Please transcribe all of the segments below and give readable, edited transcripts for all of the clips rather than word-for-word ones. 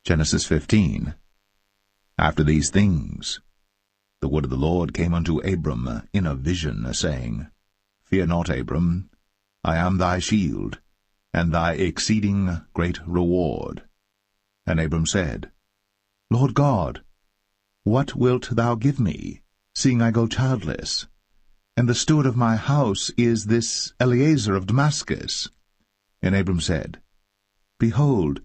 Genesis 15. After these things, the word of the Lord came unto Abram in a vision, saying, Fear not, Abram, I am thy shield, and thy exceeding great reward. And Abram said, Lord God, what wilt thou give me, seeing I go childless? And the steward of my house is this Eliezer of Damascus. And Abram said, Behold,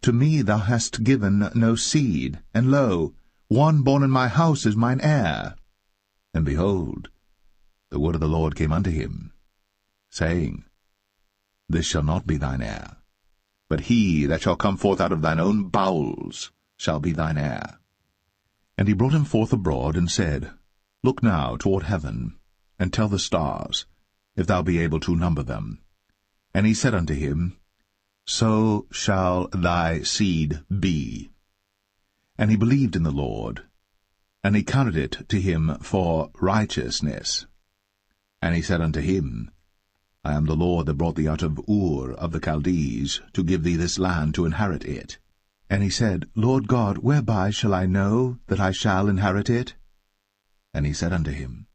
to me thou hast given no seed, and lo, one born in my house is mine heir. And behold, the word of the Lord came unto him, saying, This shall not be thine heir, but he that shall come forth out of thine own bowels shall be thine heir. And he brought him forth abroad, and said, Look now toward heaven, and tell the stars, if thou be able to number them. And he said unto him, So shall thy seed be. And he believed in the Lord, and he counted it to him for righteousness. And he said unto him, I am the Lord that brought thee out of Ur of the Chaldees, to give thee this land to inherit it. And he said, Lord God, whereby shall I know that I shall inherit it? And he said unto him,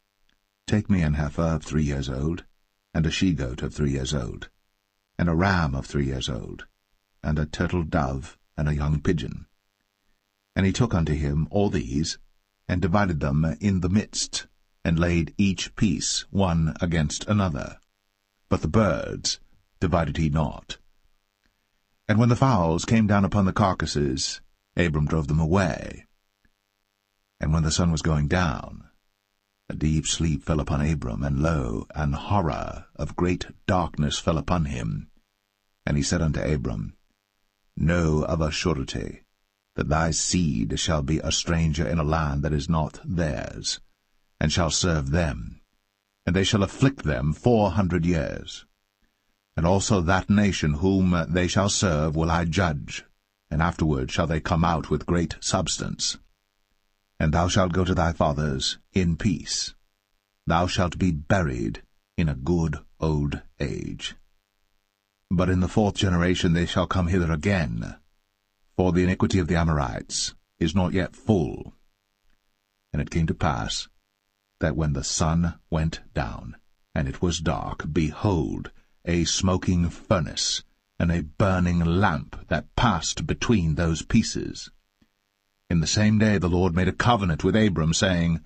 Take me an heifer of 3 years old, and a she-goat of 3 years old, and a ram of 3 years old, and a turtle-dove, and a young pigeon. And he took unto him all these, and divided them in the midst, and laid each piece one against another. But the birds divided he not. And when the fowls came down upon the carcasses, Abram drove them away. And when the sun was going down, a deep sleep fell upon Abram, and lo, an horror of great darkness fell upon him. And he said unto Abram, Know of a surety that thy seed shall be a stranger in a land that is not theirs, and shall serve them, and they shall afflict them 400 years. And also that nation whom they shall serve will I judge, and afterward shall they come out with great substance. And thou shalt go to thy fathers in peace. Thou shalt be buried in a good old age. But in the 4th generation they shall come hither again, for the iniquity of the Amorites is not yet full. And it came to pass, that when the sun went down, and it was dark, behold, a smoking furnace, and a burning lamp that passed between those pieces. In the same day the Lord made a covenant with Abram, saying,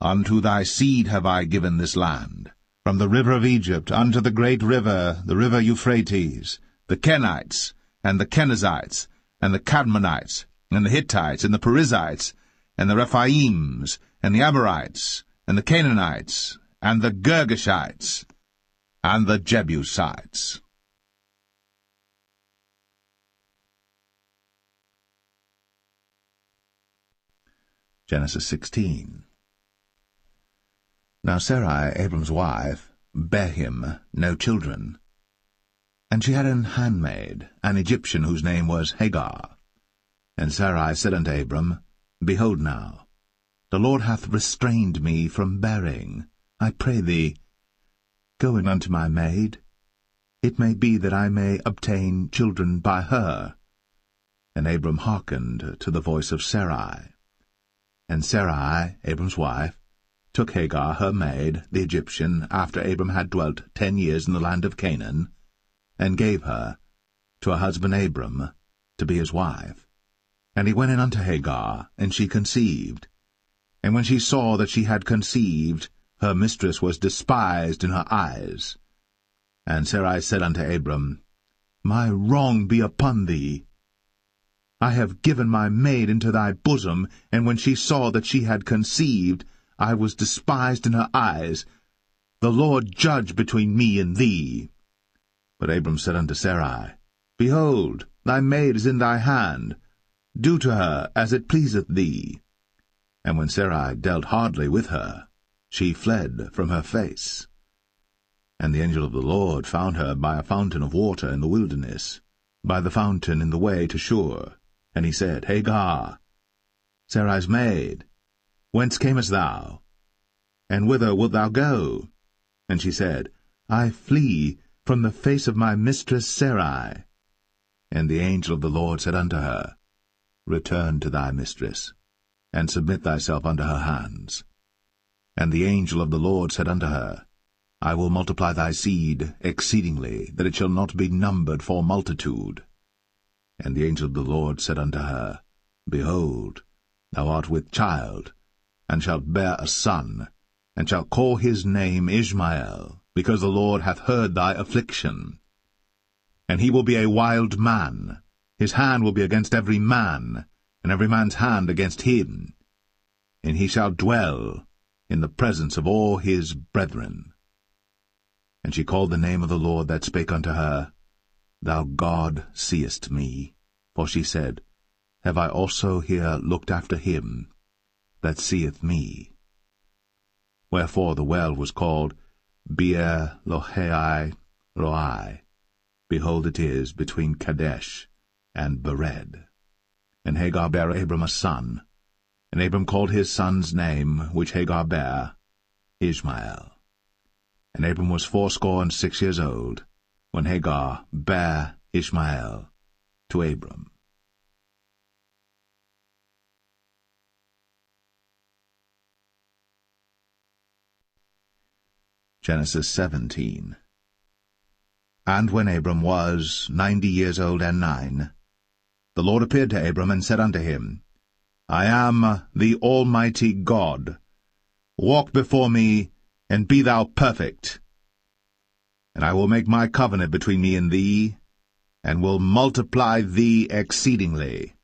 Unto thy seed have I given this land, from the river of Egypt unto the great river, the river Euphrates, the Kenites, and the Kenizzites, and the Cadmonites, and the Hittites, and the Perizzites, and the Rephaims, and the Amorites, and the Canaanites, and the Girgashites, and the Jebusites. Genesis 16. Now Sarai, Abram's wife, bare him no children. And she had an handmaid, an Egyptian, whose name was Hagar. And Sarai said unto Abram, Behold now, the Lord hath restrained me from bearing. I pray thee, go in unto my maid. It may be that I may obtain children by her. And Abram hearkened to the voice of Sarai. And Sarai, Abram's wife, took Hagar her maid, the Egyptian, after Abram had dwelt 10 years in the land of Canaan, and gave her to her husband Abram to be his wife. And he went in unto Hagar, and she conceived. And when she saw that she had conceived, her mistress was despised in her eyes. And Sarai said unto Abram, My wrong be upon thee. I have given my maid into thy bosom, and when she saw that she had conceived, I was despised in her eyes. The Lord judge between me and thee. But Abram said unto Sarai, Behold, thy maid is in thy hand. Do to her as it pleaseth thee. And when Sarai dealt hardly with her, she fled from her face. And the angel of the Lord found her by a fountain of water in the wilderness, by the fountain in the way to Shur. And he said, Hagar, Sarai's maid, whence camest thou? And whither wilt thou go? And she said, I flee from the face of my mistress Sarai. And the angel of the Lord said unto her, Return to thy mistress, and submit thyself unto her hands. And the angel of the Lord said unto her, I will multiply thy seed exceedingly, that it shall not be numbered for multitude. And the angel of the Lord said unto her, Behold, thou art with child, and shalt bear a son, and shalt call his name Ishmael, because the Lord hath heard thy affliction. And he will be a wild man, his hand will be against every man, and every man's hand against him. And he shall dwell in the presence of all his brethren. And she called the name of the Lord that spake unto her, Thou God seest me. For she said, Have I also here looked after him that seeth me? Wherefore the well was called Beer Lohai Roi. Behold, it is between Kadesh and Bered. And Hagar bare Abram a son, and Abram called his son's name, which Hagar bare, Ishmael. And Abram was 86 years old, when Hagar bare Ishmael to Abram. Genesis 17. And when Abram was 90 years old and 9, the Lord appeared to Abram and said unto him, I am the Almighty God. Walk before me, and be thou perfect. And I will make my covenant between me and thee, and will multiply thee exceedingly.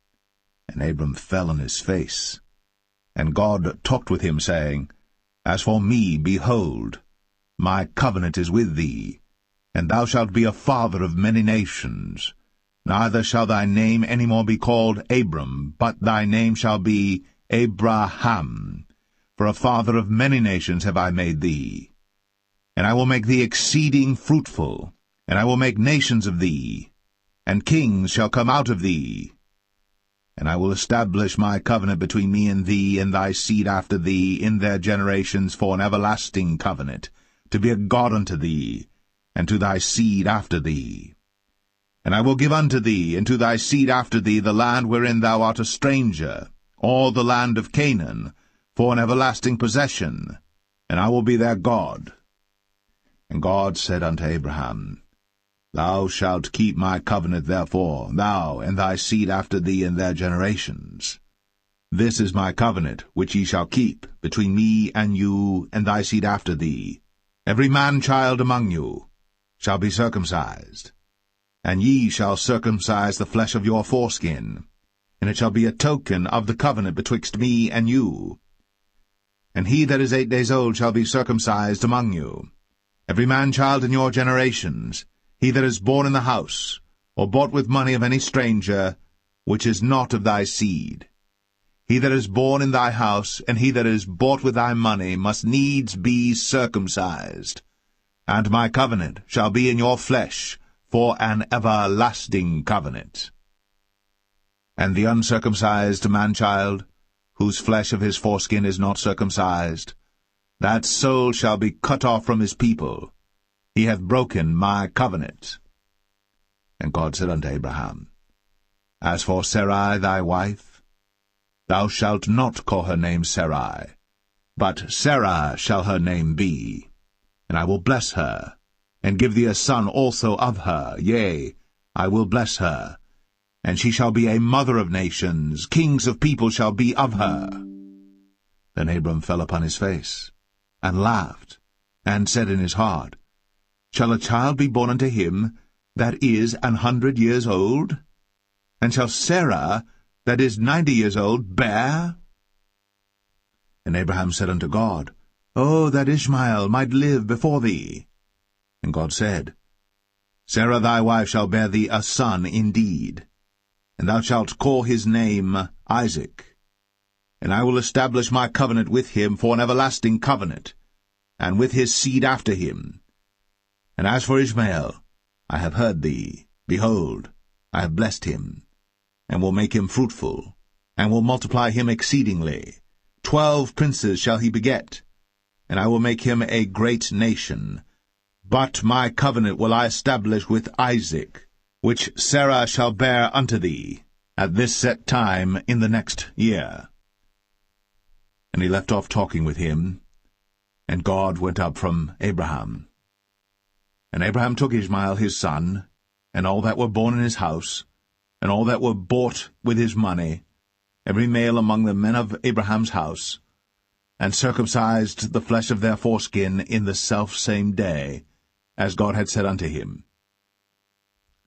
And Abram fell on his face. And God talked with him, saying, As for me, behold, my covenant is with thee, and thou shalt be a father of many nations. Neither shall thy name any more be called Abram, but thy name shall be Abraham. For a father of many nations have I made thee. And I will make thee exceeding fruitful, and I will make nations of thee, and kings shall come out of thee. And I will establish my covenant between me and thee and thy seed after thee in their generations for an everlasting covenant, to be a God unto thee, and to thy seed after thee. And I will give unto thee and to thy seed after thee the land wherein thou art a stranger, all the land of Canaan, for an everlasting possession, and I will be their God. And God said unto Abraham, Thou shalt keep my covenant therefore, thou and thy seed after thee in their generations. This is my covenant which ye shall keep between me and you and thy seed after thee. Every man-child among you shall be circumcised, and ye shall circumcise the flesh of your foreskin, and it shall be a token of the covenant betwixt me and you. And he that is 8 days old shall be circumcised among you, every man-child in your generations, he that is born in the house, or bought with money of any stranger, which is not of thy seed. He that is born in thy house, and he that is bought with thy money, must needs be circumcised. And my covenant shall be in your flesh, for an everlasting covenant. And the uncircumcised man-child, whose flesh of his foreskin is not circumcised, that soul shall be cut off from his people. He hath broken my covenant. And God said unto Abraham, As for Sarai thy wife, thou shalt not call her name Sarai, but Sarah shall her name be. And I will bless her, and give thee a son also of her. Yea, I will bless her, and she shall be a mother of nations. Kings of people shall be of her. Then Abram fell upon his face, and laughed, and said in his heart, Shall a child be born unto him that is 100 years old? And shall Sarah that is 90 years old bear? And Abraham said unto God, O that Ishmael might live before thee. And God said, Sarah thy wife shall bear thee a son indeed, and thou shalt call his name Isaac. And I will establish my covenant with him for an everlasting covenant, and with his seed after him. And as for Ishmael, I have heard thee. Behold, I have blessed him, and will make him fruitful, and will multiply him exceedingly. 12 princes shall he beget, and I will make him a great nation. But my covenant will I establish with Isaac, which Sarah shall bear unto thee. at this set time in the next year. And he left off talking with him, and God went up from Abraham. And Abraham took Ishmael his son, and all that were born in his house, and all that were bought with his money, every male among the men of Abraham's house, and circumcised the flesh of their foreskin in the selfsame day, as God had said unto him.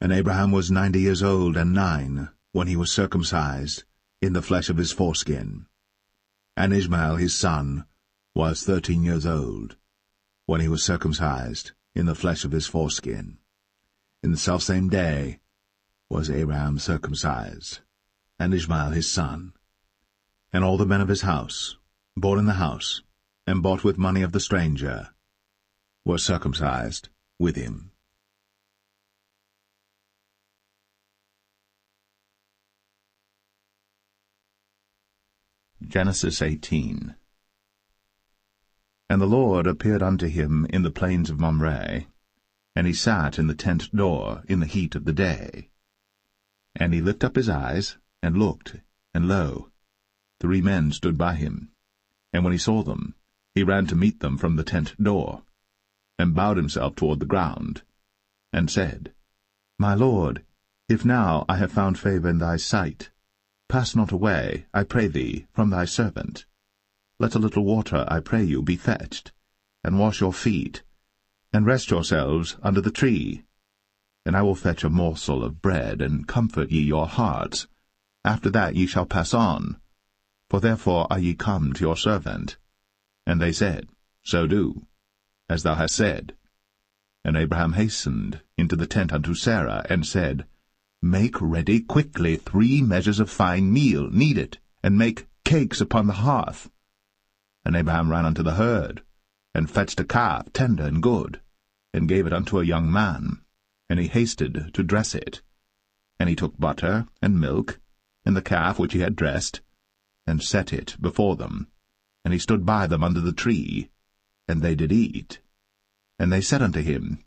And Abraham was 90 years old and 9, when he was circumcised in the flesh of his foreskin. And Ishmael his son was 13 years old, when he was circumcised in the flesh of his foreskin. In the selfsame day was Abraham circumcised, and Ishmael his son. And all the men of his house, born in the house, and bought with money of the stranger, were circumcised with him. Genesis 18. And the Lord appeared unto him in the plains of Mamre, and he sat in the tent door in the heat of the day. And he lifted up his eyes, and looked, and lo, 3 men stood by him. And when he saw them, he ran to meet them from the tent door, and bowed himself toward the ground, and said, My Lord, if now I have found favor in thy sight, pass not away, I pray thee, from thy servant. Let a little water, I pray you, be fetched, and wash your feet, and rest yourselves under the tree. And I will fetch a morsel of bread, and comfort ye your hearts. After that ye shall pass on, for therefore are ye come to your servant. And they said, So do, as thou hast said. And Abraham hastened into the tent unto Sarah, and said, Make ready quickly 3 measures of fine meal, knead it, and make cakes upon the hearth. And Abraham ran unto the herd, and fetched a calf tender and good, and gave it unto a young man, and he hasted to dress it. And he took butter and milk, and the calf which he had dressed, and set it before them. And he stood by them under the tree, and they did eat. And they said unto him,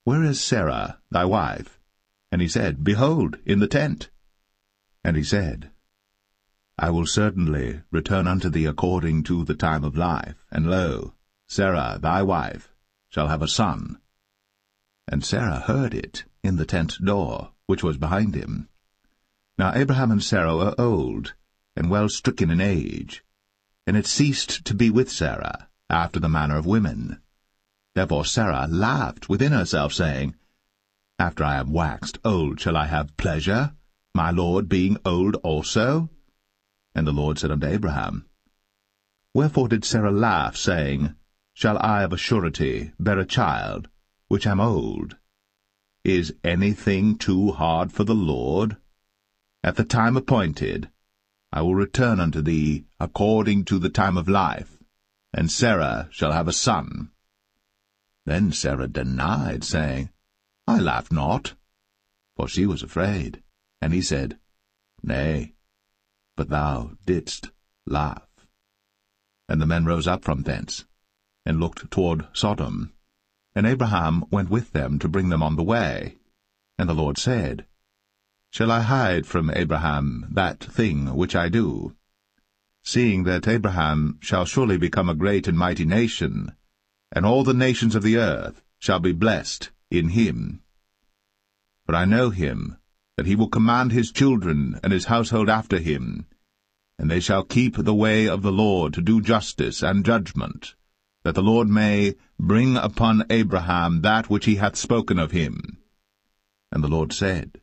Where is Sarah thy wife? And he said, Behold, in the tent. And he said, I will certainly return unto thee according to the time of life, and lo, Sarah thy wife shall have a son. And Sarah heard it in the tent door, which was behind him. Now Abraham and Sarah were old, and well stricken in age, and it ceased to be with Sarah, after the manner of women. Therefore Sarah laughed within herself, saying, After I am waxed old shall I have pleasure, my Lord being old also? And the Lord said unto Abraham, Wherefore did Sarah laugh, saying, Shall I of a surety bear a child, which am old? Is anything too hard for the Lord? At the time appointed I will return unto thee according to the time of life, and Sarah shall have a son. Then Sarah denied, saying, I laughed not, for she was afraid. And he said, Nay, but thou didst laugh. And the men rose up from thence, and looked toward Sodom. And Abraham went with them to bring them on the way. And the Lord said, Shall I hide from Abraham that thing which I do? Seeing that Abraham shall surely become a great and mighty nation, and all the nations of the earth shall be blessed in him. For I know him, that he will command his children and his household after him, and they shall keep the way of the Lord to do justice and judgment, that the Lord may bring upon Abraham that which he hath spoken of him. And the Lord said,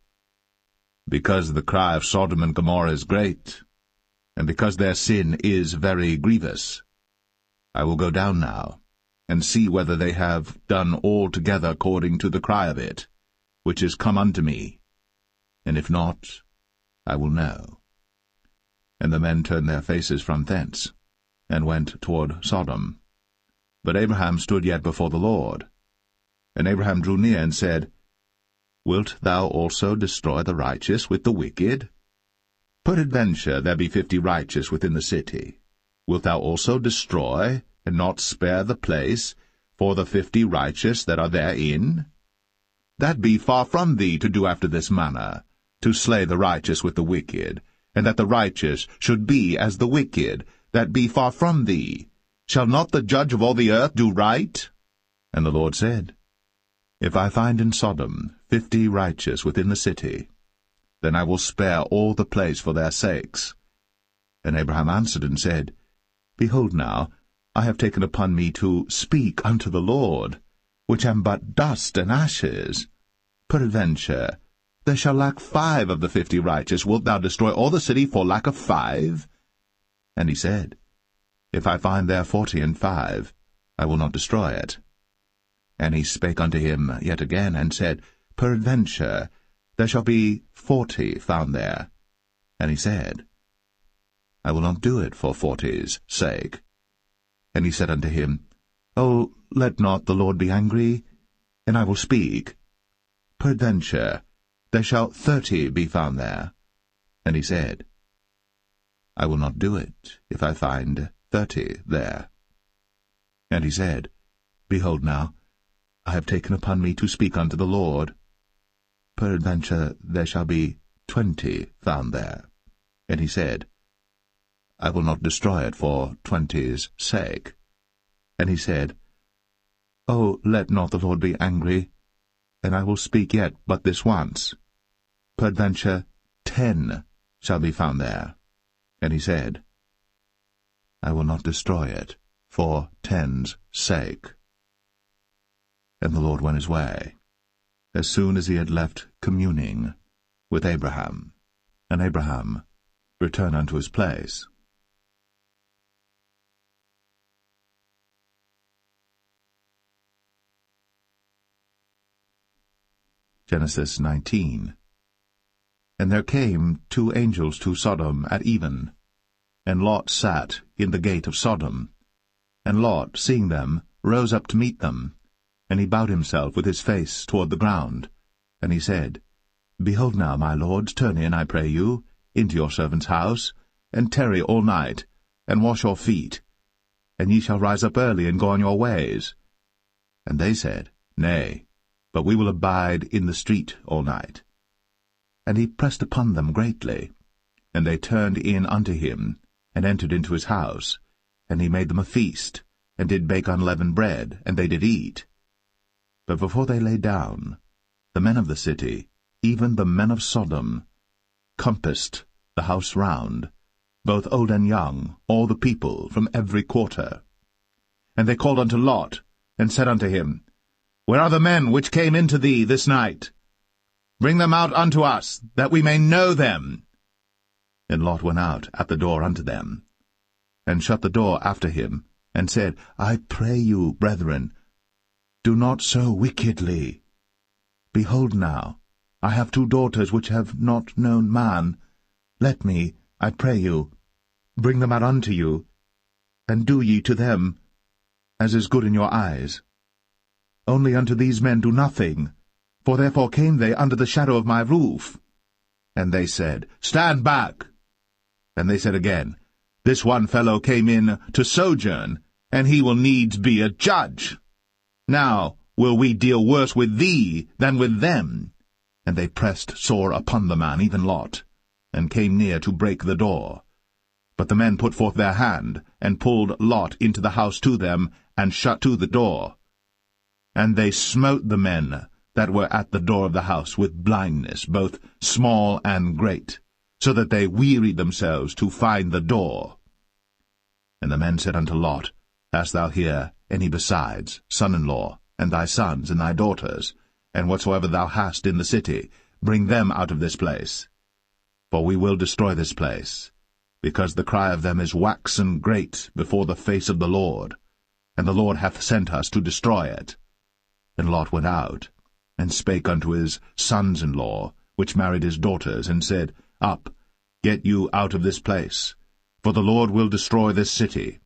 Because the cry of Sodom and Gomorrah is great, and because their sin is very grievous, I will go down now, and see whether they have done altogether according to the cry of it, which is come unto me. And if not, I will know. And the men turned their faces from thence, and went toward Sodom. But Abraham stood yet before the Lord. And Abraham drew near, and said, Wilt thou also destroy the righteous with the wicked? Peradventure there be 50 righteous within the city. Wilt thou also destroy, and not spare the place, for the 50 righteous that are therein? That be far from thee to do after this manner, to slay the righteous with the wicked, and that the righteous should be as the wicked, that be far from thee? Shall not the judge of all the earth do right? And the Lord said, If I find in Sodom 50 righteous within the city, then I will spare all the place for their sakes. And Abraham answered and said, Behold now, I have taken upon me to speak unto the Lord, which am but dust and ashes. Peradventure, there shall lack 5 of the 50 righteous. Wilt thou destroy all the city for lack of 5? And he said, If I find there 40 and 5, I will not destroy it. And he spake unto him yet again, and said, Peradventure, there shall be 40 found there. And he said, I will not do it for 40's sake. And he said unto him, O, let not the Lord be angry, and I will speak. Peradventure, there shall 30 be found there. And he said, I will not do it, if I find 30 there. And he said, Behold now, I have taken upon me to speak unto the Lord. Peradventure there shall be 20 found there. And he said, I will not destroy it for 20's sake. And he said, O, let not the Lord be angry, and I will speak yet but this once. Peradventure 10 shall be found there. And he said, I will not destroy it for 10's sake. And the Lord went his way, as soon as he had left communing with Abraham. And Abraham returned unto his place. Genesis 19. And there came 2 angels to Sodom at even, and Lot sat in the gate of Sodom. And Lot, seeing them, rose up to meet them, and he bowed himself with his face toward the ground. And he said, Behold now, my lords, turn in, I pray you, into your servant's house, and tarry all night, and wash your feet, and ye shall rise up early and go on your ways. And they said, Nay, but we will abide in the street all night. And he pressed upon them greatly. And they turned in unto him, and entered into his house. And he made them a feast, and did bake unleavened bread, and they did eat. But before they lay down, the men of the city, even the men of Sodom, compassed the house round, both old and young, all the people from every quarter. And they called unto Lot, and said unto him, Where are the men which came into thee this night? Bring them out unto us, that we may know them. And Lot went out at the door unto them, and shut the door after him, and said, I pray you, brethren, do not so wickedly. Behold now, I have 2 daughters which have not known man. Let me, I pray you, bring them out unto you, and do ye to them as is good in your eyes. Only unto these men do nothing, for therefore came they under the shadow of my roof. And they said, Stand back. And they said again, This one fellow came in to sojourn, and he will needs be a judge. Now will we deal worse with thee than with them. And they pressed sore upon the man, even Lot, and came near to break the door. But the men put forth their hand, and pulled Lot into the house to them, and shut to the door. And they smote the men that were at the door of the house with blindness, both small and great, so that they wearied themselves to find the door. And the men said unto Lot, Hast thou here any besides, son-in-law, and thy sons, and thy daughters, and whatsoever thou hast in the city, bring them out of this place? For we will destroy this place, because the cry of them is waxen great before the face of the Lord, and the Lord hath sent us to destroy it. And Lot went out, and spake unto his sons-in-law, which married his daughters, and said, Up, get you out of this place, for the Lord will destroy this city.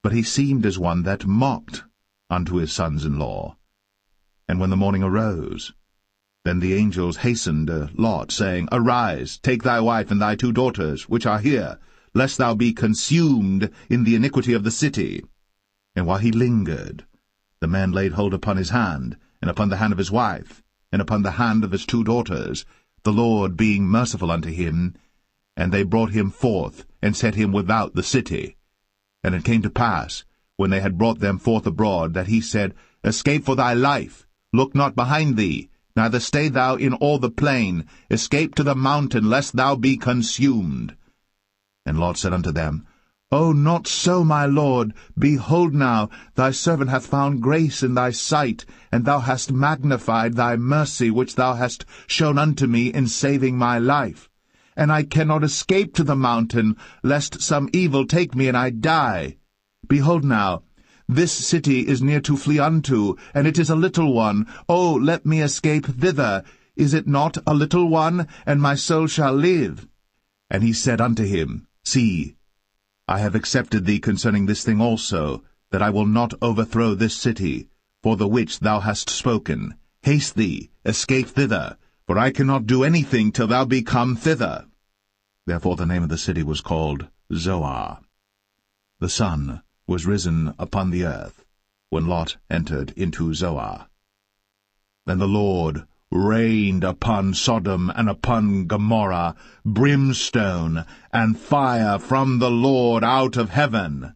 But he seemed as one that mocked unto his sons-in-law. And when the morning arose, then the angels hastened Lot, saying, Arise, take thy wife and thy 2 daughters, which are here, lest thou be consumed in the iniquity of the city. And while he lingered, the man laid hold upon his hand, and upon the hand of his wife, and upon the hand of his 2 daughters, the Lord being merciful unto him. And they brought him forth, and set him without the city. And it came to pass, when they had brought them forth abroad, that he said, Escape for thy life, look not behind thee, neither stay thou in all the plain, escape to the mountain, lest thou be consumed. And Lot said unto them, O not so, my lord. Behold now, thy servant hath found grace in thy sight, and thou hast magnified thy mercy which thou hast shown unto me in saving my life. And I cannot escape to the mountain, lest some evil take me and I die. Behold now, this city is near to flee unto, and it is a little one. O let me escape thither. Is it not a little one, and my soul shall live? And he said unto him, See, I have accepted thee concerning this thing also, that I will not overthrow this city, for the which thou hast spoken. Haste thee, escape thither, for I cannot do anything till thou be come thither. Therefore the name of the city was called Zoar. The sun was risen upon the earth, when Lot entered into Zoar. Then the Lord rained upon Sodom and upon Gomorrah brimstone and fire from the Lord out of heaven.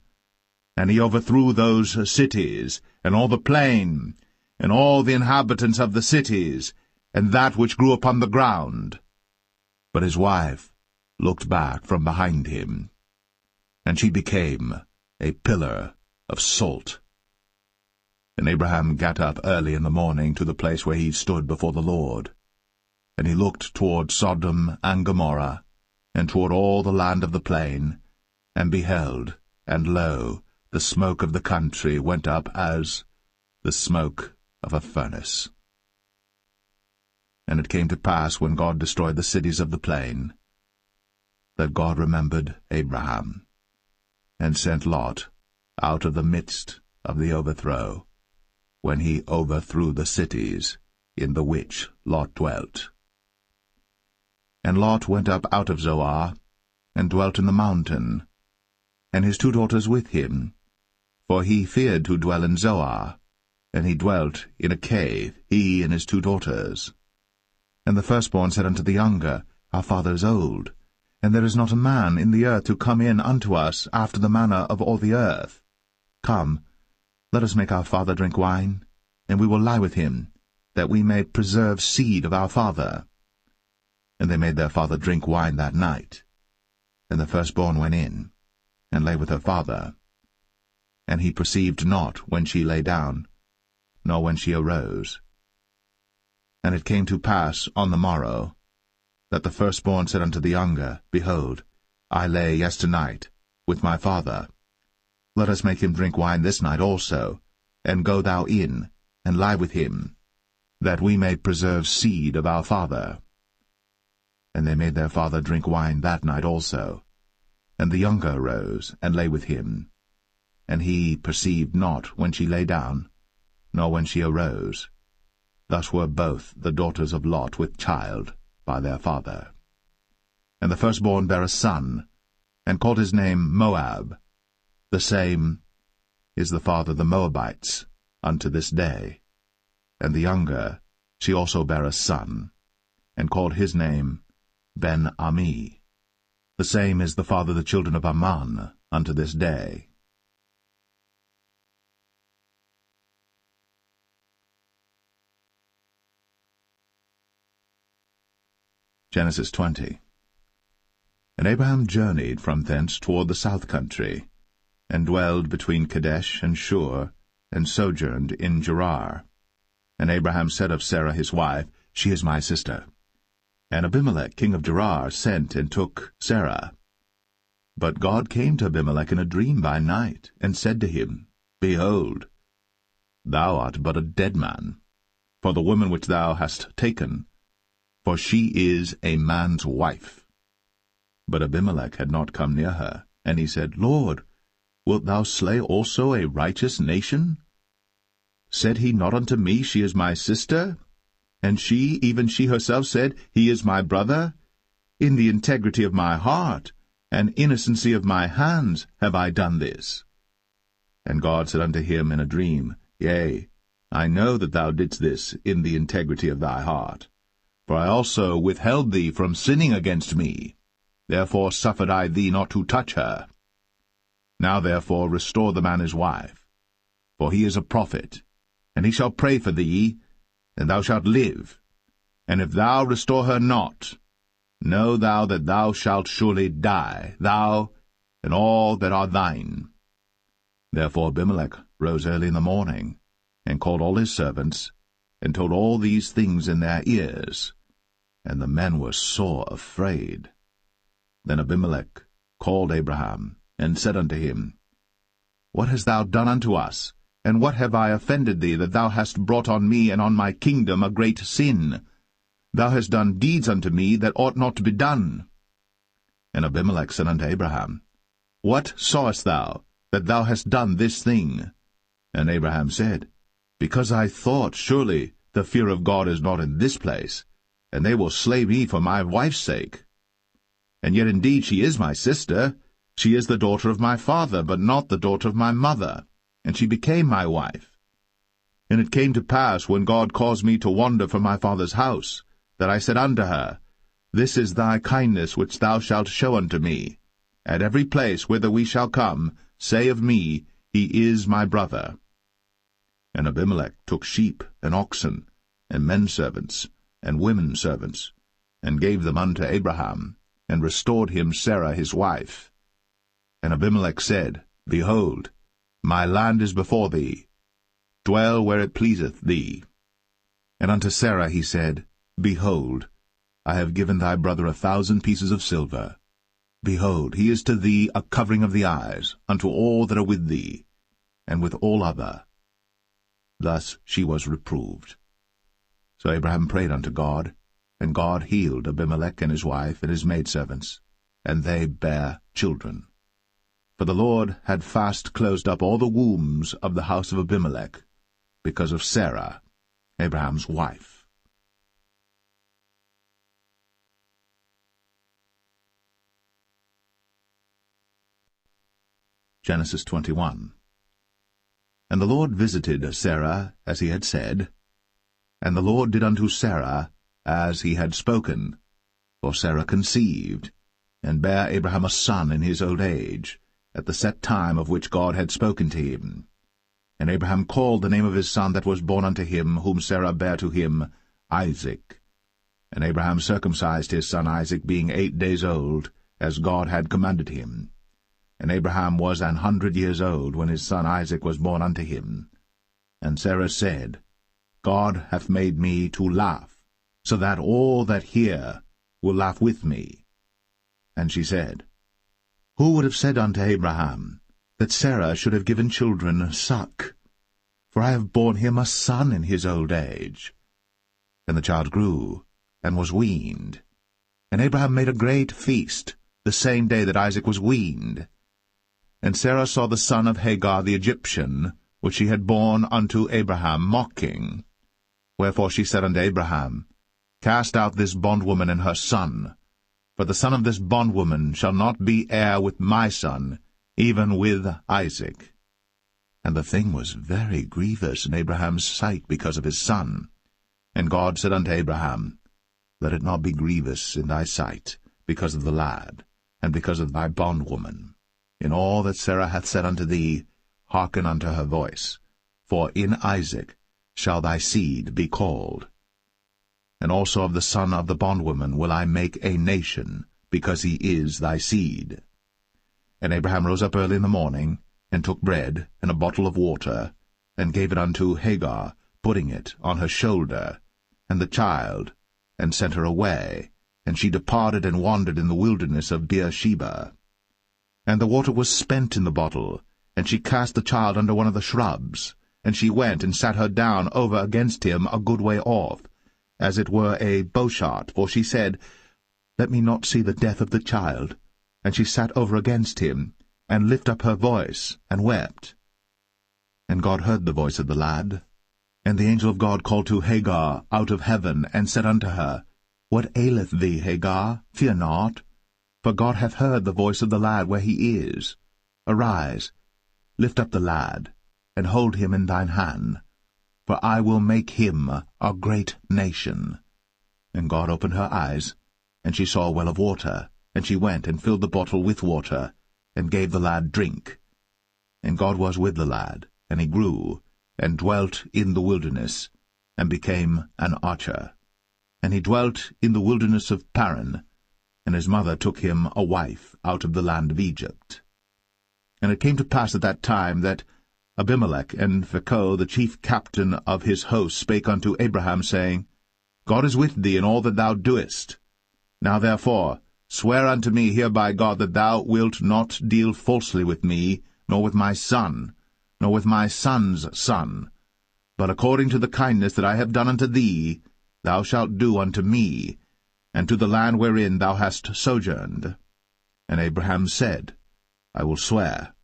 And he overthrew those cities, and all the plain, and all the inhabitants of the cities, and that which grew upon the ground. But his wife looked back from behind him, and she became a pillar of salt. And Abraham gat up early in the morning to the place where he stood before the Lord. And he looked toward Sodom and Gomorrah, and toward all the land of the plain, and beheld, and lo, the smoke of the country went up as the smoke of a furnace. And it came to pass, when God destroyed the cities of the plain, that God remembered Abraham, and sent Lot out of the midst of the overthrow, when he overthrew the cities in the which Lot dwelt. And Lot went up out of Zoar, and dwelt in the mountain, and his 2 daughters with him, for he feared to dwell in Zoar, and he dwelt in a cave, he and his 2 daughters. And the firstborn said unto the younger, Our father is old, and there is not a man in the earth to come in unto us after the manner of all the earth. Come, let us make our father drink wine, and we will lie with him, that we may preserve seed of our father. And they made their father drink wine that night. And the firstborn went in, and lay with her father. And he perceived not when she lay down, nor when she arose. And it came to pass on the morrow, that the firstborn said unto the younger, Behold, I lay yesternight with my father. Let us make him drink wine this night also, and go thou in, and lie with him, that we may preserve seed of our father. And they made their father drink wine that night also. And the younger arose, and lay with him. And he perceived not when she lay down, nor when she arose. Thus were both the daughters of Lot with child by their father. And the firstborn bare a son, and called his name Moab. The same is the father of the Moabites unto this day. And the younger, she also bare a son, and called his name Ben-Ami. The same is the father of the children of Ammon unto this day. Genesis 20. And Abraham journeyed from thence toward the south country, and dwelled between Kadesh and Shur, and sojourned in Gerar. And Abraham said of Sarah his wife, She is my sister. And Abimelech king of Gerar sent and took Sarah. But God came to Abimelech in a dream by night, and said to him, Behold, thou art but a dead man, for the woman which thou hast taken, for she is a man's wife. But Abimelech had not come near her, and he said, Lord, wilt thou slay also a righteous nation? Said he not unto me, She is my sister? And she, even she herself, said, He is my brother? In the integrity of my heart, and innocency of my hands, have I done this. And God said unto him in a dream, Yea, I know that thou didst this in the integrity of thy heart. For I also withheld thee from sinning against me. Therefore suffered I thee not to touch her. Now therefore restore the man his wife, for he is a prophet, and he shall pray for thee, and thou shalt live. And if thou restore her not, know thou that thou shalt surely die, thou and all that are thine. Therefore Abimelech rose early in the morning, and called all his servants, and told all these things in their ears. And the men were sore afraid. Then Abimelech called Abraham, and said unto him, What hast thou done unto us? And what have I offended thee, that thou hast brought on me and on my kingdom a great sin? Thou hast done deeds unto me that ought not to be done. And Abimelech said unto Abraham, What sawest thou, that thou hast done this thing? And Abraham said, Because I thought, surely the fear of God is not in this place, and they will slay me for my wife's sake. And yet indeed she is my sister. She is the daughter of my father, but not the daughter of my mother, and she became my wife. And it came to pass, when God caused me to wander from my father's house, that I said unto her, This is thy kindness which thou shalt show unto me. At every place whither we shall come, say of me, He is my brother. And Abimelech took sheep and oxen, and men servants, and women servants, and gave them unto Abraham, and restored him Sarah his wife. And Abimelech said, Behold, my land is before thee. Dwell where it pleaseth thee. And unto Sarah he said, Behold, I have given thy brother 1,000 pieces of silver. Behold, he is to thee a covering of the eyes, unto all that are with thee, and with all other. Thus she was reproved. So Abraham prayed unto God, and God healed Abimelech and his wife and his maidservants, and they bare children. For the Lord had fast closed up all the wombs of the house of Abimelech, because of Sarah, Abraham's wife. Genesis 21. And the Lord visited Sarah as he had said, and the Lord did unto Sarah as he had spoken. For Sarah conceived, and bare Abraham a son in his old age, at the set time of which God had spoken to him. And Abraham called the name of his son that was born unto him, whom Sarah bare to him, Isaac. And Abraham circumcised his son Isaac, being 8 days old, as God had commanded him. And Abraham was 100 years old when his son Isaac was born unto him. And Sarah said, God hath made me to laugh, so that all that hear will laugh with me. And she said, Who would have said unto Abraham, that Sarah should have given children suck? For I have borne him a son in his old age. And the child grew, and was weaned. And Abraham made a great feast, the same day that Isaac was weaned. And Sarah saw the son of Hagar the Egyptian, which she had borne unto Abraham, mocking. Wherefore she said unto Abraham, Cast out this bondwoman and her son, for the son of this bondwoman shall not be heir with my son, even with Isaac. And the thing was very grievous in Abraham's sight because of his son. And God said unto Abraham, Let it not be grievous in thy sight, because of the lad, and because of thy bondwoman. In all that Sarah hath said unto thee, hearken unto her voice, for in Isaac shall thy seed be called. And also of the son of the bondwoman will I make a nation, because he is thy seed. And Abraham rose up early in the morning, and took bread and a bottle of water, and gave it unto Hagar, putting it on her shoulder, and the child, and sent her away, and she departed and wandered in the wilderness of Beersheba. And the water was spent in the bottle, and she cast the child under one of the shrubs, and she went and sat her down over against him a good way off, as it were a bowshot, for she said, Let me not see the death of the child. And she sat over against him, and lifted up her voice, and wept. And God heard the voice of the lad. And the angel of God called to Hagar out of heaven, and said unto her, What aileth thee, Hagar? Fear not, for God hath heard the voice of the lad where he is. Arise, lift up the lad, and hold him in thine hand, for I will make him a great nation. And God opened her eyes, and she saw a well of water, and she went and filled the bottle with water, and gave the lad drink. And God was with the lad, and he grew, and dwelt in the wilderness, and became an archer. And he dwelt in the wilderness of Paran, and his mother took him a wife out of the land of Egypt. And it came to pass at that time that Abimelech and Phicol, the chief captain of his host, spake unto Abraham, saying, God is with thee in all that thou doest. Now therefore swear unto me here by God that thou wilt not deal falsely with me, nor with my son, nor with my son's son, but according to the kindness that I have done unto thee, thou shalt do unto me, and to the land wherein thou hast sojourned. And Abraham said, I will swear.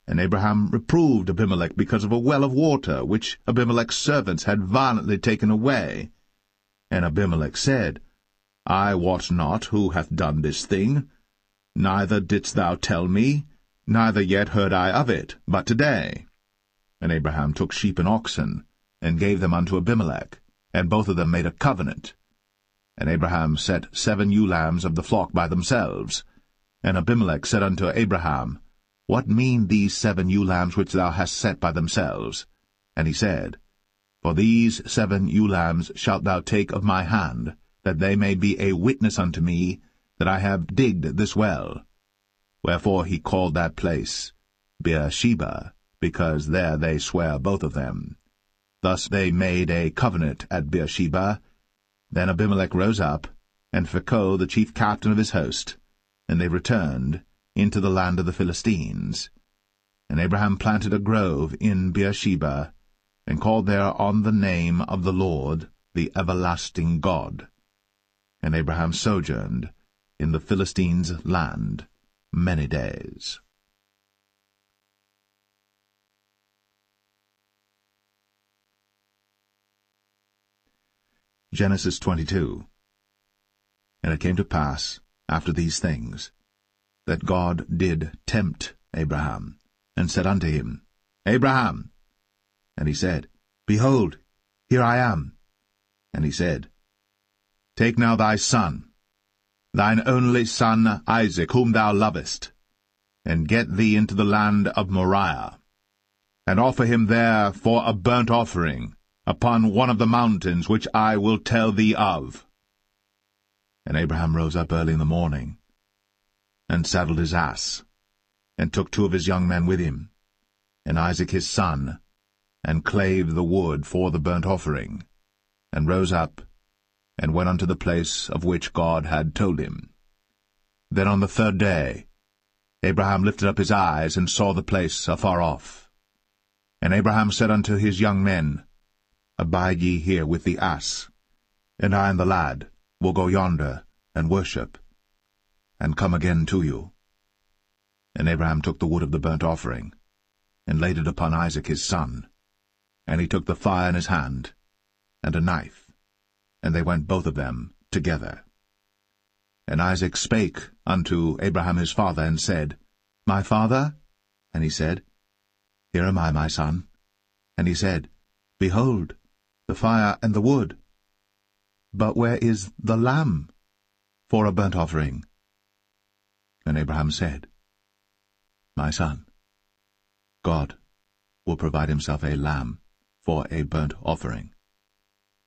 And Abraham reproved Abimelech because of a well of water, which Abimelech's servants had violently taken away. And Abimelech said, I wot not who hath done this thing, neither didst thou tell me, neither yet heard I of it, but today. And Abraham took sheep and oxen, and gave them unto Abimelech, and both of them made a covenant. And Abraham set 7 ewe lambs of the flock by themselves. And Abimelech said unto Abraham, What mean these 7 ewe lambs which thou hast set by themselves? And he said, For these 7 ewe lambs shalt thou take of my hand, that they may be a witness unto me that I have digged this well. Wherefore he called that place Beersheba, because there they sware both of them. Thus they made a covenant at Beersheba. Then Abimelech rose up, and Phicol the chief captain of his host, and they returned into the land of the Philistines. And Abraham planted a grove in Beersheba, and called there on the name of the Lord, the everlasting God. And Abraham sojourned in the Philistines' land many days. Genesis 22. And it came to pass, after these things, that God did tempt Abraham, and said unto him, Abraham! And he said, Behold, here I am. And he said, Take now thy son, thine only son Isaac, whom thou lovest, and get thee into the land of Moriah, and offer him there for a burnt offering upon one of the mountains which I will tell thee of. And Abraham rose up early in the morning, and saddled his ass, and took 2 of his young men with him, and Isaac his son, and clave the wood for the burnt offering, and rose up, and went unto the place of which God had told him. Then on the 3rd day Abraham lifted up his eyes, and saw the place afar off. And Abraham said unto his young men, Abide ye here with the ass, and I and the lad will go yonder and worship, and come again to you. And Abraham took the wood of the burnt offering, and laid it upon Isaac his son. And he took the fire in his hand, and a knife, and they went both of them together. And Isaac spake unto Abraham his father, and said, My father? And he said, Here am I, my son. And he said, Behold, the fire and the wood. But where is the lamb for a burnt offering? And Abraham said, My son, God will provide himself a lamb for a burnt offering.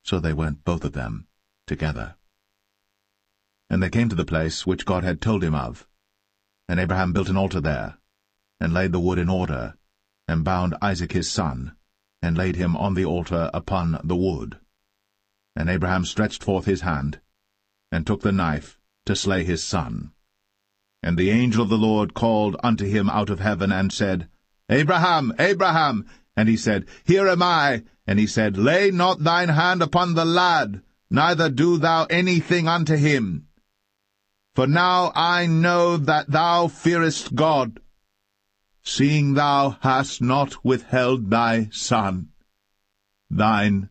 So they went both of them together. And they came to the place which God had told him of. And Abraham built an altar there, and laid the wood in order, and bound Isaac his son, and laid him on the altar upon the wood. And Abraham stretched forth his hand, and took the knife to slay his son. And the angel of the Lord called unto him out of heaven, and said, Abraham, Abraham! And he said, Here am I. And he said, Lay not thine hand upon the lad, neither do thou anything unto him. For now I know that thou fearest God, seeing thou hast not withheld thy son, thine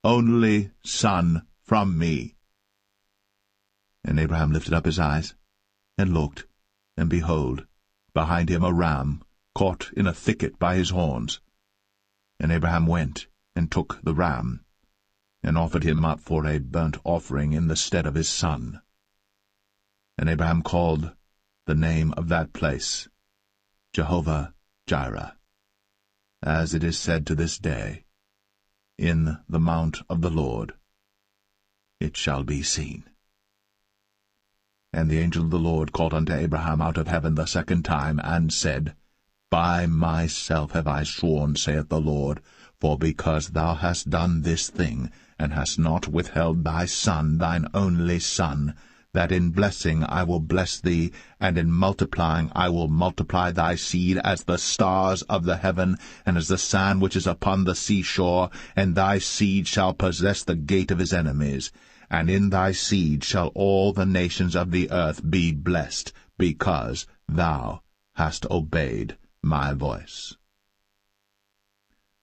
only son, from me. And Abraham lifted up his eyes, and looked, and behold, behind him a ram caught in a thicket by his horns. And Abraham went, and took the ram, and offered him up for a burnt offering in the stead of his son. And Abraham called the name of that place Jehovah-Jireh, as it is said to this day, In the mount of the Lord it shall be seen. And the angel of the Lord called unto Abraham out of heaven the second time, and said, By myself have I sworn, saith the Lord, for because thou hast done this thing, and hast not withheld thy son, thine only son, that in blessing I will bless thee, and in multiplying I will multiply thy seed as the stars of the heaven, and as the sand which is upon the seashore, and thy seed shall possess the gate of his enemies. And in thy seed shall all the nations of the earth be blessed, because thou hast obeyed my voice.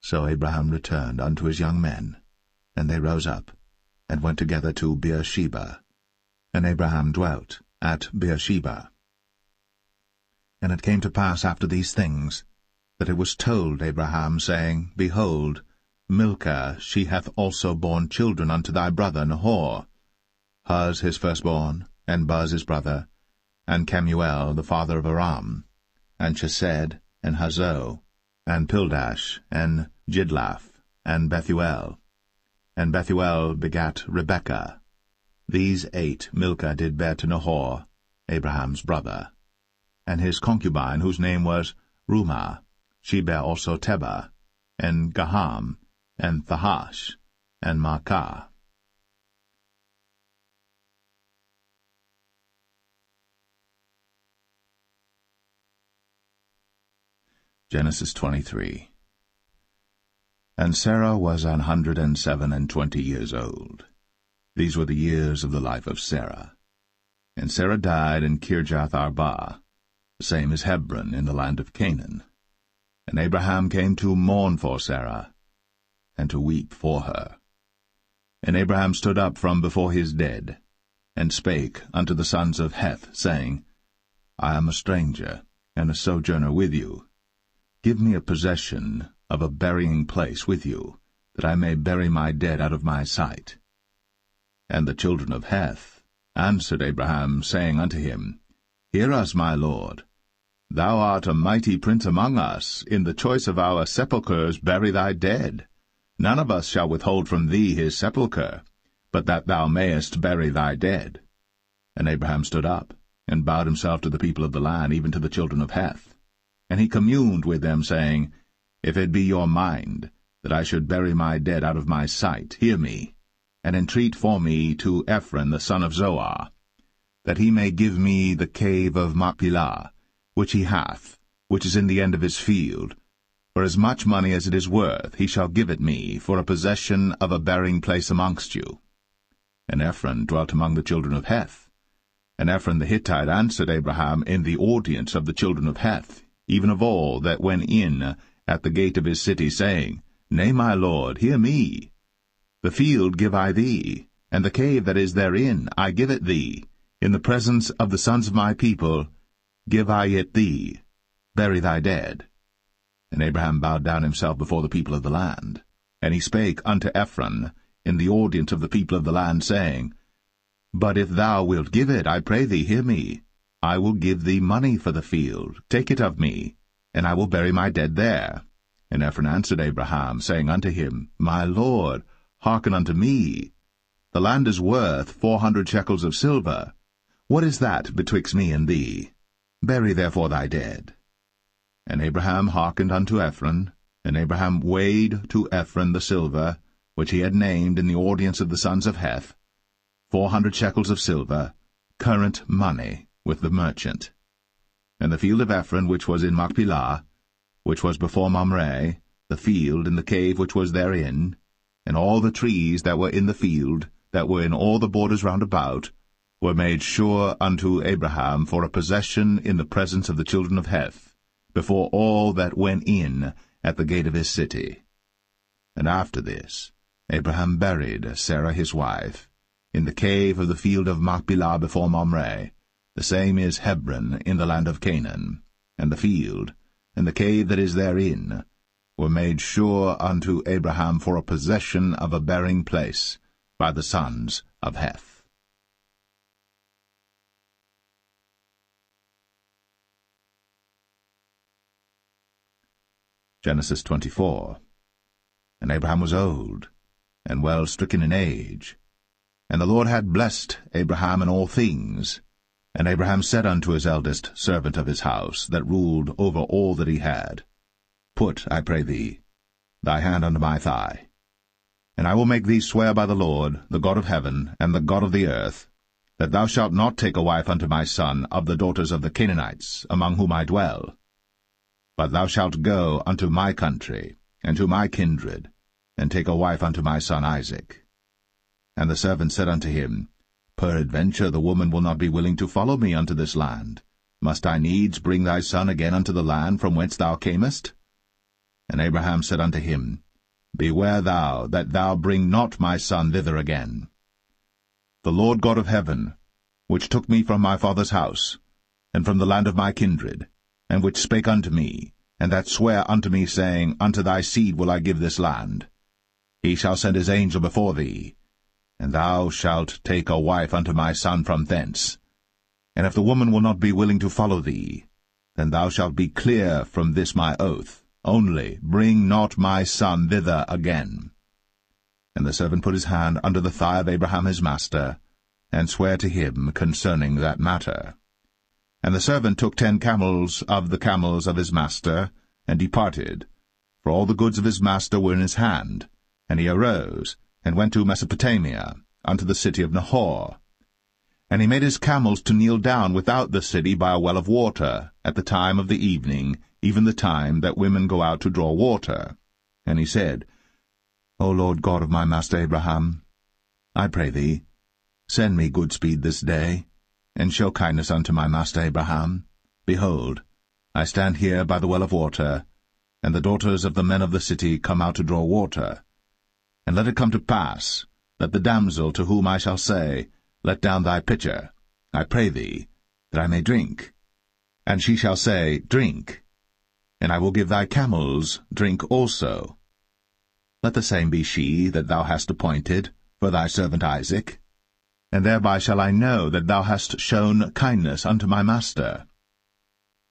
So Abraham returned unto his young men, and they rose up, and went together to Beersheba. And Abraham dwelt at Beersheba. And it came to pass after these things, that it was told Abraham, saying, Behold, Milcah, she hath also borne children unto thy brother Nahor, Huz his firstborn, and Buz his brother, and Kemuel the father of Aram, and Chesed, and Hazo, and Pildash, and Jidlaph, and Bethuel. And Bethuel begat Rebekah. These 8 Milcah did bear to Nahor, Abraham's brother. And his concubine, whose name was Rumah, she bare also Tebah, and Gaham, and Thahash, and Maacah. Genesis 23. And Sarah was 127 years old. These were the years of the life of Sarah. And Sarah died in Kirjath-Arba, the same as Hebron in the land of Canaan. And Abraham came to mourn for Sarah, and to weep for her. And Abraham stood up from before his dead, and spake unto the sons of Heth, saying, I am a stranger, and a sojourner with you. Give me a possession of a burying place with you, that I may bury my dead out of my sight. And the children of Heth answered Abraham, saying unto him, Hear us, my lord. Thou art a mighty prince among us. In the choice of our sepulchres bury thy dead. None of us shall withhold from thee his sepulchre, but that thou mayest bury thy dead. And Abraham stood up, and bowed himself to the people of the land, even to the children of Heth. And he communed with them, saying, If it be your mind that I should bury my dead out of my sight, hear me, and entreat for me to Ephron the son of Zoar, that he may give me the cave of Machpelah, which he hath, which is in the end of his field. For as much money as it is worth, he shall give it me, for a possession of a burying place amongst you. And Ephron dwelt among the children of Heth. And Ephron the Hittite answered Abraham in the audience of the children of Heth, even of all that went in at the gate of his city, saying, Nay, my lord, hear me. The field give I thee, and the cave that is therein I give it thee. In the presence of the sons of my people give I it thee. Bury thy dead. And Abraham bowed down himself before the people of the land. And he spake unto Ephron in the audience of the people of the land, saying, But if thou wilt give it, I pray thee, hear me. I will give thee money for the field. Take it of me, and I will bury my dead there. And Ephron answered Abraham, saying unto him, My lord, hearken unto me. The land is worth 400 shekels of silver. What is that betwixt me and thee? Bury therefore thy dead. And Abraham hearkened unto Ephron, and Abraham weighed to Ephron the silver, which he had named in the audience of the sons of Heth, 400 shekels of silver, current money, with the merchant. And the field of Ephron, which was in Machpelah, which was before Mamre, the field and the cave which was therein, and all the trees that were in the field, that were in all the borders round about, were made sure unto Abraham for a possession in the presence of the children of Heth, before all that went in at the gate of his city. And after this Abraham buried Sarah his wife, in the cave of the field of Machpelah before Mamre. The same is Hebron in the land of Canaan, and the field, and the cave that is therein, were made sure unto Abraham for a possession of a bearing place by the sons of Heth. Genesis 24. And Abraham was old, and well stricken in age. And the Lord had blessed Abraham in all things. And Abraham said unto his eldest servant of his house, that ruled over all that he had, Put, I pray thee, thy hand unto my thigh. And I will make thee swear by the Lord, the God of heaven, and the God of the earth, that thou shalt not take a wife unto my son of the daughters of the Canaanites, among whom I dwell. But thou shalt go unto my country, and to my kindred, and take a wife unto my son Isaac. And the servant said unto him, Peradventure the woman will not be willing to follow me unto this land. Must I needs bring thy son again unto the land from whence thou camest? And Abraham said unto him, Beware thou that thou bring not my son thither again. The Lord God of heaven, which took me from my father's house, and from the land of my kindred, and which spake unto me, and that sware unto me, saying, Unto thy seed will I give this land, he shall send his angel before thee, and thou shalt take a wife unto my son from thence. And if the woman will not be willing to follow thee, then thou shalt be clear from this my oath. Only bring not my son thither again. And the servant put his hand under the thigh of Abraham his master, and sware to him concerning that matter. And the servant took 10 camels of the camels of his master, and departed, for all the goods of his master were in his hand. And he arose, and went to Mesopotamia, unto the city of Nahor. And he made his camels to kneel down without the city by a well of water, at the time of the evening, even the time that women go out to draw water. And he said, O Lord God of my master Abraham, I pray thee, send me good speed this day, and show kindness unto my master Abraham. Behold, I stand here by the well of water, and the daughters of the men of the city come out to draw water. And let it come to pass, that the damsel to whom I shall say, Let down thy pitcher, I pray thee, that I may drink. And she shall say, Drink. And I will give thy camels drink also. Let the same be she that thou hast appointed for thy servant Isaac. And thereby shall I know that thou hast shown kindness unto my master.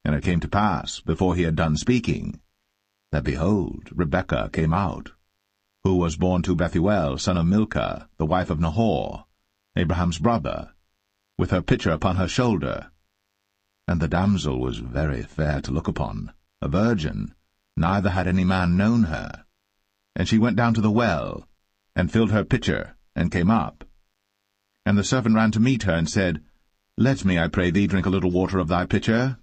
And it came to pass, before he had done speaking, that, behold, Rebekah came out, who was born to Bethuel, son of Milcah, the wife of Nahor, Abraham's brother, with her pitcher upon her shoulder. And the damsel was very fair to look upon, a virgin, neither had any man known her. And she went down to the well, and filled her pitcher, and came up. And the servant ran to meet her, and said, Let me, I pray thee, drink a little water of thy pitcher.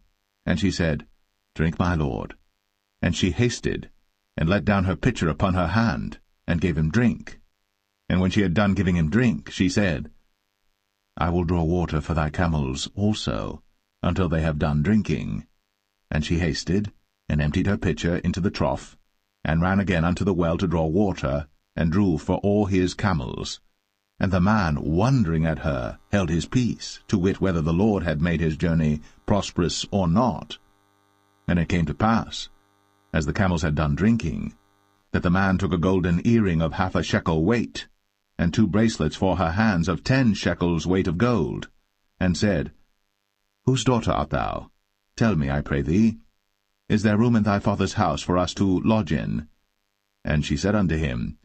And she said, Drink, my lord. And she hasted, and let down her pitcher upon her hand, and gave him drink. And when she had done giving him drink, she said, I will draw water for thy camels also, until they have done drinking. And she hasted, and emptied her pitcher into the trough, and ran again unto the well to draw water, and drew for all his camels. And the man, wondering at her, held his peace, to wit whether the Lord had made his journey prosperous or not. And it came to pass, as the camels had done drinking, that the man took a golden earring of 1/2 shekel weight, and 2 bracelets for her hands of 10 shekels weight of gold, and said, Whose daughter art thou? Tell me, I pray thee. Is there room in thy father's house for us to lodge in? And she said unto him,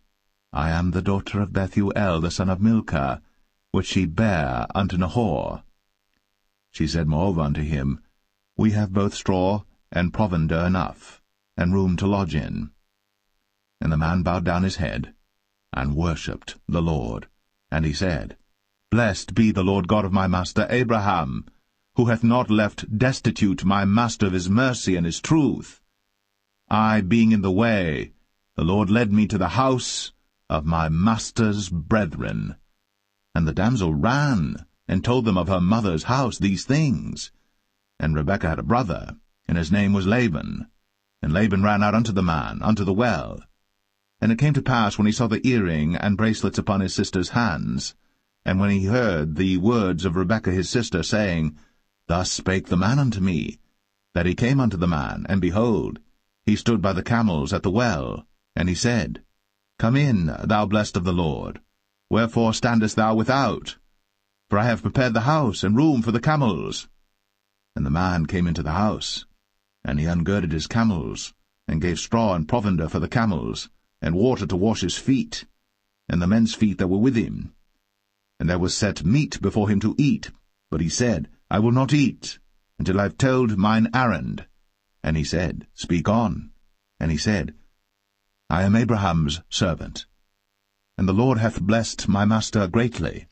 I am the daughter of Bethuel, the son of Milcah, which she bare unto Nahor. She said moreover unto him, We have both straw and provender enough, and room to lodge in. And the man bowed down his head, and worshipped the Lord. And he said, Blessed be the Lord God of my master Abraham, who hath not left destitute my master of his mercy and his truth. I being in the way, the Lord led me to the house of my master's brethren. And the damsel ran, and told them of her mother's house these things. And Rebekah had a brother, and his name was Laban. And Laban ran out unto the man, unto the well. And it came to pass, when he saw the earring and bracelets upon his sister's hands, and when he heard the words of Rebekah his sister, saying, Thus spake the man unto me, that he came unto the man, and behold, he stood by the camels at the well, and he said, Come in, thou blessed of the Lord. Wherefore standest thou without? For I have prepared the house and room for the camels. And the man came into the house, and he ungirded his camels, and gave straw and provender for the camels, and water to wash his feet, and the men's feet that were with him. And there was set meat before him to eat, but he said, I will not eat, until I have told mine errand. And he said, Speak on. And he said, I am Abraham's servant. And the Lord hath blessed my master greatly,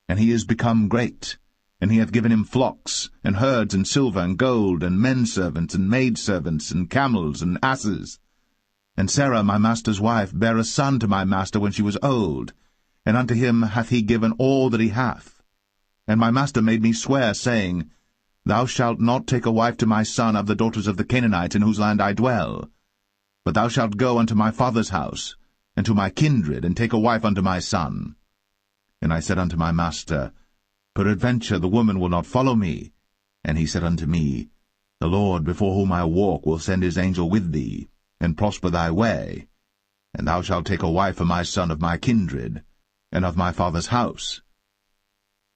and he is become great, and he hath given him flocks, and herds, and silver, and gold, and menservants, and maidservants, and camels, and asses. And Sarah my master's wife bare a son to my master when she was old, and unto him hath he given all that he hath. And my master made me swear, saying, Thou shalt not take a wife to my son of the daughters of the Canaanites in whose land I dwell, but thou shalt go unto my father's house, and to my kindred, and take a wife unto my son. And I said unto my master, Peradventure the woman will not follow me. And he said unto me, The Lord before whom I walk will send his angel with thee, and prosper thy way. And thou shalt take a wife for my son of my kindred, and of my father's house.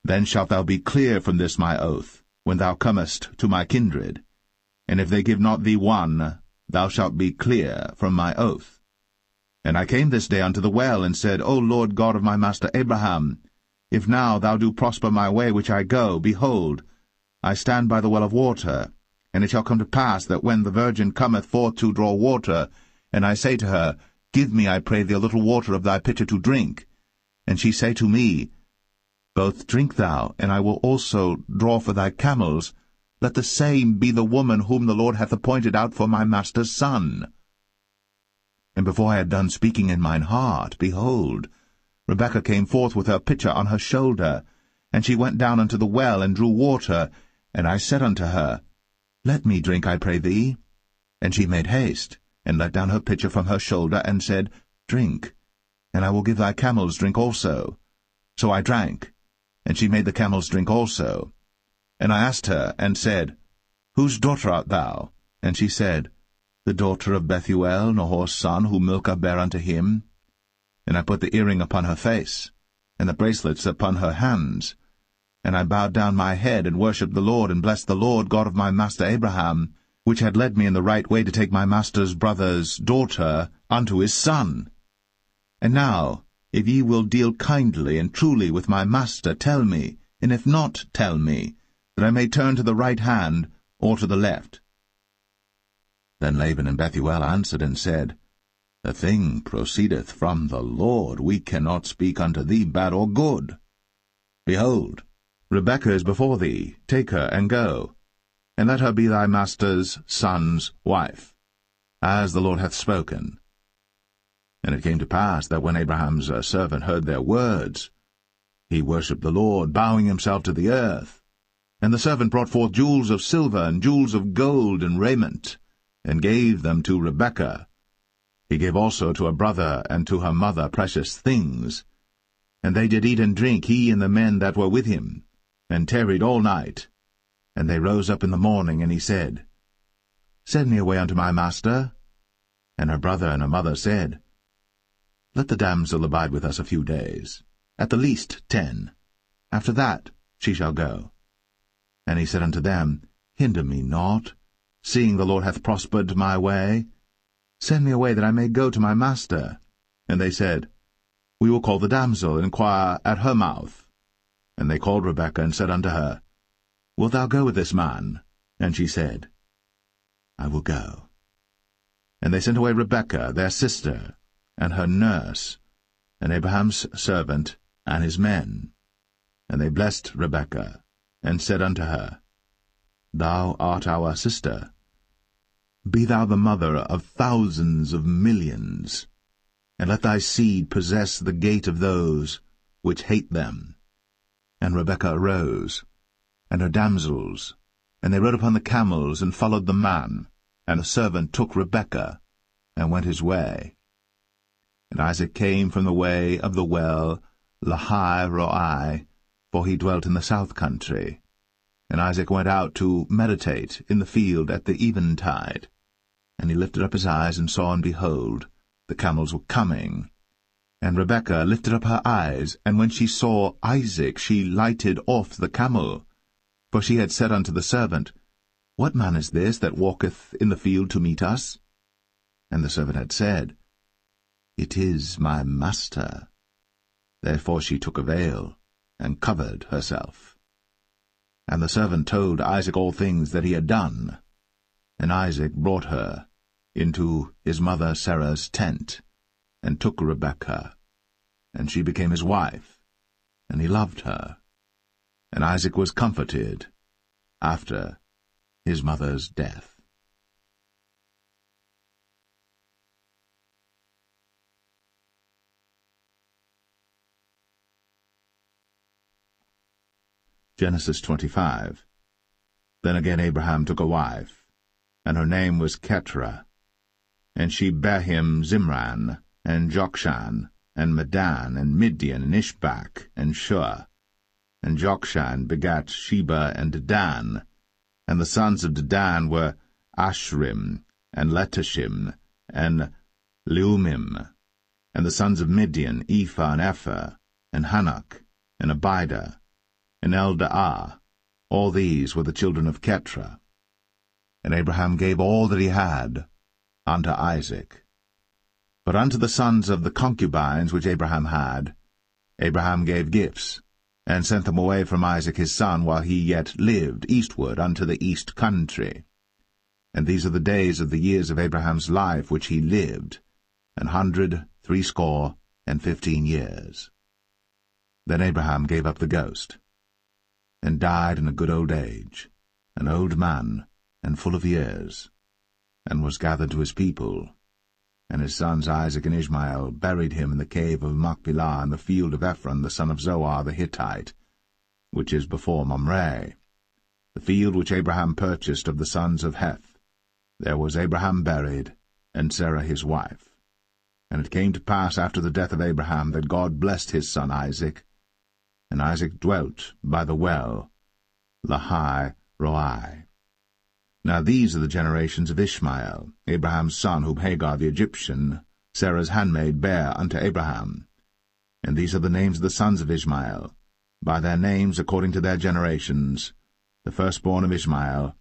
Then shalt thou be clear from this my oath, when thou comest to my kindred. And if they give not thee one, thou shalt be clear from my oath. And I came this day unto the well, and said, O Lord God of my master Abraham, if now thou do prosper my way which I go, behold, I stand by the well of water. And it shall come to pass that when the virgin cometh forth to draw water, and I say to her, Give me, I pray thee, a little water of thy pitcher to drink, and she say to me, Both drink thou, and I will also draw for thy camels, let the same be the woman whom the Lord hath appointed out for my master's son. And before I had done speaking in mine heart, behold, Rebekah came forth with her pitcher on her shoulder, and she went down unto the well, and drew water. And I said unto her, Let me drink, I pray thee. And she made haste, and let down her pitcher from her shoulder, and said, Drink, and I will give thy camels drink also. So I drank, and she made the camels drink also. And I asked her, and said, Whose daughter art thou? And she said, The daughter of Bethuel, Nahor's son, whom Milcah bare unto him. And I put the earring upon her face, and the bracelets upon her hands. And I bowed down my head, and worshipped the Lord, and blessed the Lord God of my master Abraham, which had led me in the right way to take my master's brother's daughter unto his son. And now, if ye will deal kindly and truly with my master, tell me, and if not, tell me, that I may turn to the right hand or to the left. Then Laban and Bethuel answered and said, The thing proceedeth from the Lord. We cannot speak unto thee bad or good. Behold, Rebekah is before thee. Take her and go, and let her be thy master's son's wife, as the Lord hath spoken. And it came to pass that when Abraham's servant heard their words, he worshipped the Lord, bowing himself to the earth. And the servant brought forth jewels of silver and jewels of gold and raiment, and gave them to Rebekah. He gave also to her brother and to her mother precious things. And they did eat and drink, he and the men that were with him, and tarried all night. And they rose up in the morning, and he said, Send me away unto my master. And her brother and her mother said, Let the damsel abide with us a few days, at the least 10. After that she shall go. And he said unto them, Hinder me not, seeing the Lord hath prospered my way. Send me away that I may go to my master. And they said, We will call the damsel, and inquire at her mouth. And they called Rebekah, and said unto her, Wilt thou go with this man? And she said, I will go. And they sent away Rebekah, their sister, and her nurse, and Abraham's servant, and his men. And they blessed Rebekah, and said unto her, Thou art our sister. Be thou the mother of thousands of millions, and let thy seed possess the gate of those which hate them. And Rebekah arose, and her damsels, and they rode upon the camels, and followed the man. And the servant took Rebekah, and went his way. And Isaac came from the way of the well Lahai-roi, for he dwelt in the south country. And Isaac went out to meditate in the field at the eventide. And he lifted up his eyes, and saw, and behold, the camels were coming. And Rebekah lifted up her eyes, and when she saw Isaac, she lighted off the camel. For she had said unto the servant, What man is this that walketh in the field to meet us? And the servant had said, It is my master. Therefore she took a veil, and covered herself. And the servant told Isaac all things that he had done. And Isaac brought her into his mother Sarah's tent, and took Rebekah, and she became his wife, and he loved her. And Isaac was comforted after his mother's death. Genesis 25. Then again Abraham took a wife, and her name was Keturah. And she bare him Zimran, and Jokshan, and Medan, and Midian, and Ishbak, and Shua. And Jokshan begat Sheba and Dedan. And the sons of Dedan were Ashrim, and Letashim, and Leumim. And the sons of Midian, Ephah, and Epher, and Hanok, and Abidah, and Eldaah. All these were the children of Keturah. And Abraham gave all that he had unto Isaac. But unto the sons of the concubines which Abraham had, Abraham gave gifts, and sent them away from Isaac his son while he yet lived eastward unto the east country. And these are the days of the years of Abraham's life which he lived, 160 years. Then Abraham gave up the ghost, and died in a good old age, an old man, and full of years, and was gathered to his people. And his sons Isaac and Ishmael buried him in the cave of Machpelah in the field of Ephron the son of Zoar the Hittite, which is before Mamre, the field which Abraham purchased of the sons of Heth. There was Abraham buried, and Sarah his wife. And it came to pass after the death of Abraham that God blessed his son Isaac, and Isaac dwelt by the well, Lahai Roi. Now these are the generations of Ishmael, Abraham's son, whom Hagar the Egyptian, Sarah's handmaid, bare unto Abraham. And these are the names of the sons of Ishmael, by their names according to their generations: the firstborn of Ishmael,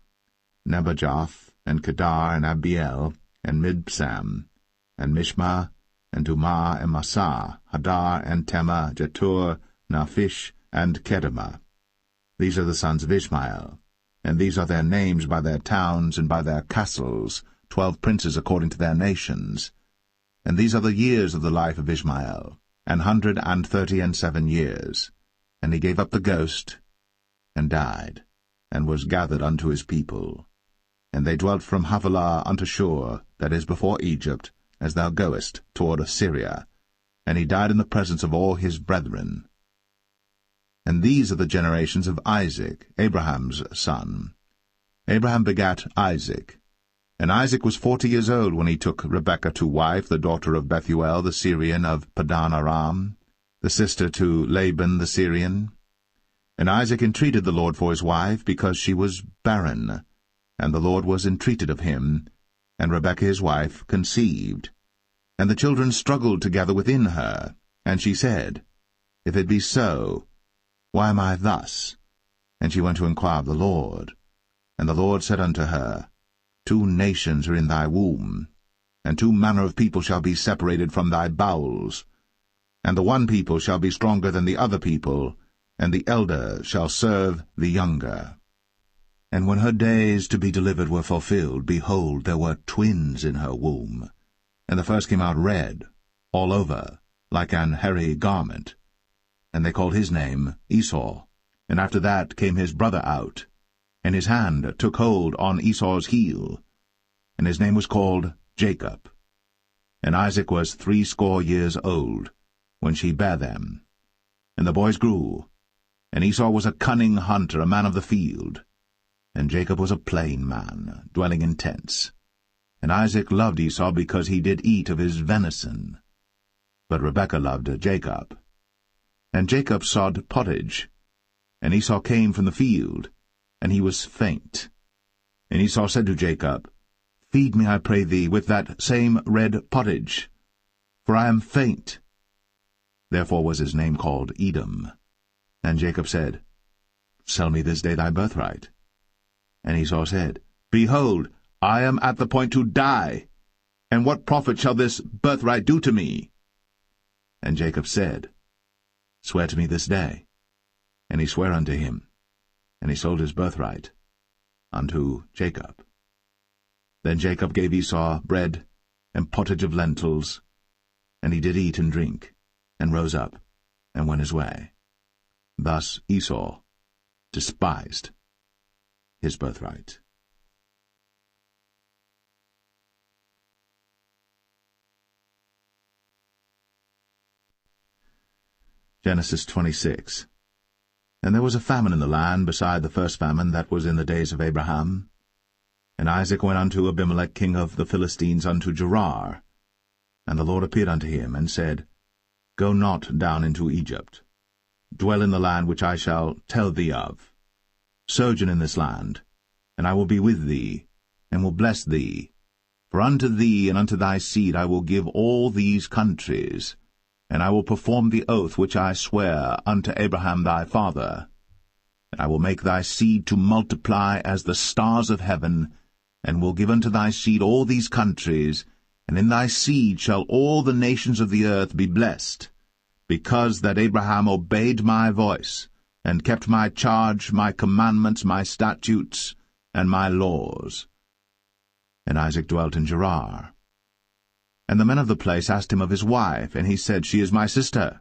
Nebajoth, and Kedar, and Abiel, and Mibsam, and Mishma, and Dumah, and Massa, Hadar, and Tema, Jetur, Naphish, and Kedemah. These are the sons of Ishmael, and these are their names by their towns and by their castles, 12 princes according to their nations. And these are the years of the life of Ishmael, 137 years. And he gave up the ghost, and died, and was gathered unto his people. And they dwelt from Havilah unto Shur, that is before Egypt, as thou goest toward Assyria. And he died in the presence of all his brethren. And these are the generations of Isaac, Abraham's son. Abraham begat Isaac. And Isaac was 40 years old when he took Rebekah to wife, the daughter of Bethuel the Syrian of Padan Aram, the sister to Laban the Syrian. And Isaac entreated the Lord for his wife, because she was barren. And the Lord was entreated of him, and Rebekah his wife conceived. And the children struggled together within her. And she said, If it be so, why am I thus? And she went to inquire of the Lord. And the Lord said unto her, 2 nations are in thy womb, and 2 manner of people shall be separated from thy bowels. And the one people shall be stronger than the other people, and the elder shall serve the younger. And when her days to be delivered were fulfilled, behold, there were twins in her womb. And the first came out red, all over, like an hairy garment. And they called his name Esau. And after that came his brother out, and his hand took hold on Esau's heel, and his name was called Jacob. And Isaac was 80 years old when she bare them. And the boys grew, and Esau was a cunning hunter, a man of the field, and Jacob was a plain man, dwelling in tents. And Isaac loved Esau because he did eat of his venison, but Rebekah loved Jacob. And Jacob sawed pottage, and Esau came from the field, and he was faint. And Esau said to Jacob, Feed me, I pray thee, with that same red pottage, for I am faint. Therefore was his name called Edom. And Jacob said, Sell me this day thy birthright. And Esau said, Behold, I am at the point to die, and what profit shall this birthright do to me? And Jacob said, Swear to me this day. And he sware unto him, and he sold his birthright unto Jacob. Then Jacob gave Esau bread and pottage of lentils, and he did eat and drink, and rose up, and went his way. Thus Esau despised his birthright. Genesis 26. And there was a famine in the land beside the first famine that was in the days of Abraham. And Isaac went unto Abimelech king of the Philistines unto Gerar. And the Lord appeared unto him, and said, Go not down into Egypt. Dwell in the land which I shall tell thee of. Sojourn in this land, and I will be with thee, and will bless thee. For unto thee and unto thy seed I will give all these countries, and I will perform the oath which I sware unto Abraham thy father. And I will make thy seed to multiply as the stars of heaven, and will give unto thy seed all these countries, and in thy seed shall all the nations of the earth be blessed, because that Abraham obeyed my voice, and kept my charge, my commandments, my statutes, and my laws. And Isaac dwelt in Gerar. And the men of the place asked him of his wife, and he said, She is my sister.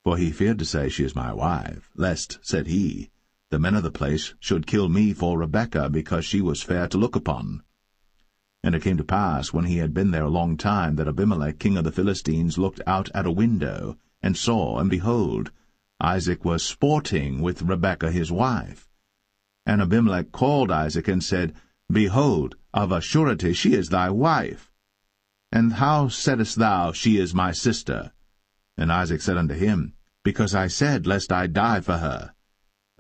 For he feared to say, She is my wife, lest, said he, the men of the place should kill me for Rebekah, because she was fair to look upon. And it came to pass, when he had been there a long time, that Abimelech king of the Philistines looked out at a window, and saw, and behold, Isaac was sporting with Rebekah his wife. And Abimelech called Isaac, and said, Behold, of a surety she is thy wife. And how saidst thou, She is my sister? And Isaac said unto him, Because I said, Lest I die for her.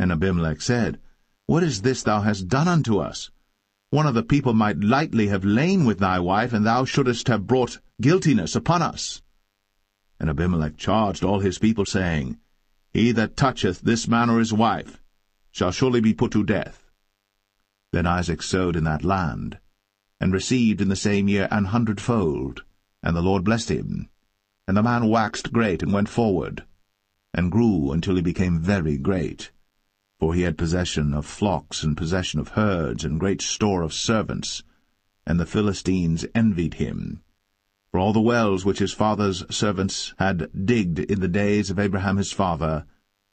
And Abimelech said, What is this thou hast done unto us? One of the people might lightly have lain with thy wife, and thou shouldest have brought guiltiness upon us. And Abimelech charged all his people, saying, He that toucheth this man or his wife shall surely be put to death. Then Isaac sowed in that land, and received in the same year 100-fold, and the Lord blessed him. And the man waxed great, and went forward, and grew until he became very great. For he had possession of flocks, and possession of herds, and great store of servants. And the Philistines envied him. For all the wells which his father's servants had digged in the days of Abraham his father,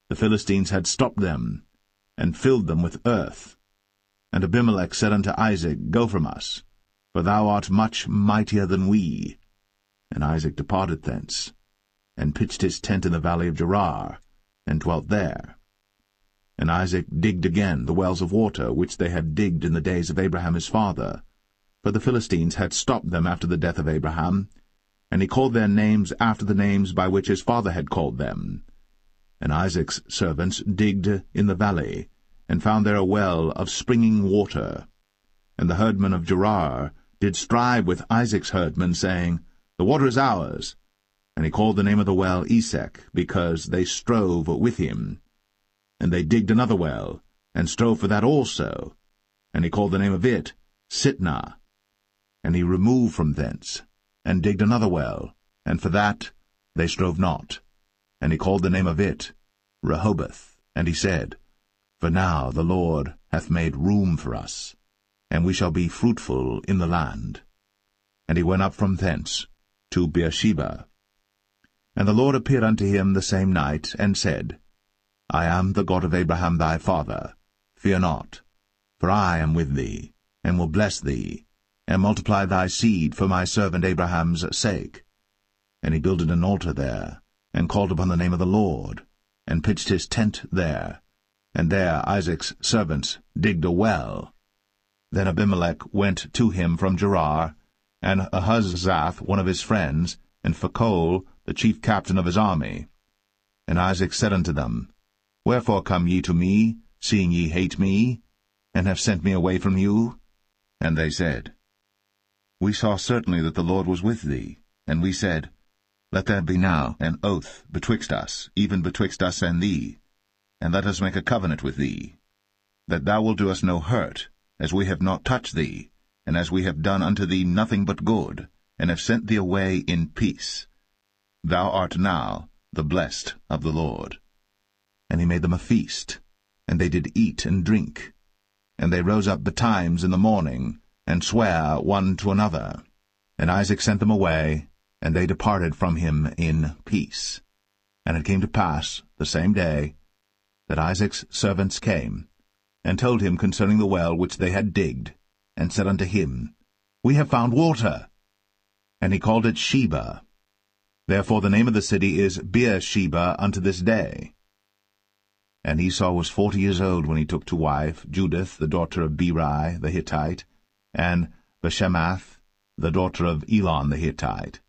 the Philistines had stopped them, and filled them with earth. And Abimelech said unto Isaac, Go from us, for thou art much mightier than we. And Isaac departed thence, and pitched his tent in the valley of Gerar, and dwelt there. And Isaac digged again the wells of water which they had digged in the days of Abraham his father, for the Philistines had stopped them after the death of Abraham, and he called their names after the names by which his father had called them. And Isaac's servants digged in the valley, and found there a well of springing water. And the herdmen of Gerar did strive with Isaac's herdmen, saying, The water is ours. And he called the name of the well Esek, because they strove with him. And they digged another well, and strove for that also. And he called the name of it Sitnah. And he removed from thence, and digged another well, and for that they strove not. And he called the name of it Rehoboth. And he said, For now the Lord hath made room for us, and we shall be fruitful in the land. And he went up from thence to Beersheba. And the Lord appeared unto him the same night, and said, I am the God of Abraham thy father. Fear not, for I am with thee, and will bless thee, and multiply thy seed for my servant Abraham's sake. And he builded an altar there, and called upon the name of the Lord, and pitched his tent there. And there Isaac's servants digged a well. Then Abimelech went to him from Gerar, and Ahuzzath one of his friends, and Phicol the chief captain of his army. And Isaac said unto them, Wherefore come ye to me, seeing ye hate me, and have sent me away from you? And they said, We saw certainly that the Lord was with thee, and we said, Let there be now an oath betwixt us, even betwixt us and thee, and let us make a covenant with thee, that thou wilt do us no hurt, as we have not touched thee, and as we have done unto thee nothing but good, and have sent thee away in peace. Thou art now the blessed of the Lord. And he made them a feast, and they did eat and drink. And they rose up betimes in the morning, and sware one to another. And Isaac sent them away, and they departed from him in peace. And it came to pass the same day that Isaac's servants came, and told him concerning the well which they had digged, and said unto him, We have found water. And he called it Sheba. Therefore the name of the city is Beersheba unto this day. And Esau was 40 years old when he took to wife Judith the daughter of Beri the Hittite, and Bashemath the daughter of Elon the Hittite,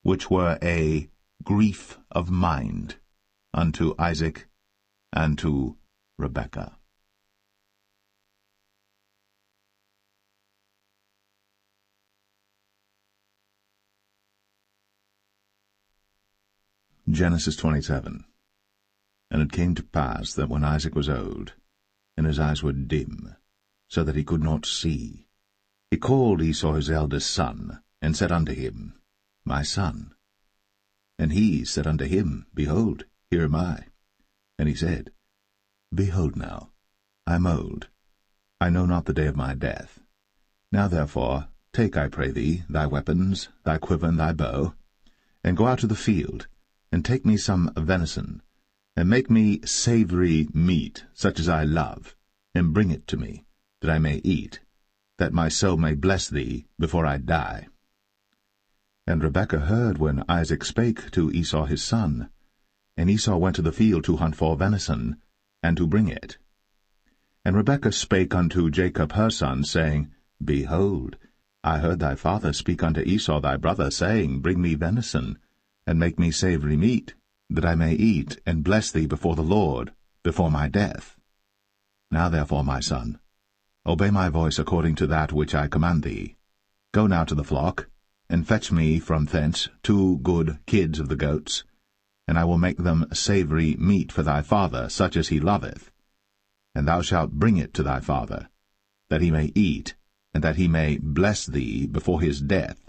which were a grief of mind unto Isaac and to Rebekah. Genesis 27. And it came to pass that when Isaac was old, and his eyes were dim, so that he could not see, he called Esau his eldest son, and said unto him, My son. And he said unto him, Behold, here am I. And he said, Behold now, I am old, I know not the day of my death. Now therefore take, I pray thee, thy weapons, thy quiver, and thy bow, and go out to the field, and take me some venison, and make me savory meat, such as I love, and bring it to me, that I may eat, that my soul may bless thee before I die. And Rebekah heard when Isaac spake to Esau his son. And Esau went to the field to hunt for venison, and to bring it. And Rebekah spake unto Jacob her son, saying, Behold, I heard thy father speak unto Esau thy brother, saying, Bring me venison, and make me savory meat, that I may eat, and bless thee before the Lord, before my death. Now therefore, my son, obey my voice according to that which I command thee. Go now to the flock, and fetch me from thence 2 good kids of the goats, and I will make them savory meat for thy father, such as he loveth. And thou shalt bring it to thy father, that he may eat, and that he may bless thee before his death.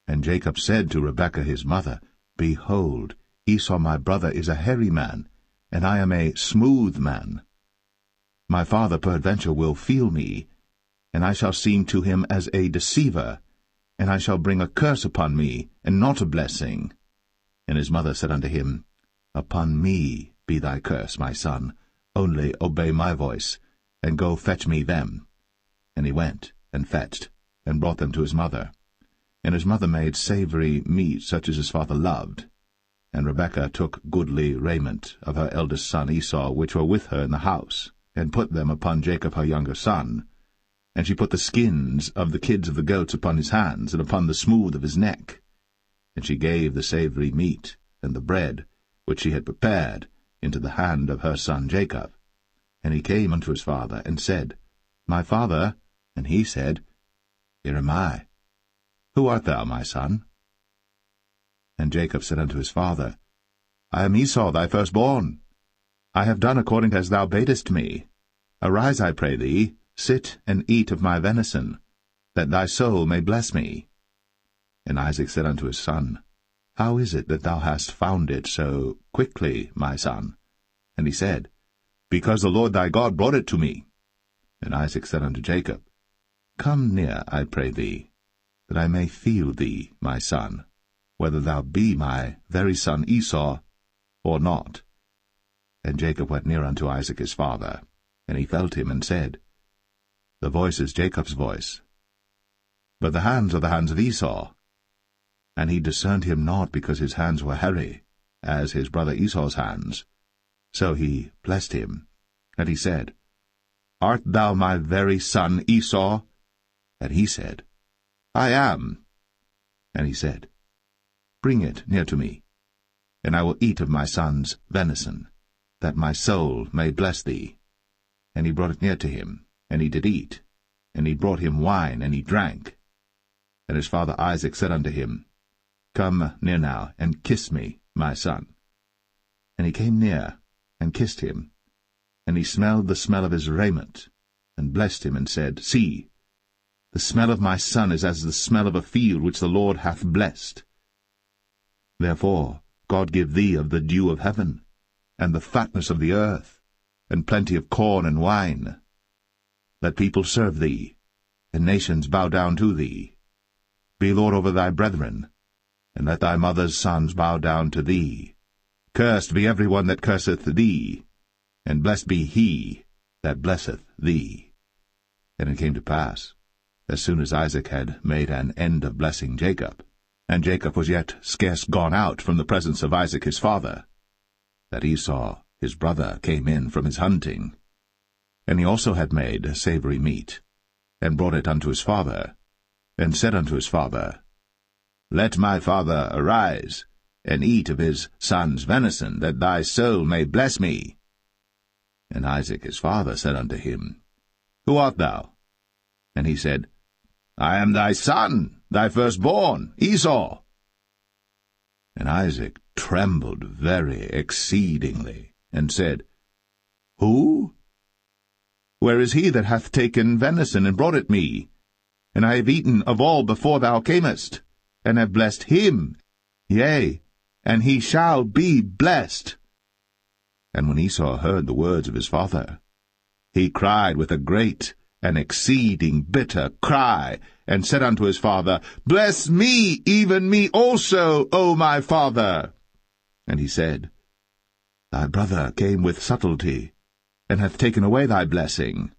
And Jacob said to Rebekah his mother, Behold, Esau my brother is a hairy man, and I am a smooth man. My father peradventure will feel me, and I shall seem to him as a deceiver, and I shall bring a curse upon me, and not a blessing. And his mother said unto him, Upon me be thy curse, my son, only obey my voice, and go fetch me them. And he went, and fetched, and brought them to his mother. And his mother made savory meat such as his father loved. And Rebekah took goodly raiment of her eldest son Esau, which were with her in the house, and put them upon Jacob her younger son. And she put the skins of the kids of the goats upon his hands, and upon the smooth of his neck. And she gave the savory meat, and the bread, which she had prepared, into the hand of her son Jacob. And he came unto his father, and said, My father. And he said, Here am I. Who art thou, my son? And Jacob said unto his father, I am Esau thy firstborn. I have done according as thou badest me. Arise, I pray thee, sit and eat of my venison, that thy soul may bless me. And Isaac said unto his son, How is it that thou hast found it so quickly, my son? And he said, Because the Lord thy God brought it to me. And Isaac said unto Jacob, Come near, I pray thee, that I may feel thee, my son, whether thou be my very son Esau, or not. And Jacob went near unto Isaac his father, and he felt him, and said, The voice is Jacob's voice, but the hands are the hands of Esau. And he discerned him not, because his hands were hairy, as his brother Esau's hands. So he blessed him. And he said, Art thou my very son Esau? And he said, I am. And he said, Bring it near to me, and I will eat of my son's venison, that my soul may bless thee. And he brought it near to him, and he did eat, and he brought him wine, and he drank. And his father Isaac said unto him, Come near now, and kiss me, my son. And he came near, and kissed him. And he smelled the smell of his raiment, and blessed him, and said, See, the smell of my son is as the smell of a field which the Lord hath blessed. Therefore God give thee of the dew of heaven, and the fatness of the earth, and plenty of corn and wine. Let people serve thee, and nations bow down to thee. Be Lord over thy brethren, and let thy mother's sons bow down to thee. Cursed be every one that curseth thee, and blessed be he that blesseth thee. And it came to pass, as soon as Isaac had made an end of blessing Jacob, and Jacob was yet scarce gone out from the presence of Isaac his father, that Esau his brother came in from his hunting. And he also had made savory meat, and brought it unto his father, and said unto his father, Let my father arise, and eat of his son's venison, that thy soul may bless me. And Isaac his father said unto him, Who art thou? And he said, I am thy son, thy firstborn, Esau. And Isaac trembled very exceedingly, and said, Who? Where is he that hath taken venison, and brought it me? And I have eaten of all before thou camest, and have blessed him, yea, and he shall be blessed. And when Esau heard the words of his father, he cried with a great and exceeding bitter cry, and said unto his father, Bless me, even me also, O my father. And he said, Thy brother came with subtlety, and hath taken away thy blessing.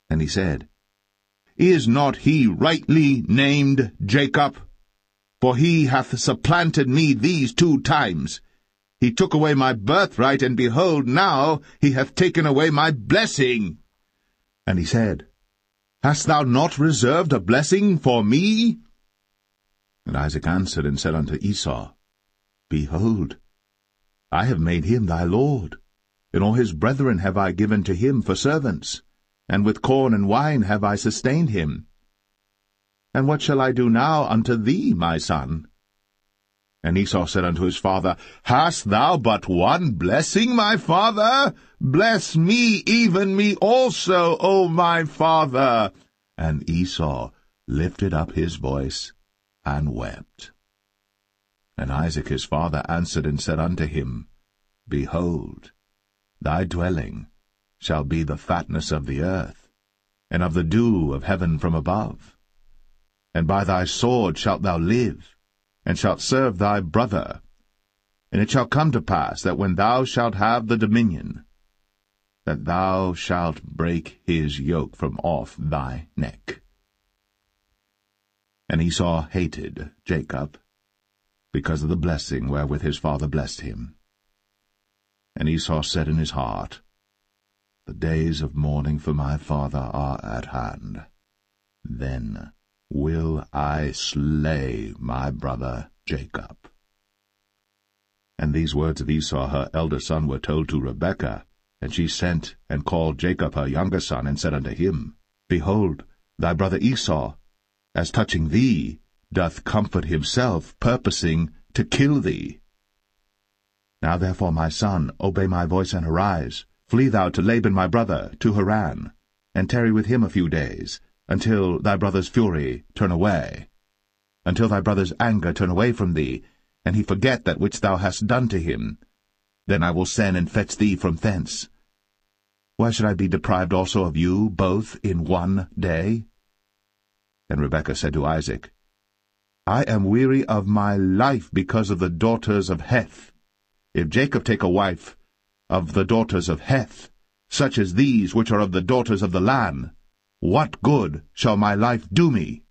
And he said, Is not he rightly named Jacob? For he hath supplanted me these 2 times. He took away my birthright, and behold, now he hath taken away my blessing. And he said, Hast thou not reserved a blessing for me? And Isaac answered and said unto Esau, Behold, I have made him thy lord, and all his brethren have I given to him for servants, and with corn and wine have I sustained him. And what shall I do now unto thee, my son? And Esau said unto his father, Hast thou but one blessing, my father? Bless me, even me also, O my father. And Esau lifted up his voice and wept. And Isaac his father answered and said unto him, Behold, thy dwelling shall be the fatness of the earth, and of the dew of heaven from above. And by thy sword shalt thou live, and shalt serve thy brother. And it shall come to pass that when thou shalt have the dominion, that thou shalt break his yoke from off thy neck. And Esau hated Jacob, because of the blessing wherewith his father blessed him. And Esau said in his heart, The days of mourning for my father are at hand. Then will I slay my brother Jacob. And these words of Esau her elder son were told to Rebekah, and she sent and called Jacob her younger son, and said unto him, Behold, thy brother Esau, as touching thee, doth comfort himself, purposing to kill thee. Now therefore, my son, obey my voice, and arise. Flee thou to Laban my brother, to Haran, and tarry with him a few days, until thy brother's fury turn away, until thy brother's anger turn away from thee, and he forget that which thou hast done to him. Then I will send and fetch thee from thence. Why should I be deprived also of you both in one day? And Rebekah said to Isaac, I am weary of my life because of the daughters of Heth. If Jacob take a wife of the daughters of Heth, such as these which are of the daughters of the land, what good shall my life do me?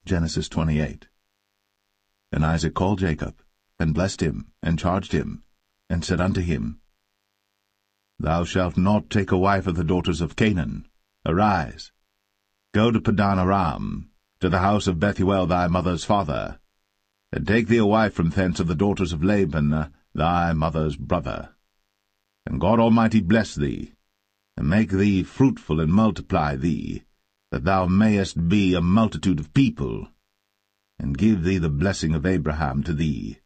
Genesis 28. And Isaac called Jacob, and blessed him, and charged him, and said unto him, Thou shalt not take a wife of the daughters of Canaan. Arise, go to Padan Aram, to the house of Bethuel thy mother's father, and take thee a wife from thence of the daughters of Laban, thy mother's brother. And God Almighty bless thee, and make thee fruitful, and multiply thee, that thou mayest be a multitude of people, and give thee the blessing of Abraham to thee,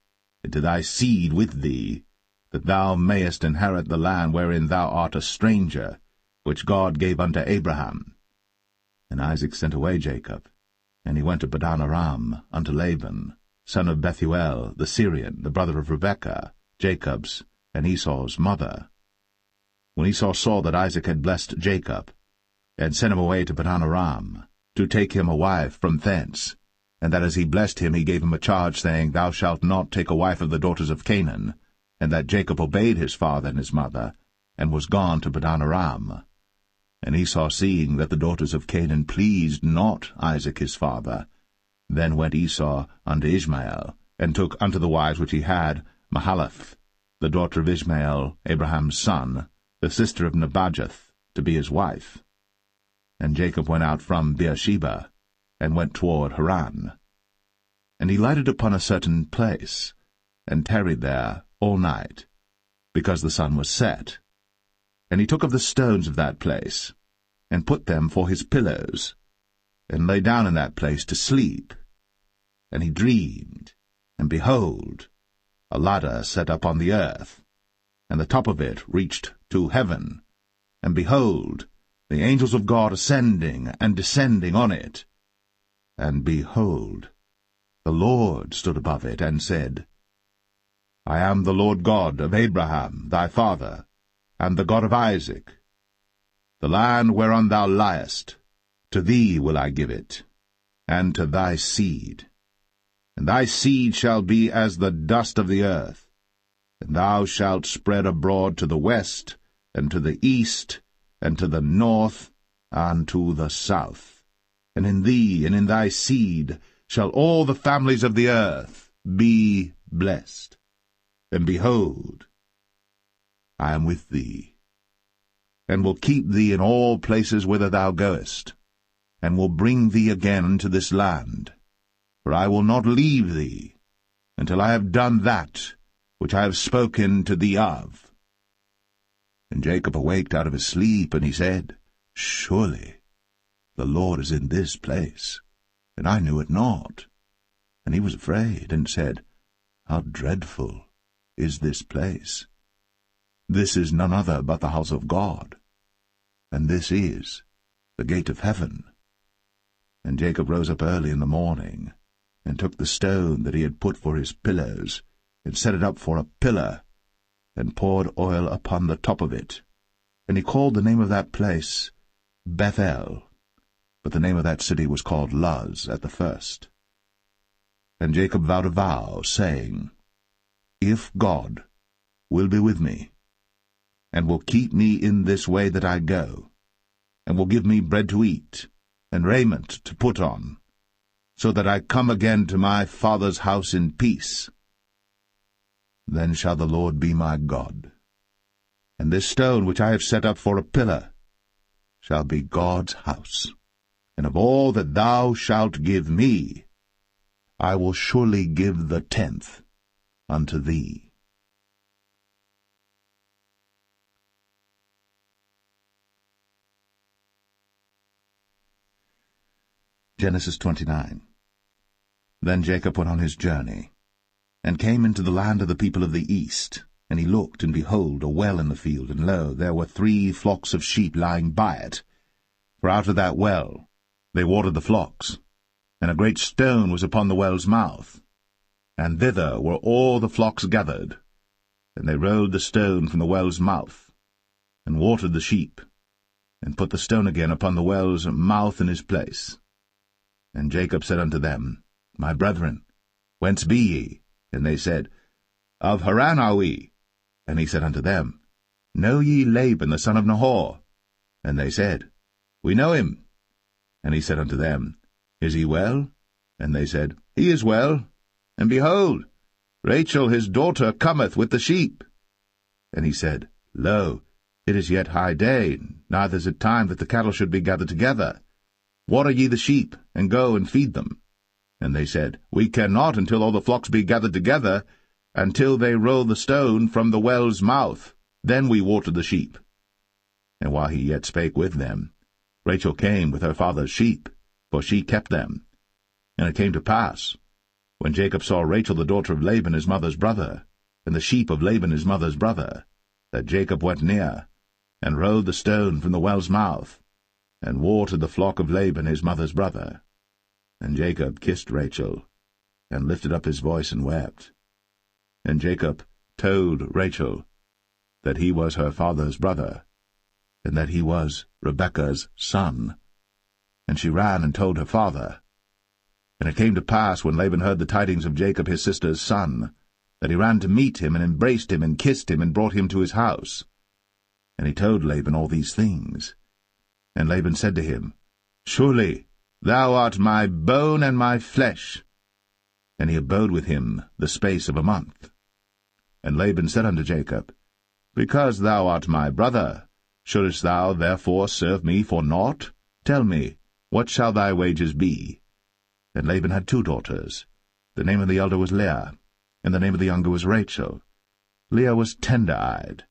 and to thy seed with thee, that thou mayest inherit the land wherein thou art a stranger, which God gave unto Abraham. And Isaac sent away Jacob, and he went to Padan Aram unto Laban, son of Bethuel the Syrian, the brother of Rebekah, Jacob's and Esau's mother. When Esau saw that Isaac had blessed Jacob, and sent him away to Padan Aram, to take him a wife from thence, and that as he blessed him he gave him a charge, saying, Thou shalt not take a wife of the daughters of Canaan, and that Jacob obeyed his father and his mother, and was gone to Padan Aram. And Esau, seeing that the daughters of Canaan pleased not Isaac his father, then went Esau unto Ishmael, and took unto the wives which he had Mahalath, the daughter of Ishmael, Abraham's son, the sister of Nebajoth, to be his wife. And Jacob went out from Beersheba, and went toward Haran. And he lighted upon a certain place, and tarried there all night, because the sun was set. And he took of the stones of that place, and put them for his pillows, and lay down in that place to sleep. And he dreamed, and behold, a ladder set up on the earth, and the top of it reached to heaven, and behold, the angels of God ascending and descending on it. And behold, the Lord stood above it, and said, I am the Lord God of Abraham thy father, and the God of Isaac. The land whereon thou liest, to thee will I give it, and to thy seed. And thy seed shall be as the dust of the earth, and thou shalt spread abroad to the west, and to the east, and to the north, and to the south. And in thee and in thy seed shall all the families of the earth be blessed. And behold, I am with thee, and will keep thee in all places whither thou goest, and will bring thee again into this land. For I will not leave thee, until I have done that which I have spoken to thee of. And Jacob awaked out of his sleep, and he said, Surely the Lord is in this place, and I knew it not. And he was afraid, and said, How dreadful is this place! This is none other but the house of God, and this is the gate of heaven. And Jacob rose up early in the morning, and took the stone that he had put for his pillows, and set it up for a pillar, and poured oil upon the top of it. And he called the name of that place Bethel, but the name of that city was called Luz at the first. And Jacob vowed a vow, saying, If God will be with me, and will keep me in this way that I go, and will give me bread to eat, and raiment to put on, so that I come again to my father's house in peace, then shall the Lord be my God, and this stone which I have set up for a pillar shall be God's house. And of all that thou shalt give me, I will surely give the 10th unto thee. Genesis 29. Then Jacob went on his journey, and came into the land of the people of the east. And he looked, and behold, a well in the field, and lo, there were 3 flocks of sheep lying by it. For out of that well they watered the flocks, and a great stone was upon the well's mouth. And thither were all the flocks gathered. And they rolled the stone from the well's mouth, and watered the sheep, and put the stone again upon the well's mouth in his place. And Jacob said unto them, My brethren, whence be ye? And they said, Of Haran are we. And he said unto them, Know ye Laban the son of Nahor? And they said, We know him. And he said unto them, Is he well? And they said, He is well. And behold, Rachel his daughter cometh with the sheep. And he said, Lo, it is yet high day, neither is it time that the cattle should be gathered together. Water ye the sheep, and go and feed them. And they said, We cannot until all the flocks be gathered together, until they roll the stone from the well's mouth. Then we water the sheep. And while he yet spake with them, Rachel came with her father's sheep, for she kept them. And it came to pass, when Jacob saw Rachel the daughter of Laban his mother's brother, and the sheep of Laban his mother's brother, that Jacob went near, and rolled the stone from the well's mouth, and watered the flock of Laban his mother's brother. And Jacob kissed Rachel, and lifted up his voice and wept. And Jacob told Rachel that he was her father's brother, and that he was Rebekah's son. And she ran and told her father. And it came to pass, when Laban heard the tidings of Jacob his sister's son, that he ran to meet him, and embraced him, and kissed him, and brought him to his house. And he told Laban all these things. And Laban said to him, Surely thou art my bone and my flesh. And he abode with him the space of a month. And Laban said unto Jacob, Because thou art my brother, shouldest thou therefore serve me for naught? Tell me, what shall thy wages be? And Laban had 2 daughters. The name of the elder was Leah, and the name of the younger was Rachel. Leah was tender-eyed,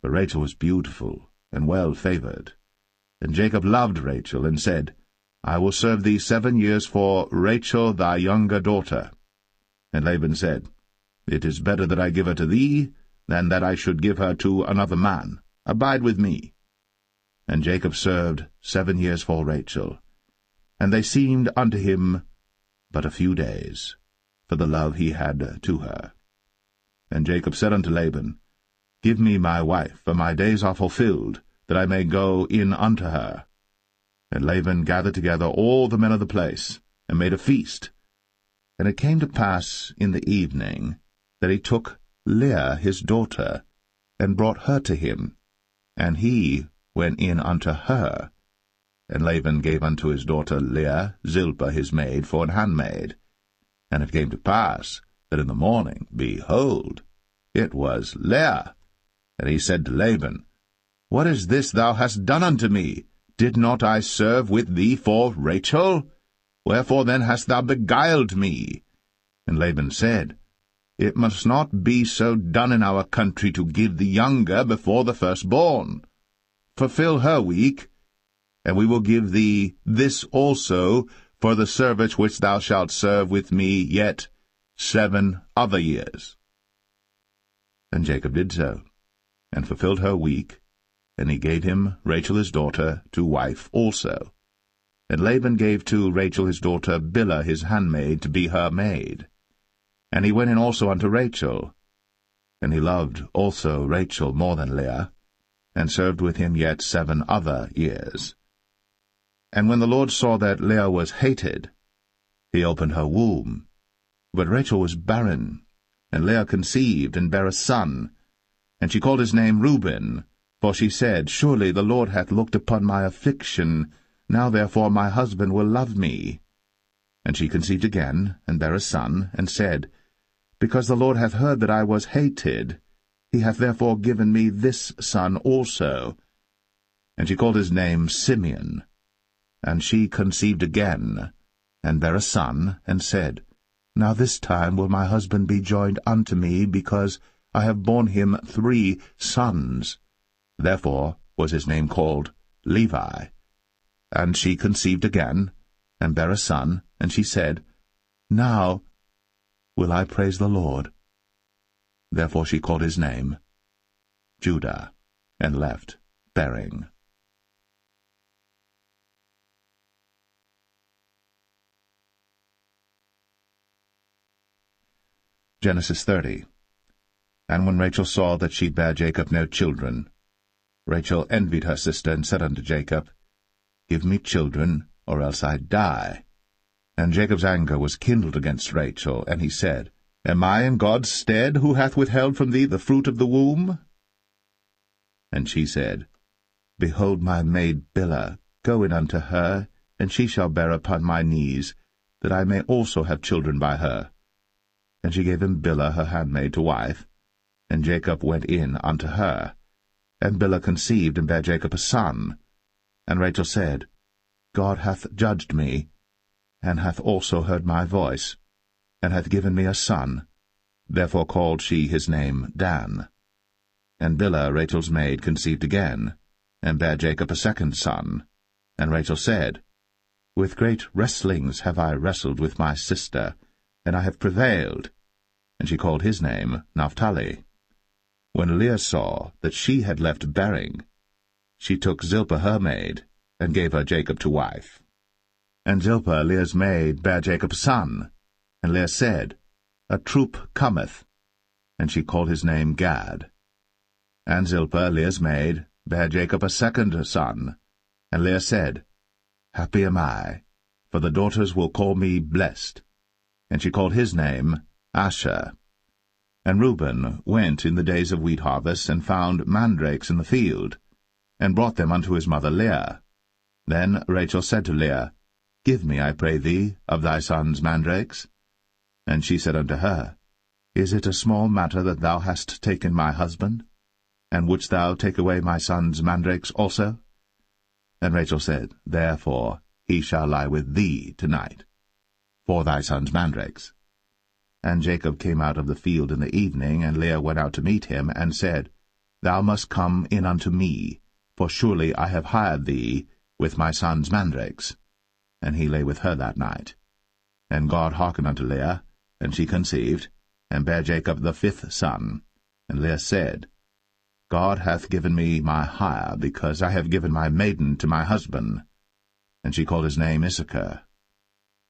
but Rachel was beautiful and well-favored. And Jacob loved Rachel, and said, I will serve thee 7 years for Rachel thy younger daughter. And Laban said, It is better that I give her to thee, than that I should give her to another man. Abide with me. And Jacob served 7 years for Rachel. And they seemed unto him but a few days, for the love he had to her. And Jacob said unto Laban, Give me my wife, for my days are fulfilled, that I may go in unto her. And Laban gathered together all the men of the place, and made a feast. And it came to pass in the evening, that he took Leah his daughter, and brought her to him, and he went in unto her. And Laban gave unto his daughter Leah Zilpah his maid for an handmaid. And it came to pass, that in the morning, behold, it was Leah. And he said to Laban, What is this thou hast done unto me? Did not I serve with thee for Rachel? Wherefore then hast thou beguiled me? And Laban said, It must not be so done in our country to give the younger before the firstborn. Fulfill her week, and we will give thee this also for the service which thou shalt serve with me yet 7 other years. And Jacob did so, and fulfilled her week, and he gave him Rachel his daughter to wife also. And Laban gave to Rachel his daughter Bilhah his handmaid to be her maid. And he went in also unto Rachel. And he loved also Rachel more than Leah, and served with him yet 7 other years. And when the Lord saw that Leah was hated, he opened her womb. But Rachel was barren, and Leah conceived, and bare a son. And she called his name Reuben, for she said, Surely the Lord hath looked upon my affliction, now therefore my husband will love me. And she conceived again, and bare a son, and said, Because the Lord hath heard that I was hated, he hath therefore given me this son also. And she called his name Simeon. And she conceived again, and bare a son, and said, Now this time will my husband be joined unto me, because I have borne him 3 sons. Therefore was his name called Levi. And she conceived again, and bare a son, and she said, Now will I praise the Lord. Therefore she called his name Judah, and left bearing. Genesis 30. And when Rachel saw that she bare Jacob no children, Rachel envied her sister, and said unto Jacob, Give me children, or else I die. And Jacob's anger was kindled against Rachel, and he said, Am I in God's stead, who hath withheld from thee the fruit of the womb? And she said, Behold my maid Bilhah, go in unto her, and she shall bear upon my knees, that I may also have children by her. And she gave him Bilhah her handmaid to wife, and Jacob went in unto her. And Bilhah conceived, and bare Jacob a son. And Rachel said, God hath judged me, and hath also heard my voice, and hath given me a son. Therefore called she his name Dan. And Bilhah, Rachel's maid, conceived again, and bare Jacob a second son. And Rachel said, With great wrestlings have I wrestled with my sister, and I have prevailed. And she called his name Naphtali. When Leah saw that she had left bearing, she took Zilpah her maid, and gave her Jacob to wife. And Zilpah, Leah's maid, bare Jacob a son. And Leah said, A troop cometh. And she called his name Gad. And Zilpah, Leah's maid, bare Jacob a second son. And Leah said, Happy am I, for the daughters will call me blessed. And she called his name Asher. And Reuben went in the days of wheat harvest, and found mandrakes in the field, and brought them unto his mother Leah. Then Rachel said to Leah, Give me, I pray thee, of thy son's mandrakes. And she said unto her, Is it a small matter that thou hast taken my husband? And wouldst thou take away my son's mandrakes also? And Rachel said, Therefore he shall lie with thee tonight, for thy son's mandrakes. And Jacob came out of the field in the evening, and Leah went out to meet him, and said, Thou must come in unto me, for surely I have hired thee with my son's mandrakes. And he lay with her that night. And God hearkened unto Leah, and she conceived, and bare Jacob the fifth son. And Leah said, God hath given me my hire, because I have given my maiden to my husband. And she called his name Issachar.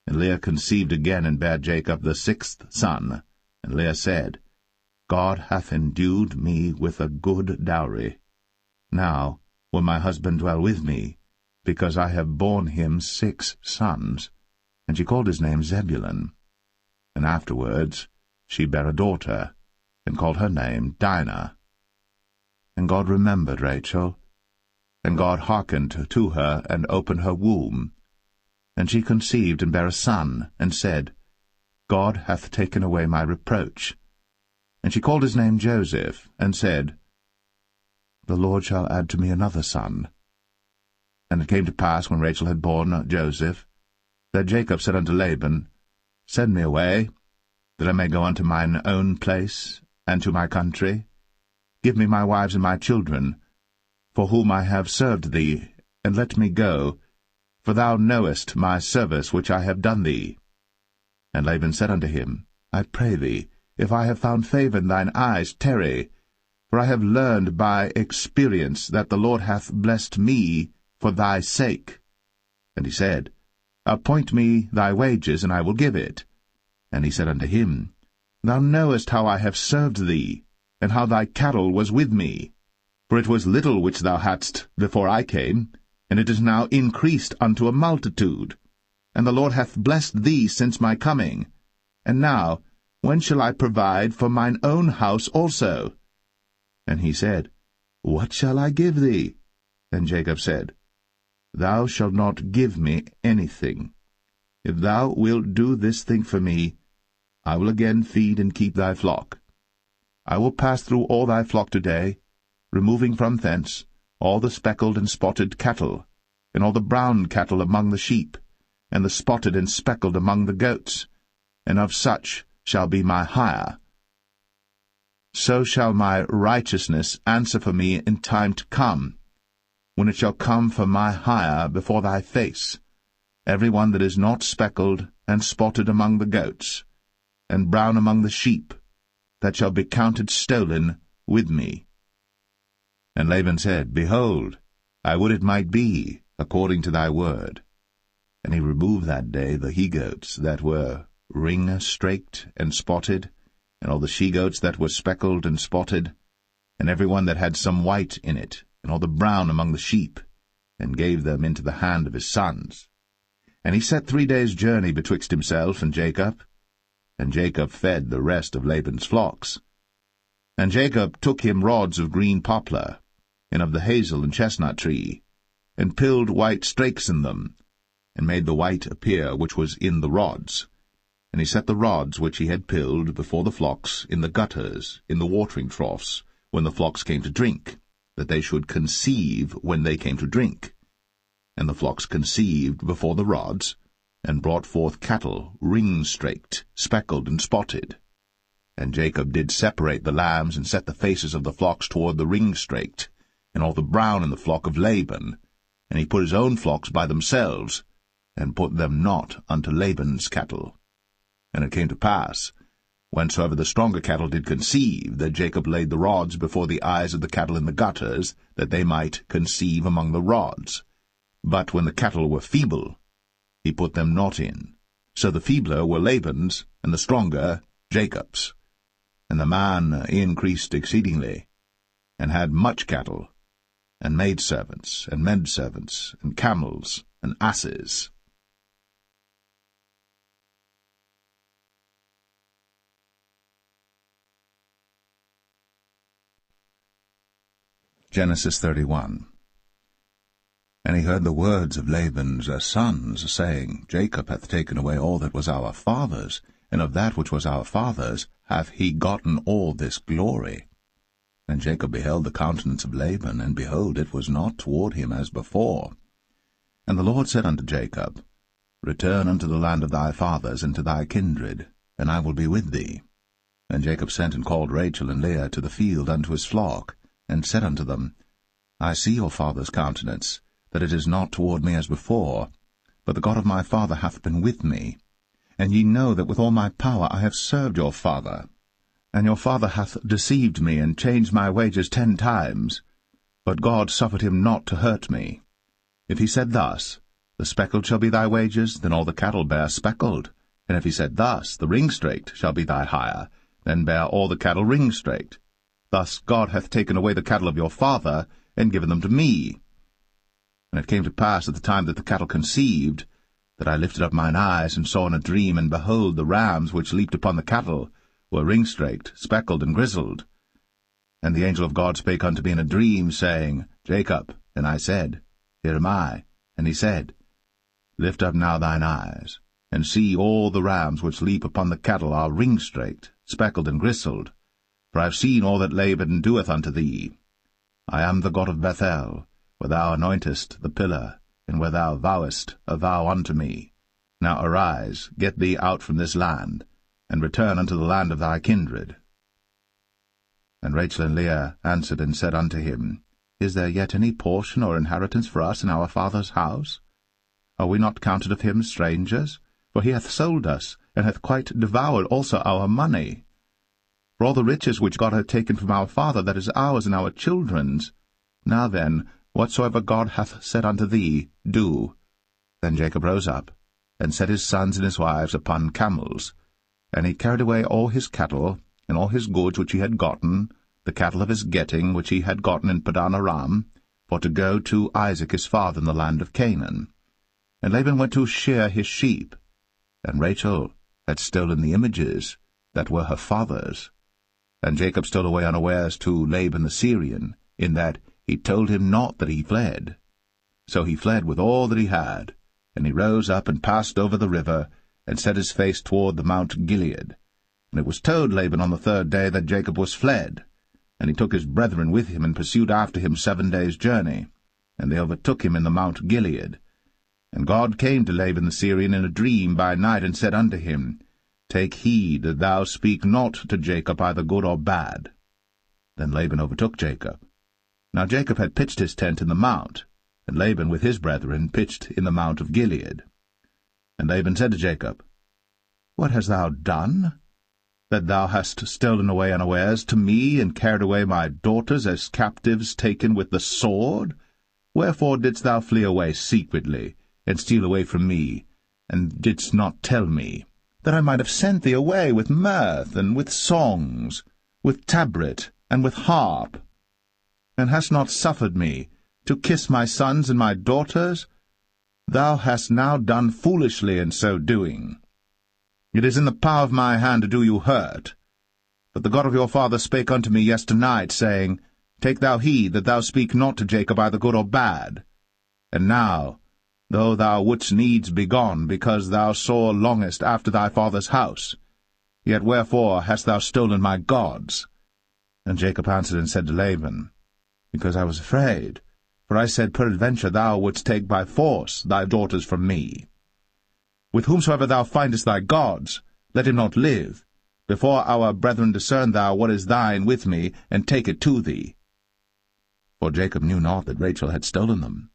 And Leah conceived again, and bare Jacob the sixth son. And Leah said, God hath endued me with a good dowry. Now will my husband dwell with me, because I have borne him 6 sons. And she called his name Zebulun. And afterwards she bare a daughter, and called her name Dinah. And God remembered Rachel, and God hearkened to her, and opened her womb. And she conceived, and bare a son, and said, God hath taken away my reproach. And she called his name Joseph, and said, The Lord shall add to me another son. And it came to pass, when Rachel had borne Joseph, that Jacob said unto Laban, Send me away, that I may go unto mine own place, and to my country. Give me my wives and my children, for whom I have served thee, and let me go, for thou knowest my service which I have done thee. And Laban said unto him, I pray thee, if I have found favour in thine eyes, tarry, for I have learned by experience that the Lord hath blessed me for thy sake. And he said, Appoint me thy wages, and I will give it. And he said unto him, Thou knowest how I have served thee, and how thy cattle was with me. For it was little which thou hadst before I came, and it is now increased unto a multitude. And the Lord hath blessed thee since my coming. And now, when shall I provide for mine own house also? And he said, What shall I give thee? And Jacob said, Thou shalt not give me anything. If thou wilt do this thing for me, I will again feed and keep thy flock. I will pass through all thy flock today, removing from thence all the speckled and spotted cattle, and all the brown cattle among the sheep, and the spotted and speckled among the goats, and of such shall be my hire. So shall my righteousness answer for me in time to come, when it shall come for my hire before thy face, every one that is not speckled and spotted among the goats, and brown among the sheep, that shall be counted stolen with me. And Laban said, Behold, I would it might be according to thy word. And he removed that day the he-goats that were ring-straked and spotted, and all the she-goats that were speckled and spotted, and every one that had some white in it, and all the brown among the sheep, and gave them into the hand of his sons. And he set 3 days' journey betwixt himself and Jacob fed the rest of Laban's flocks. And Jacob took him rods of green poplar, and of the hazel and chestnut tree, and pilled white strakes in them, and made the white appear which was in the rods. And he set the rods which he had pilled before the flocks in the gutters, in the watering troughs, when the flocks came to drink, that they should conceive when they came to drink. And the flocks conceived before the rods, and brought forth cattle ring-straked, speckled, and spotted. And Jacob did separate the lambs, and set the faces of the flocks toward the ring-straked, and all the brown in the flock of Laban. And he put his own flocks by themselves, and put them not unto Laban's cattle. And it came to pass, whensoever the stronger cattle did conceive, that Jacob laid the rods before the eyes of the cattle in the gutters, that they might conceive among the rods. But when the cattle were feeble, he put them not in. So the feebler were Laban's, and the stronger Jacob's. And the man increased exceedingly, and had much cattle, and maidservants, and menservants, and camels, and asses. Genesis 31. And he heard the words of Laban's sons, saying, Jacob hath taken away all that was our father's, and of that which was our father's hath he gotten all this glory. And Jacob beheld the countenance of Laban, and behold, it was not toward him as before. And the Lord said unto Jacob, Return unto the land of thy fathers, and to thy kindred, and I will be with thee. And Jacob sent and called Rachel and Leah to the field unto his flock, and said unto them, I see your father's countenance, that it is not toward me as before, but the God of my father hath been with me. And ye know that with all my power I have served your father. And your father hath deceived me, and changed my wages 10 times. But God suffered him not to hurt me. If he said thus, The speckled shall be thy wages, then all the cattle bear speckled. And if he said thus, The ring-straked shall be thy hire, then bear all the cattle ring-straked. Thus God hath taken away the cattle of your father, and given them to me. And it came to pass at the time that the cattle conceived, that I lifted up mine eyes, and saw in a dream, and behold, the rams which leaped upon the cattle were ring-straked, speckled, and grizzled. And the angel of God spake unto me in a dream, saying, Jacob. And I said, Here am I. And he said, Lift up now thine eyes, and see all the rams which leap upon the cattle are ring-straked, speckled, and grizzled. For I have seen all that Laban doeth unto thee. I am the God of Bethel, where thou anointest the pillar, and where thou vowest a vow unto me. Now arise, get thee out from this land, and return unto the land of thy kindred. And Rachel and Leah answered and said unto him, Is there yet any portion or inheritance for us in our father's house? Are we not counted of him strangers? For he hath sold us, and hath quite devoured also our money. For all the riches which God hath taken from our father, that is ours and our children's. Now then, whatsoever God hath said unto thee, do. Then Jacob rose up, and set his sons and his wives upon camels. And he carried away all his cattle, and all his goods which he had gotten, the cattle of his getting which he had gotten in Padan Aram, for to go to Isaac his father in the land of Canaan. And Laban went to shear his sheep. And Rachel had stolen the images that were her father's. And Jacob stole away unawares to Laban the Syrian, in that he told him not that he fled. So he fled with all that he had, and he rose up and passed over the river, and set his face toward the Mount Gilead. And it was told Laban on the 3rd day that Jacob was fled. And he took his brethren with him, and pursued after him 7 days' journey. And they overtook him in the Mount Gilead. And God came to Laban the Syrian in a dream by night, and said unto him, Take heed that thou speak not to Jacob either good or bad. Then Laban overtook Jacob. Now Jacob had pitched his tent in the mount, and Laban with his brethren pitched in the mount of Gilead. And Laban said to Jacob, What hast thou done, that thou hast stolen away unawares to me, and carried away my daughters as captives taken with the sword? Wherefore didst thou flee away secretly, and steal away from me, and didst not tell me, that I might have sent thee away with mirth, and with songs, with tabret, and with harp, and hast not suffered me to kiss my sons and my daughters? Thou hast now done foolishly in so doing. It is in the power of my hand to do you hurt. But the God of your father spake unto me yesternight, saying, Take thou heed that thou speak not to Jacob either good or bad. And now, though thou wouldst needs be gone, because thou sore longest after thy father's house, yet wherefore hast thou stolen my gods? And Jacob answered and said to Laban, Because I was afraid, for I said, Peradventure thou wouldst take by force thy daughters from me. With whomsoever thou findest thy gods, let him not live, Before our brethren discern thou what is thine with me, and take it to thee. For Jacob knew not that Rachel had stolen them.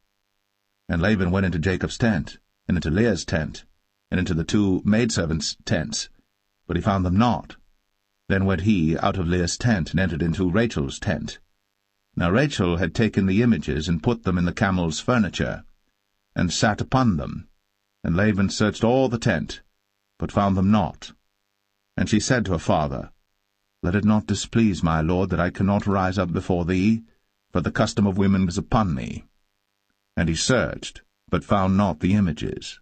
And Laban went into Jacob's tent, and into Leah's tent, and into the two maidservants' tents, but he found them not. Then went he out of Leah's tent, and entered into Rachel's tent. Now Rachel had taken the images, and put them in the camel's furniture, and sat upon them. And Laban searched all the tent, but found them not. And she said to her father, Let it not displease my lord that I cannot rise up before thee, for the custom of women is upon me. And he searched, but found not the images.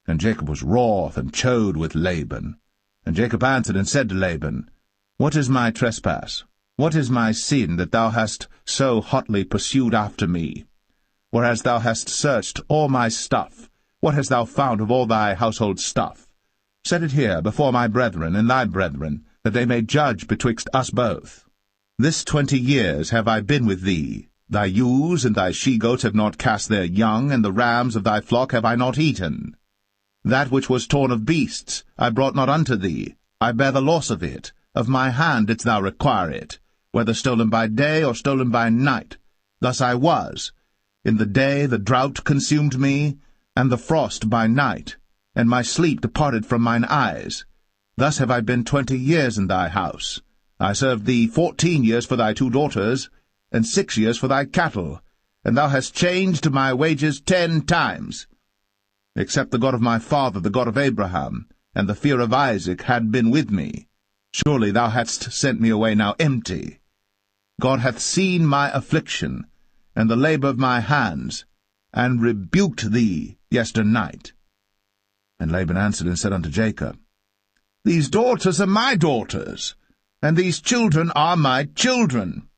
And Jacob was wroth, and chode with Laban. And Jacob answered and said to Laban, What is my trespass? What is my sin, that thou hast so hotly pursued after me? Whereas thou hast searched all my stuff, what hast thou found of all thy household stuff? Set it here before my brethren and thy brethren, that they may judge betwixt us both. This 20 years have I been with thee. Thy ewes and thy she-goats have not cast their young, and the rams of thy flock have I not eaten. That which was torn of beasts I brought not unto thee. I bear the loss of it. Of my hand didst thou require it, whether stolen by day or stolen by night. Thus I was. In the day the drought consumed me, and the frost by night, and my sleep departed from mine eyes. Thus have I been 20 years in thy house. I served thee 14 years for thy 2 daughters, and 6 years for thy cattle, and thou hast changed my wages 10 times. Except the God of my father, the God of Abraham, and the fear of Isaac had been with me, surely thou hadst sent me away now empty. God hath seen my affliction, and the labor of my hands, and rebuked thee yesternight. And Laban answered and said unto Jacob, These daughters are my daughters, and these children are my children,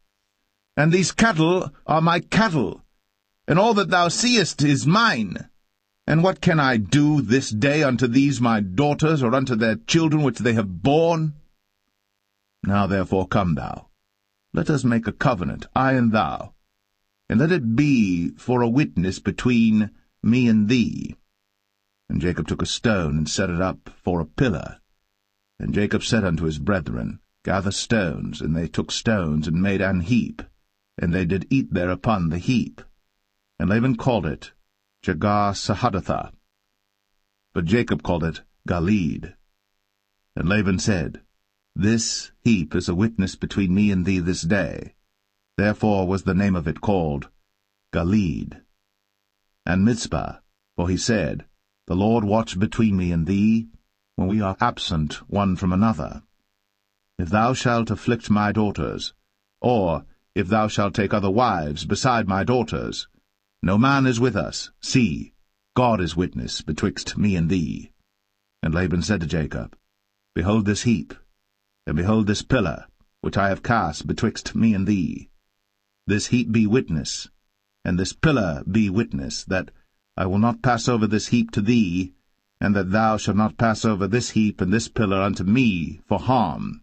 and these cattle are my cattle, and all that thou seest is mine. And what can I do this day unto these my daughters, or unto their children which they have borne? Now therefore come thou, let us make a covenant, I and thou, and let it be for a witness between me and thee. And Jacob took a stone, and set it up for a pillar. And Jacob said unto his brethren, Gather stones. And they took stones, and made an heap, and they did eat thereupon the heap. And Laban called it Jegar-sahadathah, but Jacob called it Galeed. And Laban said, This heap is a witness between me and thee this day. Therefore was the name of it called Galeed. And Mizpah, for he said, The Lord watch between me and thee, when we are absent one from another. If thou shalt afflict my daughters, or if thou shalt take other wives beside my daughters, no man is with us. See, God is witness betwixt me and thee. And Laban said to Jacob, Behold this heap, and behold this pillar, which I have cast betwixt me and thee. This heap be witness, and this pillar be witness, that I will not pass over this heap to thee, and that thou shalt not pass over this heap and this pillar unto me for harm.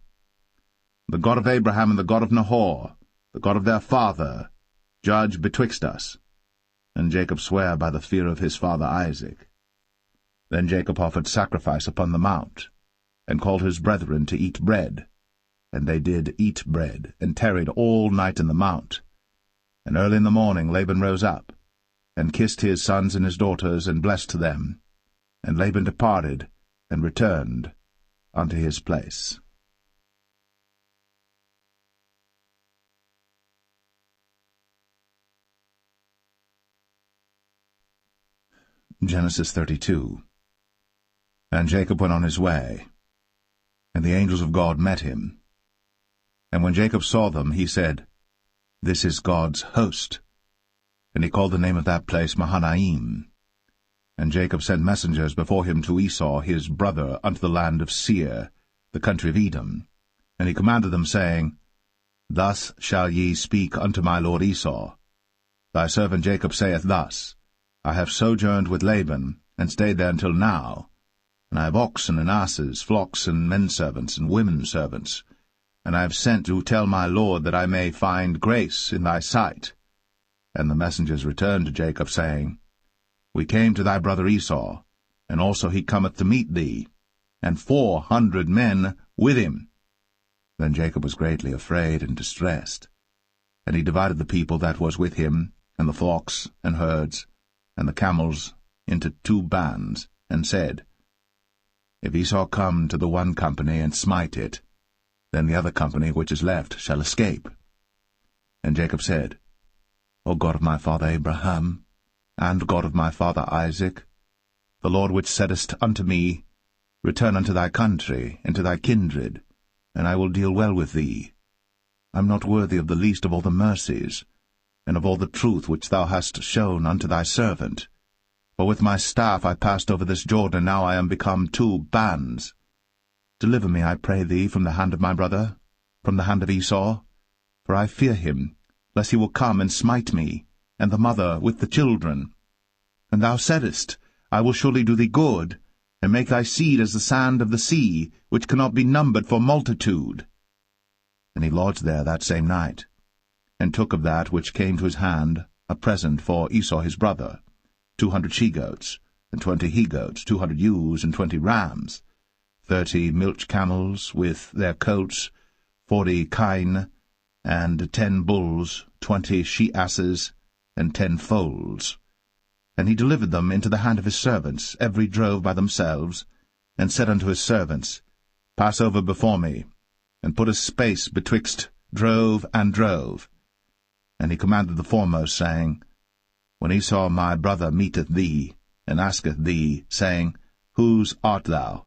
The God of Abraham and the God of Nahor, the God of their father, judge betwixt us. And Jacob sware by the fear of his father Isaac. Then Jacob offered sacrifice upon the mount, and called his brethren to eat bread. And they did eat bread, and tarried all night in the mount. And early in the morning Laban rose up, and kissed his sons and his daughters, and blessed them. And Laban departed, and returned unto his place. Genesis 32. And Jacob went on his way, and the angels of God met him. And when Jacob saw them, he said, This is God's host. And he called the name of that place Mahanaim. And Jacob sent messengers before him to Esau his brother unto the land of Seir, the country of Edom. And he commanded them, saying, Thus shall ye speak unto my lord Esau. Thy servant Jacob saith thus, I have sojourned with Laban, and stayed there until now. And I have oxen and asses, flocks and men-servants and women-servants. And I have sent to tell my lord that I may find grace in thy sight. And the messengers returned to Jacob, saying, We came to thy brother Esau, and also he cometh to meet thee. and 400 men with him. Then Jacob was greatly afraid and distressed. And he divided the people that was with him, and the flocks and herds, and the camels, into 2 bands, and said, If Esau come to the one company and smite it, then the other company which is left shall escape. And Jacob said, O God of my father Abraham, and God of my father Isaac, the Lord which saidest unto me, Return unto thy country, and to thy kindred, and I will deal well with thee. I am not worthy of the least of all the mercies, and of all the truth which thou hast shown unto thy servant. For with my staff I passed over this Jordan, now I am become 2 bands. Deliver me, I pray thee, from the hand of my brother, from the hand of Esau, for I fear him, lest he will come and smite me, and the mother with the children. And thou saidest, I will surely do thee good, and make thy seed as the sand of the sea, which cannot be numbered for multitude. And he lodged there that same night, and took of that which came to his hand a present for Esau his brother, 200 she-goats, and 20 he-goats, 200 ewes, and 20 rams, 30 milch camels with their coats, 40 kine, and 10 bulls, 20 she-asses, and 10 foals. And he delivered them into the hand of his servants, every drove by themselves, and said unto his servants, Pass over before me, and put a space betwixt drove and drove. And he commanded the foremost, saying, When Esau my brother meeteth thee, and asketh thee, saying, Whose art thou?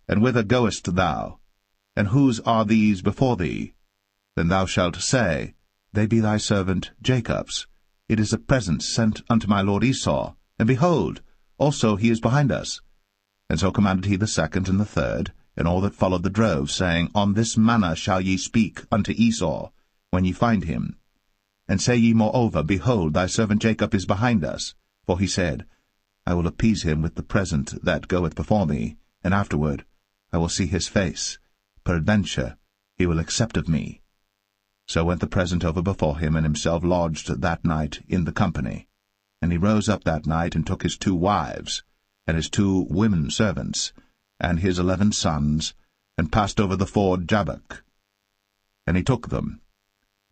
And whither goest thou? And whose are these before thee? Then thou shalt say, They be thy servant Jacob's. It is a present sent unto my lord Esau, and behold, also he is behind us. And so commanded he the second and the third, and all that followed the drove, saying, On this manner shall ye speak unto Esau, when ye find him. And say ye moreover, Behold, thy servant Jacob is behind us. For he said, I will appease him with the present that goeth before me, and afterward I will see his face. Peradventure he will accept of me. So went the present over before him, and himself lodged that night in the company. And he rose up that night, and took his 2 wives, and his 2 women servants, and his 11 sons, and passed over the ford Jabbok. And he took them,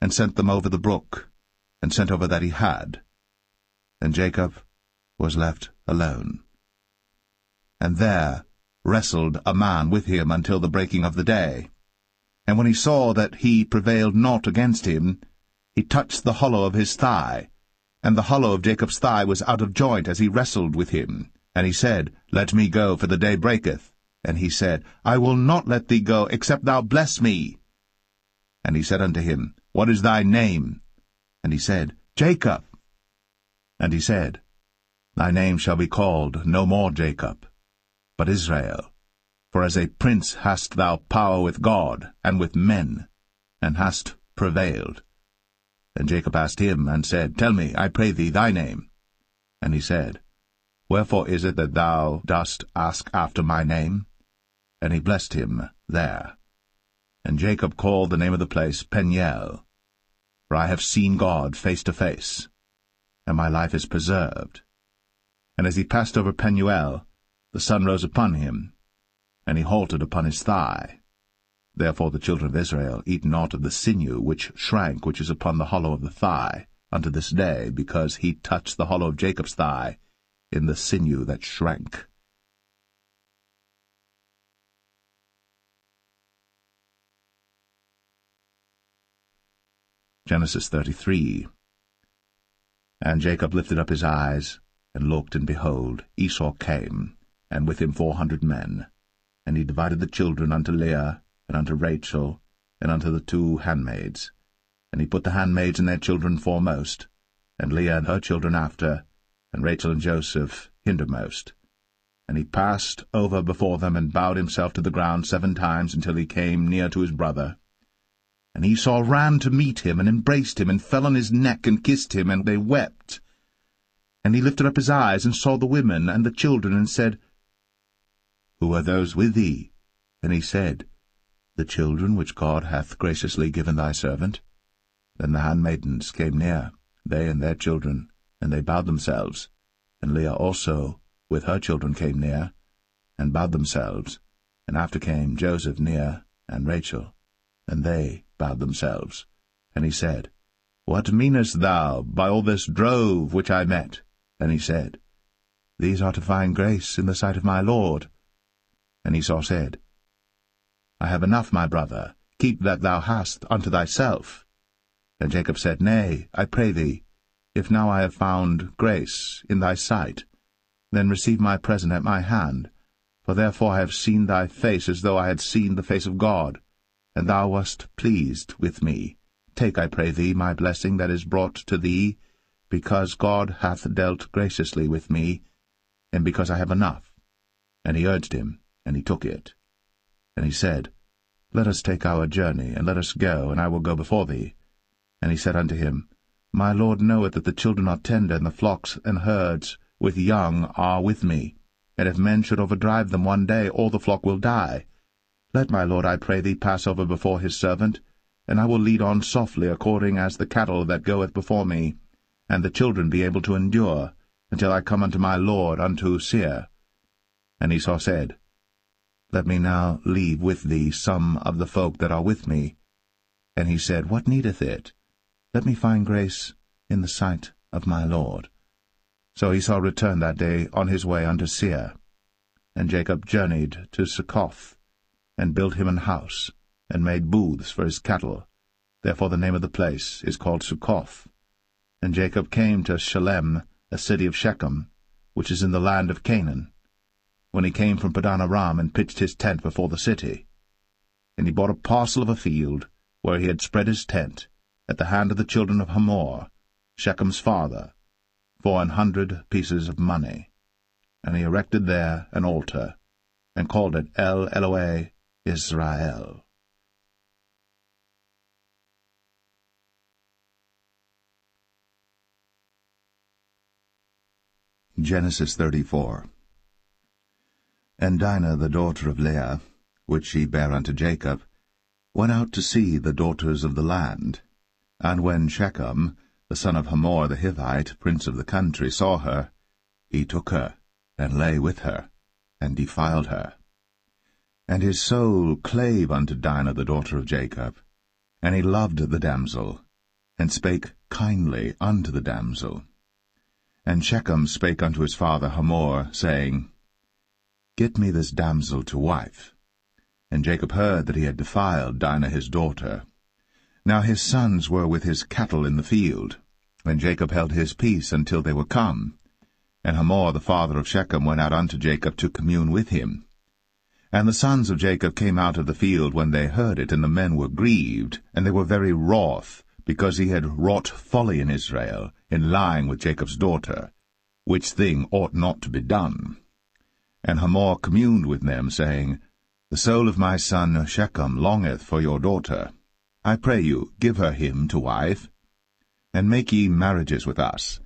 and sent them over the brook, and sent over that he had. And Jacob was left alone. And there wrestled a man with him until the breaking of the day. And when he saw that he prevailed not against him, he touched the hollow of his thigh, and the hollow of Jacob's thigh was out of joint as he wrestled with him. And he said, Let me go, for the day breaketh. And he said, I will not let thee go, except thou bless me. And he said unto him, What is thy name? And he said, Jacob. And he said, Thy name shall be called no more Jacob, but Israel. For as a prince hast thou power with God and with men, and hast prevailed. And Jacob asked him, and said, Tell me, I pray thee, thy name. And he said, Wherefore is it that thou dost ask after my name? And he blessed him there. And Jacob called the name of the place Peniel, for I have seen God face to face, and my life is preserved. And as he passed over Penuel, the sun rose upon him, and he halted upon his thigh. Therefore the children of Israel eat not of the sinew which shrank, which is upon the hollow of the thigh, unto this day, because he touched the hollow of Jacob's thigh in the sinew that shrank. Genesis 33. And Jacob lifted up his eyes, and looked, and behold, Esau came, and with him 400 men. And he divided the children unto Leah, and unto Rachel, and unto the 2 handmaids. And he put the handmaids and their children foremost, and Leah and her children after, and Rachel and Joseph hindermost. And he passed over before them, and bowed himself to the ground 7 times, until he came near to his brother. And Esau ran to meet him, and embraced him, and fell on his neck, and kissed him, and they wept. And he lifted up his eyes, and saw the women and the children, and said, Who are those with thee? And he said, The children which God hath graciously given thy servant. Then the handmaidens came near, they and their children, and they bowed themselves. And Leah also with her children came near, and bowed themselves. And after came Joseph near, and Rachel, and they bowed themselves. And he said, What meanest thou by all this drove which I met? And he said, These are to find grace in the sight of my Lord. And Esau said, I have enough, my brother, keep that thou hast unto thyself. And Jacob said, Nay, I pray thee, if now I have found grace in thy sight, then receive my present at my hand, for therefore I have seen thy face as though I had seen the face of God, and thou wast pleased with me. Take, I pray thee, my blessing that is brought to thee, because God hath dealt graciously with me, and because I have enough. And he urged him, and he took it. And he said, Let us take our journey, and let us go, and I will go before thee. And he said unto him, My Lord knoweth that the children are tender, and the flocks and herds with young are with me. And if men should overdrive them one day, all the flock will die. Let my Lord, I pray thee, pass over before his servant, and I will lead on softly, according as the cattle that goeth before me, and the children be able to endure, until I come unto my Lord unto Seir. And Esau said, Let me now leave with thee some of the folk that are with me. And he said, What needeth it? Let me find grace in the sight of my Lord. So Esau returned that day on his way unto Seir. And Jacob journeyed to Succoth, and built him an house, and made booths for his cattle. Therefore the name of the place is called Succoth. And Jacob came to Shalem, a city of Shechem, which is in the land of Canaan, when he came from Padan Aram, and pitched his tent before the city. And he bought a parcel of a field, where he had spread his tent, at the hand of the children of Hamor, Shechem's father, for 100 pieces of money. And he erected there an altar, and called it El Elohe Israel. Genesis 34. And Dinah the daughter of Leah, which she bare unto Jacob, went out to see the daughters of the land. And when Shechem, the son of Hamor the Hivite, prince of the country, saw her, he took her, and lay with her, and defiled her. And his soul clave unto Dinah the daughter of Jacob, and he loved the damsel, and spake kindly unto the damsel. And Shechem spake unto his father Hamor, saying, Get me this damsel to wife. And Jacob heard that he had defiled Dinah his daughter. Now his sons were with his cattle in the field, and Jacob held his peace until they were come. And Hamor the father of Shechem went out unto Jacob to commune with him. And the sons of Jacob came out of the field when they heard it, and the men were grieved, and they were very wroth, because he had wrought folly in Israel, in lying with Jacob's daughter, which thing ought not to be done. And Hamor communed with them, saying, The soul of my son Shechem longeth for your daughter. I pray you, give her him to wife. And make ye marriages with us,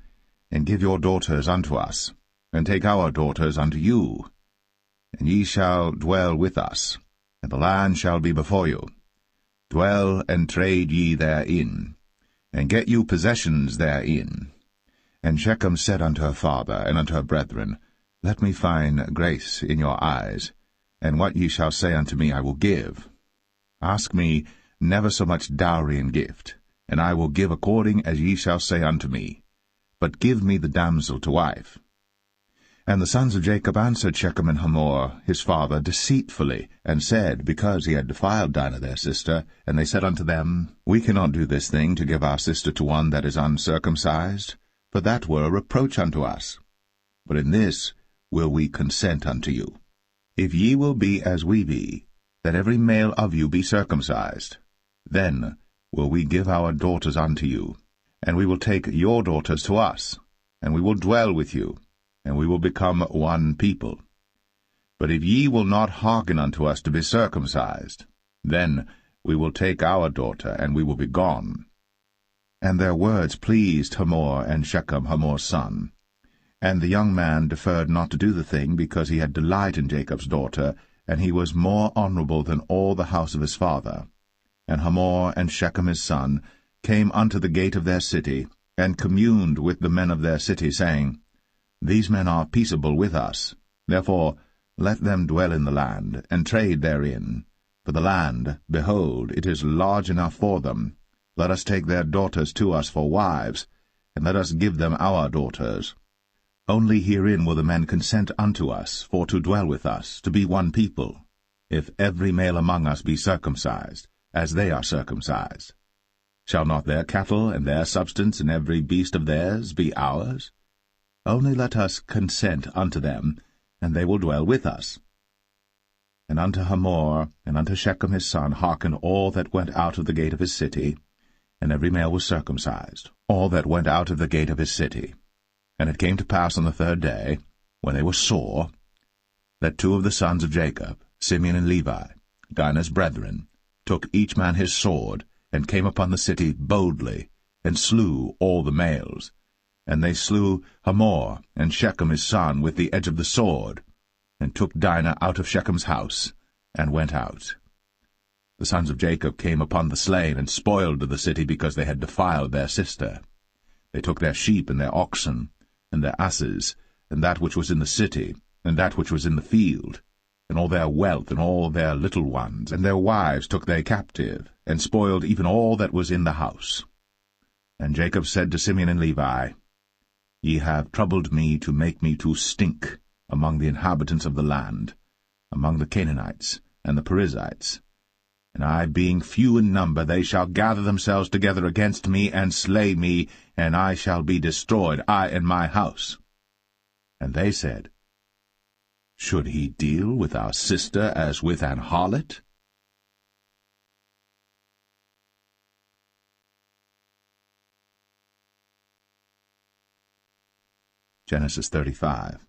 and give your daughters unto us, and take our daughters unto you. And ye shall dwell with us, and the land shall be before you. Dwell and trade ye therein, and get you possessions therein. And Shechem said unto her father and unto her brethren, Let me find grace in your eyes, and what ye shall say unto me I will give. Ask me never so much dowry and gift, and I will give according as ye shall say unto me. But give me the damsel to wife. And the sons of Jacob answered Shechem and Hamor his father deceitfully, and said, because he had defiled Dinah their sister, and they said unto them, We cannot do this thing to give our sister to one that is uncircumcised, for that were a reproach unto us. But in this will we consent unto you. If ye will be as we be, that every male of you be circumcised, then will we give our daughters unto you, and we will take your daughters to us, and we will dwell with you, and we will become one people. But if ye will not hearken unto us to be circumcised, then we will take our daughter, and we will be gone. And their words pleased Hamor and Shechem Hamor's son. And the young man deferred not to do the thing, because he had delight in Jacob's daughter, and he was more honorable than all the house of his father. And Hamor and Shechem his son came unto the gate of their city, and communed with the men of their city, saying, These men are peaceable with us. Therefore let them dwell in the land, and trade therein. For the land, behold, it is large enough for them. Let us take their daughters to us for wives, and let us give them our daughters. Only herein will the men consent unto us, for to dwell with us, to be one people, if every male among us be circumcised, as they are circumcised. Shall not their cattle and their substance and every beast of theirs be ours? Only let us consent unto them, and they will dwell with us. And unto Hamor and unto Shechem his son hearken all that went out of the gate of his city, and every male was circumcised, all that went out of the gate of his city. And it came to pass on the third day, when they were sore, that two of the sons of Jacob, Simeon and Levi, Dinah's brethren, took each man his sword, and came upon the city boldly, and slew all the males. And they slew Hamor and Shechem his son with the edge of the sword, and took Dinah out of Shechem's house, and went out. The sons of Jacob came upon the slain, and spoiled the city, because they had defiled their sister. They took their sheep and their oxen, and their asses, and that which was in the city, and that which was in the field, and all their wealth, and all their little ones, and their wives took they captive, and spoiled even all that was in the house. And Jacob said to Simeon and Levi, Ye have troubled me to make me to stink among the inhabitants of the land, among the Canaanites and the Perizzites. And I, being few in number, they shall gather themselves together against me, and slay me, and I shall be destroyed, I and my house. And they said, Should he deal with our sister as with an harlot? Genesis 35.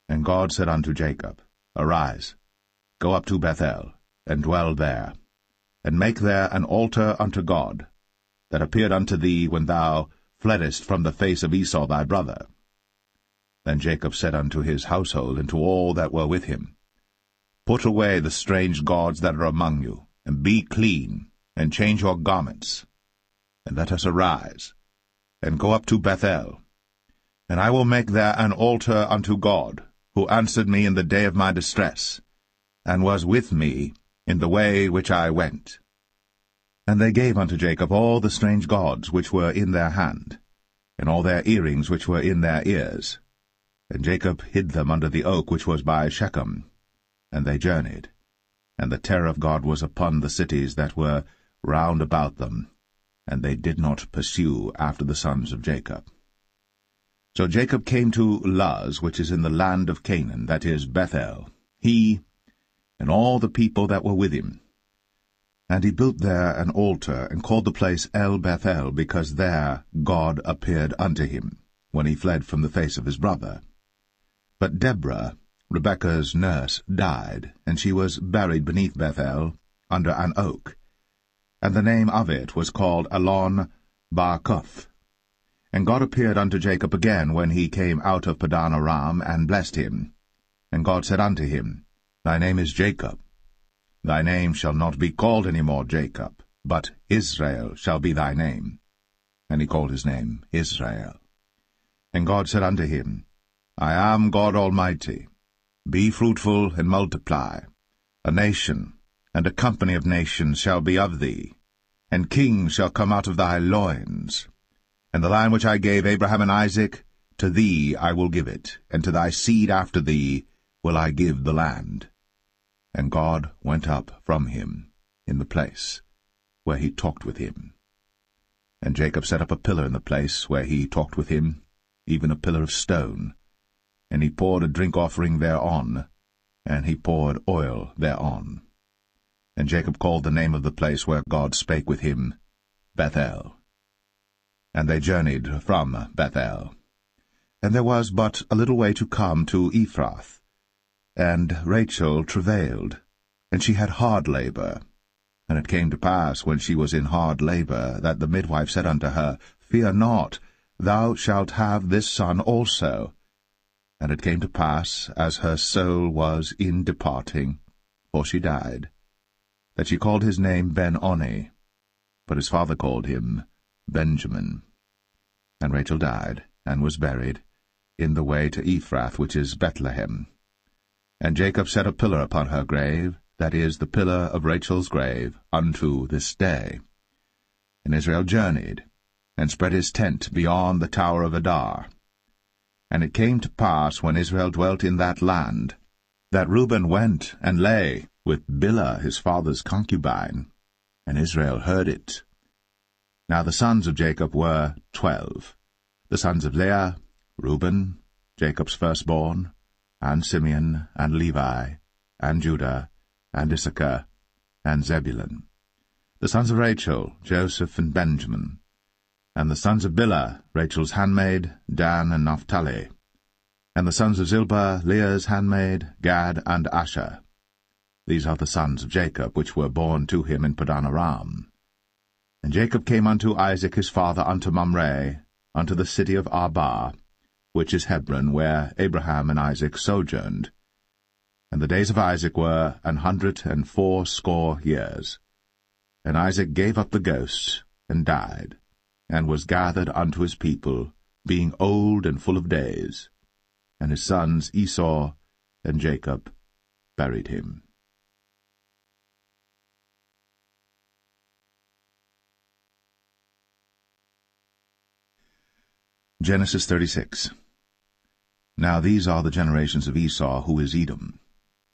And God said unto Jacob, Arise, go up to Bethel, and dwell there, and make there an altar unto God, that appeared unto thee when thou fleddest from the face of Esau thy brother. Then Jacob said unto his household, and to all that were with him, Put away the strange gods that are among you, and be clean, and change your garments, and let us arise, and go up to Bethel. And I will make there an altar unto God, who answered me in the day of my distress, and was with me in the way which I went. And they gave unto Jacob all the strange gods which were in their hand, and all their earrings which were in their ears. And Jacob hid them under the oak which was by Shechem. And they journeyed, and the terror of God was upon the cities that were round about them, and they did not pursue after the sons of Jacob. So Jacob came to Luz, which is in the land of Canaan, that is Bethel, he and all the people that were with him. And he built there an altar, and called the place El-Bethel, because there God appeared unto him, when he fled from the face of his brother. But Deborah, Rebekah's nurse, died, and she was buried beneath Bethel, under an oak. And the name of it was called Elon Bar-Koth. And God appeared unto Jacob again when he came out of Padan Aram, and blessed him. And God said unto him, Thy name is Jacob. Thy name shall not be called any more Jacob, but Israel shall be thy name. And he called his name Israel. And God said unto him, I am God Almighty. Be fruitful and multiply. A nation and a company of nations shall be of thee, and kings shall come out of thy loins. And the land which I gave Abraham and Isaac, to thee I will give it, and to thy seed after thee will I give the land. And God went up from him in the place where he talked with him. And Jacob set up a pillar in the place where he talked with him, even a pillar of stone. And he poured a drink offering thereon, and he poured oil thereon. And Jacob called the name of the place where God spake with him, Bethel. And they journeyed from Bethel. And there was but a little way to come to Ephrath. And Rachel travailed, and she had hard labor. And it came to pass, when she was in hard labor, that the midwife said unto her, Fear not, thou shalt have this son also. And it came to pass, as her soul was in departing, for she died, that she called his name Ben-Oni, but his father called him Benjamin. And Rachel died, and was buried, in the way to Ephrath, which is Bethlehem. And Jacob set a pillar upon her grave, that is, the pillar of Rachel's grave, unto this day. And Israel journeyed, and spread his tent beyond the tower of Adar. And it came to pass, when Israel dwelt in that land, that Reuben went and lay with Bilhah his father's concubine, and Israel heard it. Now the sons of Jacob were 12, the sons of Leah, Reuben, Jacob's firstborn, and Simeon, and Levi, and Judah, and Issachar, and Zebulun. The sons of Rachel, Joseph and Benjamin. And the sons of Bilhah, Rachel's handmaid, Dan and Naphtali. And the sons of Zilpah, Leah's handmaid, Gad and Asher. These are the sons of Jacob, which were born to him in Padan Aram. And Jacob came unto Isaac his father unto Mamre, unto the city of Arba, which is Hebron, where Abraham and Isaac sojourned. And the days of Isaac were 180 years. And Isaac gave up the ghost, and died, and was gathered unto his people, being old and full of days. And his sons Esau and Jacob buried him. Genesis 36. Now these are the generations of Esau, who is Edom.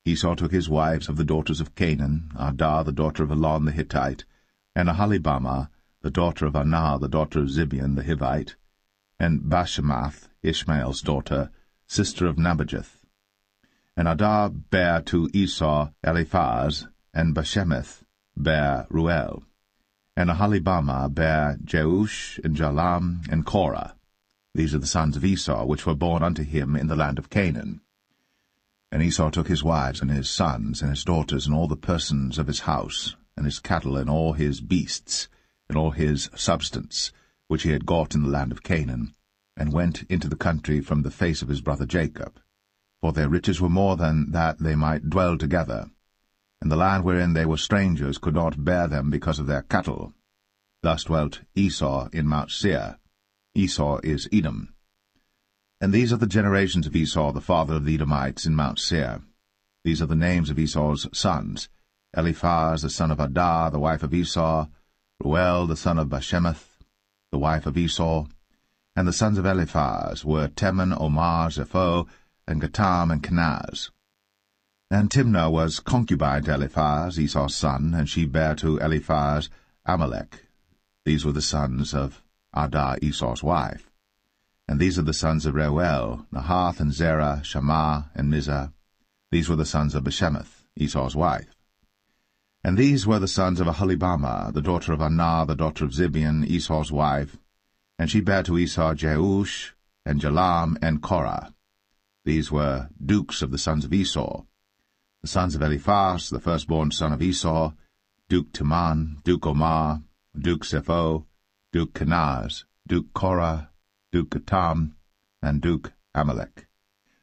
Esau took his wives of the daughters of Canaan, Adah the daughter of Elon the Hittite, and Aholibamah the daughter of Anah the daughter of Zibeon the Hivite, and Bashemath Ishmael's daughter, sister of Nebajoth. And Adah bare to Esau Eliphaz, and Bashemath bare Ruel. And Aholibamah bare Jeush, and Jalam, and Korah. These are the sons of Esau, which were born unto him in the land of Canaan. And Esau took his wives, and his sons, and his daughters, and all the persons of his house, and his cattle, and all his beasts, and all his substance, which he had got in the land of Canaan, and went into the country from the face of his brother Jacob. For their riches were more than that they might dwell together, and the land wherein they were strangers could not bear them because of their cattle. Thus dwelt Esau in Mount Seir. Esau is Edom. And these are the generations of Esau, the father of the Edomites, in Mount Seir. These are the names of Esau's sons: Eliphaz the son of Adah, the wife of Esau; Ruel the son of Bashemath, the wife of Esau. And the sons of Eliphaz were Teman, Omar, Zepho, and Gatam, and Kenaz. And Timnah was concubine to Eliphaz, Esau's son, and she bare to Eliphaz Amalek. These were the sons of Adah, Esau's wife. And these are the sons of Reuel, Nahath, and Zerah, Shammah, and Mizah. These were the sons of Bashemath, Esau's wife. And these were the sons of Aholibamah, the daughter of Anah, the daughter of Zibeon, Esau's wife. And she bare to Esau Jeush, and Jalam, and Korah. These were dukes of the sons of Esau. The sons of Eliphaz, the firstborn son of Esau: Duke Teman, Duke Omar, Duke Zepho, Duke Kenaz, Duke Korah, Duke Gatam, and Duke Amalek.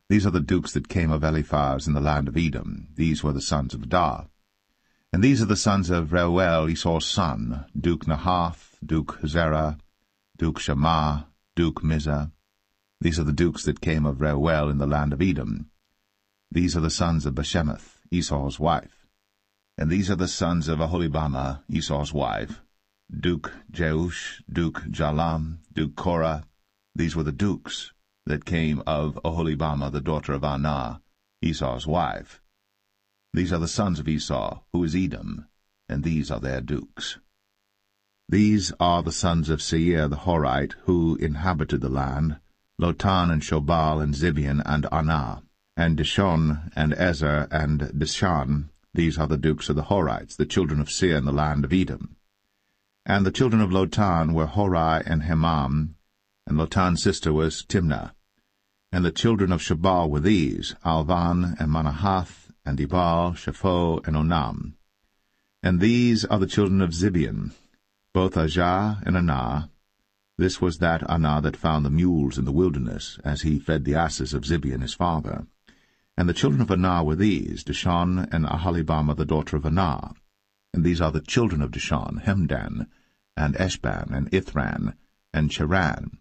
These are the dukes that came of Eliphaz in the land of Edom. These were the sons of Adah. And these are the sons of Reuel, Esau's son: Duke Nahath, Duke Zerah, Duke Shammah, Duke Mizah. These are the dukes that came of Reuel in the land of Edom. These are the sons of Bashemath, Esau's wife. And these are the sons of Aholibamah, Esau's wife: Duke Jeush, Duke Jalam, Duke Korah. These were the dukes that came of Aholibamah, the daughter of Anah, Esau's wife. These are the sons of Esau, who is Edom, and these are their dukes. These are the sons of Seir the Horite, who inhabited the land: Lotan, and Shobal, and Zibeon, and Anah, and Dishon, and Ezer, and Dishan. These are the dukes of the Horites, the children of Seir in the land of Edom. And the children of Lotan were Hori and Hemam, and Lotan's sister was Timnah. And the children of Shobal were these: Alvan, and Manahath, and Ebal, Shepho, and Onam. And these are the children of Zibeon, both Ajah and Anah. This was that Anah that found the mules in the wilderness, as he fed the asses of Zibeon his father. And the children of Anah were these: Dishon, and Aholibamah the daughter of Anah. And these are the children of Dishon: Hemdan, and Eshban, and Ithran, and Cheran.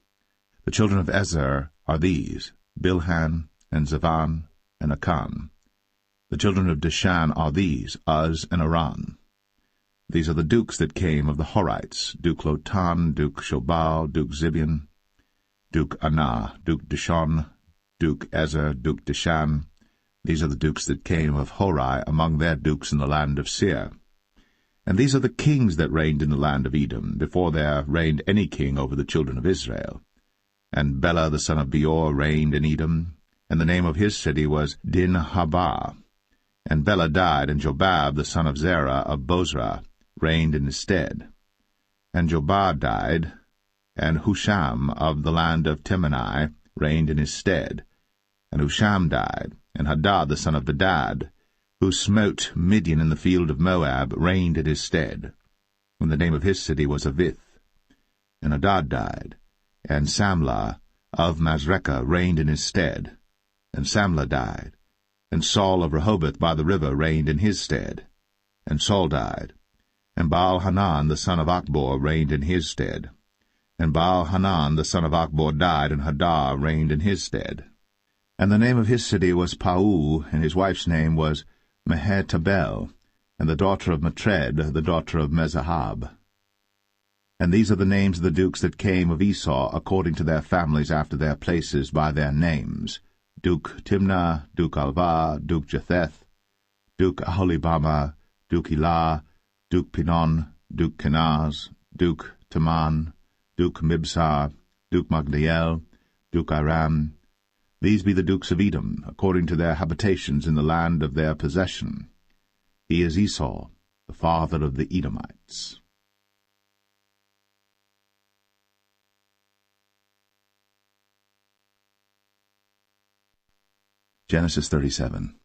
The children of Ezer are these: Bilhan, and Zavan, and Akan. The children of Dishan are these, Uz and Aran. These are the dukes that came of the Horites, Duke Lotan, Duke Shobal, Duke Zibion, Duke Anah, Duke Dishon, Duke Ezer, Duke Dishan. These are the dukes that came of Hori among their dukes in the land of Seir. And these are the kings that reigned in the land of Edom, before there reigned any king over the children of Israel. And Bela the son of Beor reigned in Edom, and the name of his city was Dinhabah. And Bela died, and Jobab the son of Zerah of Bozrah reigned in his stead. And Jobab died, and Husham of the land of Temani reigned in his stead. And Husham died, and Hadad the son of Bedad, who smote Midian in the field of Moab, reigned in his stead. And the name of his city was Avith. And Hadad died, and Samlah of Masrekah reigned in his stead. And Samlah died, and Saul of Rehoboth by the river reigned in his stead. And Saul died, and Baal-Hanan the son of Achbor reigned in his stead. And Baal-Hanan the son of Achbor died, and Hadar reigned in his stead. And the name of his city was Pau, and his wife's name was Mehetabel, and the daughter of Matred, the daughter of Mezahab. And these are the names of the dukes that came of Esau, according to their families after their places by their names: Duke Timnah, Duke Alvah, Duke Jetheth, Duke Aholibama, Duke Elah, Duke Pinon, Duke Kenaz, Duke Taman, Duke Mibsar, Duke Magdiel, Duke Aram. These be the dukes of Edom, according to their habitations in the land of their possession. He is Esau, the father of the Edomites. Genesis 37.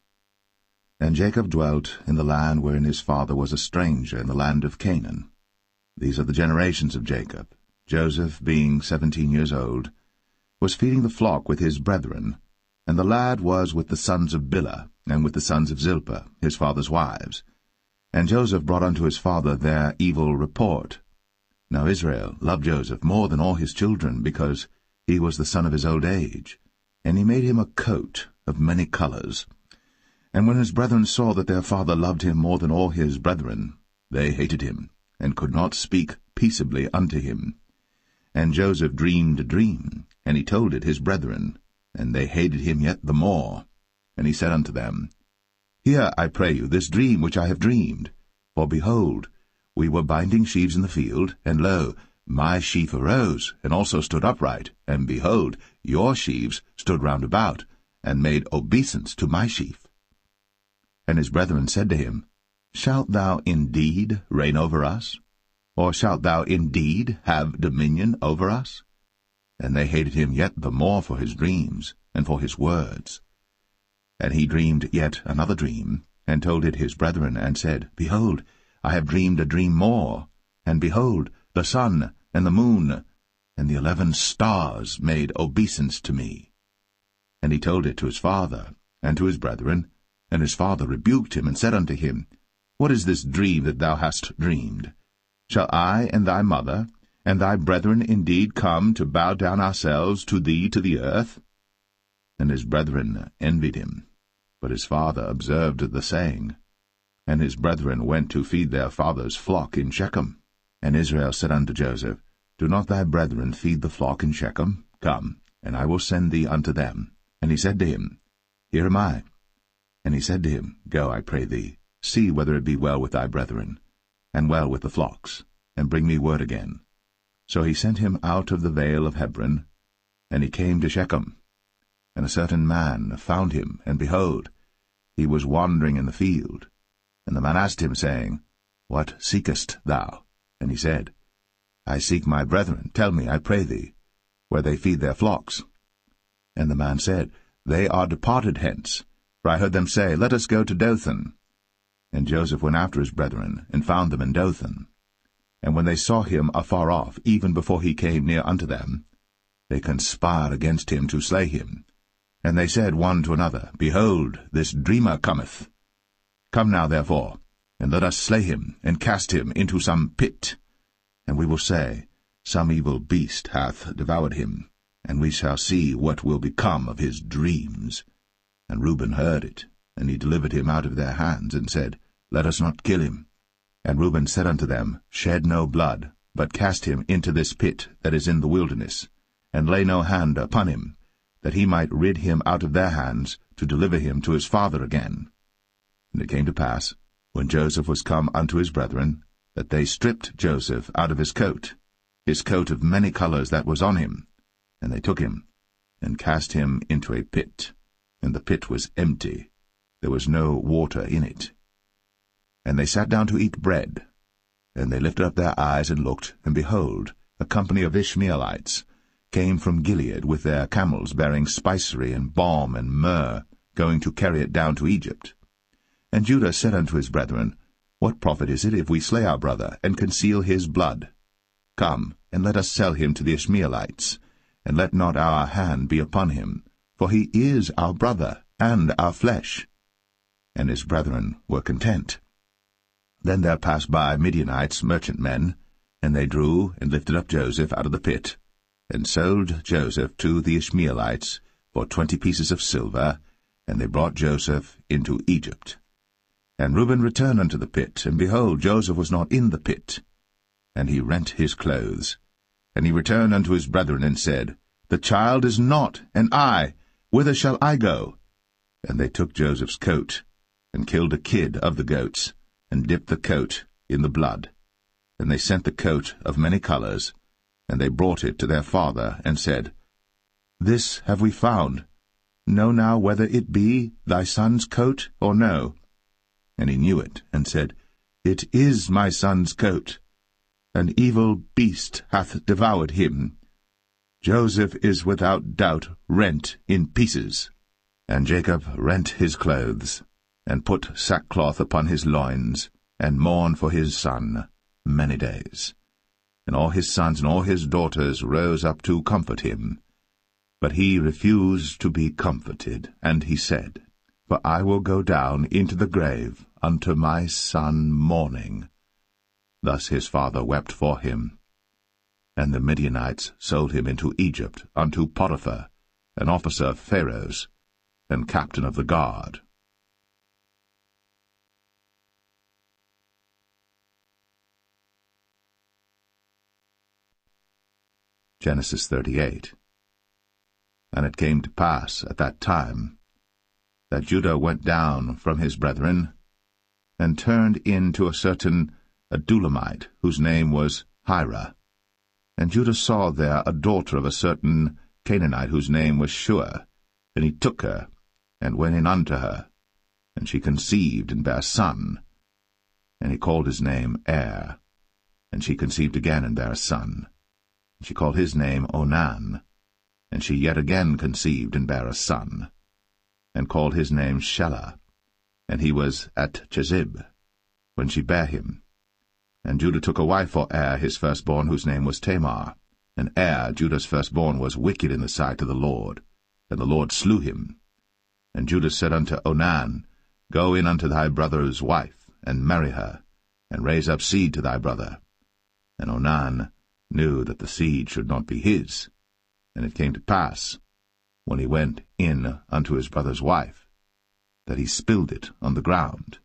And Jacob dwelt in the land wherein his father was a stranger, in the land of Canaan. These are the generations of Jacob. Joseph, being 17 years old, was feeding the flock with his brethren, and the lad was with the sons of Bilhah, and with the sons of Zilpah, his father's wives. And Joseph brought unto his father their evil report. Now Israel loved Joseph more than all his children, because he was the son of his old age, and he made him a coat of many colors. And when his brethren saw that their father loved him more than all his brethren, they hated him, and could not speak peaceably unto him. And Joseph dreamed a dream, and he told it his brethren, and they hated him yet the more. And he said unto them, Hear, I pray you, this dream which I have dreamed. For behold, we were binding sheaves in the field, and lo, my sheaf arose, and also stood upright, and behold, your sheaves stood round about, and made obeisance to my sheaf. And his brethren said to him, Shalt thou indeed reign over us? Or shalt thou indeed have dominion over us? And they hated him yet the more for his dreams, and for his words. And he dreamed yet another dream, and told it his brethren, and said, Behold, I have dreamed a dream more, and behold, the sun, and the moon, and the 11 stars made obeisance to me. And he told it to his father, and to his brethren, and his father rebuked him, and said unto him, What is this dream that thou hast dreamed? Shall I and thy mother and thy brethren indeed come to bow down ourselves to thee to the earth? And his brethren envied him. But his father observed the saying. And his brethren went to feed their father's flock in Shechem. And Israel said unto Joseph, Do not thy brethren feed the flock in Shechem? Come, and I will send thee unto them. And he said to him, Here am I. And he said to him, Go, I pray thee, see whether it be well with thy brethren, and well with the flocks, and bring me word again. So he sent him out of the vale of Hebron, and he came to Shechem. And a certain man found him, and behold, he was wandering in the field. And the man asked him, saying, What seekest thou? And he said, I seek my brethren. Tell me, I pray thee, where they feed their flocks. And the man said, They are departed hence, for I heard them say, Let us go to Dothan. And Joseph went after his brethren, and found them in Dothan. And when they saw him afar off, even before he came near unto them, they conspired against him to slay him. And they said one to another, Behold, this dreamer cometh. Come now, therefore, and let us slay him, and cast him into some pit. And we will say, Some evil beast hath devoured him, and we shall see what will become of his dreams. And Reuben heard it, And he delivered him out of their hands, and said, Let us not kill him. And Reuben said unto them, Shed no blood, but cast him into this pit that is in the wilderness, and lay no hand upon him, that he might rid him out of their hands, to deliver him to his father again. And it came to pass, when Joseph was come unto his brethren, that they stripped Joseph out of his coat of many colours that was on him, and they took him, and cast him into a pit, and the pit was empty, there was no water in it. And they sat down to eat bread, and they lifted up their eyes and looked, and behold, a company of Ishmaelites came from Gilead with their camels bearing spicery and balm and myrrh, going to carry it down to Egypt. And Judah said unto his brethren, What profit is it if we slay our brother, and conceal his blood? Come, and let us sell him to the Ishmaelites, and let not our hand be upon him, for he is our brother, and our flesh. And his brethren were content. Then there passed by Midianites, merchantmen, and they drew and lifted up Joseph out of the pit, and sold Joseph to the Ishmaelites for 20 pieces of silver, and they brought Joseph into Egypt. And Reuben returned unto the pit, and behold, Joseph was not in the pit. And he rent his clothes. And he returned unto his brethren, and said, The child is not, and I, whither shall I go? And they took Joseph's coat, and killed a kid of the goats, and dipped the coat in the blood. And they sent the coat of many colours, and they brought it to their father, and said, This have we found. Know now whether it be thy son's coat or no. And he knew it, and said, It is my son's coat. An evil beast hath devoured him. Joseph is without doubt rent in pieces. And Jacob rent his clothes, and put sackcloth upon his loins, and mourned for his son many days. And all his sons and all his daughters rose up to comfort him. But he refused to be comforted, and he said, For I will go down into the grave unto my son mourning. Thus his father wept for him. And the Midianites sold him into Egypt unto Potiphar, an officer of Pharaoh's, and captain of the guard. Genesis 38. And it came to pass at that time that Judah went down from his brethren, and turned in to a certain Adulamite, whose name was Hira. And Judah saw there a daughter of a certain Canaanite, whose name was Shua. And he took her, and went in unto her. And she conceived, and bare a son. And he called his name Er. And she conceived again, and bare a son. And she called his name Onan. And she yet again conceived, and bare a son. And called his name Shelah. And he was at Chezib, when she bare him. And Judah took a wife for Er his firstborn, whose name was Tamar. And Er, Judah's firstborn, was wicked in the sight of the Lord, and the Lord slew him. And Judah said unto Onan, Go in unto thy brother's wife, and marry her, and raise up seed to thy brother. And Onan knew that the seed should not be his. And it came to pass, when he went in unto his brother's wife, that he spilled it on the ground,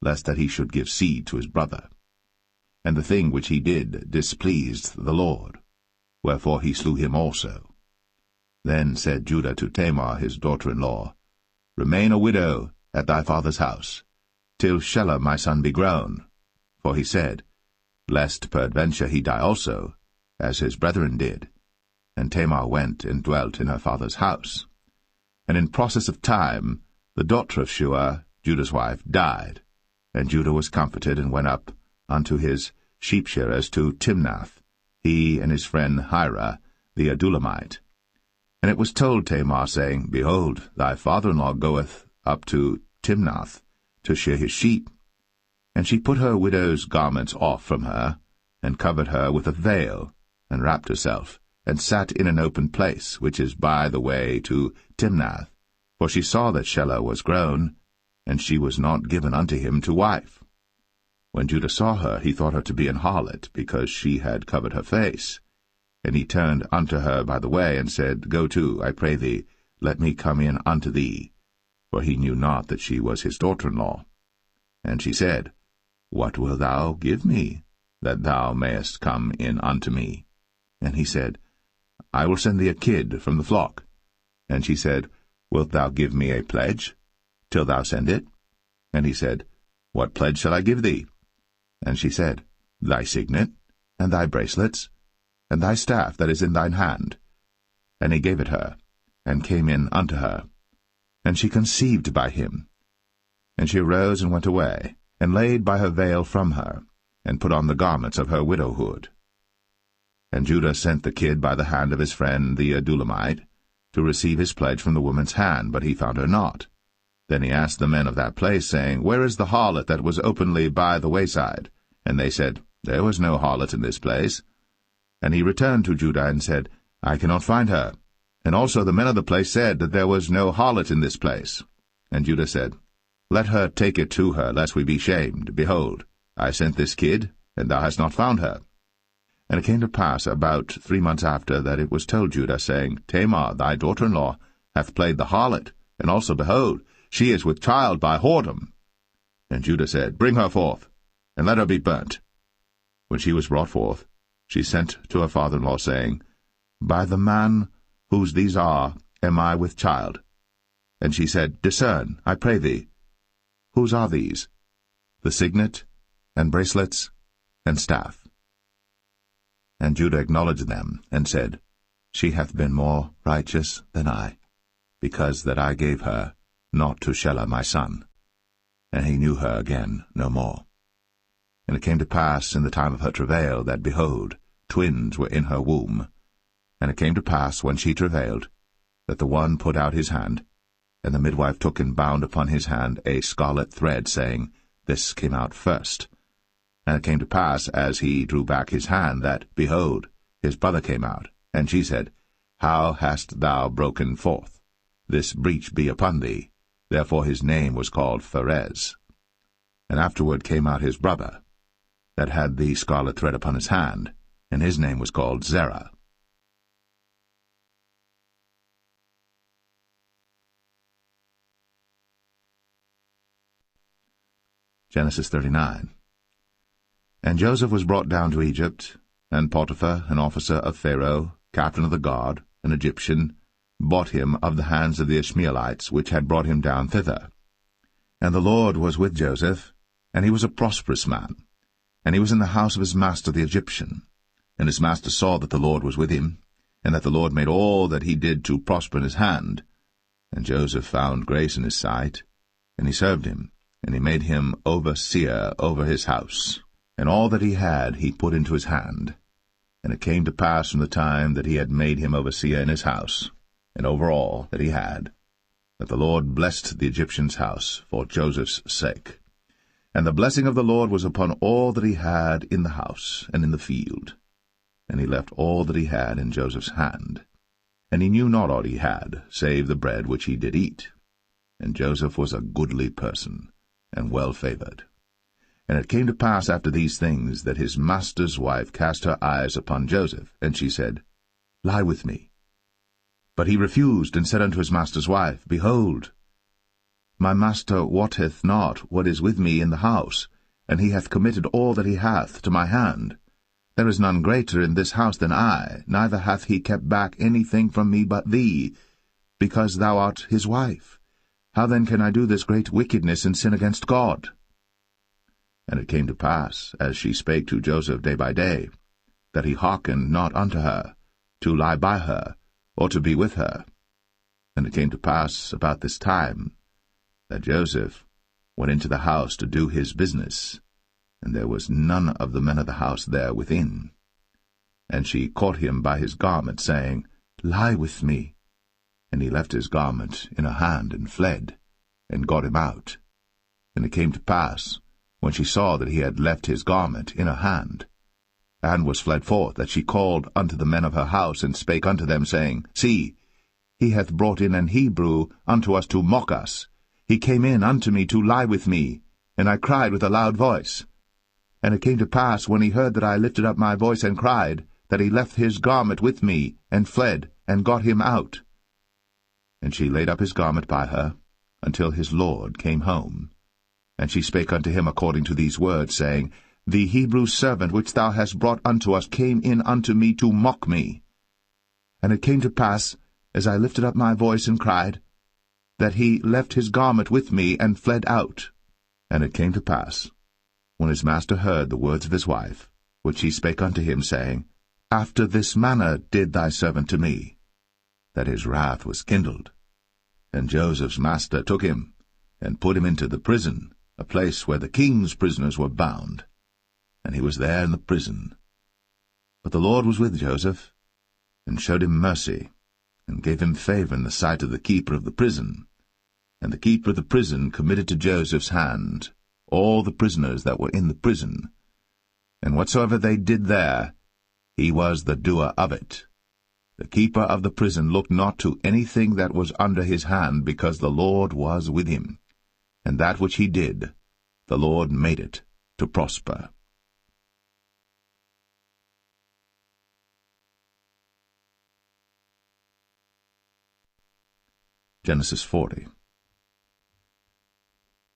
lest that he should give seed to his brother. And the thing which he did displeased the Lord, wherefore he slew him also. Then said Judah to Tamar his daughter-in-law, Remain a widow at thy father's house, till Shelah my son be grown. For he said, Lest peradventure he die also, as his brethren did. And Tamar went and dwelt in her father's house. And in process of time the daughter of Shua, Judah's wife, died. And Judah was comforted, and went up unto his sheep-shearers to Timnath, he and his friend Hira, the Adulamite. And it was told Tamar, saying, Behold, thy father-in-law goeth up to Timnath to shear his sheep. And she put her widow's garments off from her, and covered her with a veil, and wrapped herself, and sat in an open place, which is by the way to Timnath. For she saw that Shelah was grown, and she was not given unto him to wife. When Judah saw her, he thought her to be an harlot, because she had covered her face. And he turned unto her by the way, and said, Go to, I pray thee, let me come in unto thee. for he knew not that she was his daughter-in-law. And she said, What wilt thou give me, that thou mayest come in unto me? And he said, I will send thee a kid from the flock. And she said, Wilt thou give me a pledge, till thou send it? And he said, What pledge shall I give thee? And she said, Thy signet, and thy bracelets, and thy staff that is in thine hand. And he gave it her, and came in unto her. And she conceived by him. And she arose and went away, and laid by her veil from her, and put on the garments of her widowhood. And Judah sent the kid by the hand of his friend the Adullamite, to receive his pledge from the woman's hand, but he found her not. Then he asked the men of that place, saying, Where is the harlot that was openly by the wayside? And they said, There was no harlot in this place. And he returned to Judah, and said, I cannot find her. And also the men of the place said that there was no harlot in this place. And Judah said, Let her take it to her, lest we be shamed. Behold, I sent this kid, and thou hast not found her. And it came to pass about 3 months after that it was told Judah, saying, Tamar, thy daughter-in-law, hath played the harlot, and also, behold, she is with child by whoredom. And Judah said, Bring her forth, and let her be burnt. When she was brought forth, she sent to her father-in-law, saying, By the man whose these are am I with child. And she said, Discern, I pray thee. Whose are these? The signet, and bracelets, and staff. And Judah acknowledged them, and said, She hath been more righteous than I, because that I gave her not to Shelah my son. And he knew her again no more. And it came to pass in the time of her travail, that, behold, twins were in her womb. And it came to pass, when she travailed, that the one put out his hand, and the midwife took and bound upon his hand a scarlet thread, saying, This came out first. And it came to pass, as he drew back his hand, that, behold, his brother came out. And she said, How hast thou broken forth? This breach be upon thee. Therefore his name was called Pharez. And afterward came out his brother, that had the scarlet thread upon his hand, and his name was called Zerah. Genesis 39. And Joseph was brought down to Egypt, and Potiphar, an officer of Pharaoh, captain of the guard, an Egyptian, bought him of the hands of the Ishmaelites, which had brought him down thither. And the Lord was with Joseph, and he was a prosperous man, and he was in the house of his master the Egyptian. And his master saw that the Lord was with him, and that the Lord made all that he did to prosper in his hand. And Joseph found grace in his sight, and he served him, and he made him overseer over his house. And all that he had he put into his hand. And it came to pass from the time that he had made him overseer in his house, and over all that he had, that the Lord blessed the Egyptian's house for Joseph's sake. And the blessing of the Lord was upon all that he had in the house and in the field. And he left all that he had in Joseph's hand. And he knew not aught he had, save the bread which he did eat. And Joseph was a goodly person, and well-favored. And it came to pass after these things, that his master's wife cast her eyes upon Joseph, and she said, Lie with me. But he refused, and said unto his master's wife, Behold, my master wotteth not what is with me in the house, and he hath committed all that he hath to my hand. There is none greater in this house than I, neither hath he kept back anything from me but thee, because thou art his wife. How then can I do this great wickedness and sin against God? And it came to pass, as she spake to Joseph day by day, that he hearkened not unto her, to lie by her, or to be with her. And it came to pass about this time, that Joseph went into the house to do his business, and there was none of the men of the house there within. And she caught him by his garment, saying, Lie with me. And he left his garment in her hand, and fled, and got him out. And it came to pass, when she saw that he had left his garment in her hand, and was fled forth, that she called unto the men of her house, and spake unto them, saying, See, he hath brought in an Hebrew unto us to mock us. He came in unto me to lie with me, and I cried with a loud voice. And it came to pass, when he heard that I lifted up my voice and cried, that he left his garment with me, and fled, and got him out. And she laid up his garment by her, until his lord came home. And she spake unto him according to these words, saying, The Hebrew servant which thou hast brought unto us came in unto me to mock me. And it came to pass, as I lifted up my voice and cried, that he left his garment with me and fled out. And it came to pass, when his master heard the words of his wife, which she spake unto him, saying, After this manner did thy servant to me, that his wrath was kindled. And Joseph's master took him, and put him into the prison, a place where the king's prisoners were bound. And he was there in the prison. But the Lord was with Joseph, and showed him mercy, and gave him favor in the sight of the keeper of the prison. And the keeper of the prison committed to Joseph's hand all the prisoners that were in the prison. And whatsoever they did there, he was the doer of it. The keeper of the prison looked not to anything that was under his hand, because the Lord was with him. And that which he did, the Lord made it to prosper. Genesis 40.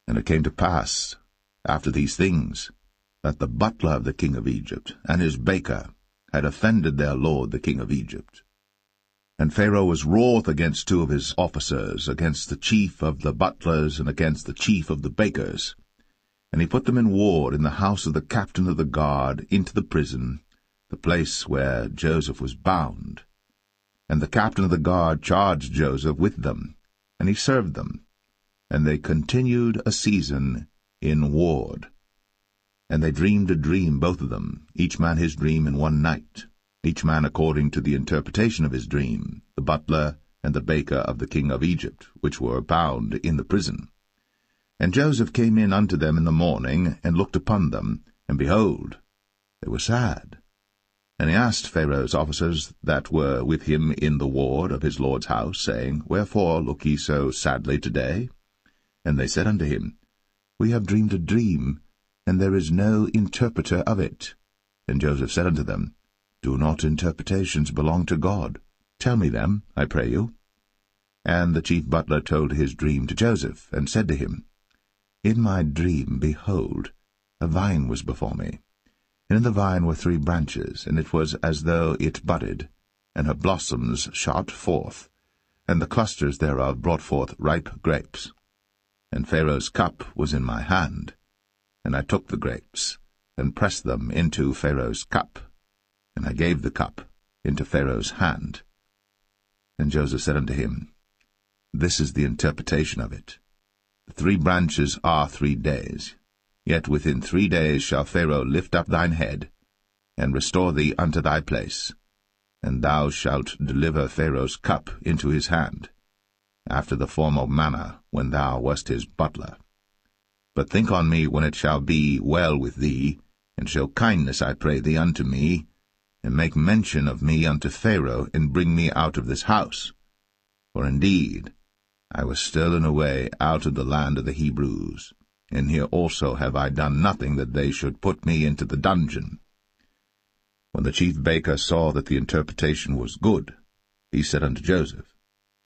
And it came to pass, after these things, that the butler of the king of Egypt and his baker had offended their lord the king of Egypt. And Pharaoh was wroth against two of his officers, against the chief of the butlers and against the chief of the bakers. And he put them in ward in the house of the captain of the guard into the prison, the place where Joseph was bound. And the captain of the guard charged Joseph with them, and he served them. And they continued a season in ward. And they dreamed a dream, both of them, each man his dream in one night, each man according to the interpretation of his dream, the butler and the baker of the king of Egypt, which were bound in the prison. And Joseph came in unto them in the morning, and looked upon them, and behold, they were sad. And he asked Pharaoh's officers that were with him in the ward of his lord's house, saying, Wherefore look ye so sadly today? And they said unto him, We have dreamed a dream, and there is no interpreter of it. And Joseph said unto them, Do not interpretations belong to God? Tell me them, I pray you. And the chief butler told his dream to Joseph, and said to him, In my dream, behold, a vine was before me, and in the vine were 3 branches, and it was as though it budded, and her blossoms shot forth, and the clusters thereof brought forth ripe grapes. And Pharaoh's cup was in my hand, and I took the grapes, and pressed them into Pharaoh's cup, and I gave the cup into Pharaoh's hand. And Joseph said unto him, This is the interpretation of it. The 3 branches are 3 days. Yet within 3 days shall Pharaoh lift up thine head, and restore thee unto thy place, and thou shalt deliver Pharaoh's cup into his hand, after the former manner when thou wast his butler. But think on me when it shall be well with thee, and show kindness, I pray thee, unto me, and make mention of me unto Pharaoh, and bring me out of this house. For indeed I was stolen away out of the land of the Hebrews, and here also have I done nothing that they should put me into the dungeon. When the chief baker saw that the interpretation was good, he said unto Joseph,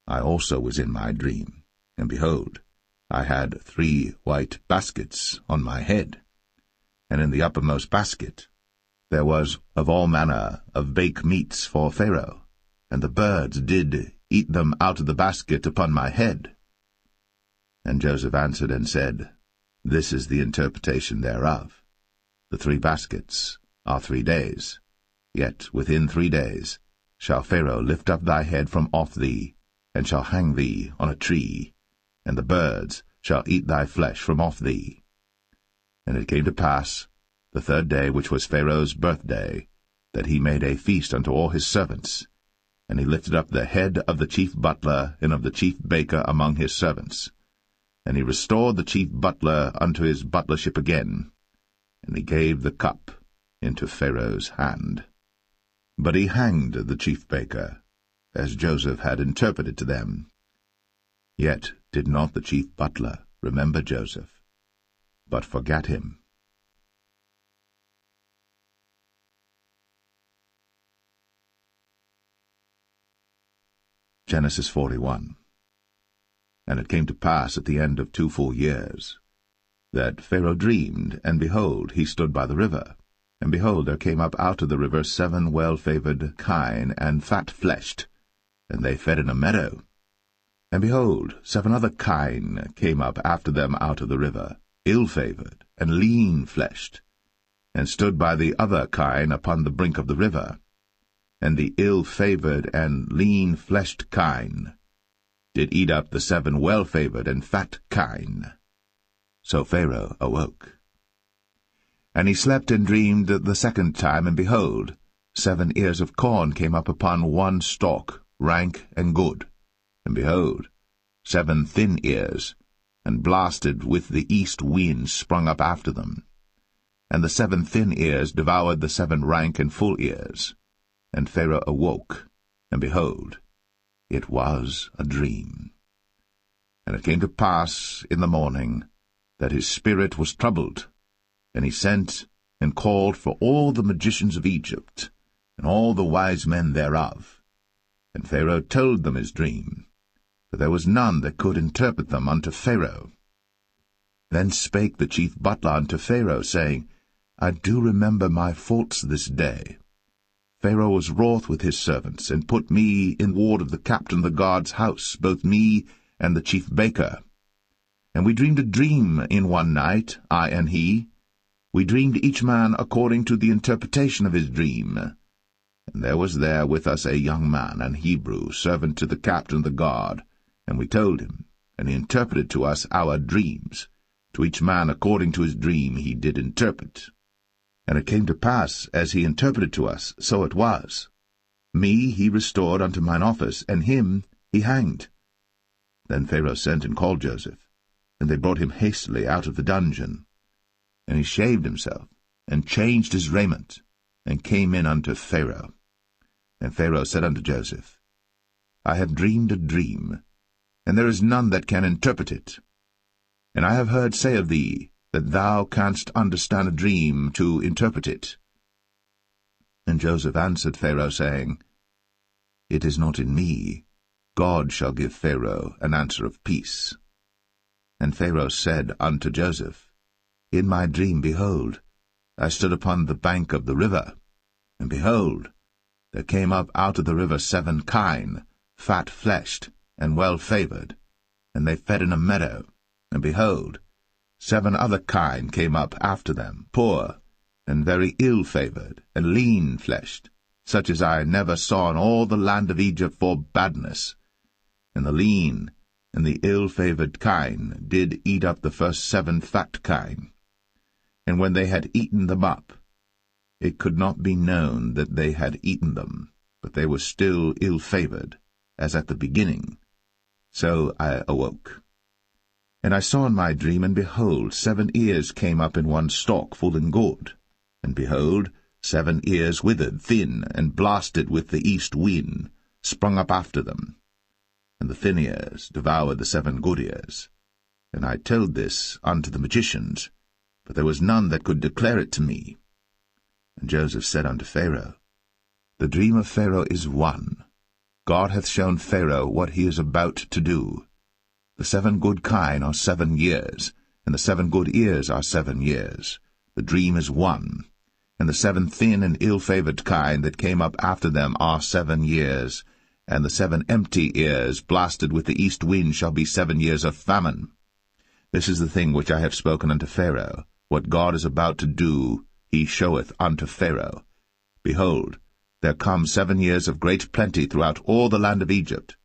I also was in my dream, and behold, I had 3 white baskets on my head, and in the uppermost basket there was of all manner of baked meats for Pharaoh, and the birds did eat them out of the basket upon my head. And Joseph answered and said, This is the interpretation thereof. The 3 baskets are 3 days, yet within 3 days shall Pharaoh lift up thy head from off thee, and shall hang thee on a tree, and the birds shall eat thy flesh from off thee. And it came to pass, the 3rd day, which was Pharaoh's birthday, that he made a feast unto all his servants, and he lifted up the head of the chief butler and of the chief baker among his servants. And he restored the chief butler unto his butlership again, and he gave the cup into Pharaoh's hand. But he hanged the chief baker, as Joseph had interpreted to them. Yet did not the chief butler remember Joseph, but forgat him. Genesis 41. And it came to pass at the end of 2 full years, that Pharaoh dreamed, and behold, he stood by the river. And behold, there came up out of the river 7 well-favoured kine, and fat-fleshed, and they fed in a meadow. And behold, 7 other kine came up after them out of the river, ill-favoured, and lean-fleshed, and stood by the other kine upon the brink of the river. And the ill-favoured and lean-fleshed kine did eat up the 7 well-favoured and fat kine. So Pharaoh awoke. And he slept and dreamed the second time, and behold, 7 ears of corn came up upon one stalk, rank and good. And behold, 7 thin ears, and blasted with the east wind, sprung up after them. And the 7 thin ears devoured the 7 rank and full ears. And Pharaoh awoke, and behold, it was a dream. And it came to pass in the morning that his spirit was troubled, and he sent and called for all the magicians of Egypt, and all the wise men thereof. And Pharaoh told them his dream, but there was none that could interpret them unto Pharaoh. Then spake the chief butler unto Pharaoh, saying, I do remember my faults this day. Pharaoh was wroth with his servants, and put me in ward of the captain of the guard's house, both me and the chief baker. And we dreamed a dream in one night, I and he. We dreamed each man according to the interpretation of his dream. And there was there with us a young man, an Hebrew, servant to the captain of the guard. And we told him, and he interpreted to us our dreams. To each man according to his dream he did interpret. And it came to pass, as he interpreted to us, so it was. Me he restored unto mine office, and him he hanged. Then Pharaoh sent and called Joseph, and they brought him hastily out of the dungeon. And he shaved himself, and changed his raiment, and came in unto Pharaoh. And Pharaoh said unto Joseph, I have dreamed a dream, and there is none that can interpret it. And I have heard say of thee, that thou canst understand a dream to interpret it. And Joseph answered Pharaoh, saying, It is not in me. God shall give Pharaoh an answer of peace. And Pharaoh said unto Joseph, In my dream, behold, I stood upon the bank of the river, and behold, there came up out of the river 7 kine, fat-fleshed, and well-favoured, and they fed in a meadow, and behold, 7 other kine came up after them, poor, and very ill-favoured, and lean-fleshed, such as I never saw in all the land of Egypt for badness. And the lean and the ill-favoured kine did eat up the first 7 fat kine. And when they had eaten them up, it could not be known that they had eaten them, but they were still ill-favoured, as at the beginning. So I awoke. And I saw in my dream, and behold, 7 ears came up in one stalk, full and good. And behold, 7 ears withered, thin, and blasted with the east wind, sprung up after them. And the thin ears devoured the 7 good ears. And I told this unto the magicians, but there was none that could declare it to me. And Joseph said unto Pharaoh, The dream of Pharaoh is one. God hath shown Pharaoh what he is about to do. The 7 good kine are 7 years, and the 7 good ears are 7 years. The dream is one. And the 7 thin and ill-favoured kine that came up after them are 7 years, and the 7 empty ears blasted with the east wind shall be 7 years of famine. This is the thing which I have spoken unto Pharaoh. What God is about to do, he showeth unto Pharaoh. Behold, there come 7 years of great plenty throughout all the land of Egypt,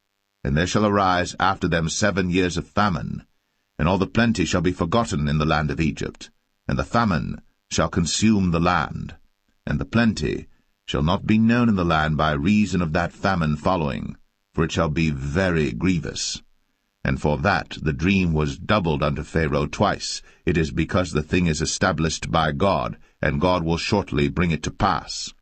and there shall arise after them 7 years of famine, and all the plenty shall be forgotten in the land of Egypt, and the famine shall consume the land, and the plenty shall not be known in the land by reason of that famine following, for it shall be very grievous. And for that the dream was doubled unto Pharaoh twice. It is because the thing is established by God, and God will shortly bring it to pass.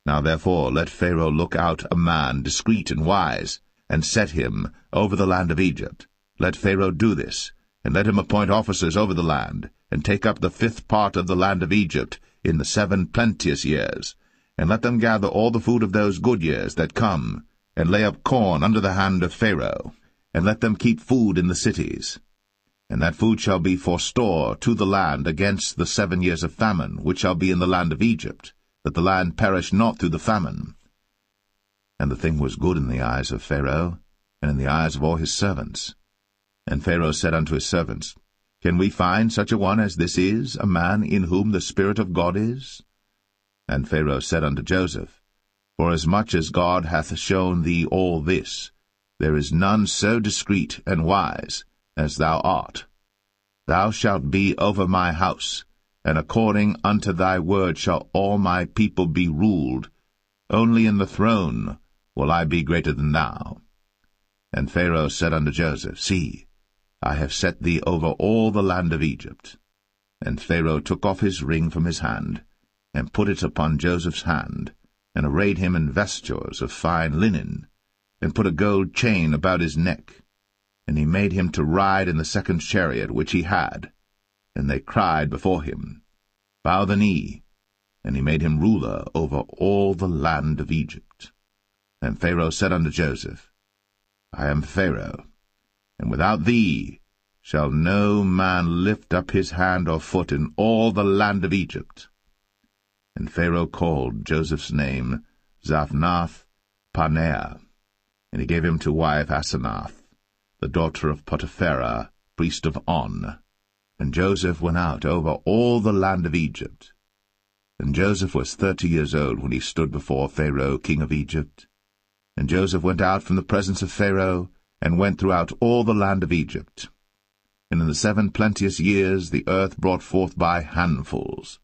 Now therefore let Pharaoh look out a man discreet and wise, and set him over the land of Egypt. Let Pharaoh do this, and let him appoint officers over the land, and take up the 5th part of the land of Egypt in the 7 plenteous years, and let them gather all the food of those good years that come, and lay up corn under the hand of Pharaoh, and let them keep food in the cities. And that food shall be for store to the land against the 7 years of famine, which shall be in the land of Egypt, that the land perish not through the famine. And the thing was good in the eyes of Pharaoh, and in the eyes of all his servants. And Pharaoh said unto his servants, Can we find such a one as this is, a man in whom the Spirit of God is? And Pharaoh said unto Joseph, Forasmuch as God hath shown thee all this, there is none so discreet and wise as thou art. Thou shalt be over my house, and according unto thy word shall all my people be ruled. Only in the throne will I be greater than thou. And Pharaoh said unto Joseph, See, I have set thee over all the land of Egypt. And Pharaoh took off his ring from his hand, and put it upon Joseph's hand, and arrayed him in vestures of fine linen, and put a gold chain about his neck. And he made him to ride in the second chariot which he had. And they cried before him, Bow the knee. And he made him ruler over all the land of Egypt. And Pharaoh said unto Joseph, I am Pharaoh, and without thee shall no man lift up his hand or foot in all the land of Egypt. And Pharaoh called Joseph's name Zaphnath-Paneah, and he gave him to wife Asenath, the daughter of Potipherah, priest of On. And Joseph went out over all the land of Egypt. And Joseph was 30 years old when he stood before Pharaoh king of Egypt. And Joseph went out from the presence of Pharaoh, and went throughout all the land of Egypt. And in the 7 plenteous years the earth brought forth by handfuls.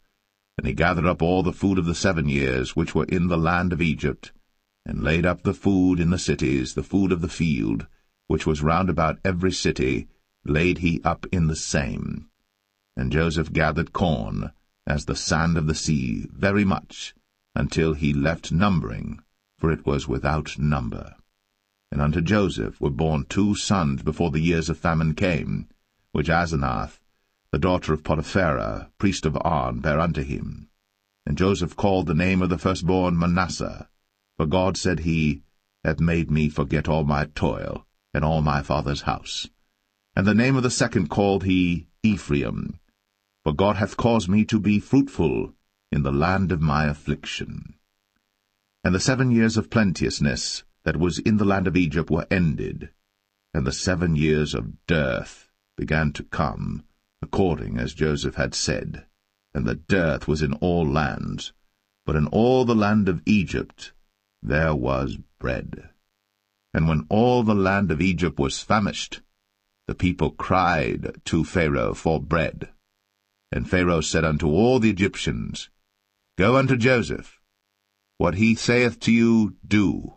And he gathered up all the food of the 7 years which were in the land of Egypt, and laid up the food in the cities, the food of the field, which was round about every city, laid he up in the same. And Joseph gathered corn, as the sand of the sea, very much, until he left numbering, for it was without number. And unto Joseph were born 2 sons before the years of famine came, which Asenath, the daughter of Potipherah, priest of On, bare unto him. And Joseph called the name of the firstborn Manasseh, for God, said he, hath made me forget all my toil, and all my father's house. And the name of the second called he Ephraim, for God hath caused me to be fruitful in the land of my affliction. And the 7 years of plenteousness that was in the land of Egypt were ended, and the 7 years of dearth began to come, according as Joseph had said. And the dearth was in all lands, but in all the land of Egypt there was bread. And when all the land of Egypt was famished, the people cried to Pharaoh for bread. And Pharaoh said unto all the Egyptians, Go unto Joseph. What he saith to you, do.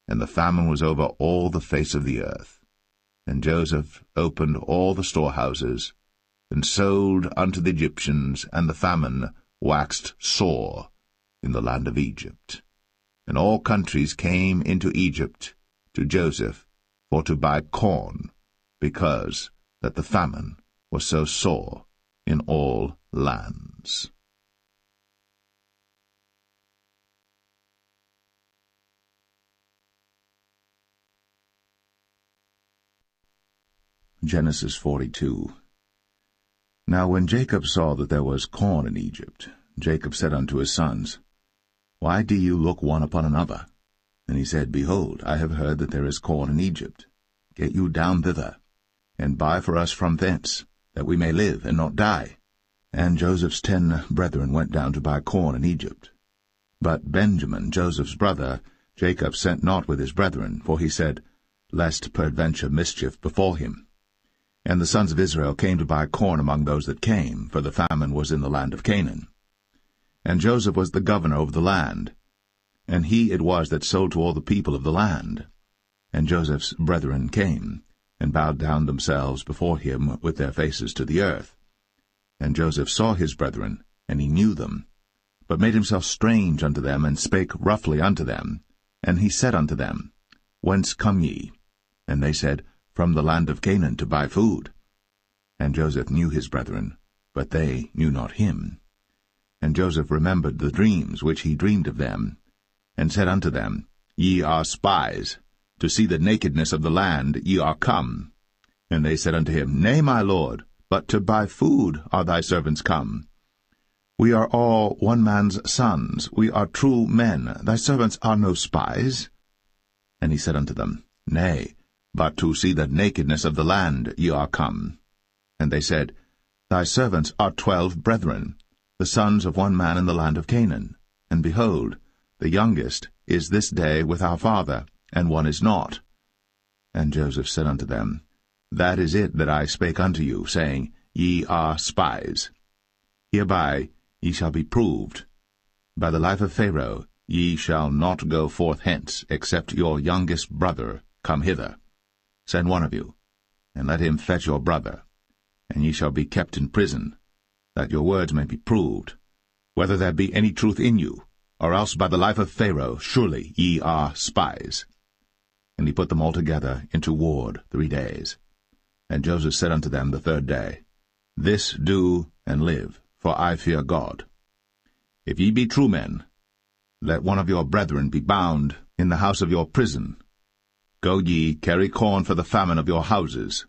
And the famine was over all the face of the earth. And Joseph opened all the storehouses, and sold unto the Egyptians, and the famine waxed sore in the land of Egypt. And all countries came into Egypt to Joseph for to buy corn, because that the famine was so sore in all lands. Genesis 42. Now when Jacob saw that there was corn in Egypt, Jacob said unto his sons, Why do you look one upon another? And he said, Behold, I have heard that there is corn in Egypt. Get you down thither, and buy for us from thence, that we may live and not die. And Joseph's 10 brethren went down to buy corn in Egypt. But Benjamin, Joseph's brother, Jacob sent not with his brethren, for he said, Lest peradventure mischief befall him. And the sons of Israel came to buy corn among those that came, for the famine was in the land of Canaan. And Joseph was the governor over the land, and he it was that sold to all the people of the land. And Joseph's brethren came, and bowed down themselves before him with their faces to the earth. And Joseph saw his brethren, and he knew them, but made himself strange unto them, and spake roughly unto them. And he said unto them, Whence come ye? And they said, From the land of Canaan to buy food. And Joseph knew his brethren, but they knew not him. And Joseph remembered the dreams which he dreamed of them, and said unto them, Ye are spies, to see the nakedness of the land ye are come. And they said unto him, Nay, my lord, but to buy food are thy servants come. We are all one man's sons, we are true men, thy servants are no spies. And he said unto them, Nay, but to see the nakedness of the land ye are come. And they said, Thy servants are 12 brethren, the sons of one man in the land of Canaan. And behold, the youngest is this day with our father, and one is not. And Joseph said unto them, That is it that I spake unto you, saying, Ye are spies. Hereby ye shall be proved. By the life of Pharaoh ye shall not go forth hence, except your youngest brother come hither. Send one of you, and let him fetch your brother, and ye shall be kept in prison, that your words may be proved, whether there be any truth in you, or else by the life of Pharaoh surely ye are spies. And he put them all together into ward 3 days. And Joseph said unto them the 3rd day, This do and live, for I fear God. If ye be true men, let one of your brethren be bound in the house of your prison. Go ye, carry corn for the famine of your houses.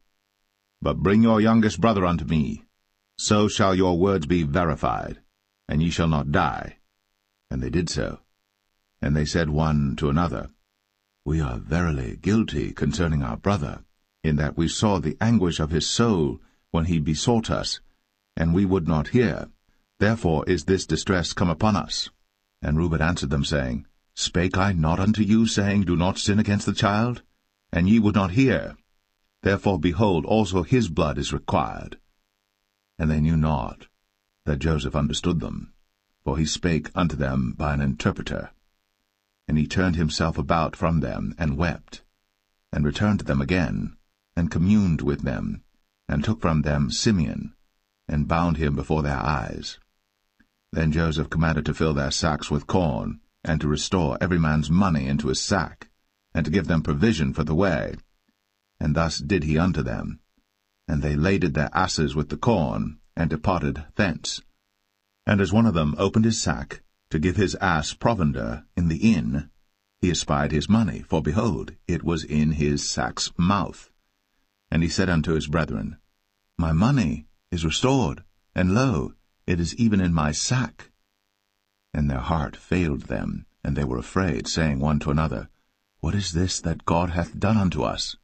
But bring your youngest brother unto me. So shall your words be verified, and ye shall not die. And they did so. And they said one to another, We are verily guilty concerning our brother, in that we saw the anguish of his soul when he besought us, and we would not hear. Therefore is this distress come upon us. And Reuben answered them, saying, Spake I not unto you, saying, Do not sin against the child? And ye would not hear. Therefore, behold, also his blood is required. And they knew not that Joseph understood them, for he spake unto them by an interpreter. And he turned himself about from them, and wept, and returned to them again, and communed with them, and took from them Simeon, and bound him before their eyes. Then Joseph commanded to fill their sacks with corn, and to restore every man's money into his sack, and to give them provision for the way. And thus did he unto them. And they laded their asses with the corn, and departed thence. And as one of them opened his sack, to give his ass provender in the inn, he espied his money, for behold, it was in his sack's mouth. And he said unto his brethren, My money is restored, and lo, it is even in my sack. And their heart failed them, and they were afraid, saying one to another, What is this that God hath done unto us?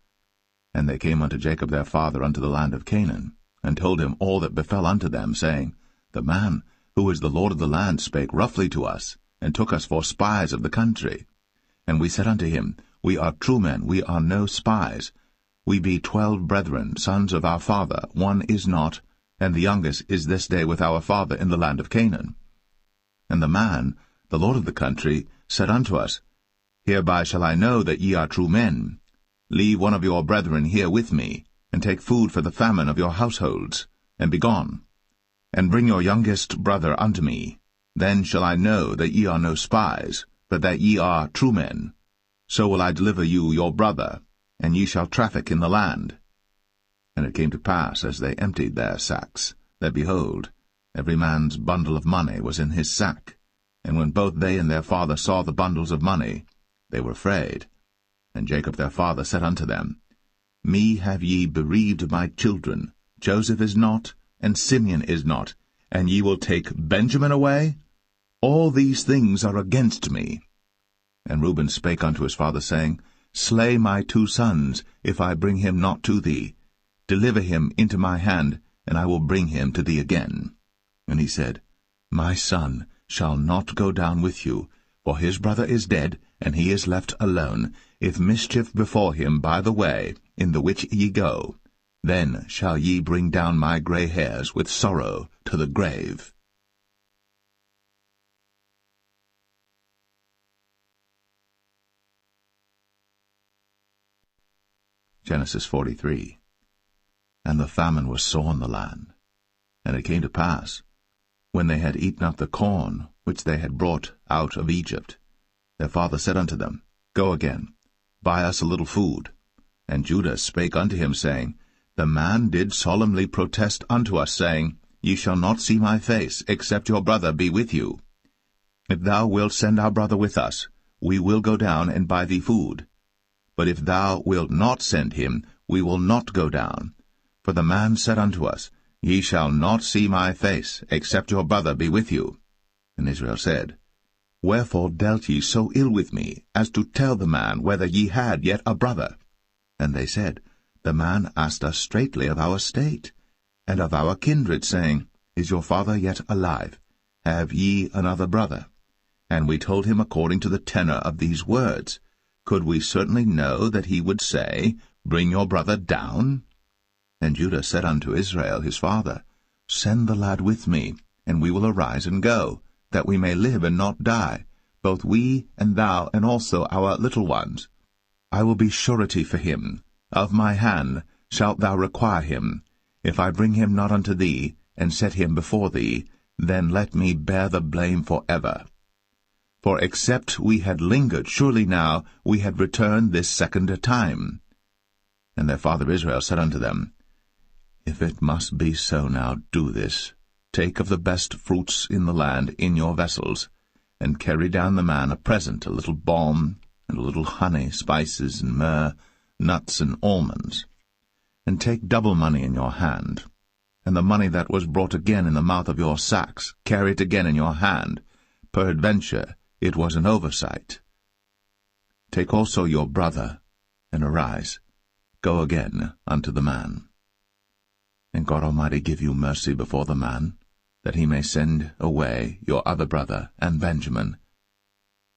And they came unto Jacob their father unto the land of Canaan, and told him all that befell unto them, saying, The man who is the Lord of the land spake roughly to us, and took us for spies of the country. And we said unto him, We are true men, we are no spies. We be 12 brethren, sons of our father, one is not, and the youngest is this day with our father in the land of Canaan. And the man, the Lord of the country, said unto us, Hereby shall I know that ye are true men. Leave one of your brethren here with me, and take food for the famine of your households, and be gone. And bring your youngest brother unto me. Then shall I know that ye are no spies, but that ye are true men. So will I deliver you your brother, and ye shall traffic in the land. And it came to pass, as they emptied their sacks, that, behold, every man's bundle of money was in his sack. And when both they and their father saw the bundles of money, they were afraid. And Jacob their father said unto them, Me have ye bereaved of my children. Joseph is not, and Simeon is not, and ye will take Benjamin away? All these things are against me. And Reuben spake unto his father, saying, Slay my 2 sons, if I bring him not to thee. Deliver him into my hand, and I will bring him to thee again. And he said, My son shall not go down with you, for his brother is dead, and he is left alone. If mischief befall him by the way, in the which ye go, then shall ye bring down my grey hairs with sorrow to the grave. Genesis 43. And the famine was sore in the land. And it came to pass, when they had eaten up the corn which they had brought out of Egypt, their father said unto them, Go again, buy us a little food. And Judah spake unto him, saying, The man did solemnly protest unto us, saying, Ye shall not see my face, except your brother be with you. If thou wilt send our brother with us, we will go down and buy thee food. But if thou wilt not send him, we will not go down. For the man said unto us, Ye shall not see my face, except your brother be with you. And Israel said, Wherefore dealt ye so ill with me, as to tell the man whether ye had yet a brother? And they said, The man asked us straitly of our state, and of our kindred, saying, Is your father yet alive? Have ye another brother? And we told him according to the tenor of these words. Could we certainly know that he would say, Bring your brother down? And Judah said unto Israel his father, Send the lad with me, and we will arise and go, that we may live and not die, both we and thou, and also our little ones. I will be surety for him. Of my hand shalt thou require him. If I bring him not unto thee, and set him before thee, then let me bear the blame forever. For except we had lingered, surely now we had returned this second time. And their father Israel said unto them, If it must be so now, do this. Take of the best fruits in the land in your vessels, and carry down the man a present, a little balm, and a little honey, spices, and myrrh, nuts, and almonds. And take double money in your hand. And the money that was brought again in the mouth of your sacks, carry it again in your hand. Peradventure it was an oversight. Take also your brother, and arise, go again unto the man. And God Almighty give you mercy before the man, that he may send away your other brother and Benjamin.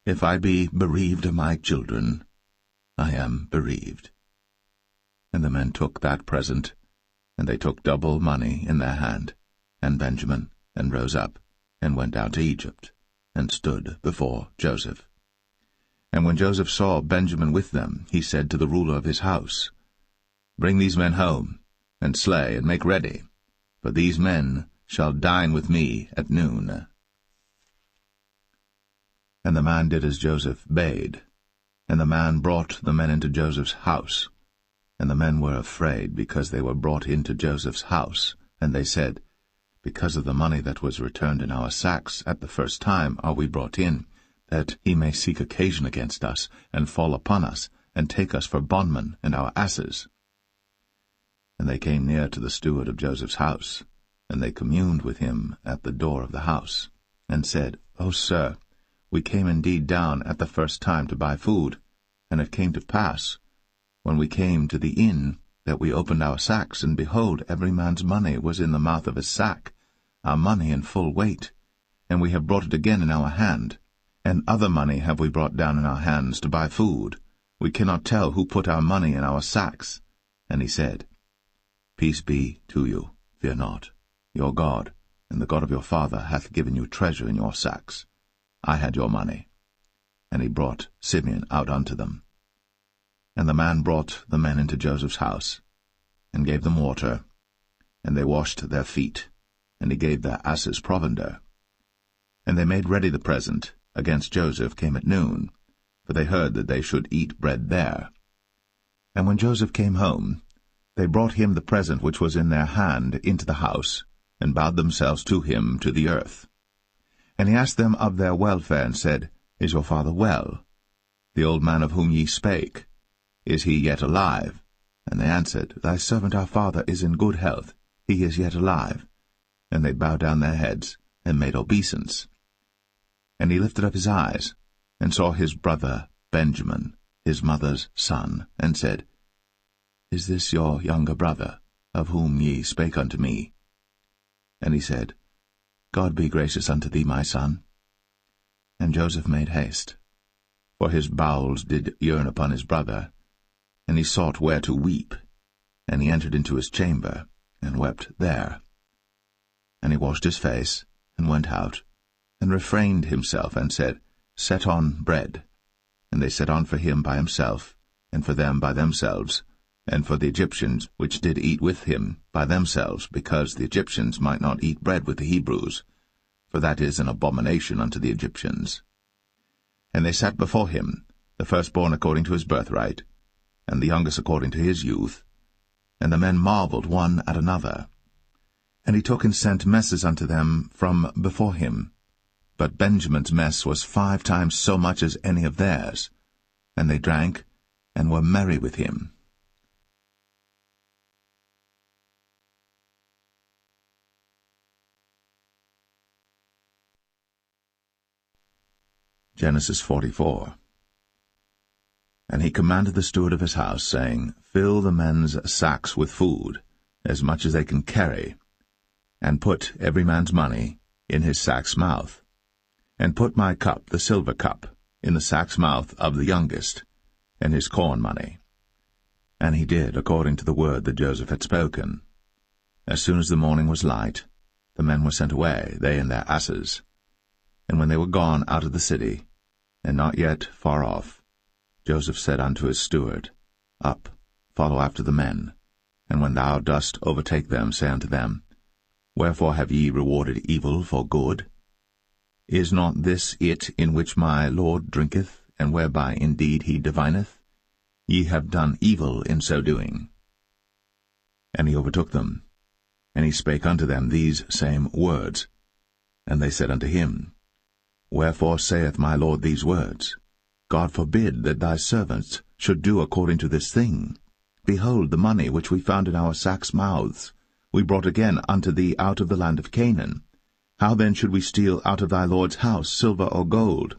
If I be bereaved of my children, I am bereaved. And the men took that present, and they took double money in their hand, and Benjamin, and rose up, and went down to Egypt, and stood before Joseph. And when Joseph saw Benjamin with them, he said to the ruler of his house, Bring these men home, and slay, and make ready, for these men shall dine with me at noon. And the man did as Joseph bade, and the man brought the men into Joseph's house. And the men were afraid, because they were brought into Joseph's house. And they said, Because of the money that was returned in our sacks at the first time are we brought in, that he may seek occasion against us, and fall upon us, and take us for bondmen and our asses. And they came near to the steward of Joseph's house, and they communed with him at the door of the house, and said, O sir, we came indeed down at the first time to buy food, and it came to pass, when we came to the inn, that we opened our sacks, and behold, every man's money was in the mouth of his sack, our money in full weight, and we have brought it again in our hand. And other money have we brought down in our hands to buy food. We cannot tell who put our money in our sacks. And he said, Peace be to you, fear not. Your God, and the God of your father, hath given you treasure in your sacks. I had your money. And he brought Simeon out unto them. And the man brought the men into Joseph's house, and gave them water, and they washed their feet, and he gave their asses provender. And they made ready the present against Joseph came at noon, for they heard that they should eat bread there. And when Joseph came home, they brought him the present which was in their hand into the house, and bowed themselves to him to the earth. And he asked them of their welfare, and said, Is your father well? The old man of whom ye spake, is he yet alive? And they answered, Thy servant our father is in good health, he is yet alive. And they bowed down their heads, and made obeisance. And he lifted up his eyes, and saw his brother Benjamin, his mother's son, and said, Is this your younger brother, of whom ye spake unto me? And he said, God be gracious unto thee, my son. And Joseph made haste, for his bowels did yearn upon his brother, and he sought where to weep. And he entered into his chamber, and wept there. And he washed his face, and went out, and refrained himself, and said, Set on bread. And they set on for him by himself, and for them by themselves, and for the Egyptians which did eat with him by themselves, because the Egyptians might not eat bread with the Hebrews, for that is an abomination unto the Egyptians. And they sat before him, the firstborn according to his birthright, and the youngest according to his youth. And the men marveled one at another. And he took and sent messes unto them from before him. But Benjamin's mess was 5 times so much as any of theirs. And they drank, and were merry with him. Genesis 44. And he commanded the steward of his house, saying, Fill the men's sacks with food, as much as they can carry, and put every man's money in his sack's mouth, and put my cup, the silver cup, in the sack's mouth of the youngest, and his corn money. And he did according to the word that Joseph had spoken. As soon as the morning was light, the men were sent away, they and their asses. And when they were gone out of the city, and not yet far off, Joseph said unto his steward, Up, follow after the men, and when thou dost overtake them, say unto them, Wherefore have ye rewarded evil for good? Is not this it in which my Lord drinketh, and whereby indeed he divineth? Ye have done evil in so doing. And he overtook them, and he spake unto them these same words. And they said unto him, Wherefore saith my Lord these words? God forbid that thy servants should do according to this thing. Behold, the money which we found in our sacks' mouths we brought again unto thee out of the land of Canaan. How then should we steal out of thy Lord's house silver or gold?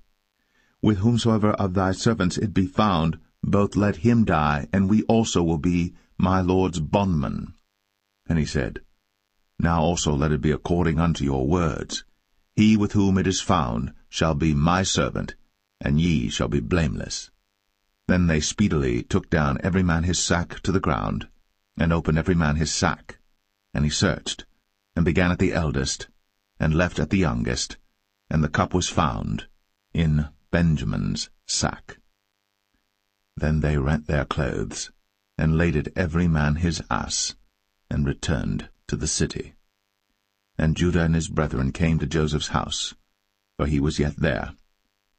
With whomsoever of thy servants it be found, both let him die, and we also will be my Lord's bondmen. And he said, Now also let it be according unto your words. He with whom it is found shall be my servant, and ye shall be blameless. Then they speedily took down every man his sack to the ground, and opened every man his sack. And he searched, and began at the eldest, and left at the youngest, and the cup was found in Benjamin's sack. Then they rent their clothes, and laded every man his ass, and returned to the city. And Judah and his brethren came to Joseph's house, for he was yet there,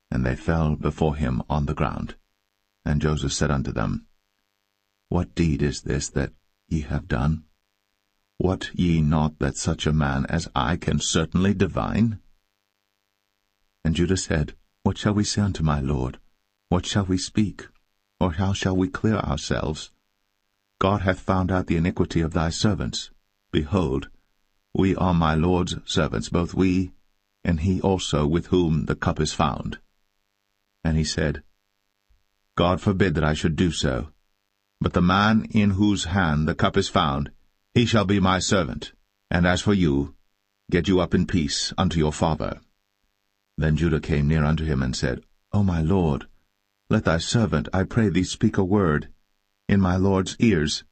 and they fell before him on the ground. And Joseph said unto them, What deed is this that ye have done? Wot ye not that such a man as I can certainly divine? And Judah said, What shall we say unto my Lord? What shall we speak? Or how shall we clear ourselves? God hath found out the iniquity of thy servants. Behold, we are my Lord's servants, both we, and he also with whom the cup is found. And he said, God forbid that I should do so. But the man in whose hand the cup is found, he shall be my servant. And as for you, get you up in peace unto your father. Then Judah came near unto him, and said, O my Lord, let thy servant, I pray thee, speak a word in my Lord's ears,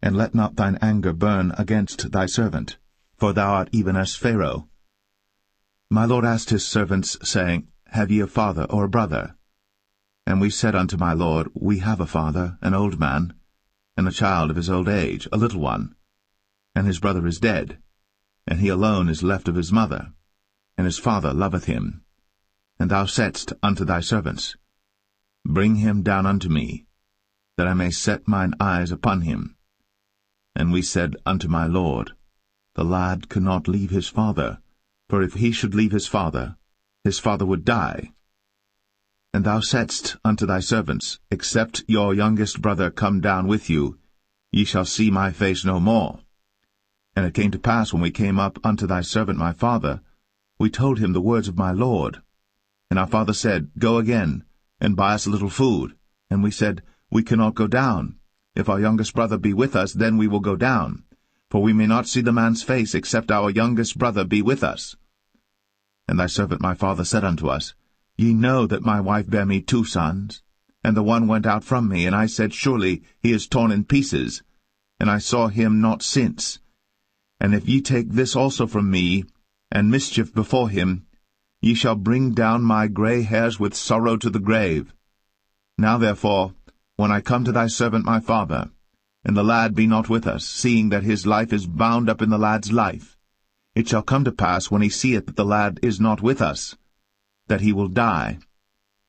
and let not thine anger burn against thy servant, for thou art even as Pharaoh. My Lord asked his servants, saying, Have ye a father or a brother? And we said unto my Lord, We have a father, an old man, and a child of his old age, a little one. And his brother is dead, and he alone is left of his mother, and his father loveth him. And thou saidst unto thy servants, Bring him down unto me, that I may set mine eyes upon him. And we said unto my Lord, The lad cannot leave his father, for if he should leave his father would die. And thou saidst unto thy servants, Except your youngest brother come down with you, ye shall see my face no more. And it came to pass, when we came up unto thy servant my father, we told him the words of my Lord. And our father said, Go again, and buy us a little food. And we said, We cannot go down. If our youngest brother be with us, then we will go down. For we may not see the man's face, except our youngest brother be with us. And thy servant my father said unto us, Ye know that my wife bare me 2 sons, and the one went out from me, and I said, Surely he is torn in pieces, and I saw him not since. And if ye take this also from me, and mischief before him, ye shall bring down my gray hairs with sorrow to the grave. Now therefore, when I come to thy servant my father, and the lad be not with us, seeing that his life is bound up in the lad's life, it shall come to pass, when he seeth that the lad is not with us, that he will die.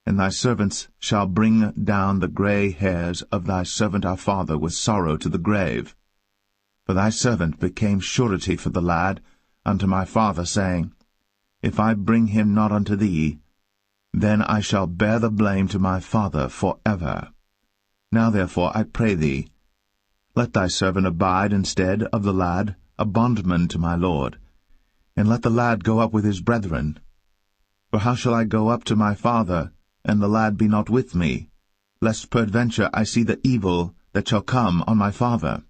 And thy servants shall bring down the gray hairs of thy servant our father with sorrow to the grave. For thy servant became surety for the lad unto my father, saying, If I bring him not unto thee, then I shall bear the blame to my father for ever. Now therefore, I pray thee, let thy servant abide instead of the lad, a bondman to my lord, and let the lad go up with his brethren. For how shall I go up to my father, and the lad be not with me, lest peradventure I see the evil that shall come on my father?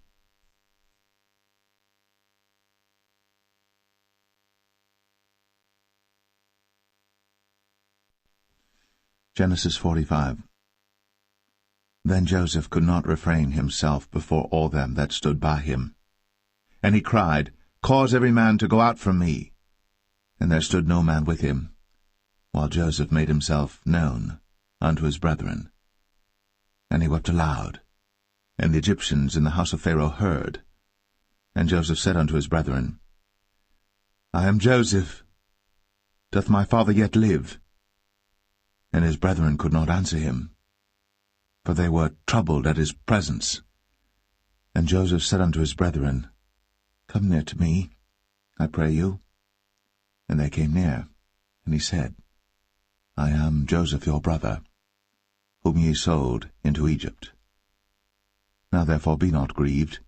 Genesis 45. Then Joseph could not refrain himself before all them that stood by him. And he cried, Cause every man to go out from me. And there stood no man with him, while Joseph made himself known unto his brethren. And he wept aloud, and the Egyptians in the house of Pharaoh heard. And Joseph said unto his brethren, I am Joseph. Doth my father yet live? And his brethren could not answer him, for they were troubled at his presence. And Joseph said unto his brethren, Come near to me, I pray you. And they came near, and he said, I am Joseph your brother, whom ye sold into Egypt. Now therefore be not grieved,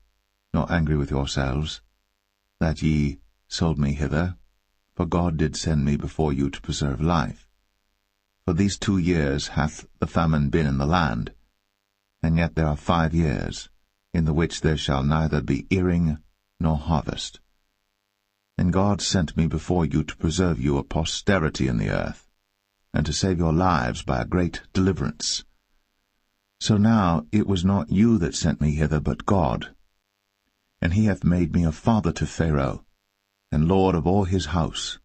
nor angry with yourselves, that ye sold me hither, for God did send me before you to preserve life. For these 2 years hath the famine been in the land, and yet there are 5 years, in the which there shall neither be earing nor harvest. And God sent me before you to preserve you a posterity in the earth, and to save your lives by a great deliverance. So now it was not you that sent me hither, but God. And he hath made me a father to Pharaoh, and lord of all his house,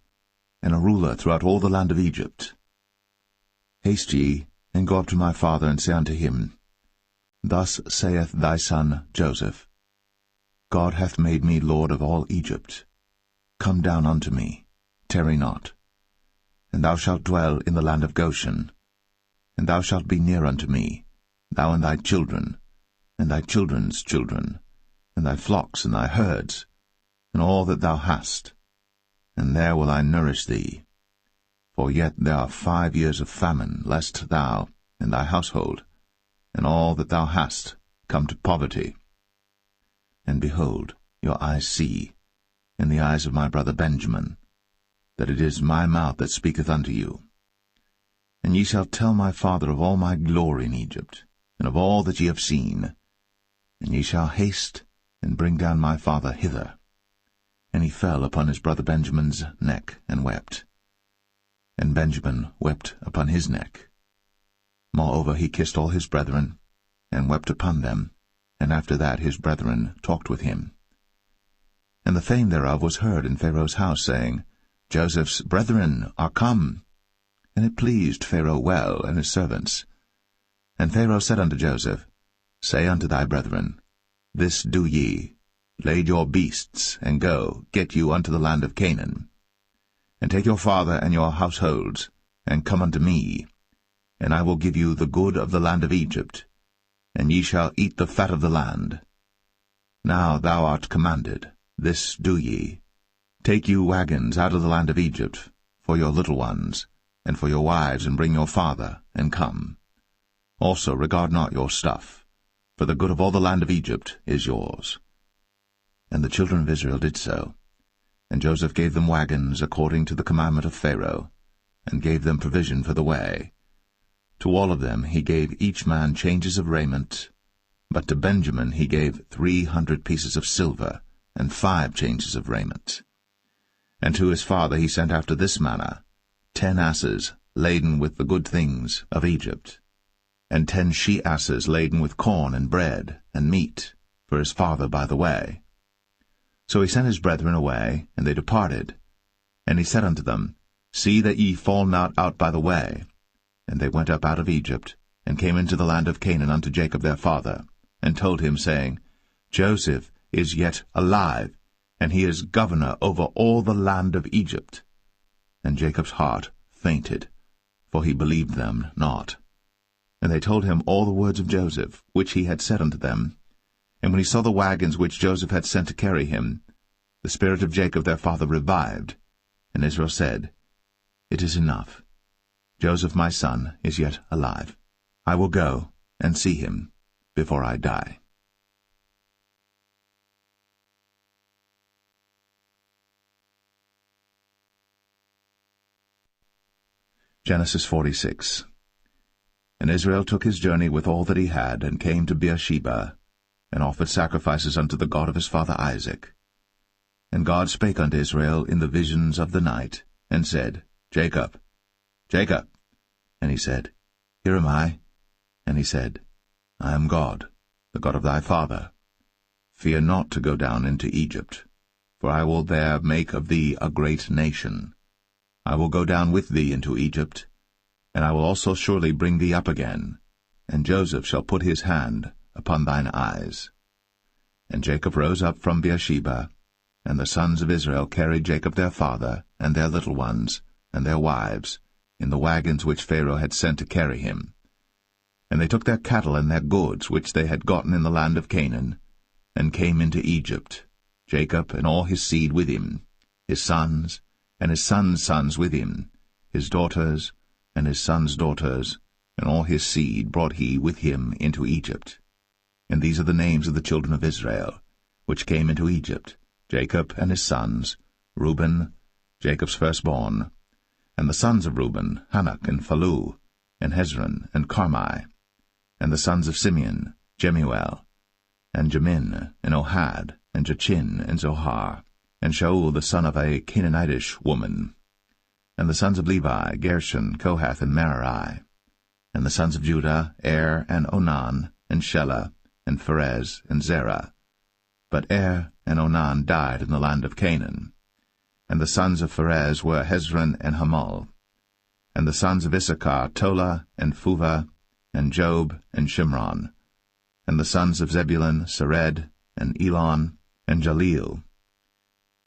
and a ruler throughout all the land of Egypt. Haste ye, and go up to my father, and say unto him, Thus saith thy son Joseph, God hath made me lord of all Egypt. Come down unto me, tarry not. And thou shalt dwell in the land of Goshen. And thou shalt be near unto me, thou and thy children, and thy children's children, and thy flocks and thy herds, and all that thou hast. And there will I nourish thee. For yet there are 5 years of famine, lest thou and thy household, and all that thou hast, come to poverty. And behold, your eyes see, in the eyes of my brother Benjamin, that it is my mouth that speaketh unto you. And ye shall tell my father of all my glory in Egypt, and of all that ye have seen. And ye shall haste, and bring down my father hither. And he fell upon his brother Benjamin's neck, and wept. And Benjamin wept upon his neck. Moreover he kissed all his brethren, and wept upon them, and after that his brethren talked with him. And the fame thereof was heard in Pharaoh's house, saying, Joseph's brethren are come. And it pleased Pharaoh well, and his servants. And Pharaoh said unto Joseph, Say unto thy brethren, This do ye, lade your beasts, and go, get you unto the land of Canaan. And take your father and your households, and come unto me, and I will give you the good of the land of Egypt, and ye shall eat the fat of the land. Now thou art commanded, this do ye, take you wagons out of the land of Egypt, for your little ones, and for your wives, and bring your father, and come. Also regard not your stuff, for the good of all the land of Egypt is yours. And the children of Israel did so. And Joseph gave them wagons according to the commandment of Pharaoh, and gave them provision for the way. To all of them he gave each man changes of raiment, but to Benjamin he gave 300 pieces of silver, and 5 changes of raiment. And to his father he sent after this manner, 10 asses laden with the good things of Egypt, and 10 she-asses laden with corn and bread and meat, for his father by the way. So he sent his brethren away, and they departed. And he said unto them, See that ye fall not out by the way. And they went up out of Egypt, and came into the land of Canaan unto Jacob their father, and told him, saying, Joseph is yet alive, and he is governor over all the land of Egypt. And Jacob's heart fainted, for he believed them not. And they told him all the words of Joseph, which he had said unto them. And when he saw the wagons which Joseph had sent to carry him, the spirit of Jacob their father revived. And Israel said, It is enough. Joseph my son is yet alive. I will go and see him, before I die. Genesis 46. And Israel took his journey with all that he had, and came to Beersheba, and offered sacrifices unto the God of his father Isaac. And God spake unto Israel in the visions of the night, and said, Jacob, Jacob. And he said, Here am I. And he said, I am God, the God of thy father. Fear not to go down into Egypt, for I will there make of thee a great nation. I will go down with thee into Egypt, and I will also surely bring thee up again, and Joseph shall put his hand upon thine eyes. And Jacob rose up from Beersheba, and the sons of Israel carried Jacob their father, and their little ones, and their wives, in the wagons which Pharaoh had sent to carry him. And they took their cattle and their goods which they had gotten in the land of Canaan, and came into Egypt, Jacob and all his seed with him, his sons, and his sons' sons with him, his daughters, and his sons' daughters, and all his seed brought he with him into Egypt. And these are the names of the children of Israel, which came into Egypt, Jacob and his sons, Reuben, Jacob's firstborn, and the sons of Reuben, Hanok and Phalu, and Hezron and Carmi, and the sons of Simeon, Jemuel, and Jamin, and Ohad, and Jachin, and Zohar, and Shaul the son of a Canaanitish woman. And the sons of Levi, Gershon, Kohath, and Merari. And the sons of Judah, Er, and Onan, and Shelah, and Pharez, and Zerah. But Er and Onan died in the land of Canaan. And the sons of Pharez were Hezron and Hamul. And the sons of Issachar, Tola, and Phuvah, and Job, and Shimron. And the sons of Zebulun, Sered, and Elon, and Jaleel.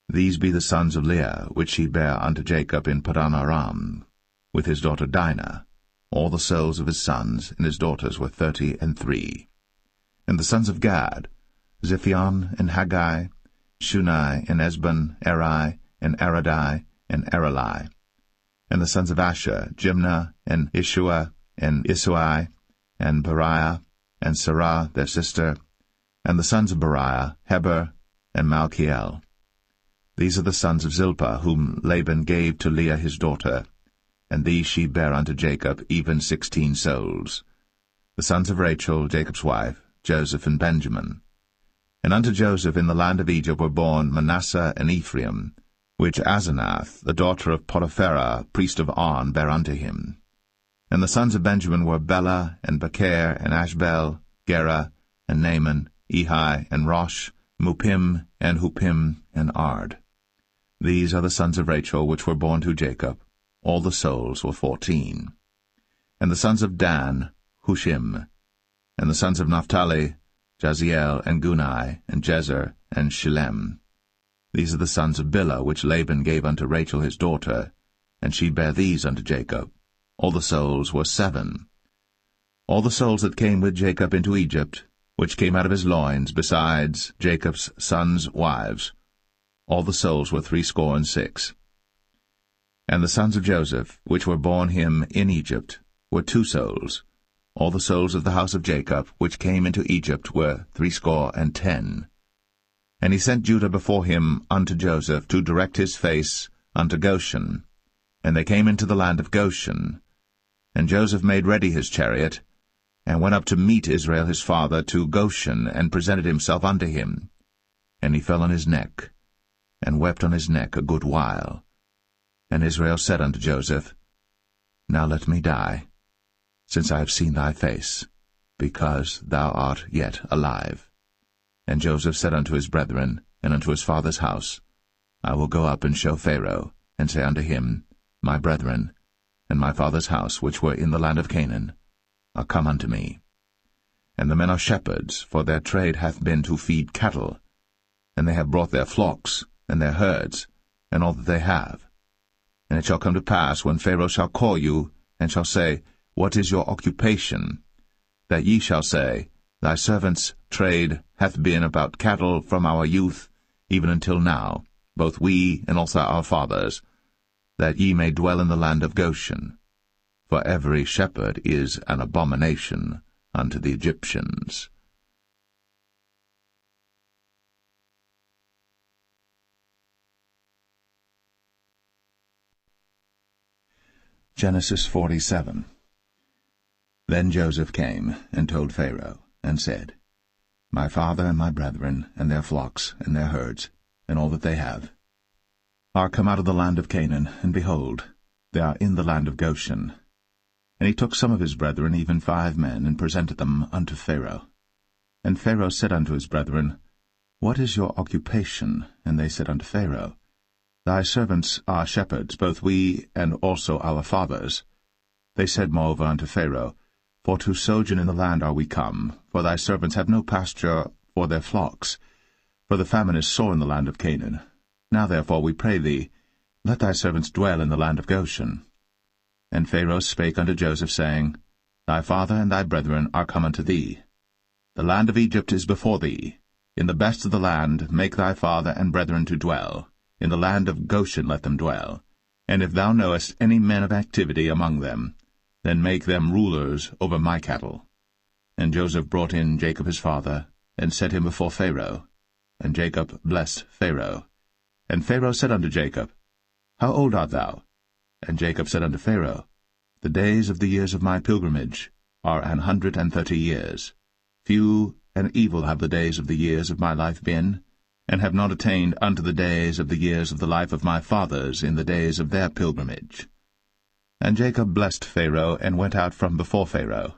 These be the sons of Leah, which he bare unto Jacob in Paddan Aram, with his daughter Dinah. All the souls of his sons and his daughters were 33. And the sons of Gad, Ziphion, and Haggai, Shunai, and Esbon, Eri, and Aradai, and Arali. And the sons of Asher, Jimnah, and Ishua, and Isui, and Beriah, and Sarah their sister. And the sons of Beriah, Heber, and Malchiel. These are the sons of Zilpah, whom Laban gave to Leah his daughter, and these she bare unto Jacob, even 16 souls. The sons of Rachel, Jacob's wife, Joseph and Benjamin. And unto Joseph in the land of Egypt were born Manasseh and Ephraim, which Asenath, the daughter of Potipherah, priest of On, bare unto him. And the sons of Benjamin were Bela, and Becher, and Ashbel, Gera, and Naaman, Ehi, and Rosh, Muppim, and Huppim, and Ard. These are the sons of Rachel which were born to Jacob. All the souls were 14. And the sons of Dan, Hushim. And the sons of Naphtali, Jaziel, and Gunai, and Jezer, and Shillem. These are the sons of Bilhah which Laban gave unto Rachel his daughter, and she bare these unto Jacob. All the souls were 7. All the souls that came with Jacob into Egypt, which came out of his loins, besides Jacob's sons' wives, all the souls were 66. And the sons of Joseph, which were born him in Egypt, were 2 souls. All the souls of the house of Jacob, which came into Egypt, were 70. And he sent Judah before him unto Joseph, to direct his face unto Goshen. And they came into the land of Goshen. And Joseph made ready his chariot, and went up to meet Israel his father to Goshen, and presented himself unto him. And he fell on his neck, and wept on his neck a good while. And Israel said unto Joseph, Now let me die, since I have seen thy face, because thou art yet alive. And Joseph said unto his brethren, and unto his father's house, I will go up and show Pharaoh, and say unto him, My brethren, and my father's house, which were in the land of Canaan, are come unto me. And the men are shepherds, for their trade hath been to feed cattle, and they have brought their flocks, and their herds, and all that they have. And it shall come to pass, when Pharaoh shall call you, and shall say, What is your occupation? That ye shall say, Thy servant's trade hath been about cattle from our youth, even until now, both we and also our fathers, that ye may dwell in the land of Goshen. For every shepherd is an abomination unto the Egyptians. Genesis 47. Then Joseph came and told Pharaoh, and said, My father and my brethren, and their flocks, and their herds, and all that they have, are come out of the land of Canaan, and behold, they are in the land of Goshen. And he took some of his brethren, even 5 men, and presented them unto Pharaoh. And Pharaoh said unto his brethren, What is your occupation? And they said unto Pharaoh, Thy servants are shepherds, both we and also our fathers. They said moreover unto Pharaoh, For to sojourn in the land are we come, for thy servants have no pasture for their flocks, for the famine is sore in the land of Canaan. Now therefore, we pray thee, let thy servants dwell in the land of Goshen. And Pharaoh spake unto Joseph, saying, Thy father and thy brethren are come unto thee. The land of Egypt is before thee. In the best of the land make thy father and brethren to dwell. In the land of Goshen let them dwell. And if thou knowest any men of activity among them, then make them rulers over my cattle. And Joseph brought in Jacob his father, and set him before Pharaoh. And Jacob blessed Pharaoh. And Pharaoh said unto Jacob, How old art thou? And Jacob said unto Pharaoh, The days of the years of my pilgrimage are 130 years. Few and evil have the days of the years of my life been, and have not attained unto the days of the years of the life of my fathers in the days of their pilgrimage. And Jacob blessed Pharaoh, and went out from before Pharaoh.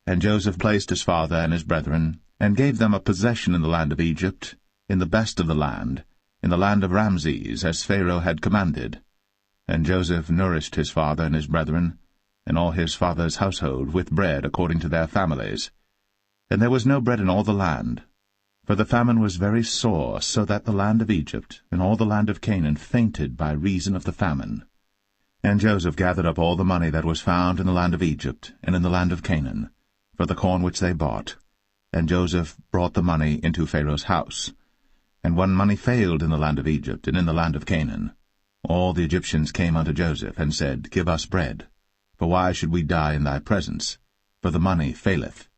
And Joseph placed his father and his brethren, and gave them a possession in the land of Egypt, in the best of the land, in the land of Ramses, as Pharaoh had commanded. And Joseph nourished his father and his brethren, and all his father's household, with bread according to their families. And there was no bread in all the land, for the famine was very sore, so that the land of Egypt and all the land of Canaan fainted by reason of the famine. And Joseph gathered up all the money that was found in the land of Egypt and in the land of Canaan, for the corn which they bought. And Joseph brought the money into Pharaoh's house. And when money failed in the land of Egypt and in the land of Canaan, all the Egyptians came unto Joseph, and said, Give us bread, for why should we die in thy presence? For the money faileth.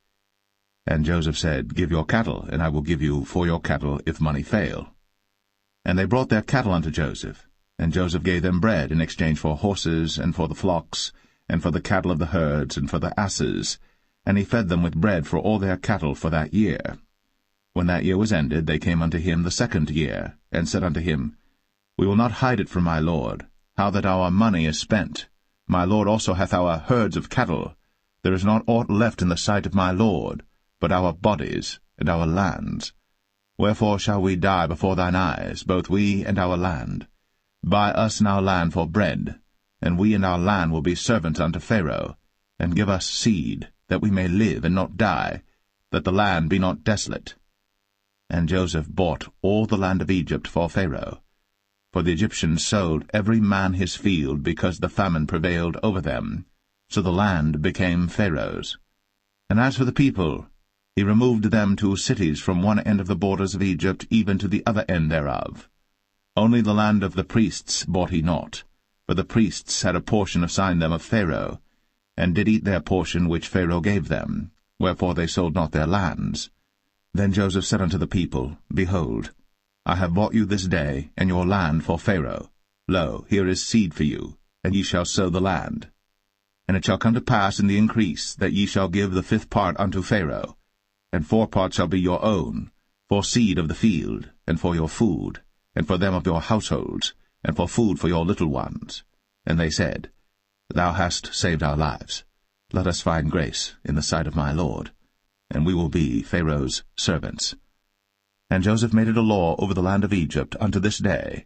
And Joseph said, Give your cattle, and I will give you for your cattle, if money fail. And they brought their cattle unto Joseph, and Joseph gave them bread in exchange for horses, and for the flocks, and for the cattle of the herds, and for the asses, and he fed them with bread for all their cattle for that year. When that year was ended, they came unto him the 2nd year, and said unto him, We will not hide it from my lord, how that our money is spent. My lord also hath our herds of cattle. There is not aught left in the sight of my lord, but our bodies and our lands. Wherefore shall we die before thine eyes, both we and our land? Buy us now land for bread, and we and our land will be servants unto Pharaoh, and give us seed, that we may live and not die, that the land be not desolate. And Joseph bought all the land of Egypt for Pharaoh. For the Egyptians sold every man his field, because the famine prevailed over them. So the land became Pharaoh's. And as for the people, he removed them to cities from one end of the borders of Egypt even to the other end thereof. Only the land of the priests bought he not, for the priests had a portion assigned them of Pharaoh, and did eat their portion which Pharaoh gave them, wherefore they sold not their lands. Then Joseph said unto the people, Behold, I have bought you this day, and your land for Pharaoh. Lo, here is seed for you, and ye shall sow the land. And it shall come to pass in the increase, that ye shall give the 5th part unto Pharaoh, and 4 parts shall be your own, for seed of the field, and for your food, and for them of your households, and for food for your little ones. And they said, Thou hast saved our lives. Let us find grace in the sight of my lord, and we will be Pharaoh's servants. And Joseph made it a law over the land of Egypt unto this day,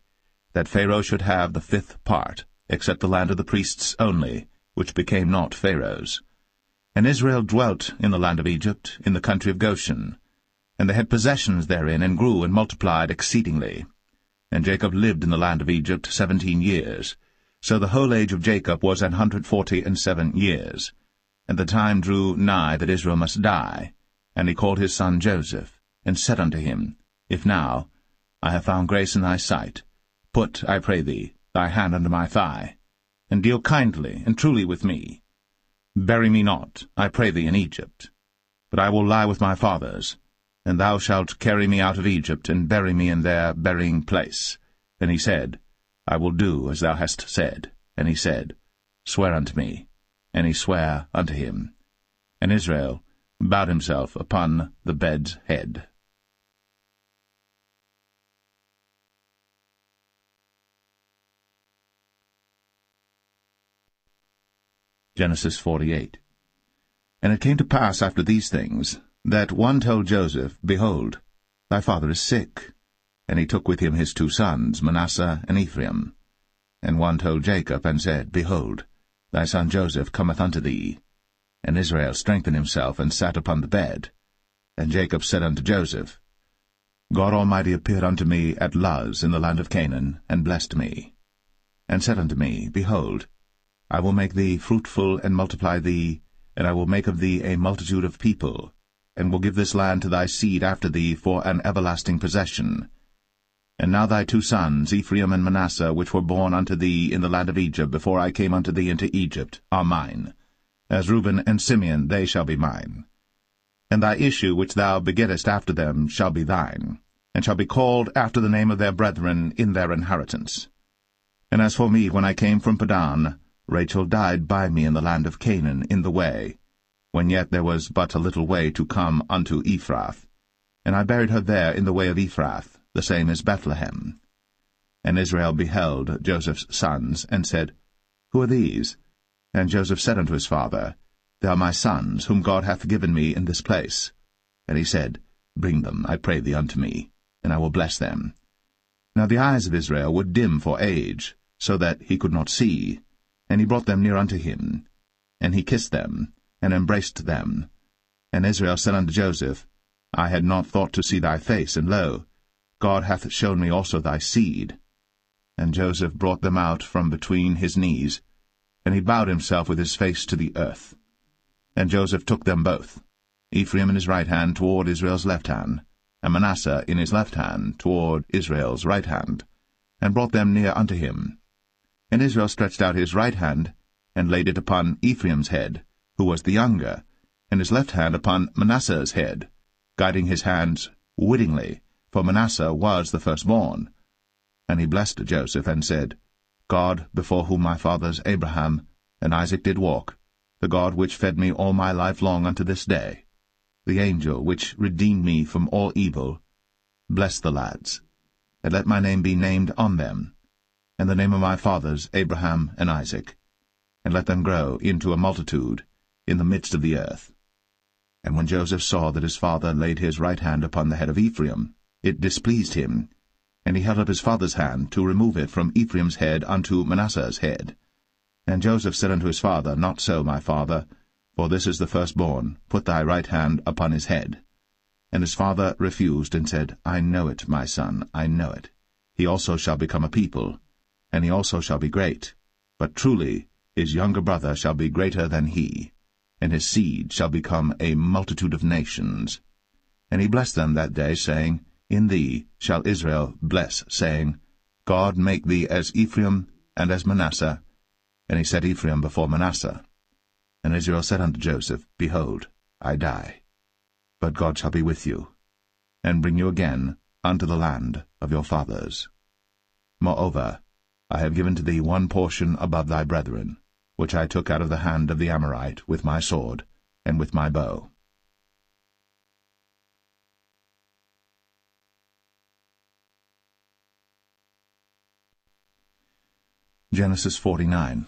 that Pharaoh should have the 5th part, except the land of the priests only, which became not Pharaoh's. And Israel dwelt in the land of Egypt, in the country of Goshen, and they had possessions therein, and grew and multiplied exceedingly. And Jacob lived in the land of Egypt 17 years. So the whole age of Jacob was 147 years. And the time drew nigh that Israel must die. And he called his son Joseph, and said unto him, If now I have found grace in thy sight, put, I pray thee, thy hand under my thigh, and deal kindly and truly with me. Bury me not, I pray thee, in Egypt, but I will lie with my fathers, and thou shalt carry me out of Egypt, and bury me in their burying place. And he said, I will do as thou hast said. And he said, swear unto me. And he sware unto him. And Israel bowed himself upon the bed's head. Genesis 48. And it came to pass after these things, that one told Joseph, Behold, thy father is sick. And he took with him his 2 sons, Manasseh and Ephraim. And one told Jacob, and said, Behold, thy son Joseph cometh unto thee. And Israel strengthened himself, and sat upon the bed. And Jacob said unto Joseph, God Almighty appeared unto me at Luz in the land of Canaan, and blessed me, and said unto me, Behold, I will make thee fruitful, and multiply thee, and I will make of thee a multitude of people, and will give this land to thy seed after thee for an everlasting possession. And now thy 2 sons, Ephraim and Manasseh, which were born unto thee in the land of Egypt, before I came unto thee into Egypt, are mine. As Reuben and Simeon they shall be mine. And thy issue which thou begettest after them shall be thine, and shall be called after the name of their brethren in their inheritance. And as for me, when I came from Padan, Rachel died by me in the land of Canaan in the way, when yet there was but a little way to come unto Ephrath. And I buried her there in the way of Ephrath, the same as Bethlehem. And Israel beheld Joseph's sons, and said, Who are these? And Joseph said unto his father, They are my sons, whom God hath given me in this place. And he said, Bring them, I pray thee, unto me, and I will bless them. Now the eyes of Israel were dim for age, so that he could not see. And he brought them near unto him. And he kissed them, and embraced them. And Israel said unto Joseph, I had not thought to see thy face, and lo, God hath shown me also thy seed. And Joseph brought them out from between his knees, and he bowed himself with his face to the earth. And Joseph took them both, Ephraim in his right hand toward Israel's left hand, and Manasseh in his left hand toward Israel's right hand, and brought them near unto him. And Israel stretched out his right hand, and laid it upon Ephraim's head, who was the younger, and his left hand upon Manasseh's head, guiding his hands wittingly, for Manasseh was the firstborn. And he blessed Joseph, and said, God, before whom my fathers Abraham and Isaac did walk, the God which fed me all my life long unto this day, the angel which redeemed me from all evil, bless the lads, and let my name be named on them, and the name of my fathers Abraham and Isaac, and let them grow into a multitude in the midst of the earth. And when Joseph saw that his father laid his right hand upon the head of Ephraim, it displeased him, and he held up his father's hand to remove it from Ephraim's head unto Manasseh's head. And Joseph said unto his father, Not so, my father, for this is the firstborn. Put thy right hand upon his head. And his father refused, and said, I know it, my son, I know it. He also shall become a people, and he also shall be great. But truly his younger brother shall be greater than he, and his seed shall become a multitude of nations. And he blessed them that day, saying, In thee shall Israel bless, saying, God make thee as Ephraim and as Manasseh. And he set Ephraim before Manasseh. And Israel said unto Joseph, Behold, I die, but God shall be with you, and bring you again unto the land of your fathers. Moreover, I have given to thee one portion above thy brethren, which I took out of the hand of the Amorite with my sword and with my bow. Genesis 49.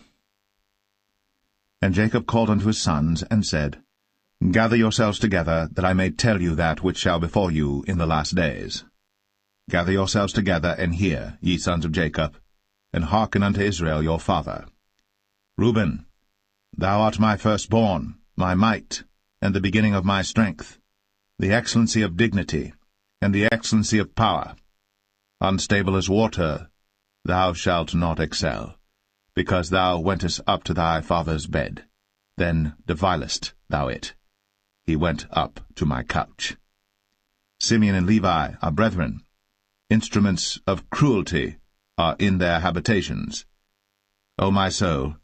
And Jacob called unto his sons, and said, Gather yourselves together, that I may tell you that which shall befall you in the last days. Gather yourselves together, and hear, ye sons of Jacob, and hearken unto Israel your father. Reuben, thou art my firstborn, my might, and the beginning of my strength, the excellency of dignity, and the excellency of power. Unstable as water, thou shalt not excel, because thou wentest up to thy father's bed. Then devilest thou it. He went up to my couch. Simeon and Levi are brethren. Instruments of cruelty are in their habitations. O my soul,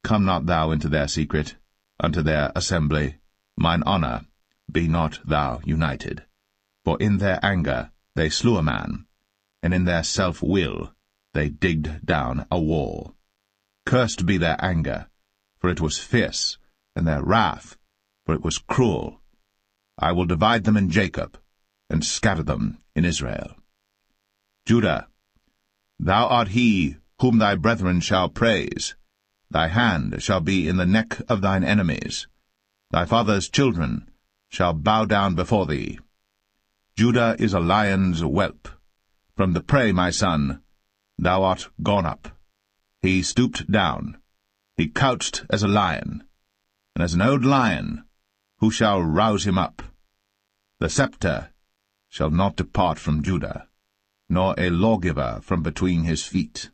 come not thou into their secret, unto their assembly. Mine honour, be not thou united. For in their anger they slew a man, and in their self-will they digged down a wall. Cursed be their anger, for it was fierce, and their wrath, for it was cruel. I will divide them in Jacob, and scatter them in Israel. Judah, thou art he whom thy brethren shall praise. Thy hand shall be in the neck of thine enemies. Thy father's children shall bow down before thee. Judah is a lion's whelp. From the prey, my son, thou art gone up. He stooped down. He couched as a lion, and as an old lion, who shall rouse him up? The scepter shall not depart from Judah, nor a lawgiver from between his feet,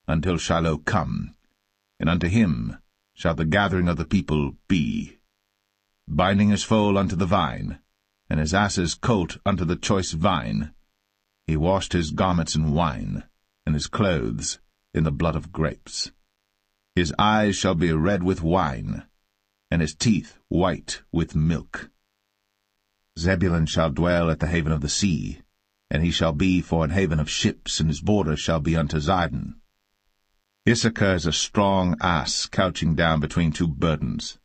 until Shiloh come, and unto him shall the gathering of the people be. Binding his foal unto the vine, and his ass's colt unto the choice vine, he washed his garments in wine, and his clothes in the blood of grapes. His eyes shall be red with wine, and his teeth white with milk. Zebulun shall dwell at the haven of the sea, and he shall be for an haven of ships, and his border shall be unto Zidon. Issachar is a strong ass couching down between two burdens,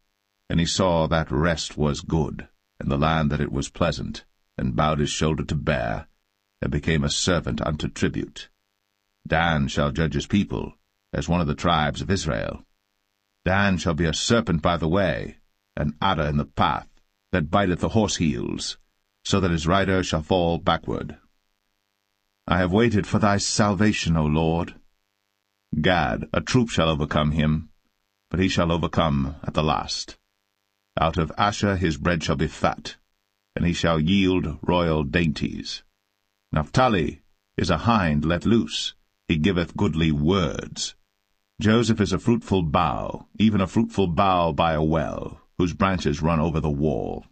and he saw that rest was good, and the land that it was pleasant, and bowed his shoulder to bear, and became a servant unto tribute. Dan shall judge his people, as one of the tribes of Israel. Dan shall be a serpent by the way, an adder in the path, that biteth the horse heels, so that his rider shall fall backward. I have waited for thy salvation, O Lord. Gad, a troop shall overcome him, but he shall overcome at the last. Out of Asher his bread shall be fat, and he shall yield royal dainties. Naphtali is a hind let loose, he giveth goodly words. Joseph is a fruitful bough, even a fruitful bough by a well, whose branches run over the wall.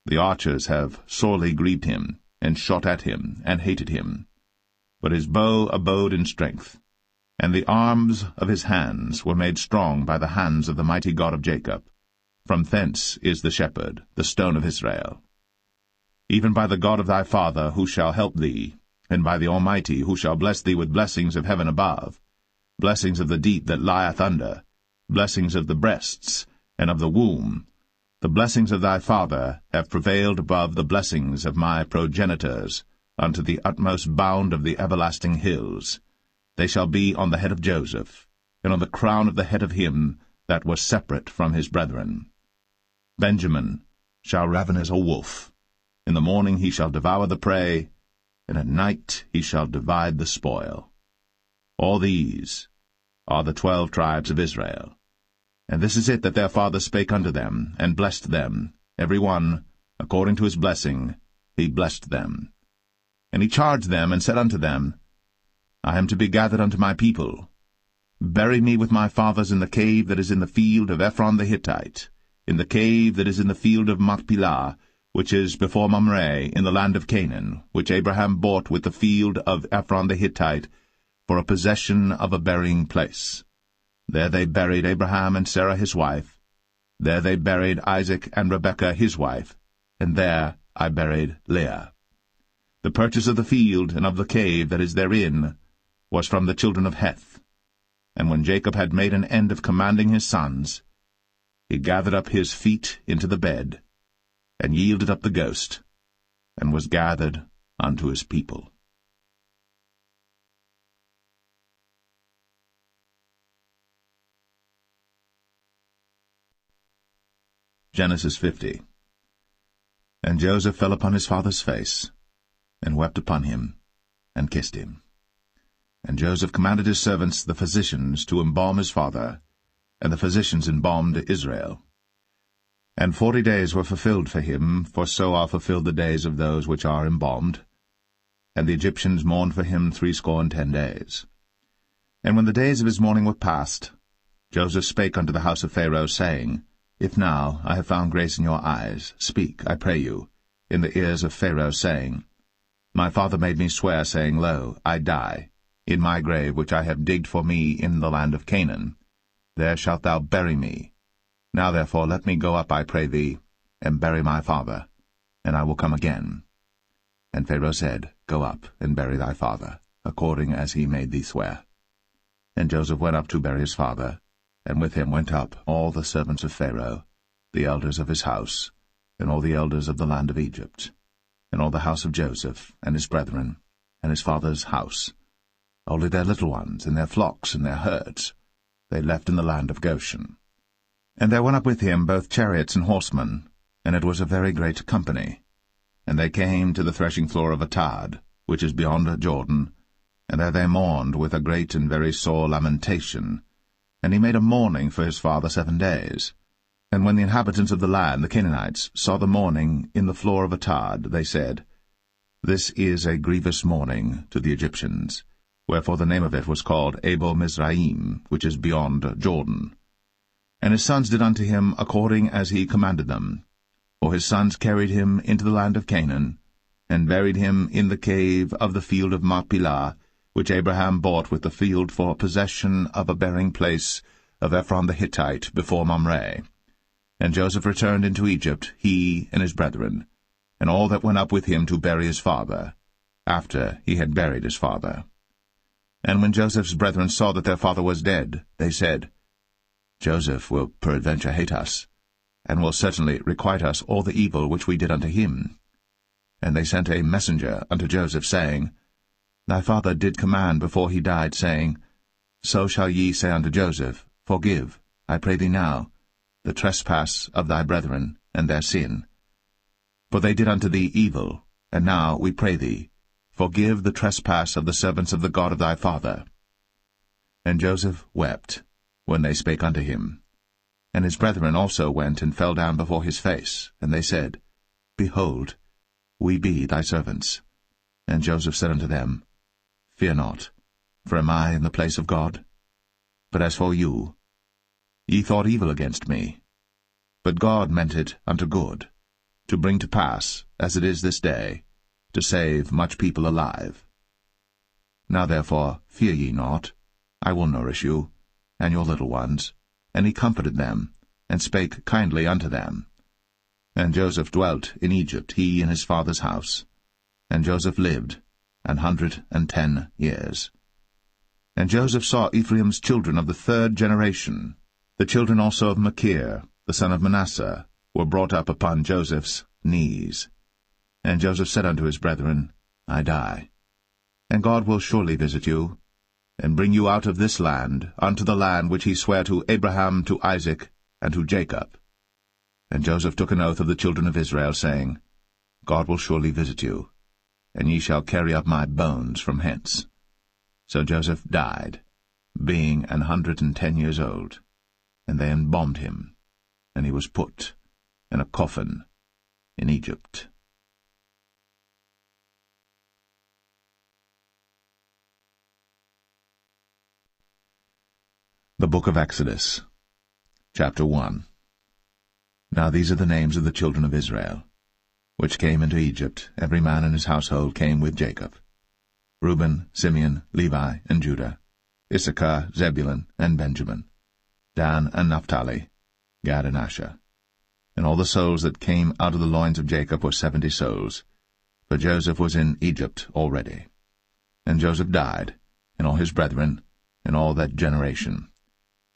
The archers have sorely grieved him, and shot at him, and hated him. But his bow abode in strength, and the arms of his hands were made strong by the hands of the mighty God of Jacob. From thence is the shepherd, the stone of Israel. Even by the God of thy father, who shall help thee, and by the Almighty, who shall bless thee with blessings of heaven above, blessings of the deep that lieth under, blessings of the breasts, and of the womb. The blessings of thy father have prevailed above the blessings of my progenitors, unto the utmost bound of the everlasting hills. They shall be on the head of Joseph, and on the crown of the head of him that was separate from his brethren. Benjamin shall raven as a wolf. In the morning he shall devour the prey, and at night he shall divide the spoil. All these are the 12 tribes of Israel. And this is it that their father spake unto them, and blessed them, every one, according to his blessing, he blessed them. And he charged them, and said unto them, I am to be gathered unto my people. Bury me with my fathers in the cave that is in the field of Ephron the Hittite, in the cave that is in the field of Machpelah, which is before Mamre, in the land of Canaan, which Abraham bought with the field of Ephron the Hittite, for a possession of a burying place. There they buried Abraham and Sarah his wife. There they buried Isaac and Rebekah his wife, and there I buried Leah. The purchase of the field and of the cave that is therein was from the children of Heth. And when Jacob had made an end of commanding his sons, he gathered up his feet into the bed, and yielded up the ghost, and was gathered unto his people. Genesis 50. And Joseph fell upon his father's face, and wept upon him, and kissed him. And Joseph commanded his servants, the physicians, to embalm his father, and the physicians embalmed Israel. And 40 days were fulfilled for him, for so are fulfilled the days of those which are embalmed. And the Egyptians mourned for him 60 days. And when the days of his mourning were past, Joseph spake unto the house of Pharaoh, saying, If now I have found grace in your eyes, speak, I pray you, in the ears of Pharaoh, saying, My father made me swear, saying, Lo, I die, in my grave which I have digged for me in the land of Canaan. There shalt thou bury me. Now therefore let me go up, I pray thee, and bury my father, and I will come again. And Pharaoh said, Go up, and bury thy father, according as he made thee swear. And Joseph went up to bury his father, And with him went up all the servants of Pharaoh, the elders of his house, and all the elders of the land of Egypt, and all the house of Joseph, and his brethren, and his father's house. Only their little ones, and their flocks, and their herds, they left in the land of Goshen. And there went up with him both chariots and horsemen, and it was a very great company. And they came to the threshing floor of Atad, which is beyond Jordan, and there they mourned with a great and very sore lamentation. And he made a mourning for his father 7 days. And when the inhabitants of the land, the Canaanites, saw the mourning in the floor of Atad, they said, This is a grievous mourning to the Egyptians. Wherefore the name of it was called Abel-Mizraim, which is beyond Jordan. And his sons did unto him according as he commanded them. For his sons carried him into the land of Canaan, and buried him in the cave of the field of Machpelah, which Abraham bought with the field for possession of a burying place of Ephron the Hittite before Mamre. And Joseph returned into Egypt, he and his brethren, and all that went up with him to bury his father, after he had buried his father. And when Joseph's brethren saw that their father was dead, they said, Joseph will peradventure hate us, and will certainly requite us all the evil which we did unto him. And they sent a messenger unto Joseph, saying, Thy father did command before he died, saying, So shall ye say unto Joseph, Forgive, I pray thee now, the trespass of thy brethren, and their sin. For they did unto thee evil, and now, we pray thee, forgive the trespass of the servants of the God of thy father. And Joseph wept, when they spake unto him. And his brethren also went and fell down before his face, and they said, Behold, we be thy servants. And Joseph said unto them, Fear not, for am I in the place of God? But as for you, ye thought evil against me. But God meant it unto good, to bring to pass, as it is this day, to save much people alive. Now therefore fear ye not, I will nourish you, and your little ones. And he comforted them, and spake kindly unto them. And Joseph dwelt in Egypt, he and his father's house. And Joseph lived 110 years. And Joseph saw Ephraim's children of the 3rd generation. The children also of Machir, the son of Manasseh, were brought up upon Joseph's knees. And Joseph said unto his brethren, I die. And God will surely visit you, and bring you out of this land unto the land which he sware to Abraham, to Isaac, and to Jacob. And Joseph took an oath of the children of Israel, saying, God will surely visit you, and ye shall carry up my bones from hence. So Joseph died, being 110 years old. And they embalmed him, and he was put in a coffin in Egypt. The Book of Exodus, Chapter 1. Now these are the names of the children of Israel, which came into Egypt. Every man in his household came with Jacob: Reuben, Simeon, Levi, and Judah, Issachar, Zebulun, and Benjamin, Dan and Naphtali, Gad and Asher. And all the souls that came out of the loins of Jacob were 70 souls, for Joseph was in Egypt already. And Joseph died, and all his brethren, and all that generation.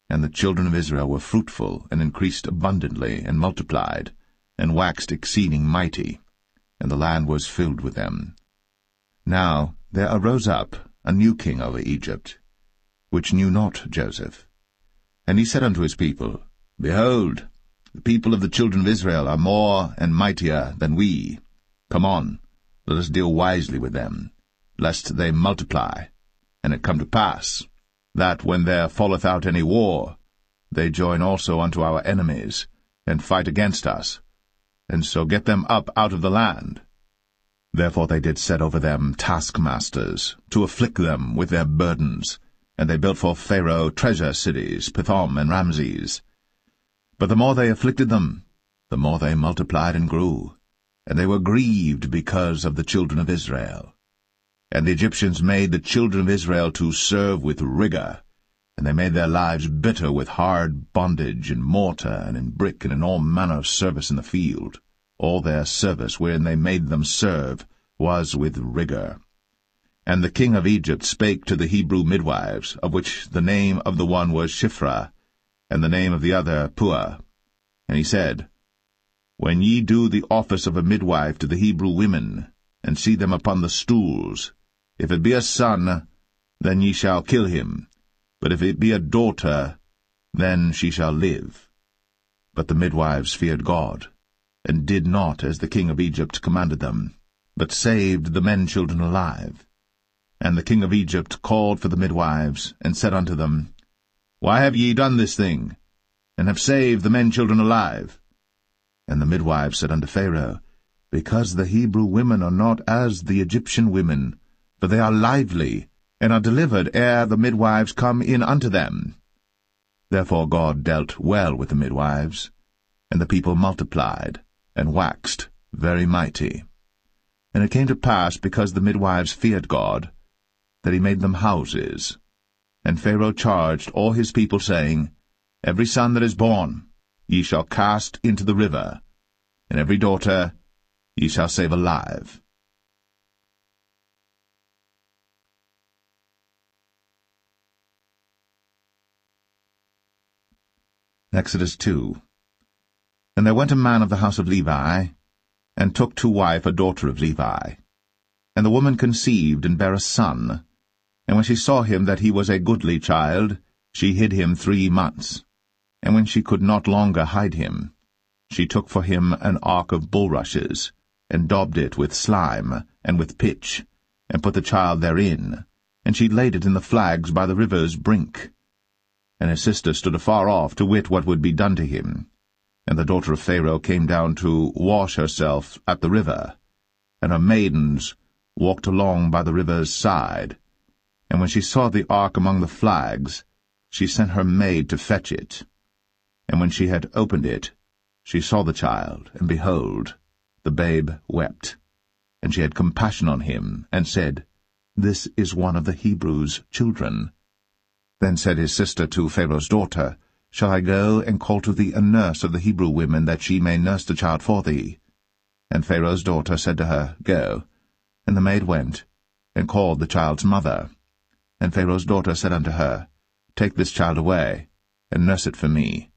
And the children of Israel were fruitful, and increased abundantly, and multiplied, and waxed exceeding mighty, and the land was filled with them. Now there arose up a new king over Egypt, which knew not Joseph. And he said unto his people, Behold, the people of the children of Israel are more and mightier than we. Come on, let us deal wisely with them, lest they multiply. And it come to pass, that when there falleth out any war, they join also unto our enemies, and fight against us, and so get them up out of the land. Therefore they did set over them taskmasters, to afflict them with their burdens, and they built for Pharaoh treasure cities, Pithom and Ramses. But the more they afflicted them, the more they multiplied and grew, and they were grieved because of the children of Israel. And the Egyptians made the children of Israel to serve with rigor, and they made their lives bitter with hard bondage in mortar and in brick and in all manner of service in the field. All their service wherein they made them serve was with rigor. And the king of Egypt spake to the Hebrew midwives, of which the name of the one was Shiphrah, and the name of the other Puah. And he said, When ye do the office of a midwife to the Hebrew women, and see them upon the stools, if it be a son, then ye shall kill him, but if it be a daughter, then she shall live. But the midwives feared God, and did not as the king of Egypt commanded them, but saved the men-children alive. And the king of Egypt called for the midwives, and said unto them, Why have ye done this thing, and have saved the men-children alive? And the midwives said unto Pharaoh, Because the Hebrew women are not as the Egyptian women, for they are lively, and are delivered ere the midwives come in unto them. Therefore God dealt well with the midwives, and the people multiplied, and waxed very mighty. And it came to pass, because the midwives feared God, that he made them houses. And Pharaoh charged all his people, saying, Every son that is born ye shall cast into the river, and every daughter ye shall save alive. Exodus 2. And there went a man of the house of Levi, and took to wife a daughter of Levi. And the woman conceived, and bare a son. And when she saw him that he was a goodly child, she hid him 3 months. And when she could not longer hide him, she took for him an ark of bulrushes, and daubed it with slime, and with pitch, and put the child therein, and she laid it in the flags by the river's brink. And his sister stood afar off to wit what would be done to him. And the daughter of Pharaoh came down to wash herself at the river, and her maidens walked along by the river's side. And when she saw the ark among the flags, she sent her maid to fetch it. And when she had opened it, she saw the child, and behold, the babe wept. And she had compassion on him, and said, This is one of the Hebrews' children. Then said his sister to Pharaoh's daughter, Shall I go and call to thee a nurse of the Hebrew women, that she may nurse the child for thee? And Pharaoh's daughter said to her, Go. And the maid went, and called the child's mother. And Pharaoh's daughter said unto her, Take this child away, and nurse it for me,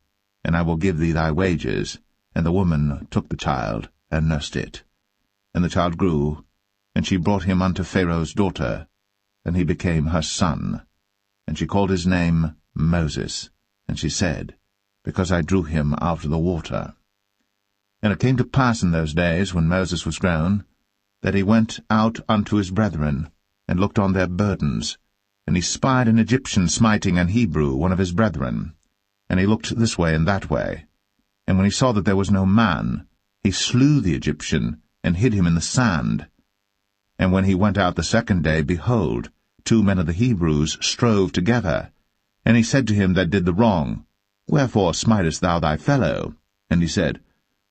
and I will give thee thy wages. And the woman took the child, and nursed it. And the child grew, and she brought him unto Pharaoh's daughter, and he became her son. And she called his name Moses. And she said, Because I drew him out of the water. And it came to pass in those days, when Moses was grown, that he went out unto his brethren, and looked on their burdens. And he spied an Egyptian smiting an Hebrew, one of his brethren. And he looked this way and that way. And when he saw that there was no man, he slew the Egyptian, and hid him in the sand. And when he went out the second day, behold, 2 men of the Hebrews strove together. And he said to him that did the wrong, Wherefore smitest thou thy fellow? And he said,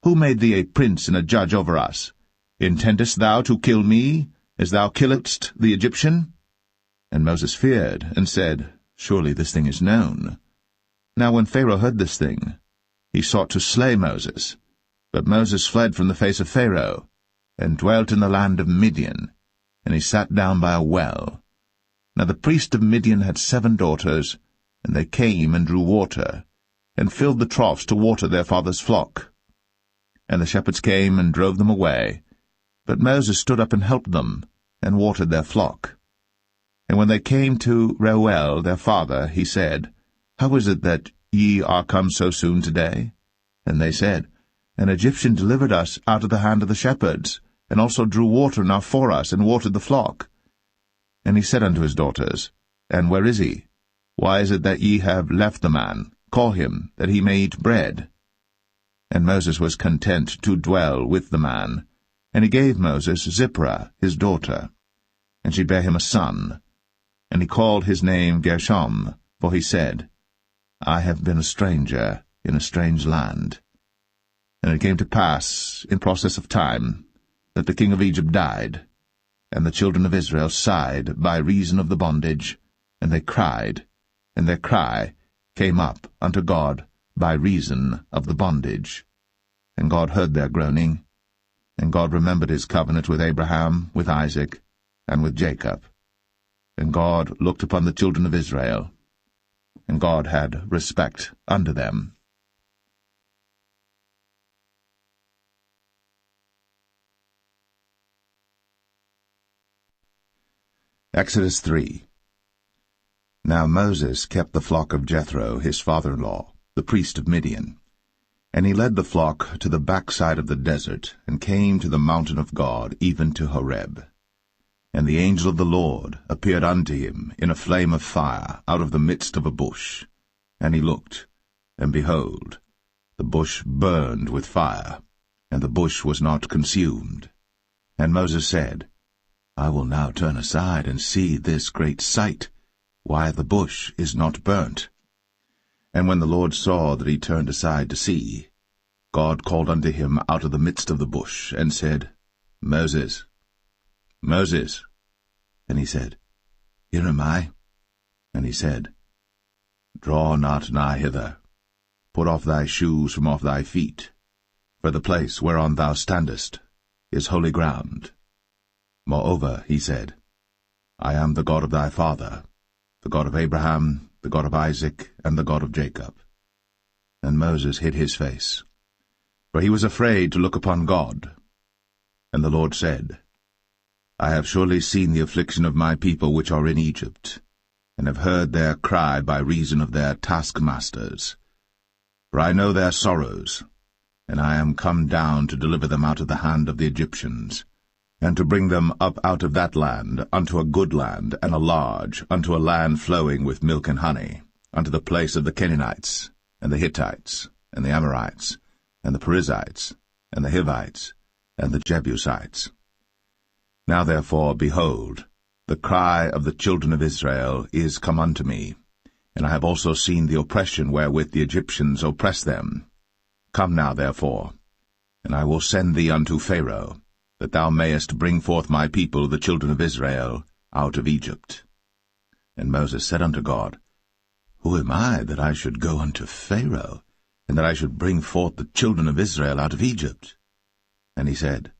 Who made thee a prince and a judge over us? Intendest thou to kill me, as thou killedst the Egyptian? And Moses feared, and said, Surely this thing is known. Now when Pharaoh heard this thing, he sought to slay Moses. But Moses fled from the face of Pharaoh, and dwelt in the land of Midian, and he sat down by a well. Now the priest of Midian had 7 daughters, and they came and drew water, and filled the troughs to water their father's flock. And the shepherds came and drove them away, but Moses stood up and helped them, and watered their flock. And when they came to Reuel their father, he said, How is it that ye are come so soon today? And they said, An Egyptian delivered us out of the hand of the shepherds, and also drew water enough for us, and watered the flock. And he said unto his daughters, And where is he? Why is it that ye have left the man? Call him, that he may eat bread. And Moses was content to dwell with the man. And he gave Moses Zipporah his daughter. And she bare him a son. And he called his name Gershom, for he said, I have been a stranger in a strange land. And it came to pass, in process of time, that the king of Egypt died. And the children of Israel sighed by reason of the bondage, and they cried, and their cry came up unto God by reason of the bondage. And God heard their groaning, and God remembered his covenant with Abraham, with Isaac, and with Jacob. And God looked upon the children of Israel. and God had respect unto them. Exodus 3. Now Moses kept the flock of Jethro, his father-in-law, the priest of Midian. And he led the flock to the backside of the desert, and came to the mountain of God, even to Horeb. And the angel of the Lord appeared unto him in a flame of fire out of the midst of a bush. And he looked, and behold, the bush burned with fire, and the bush was not consumed. And Moses said, I will now turn aside and see this great sight, why the bush is not burnt. And when the Lord saw that he turned aside to see, God called unto him out of the midst of the bush, and said, Moses, Moses. And he said, Here am I. And he said, Draw not nigh hither. Put off thy shoes from off thy feet, for the place whereon thou standest is holy ground. Moreover, he said, I am the God of thy father, the God of Abraham, the God of Isaac, and the God of Jacob. And Moses hid his face, for he was afraid to look upon God. And the Lord said, I have surely seen the affliction of my people which are in Egypt, and have heard their cry by reason of their taskmasters. For I know their sorrows, and I am come down to deliver them out of the hand of the Egyptians, and to bring them up out of that land unto a good land, and a large, unto a land flowing with milk and honey, unto the place of the Canaanites, and the Hittites, and the Amorites, and the Perizzites, and the Hivites, and the Jebusites. Now therefore, behold, the cry of the children of Israel is come unto me, and I have also seen the oppression wherewith the Egyptians oppress them. Come now therefore, and I will send thee unto Pharaoh, that thou mayest bring forth my people, the children of Israel, out of Egypt. And Moses said unto God, Who am I, that I should go unto Pharaoh, and that I should bring forth the children of Israel out of Egypt? And he said,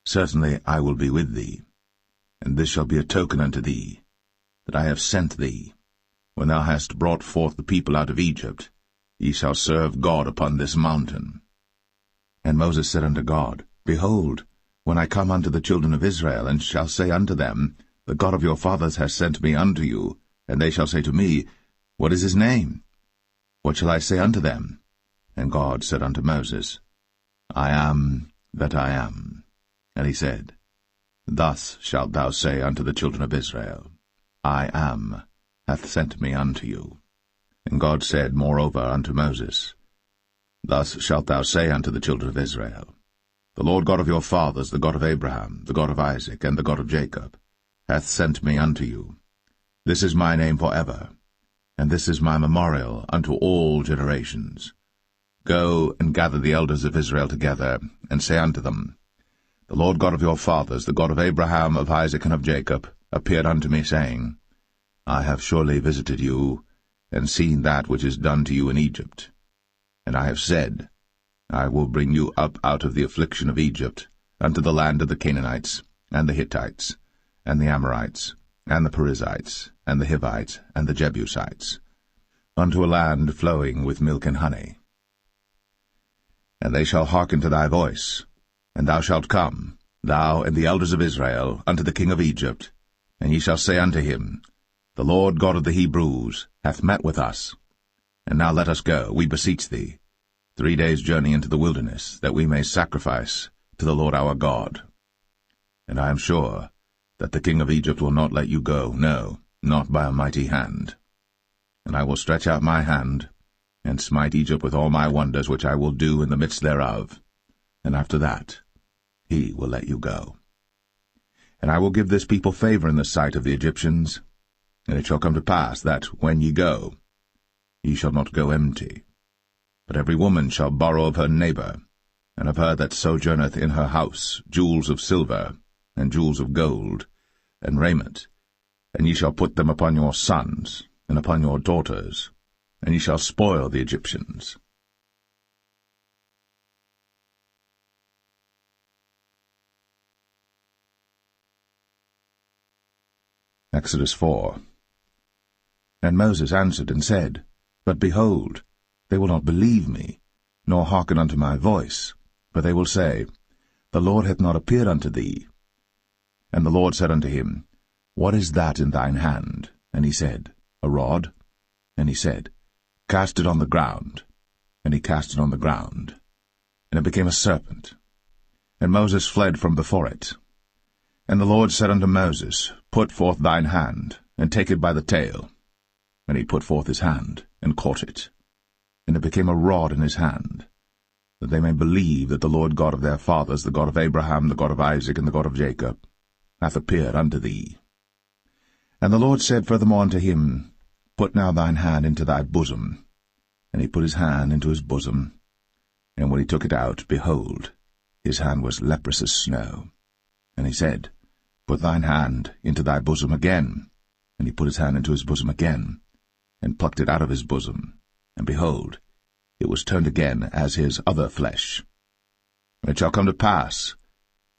Certainly I will be with thee, and this shall be a token unto thee, that I have sent thee. When thou hast brought forth the people out of Egypt, ye shall serve God upon this mountain. And Moses said unto God, Behold, when I come unto the children of Israel, and shall say unto them, The God of your fathers has sent me unto you, and they shall say to me, What is his name? What shall I say unto them? And God said unto Moses, I am that I am. And he said, Thus shalt thou say unto the children of Israel, I am hath sent me unto you. And God said moreover unto Moses, Thus shalt thou say unto the children of Israel, The Lord God of your fathers, the God of Abraham, the God of Isaac, and the God of Jacob, hath sent me unto you. This is my name for ever, and this is my memorial unto all generations. Go and gather the elders of Israel together, and say unto them, The Lord God of your fathers, the God of Abraham, of Isaac, and of Jacob, appeared unto me, saying, I have surely visited you, and seen that which is done to you in Egypt. And I have said, I will bring you up out of the affliction of Egypt, unto the land of the Canaanites, and the Hittites, and the Amorites, and the Perizzites, and the Hivites, and the Jebusites, unto a land flowing with milk and honey. And they shall hearken to thy voice, and thou shalt come, thou and the elders of Israel, unto the king of Egypt, and ye shall say unto him, The Lord God of the Hebrews hath met with us. And now let us go, we beseech thee, 3 days' journey into the wilderness, that we may sacrifice to the Lord our God. And I am sure that the king of Egypt will not let you go, no, not by a mighty hand. And I will stretch out my hand, and smite Egypt with all my wonders which I will do in the midst thereof, and after that he will let you go. And I will give this people favor in the sight of the Egyptians, and it shall come to pass that, when ye go, ye shall not go empty. But every woman shall borrow of her neighbor, and of her that sojourneth in her house, jewels of silver, and jewels of gold, and raiment, and ye shall put them upon your sons, and upon your daughters, and ye shall spoil the Egyptians. Exodus 4. And Moses answered and said, But behold, they will not believe me, nor hearken unto my voice, for they will say, The Lord hath not appeared unto thee. And the Lord said unto him, What is that in thine hand? And he said, A rod. And he said, Cast it on the ground. And he cast it on the ground, and it became a serpent. And Moses fled from before it. And the Lord said unto Moses, Put forth thine hand, and take it by the tail. And he put forth his hand, and caught it. And it became a rod in his hand, that they may believe that the Lord God of their fathers, the God of Abraham, the God of Isaac, and the God of Jacob, hath appeared unto thee. And the Lord said furthermore unto him, Put now thine hand into thy bosom. And he put his hand into his bosom. And when he took it out, behold, his hand was leprous as snow. And he said, Put thine hand into thy bosom again. And he put his hand into his bosom again, and plucked it out of his bosom. And behold, it was turned again as his other flesh. And it shall come to pass,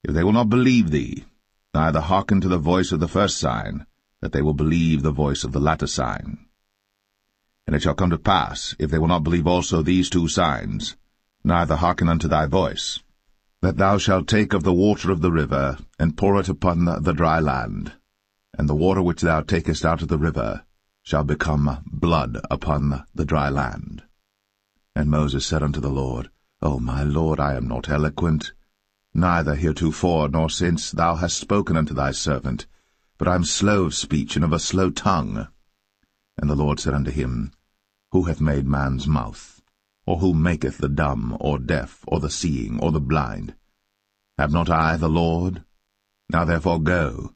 if they will not believe thee, neither hearken to the voice of the first sign, that they will believe the voice of the latter sign. And it shall come to pass, if they will not believe also these two signs, neither hearken unto thy voice, that thou shalt take of the water of the river, and pour it upon the dry land, and the water which thou takest out of the river shall become blood upon the dry land. And Moses said unto the Lord, O my Lord, I am not eloquent, neither heretofore nor since thou hast spoken unto thy servant, but I am slow of speech and of a slow tongue. And the Lord said unto him, Who hath made man's mouth? Or who maketh the dumb, or deaf, or the seeing, or the blind? Have not I the Lord? Now therefore go,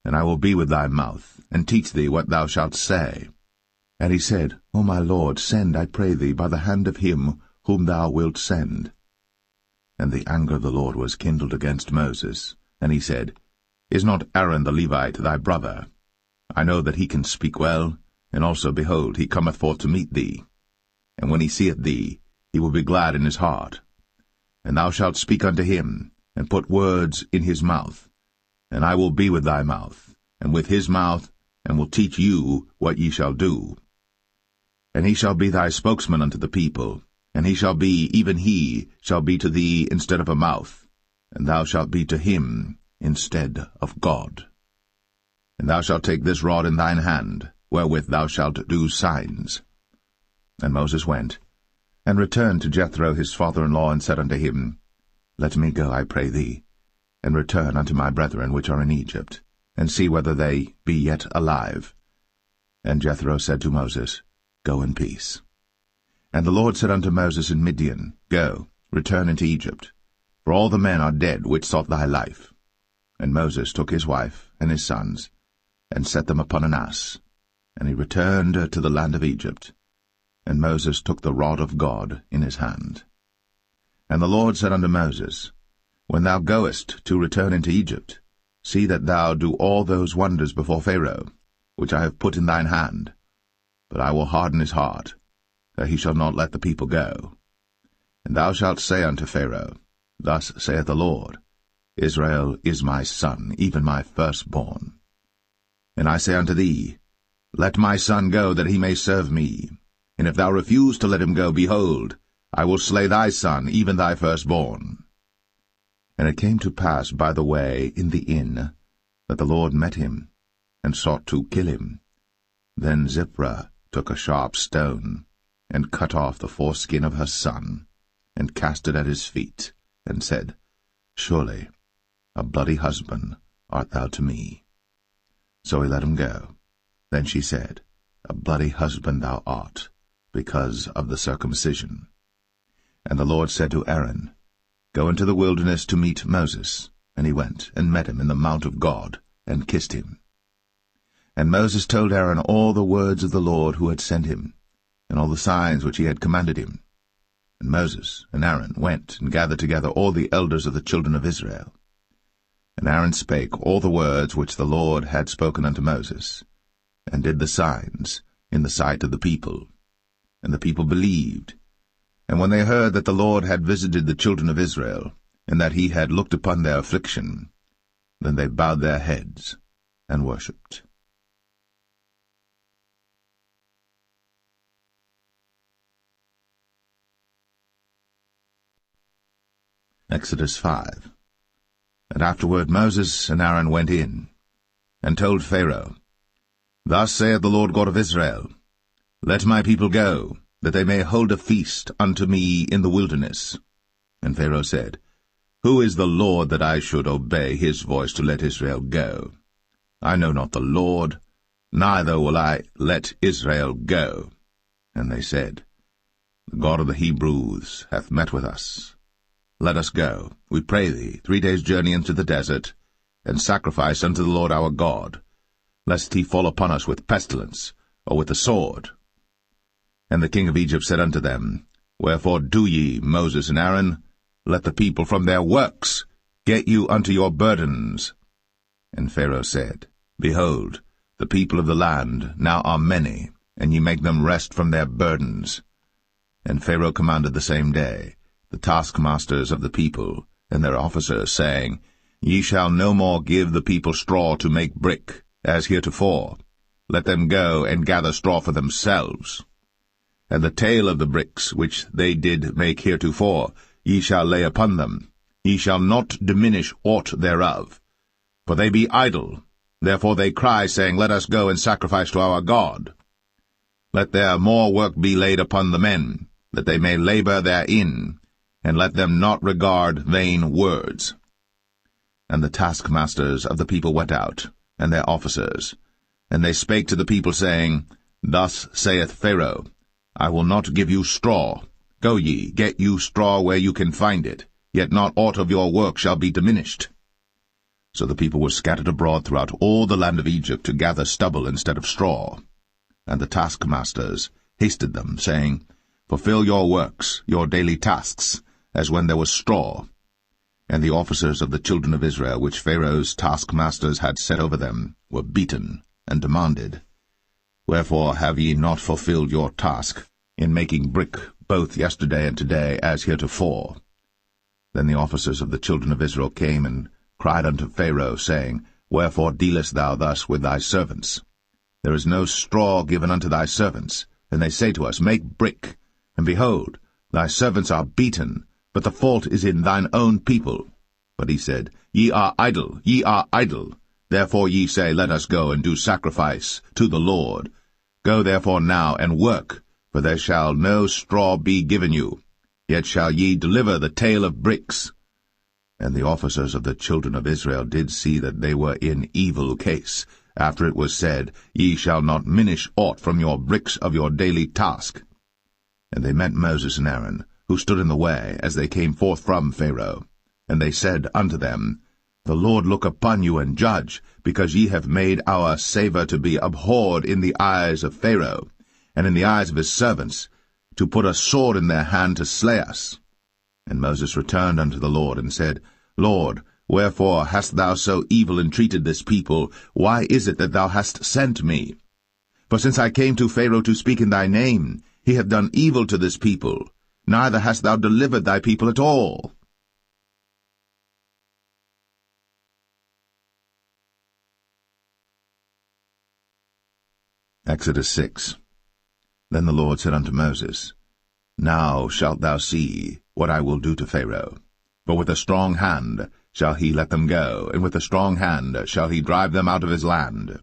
and I will be with thy mouth, and teach thee what thou shalt say. And he said, O my Lord, send, I pray thee, by the hand of him whom thou wilt send. And the anger of the Lord was kindled against Moses. And he said, Is not Aaron the Levite thy brother? I know that he can speak well, and also, behold, he cometh forth to meet thee. And when he seeth thee, he will be glad in his heart. And thou shalt speak unto him, and put words in his mouth. And I will be with thy mouth, and with his mouth, and will teach you what ye shall do. And he shall be thy spokesman unto the people, and he shall be, even he, shall be to thee instead of a mouth, and thou shalt be to him instead of God. And thou shalt take this rod in thine hand, wherewith thou shalt do signs. And Moses went, and returned to Jethro his father-in-law, and said unto him, Let me go, I pray thee, and return unto my brethren which are in Egypt, and see whether they be yet alive. And Jethro said to Moses, Go in peace. And the Lord said unto Moses in Midian, Go, return into Egypt, for all the men are dead which sought thy life. And Moses took his wife and his sons, and set them upon an ass, and he returned to the land of Egypt. And Moses took the rod of God in his hand. And the Lord said unto Moses, When thou goest to return into Egypt, see that thou do all those wonders before Pharaoh, which I have put in thine hand. But I will harden his heart, that he shall not let the people go. And thou shalt say unto Pharaoh, Thus saith the Lord, Israel is my son, even my firstborn. And I say unto thee, Let my son go, that he may serve me. And if thou refuse to let him go, behold, I will slay thy son, even thy firstborn. And it came to pass by the way in the inn, that the Lord met him, and sought to kill him. Then Zipporah took a sharp stone, and cut off the foreskin of her son, and cast it at his feet, and said, Surely a bloody husband art thou to me. So he let him go. Then she said, A bloody husband thou art, because of the circumcision. And the Lord said to Aaron, Go into the wilderness to meet Moses. And he went, and met him in the mount of God, and kissed him. And Moses told Aaron all the words of the Lord who had sent him, and all the signs which he had commanded him. And Moses and Aaron went and gathered together all the elders of the children of Israel. And Aaron spake all the words which the Lord had spoken unto Moses, and did the signs in the sight of the people. And the people believed. And when they heard that the Lord had visited the children of Israel, and that he had looked upon their affliction, then they bowed their heads and worshipped. Exodus 5. And afterward Moses and Aaron went in, and told Pharaoh, Thus saith the Lord God of Israel, Let my people go, that they may hold a feast unto me in the wilderness. And Pharaoh said, Who is the Lord that I should obey his voice to let Israel go? I know not the Lord, neither will I let Israel go. And they said, The God of the Hebrews hath met with us. Let us go, we pray thee, 3 days' journey into the desert, and sacrifice unto the Lord our God, lest he fall upon us with pestilence, or with the sword. And the king of Egypt said unto them, Wherefore do ye, Moses and Aaron? Let the people from their works get you unto your burdens. And Pharaoh said, Behold, the people of the land now are many, and ye make them rest from their burdens. And Pharaoh commanded the same day the taskmasters of the people and their officers, saying, Ye shall no more give the people straw to make brick, as heretofore. Let them go and gather straw for themselves. And the tale of the bricks which they did make heretofore ye shall lay upon them. Ye shall not diminish aught thereof. For they be idle. Therefore they cry, saying, Let us go and sacrifice to our God. Let their more work be laid upon the men, that they may labor therein, and let them not regard vain words. And the taskmasters of the people went out, and their officers, and they spake to the people, saying, Thus saith Pharaoh, I will not give you straw. Go ye, get you straw where you can find it, yet not aught of your work shall be diminished. So the people were scattered abroad throughout all the land of Egypt to gather stubble instead of straw. And the taskmasters hasted them, saying, Fulfill your works, your daily tasks, as when there was straw. And the officers of the children of Israel, which Pharaoh's taskmasters had set over them, were beaten, and demanded, Wherefore have ye not fulfilled your task in making brick both yesterday and today, as heretofore? Then the officers of the children of Israel came and cried unto Pharaoh, saying, Wherefore dealest thou thus with thy servants? There is no straw given unto thy servants. And they say to us, Make brick. And behold, thy servants are beaten, but the fault is in thine own people. But he said, Ye are idle, ye are idle. Therefore ye say, Let us go and do sacrifice to the Lord. Go therefore now and work, for there shall no straw be given you. Yet shall ye deliver the tale of bricks. And the officers of the children of Israel did see that they were in evil case, after it was said, Ye shall not minish aught from your bricks of your daily task. And they met Moses and Aaron, who stood in the way, as they came forth from Pharaoh. And they said unto them, The Lord look upon you and judge, because ye have made our savour to be abhorred in the eyes of Pharaoh, and in the eyes of his servants, to put a sword in their hand to slay us. And Moses returned unto the Lord, and said, Lord, wherefore hast thou so evil entreated this people? Why is it that thou hast sent me? For since I came to Pharaoh to speak in thy name, he hath done evil to this people, neither hast thou delivered thy people at all. Exodus 6. Then the Lord said unto Moses, Now shalt thou see what I will do to Pharaoh. For with a strong hand shall he let them go, and with a strong hand shall he drive them out of his land.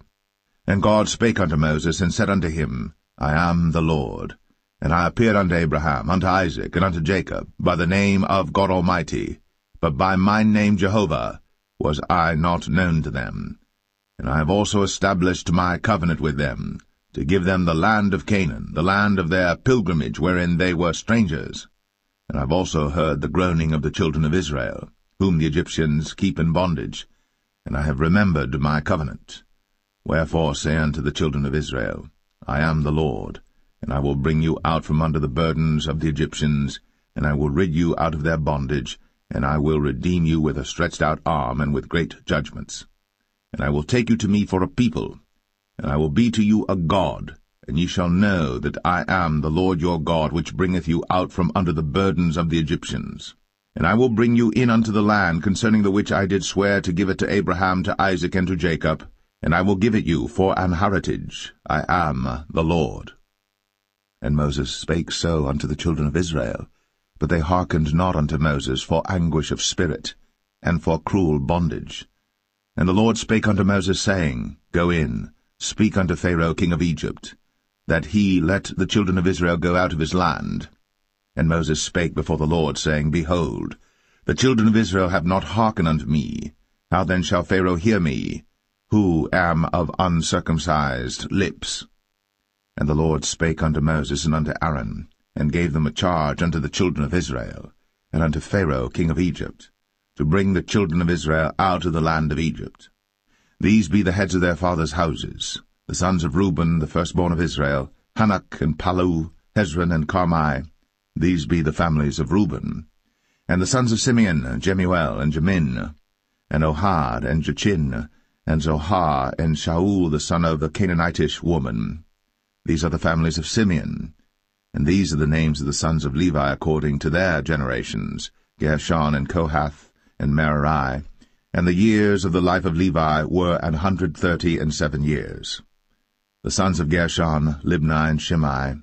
And God spake unto Moses, and said unto him, I am the Lord. And I appeared unto Abraham, unto Isaac, and unto Jacob, by the name of God Almighty, but by my name Jehovah was I not known to them. And I have also established my covenant with them, to give them the land of Canaan, the land of their pilgrimage, wherein they were strangers. And I have also heard the groaning of the children of Israel, whom the Egyptians keep in bondage, and I have remembered my covenant. Wherefore say unto the children of Israel, I am the Lord, and I will bring you out from under the burdens of the Egyptians, and I will rid you out of their bondage, and I will redeem you with a stretched out arm and with great judgments. And I will take you to me for a people, and I will be to you a God, and ye shall know that I am the Lord your God, which bringeth you out from under the burdens of the Egyptians. And I will bring you in unto the land, concerning the which I did swear to give it to Abraham, to Isaac, and to Jacob, and I will give it you for an heritage. I am the Lord. And Moses spake so unto the children of Israel, But they hearkened not unto Moses for anguish of spirit, and for cruel bondage. And the Lord spake unto Moses, saying, Go in, speak unto Pharaoh king of Egypt, that he let the children of Israel go out of his land. And Moses spake before the Lord, saying, Behold, the children of Israel have not hearkened unto me. How then shall Pharaoh hear me, who am of uncircumcised lips? And the Lord spake unto Moses and unto Aaron, and gave them a charge unto the children of Israel, and unto Pharaoh king of Egypt, to bring the children of Israel out of the land of Egypt. These be the heads of their fathers' houses, the sons of Reuben, the firstborn of Israel, Hanok and Palu, Hezron and Carmi. These be the families of Reuben. And the sons of Simeon, Jemuel and Jamin, and Ohad and Jachin, and Zohar and Shaul the son of the Canaanitish woman. These are the families of Simeon. And these are the names of the sons of Levi according to their generations, Gershon and Kohath and Merari. And the years of the life of Levi were 137 years. The sons of Gershon, Libni and Shimei,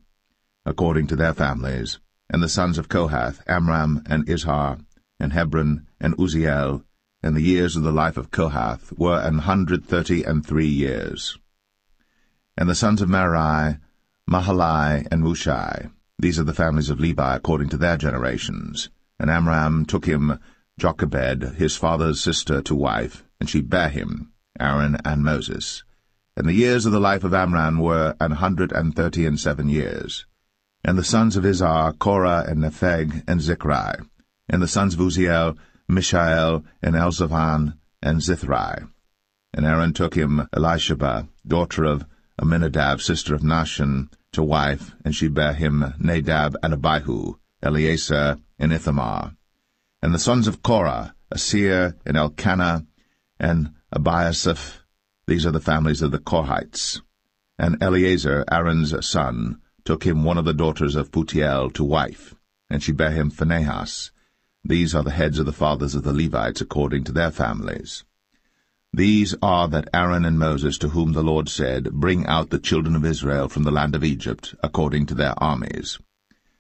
according to their families. And the sons of Kohath, Amram and Izhar, and Hebron and Uzziel. And the years of the life of Kohath were 133 years. And the sons of Merari, Mahalai and Mushai. These are the families of Levi according to their generations. And Amram took him Jochebed, his father's sister, to wife, and she bare him, Aaron and Moses. And the years of the life of Amram were 137 years. And the sons of Izhar, Korah and Nepheg and Zichri. And the sons of Uzziel, Mishael and Elzaphan and Zithri. And Aaron took him Elisheba, daughter of Aminadab, sister of Nahshon, to wife, and she bare him Nadab and Abihu, Eleazar and Ithamar. And the sons of Korah, Asir and Elkanah and Abiasaph. These are the families of the Korhites. And Eleazar, Aaron's son, took him one of the daughters of Putiel to wife, and she bare him Phinehas. These are the heads of the fathers of the Levites according to their families. These are that Aaron and Moses, to whom the Lord said, Bring out the children of Israel from the land of Egypt, according to their armies.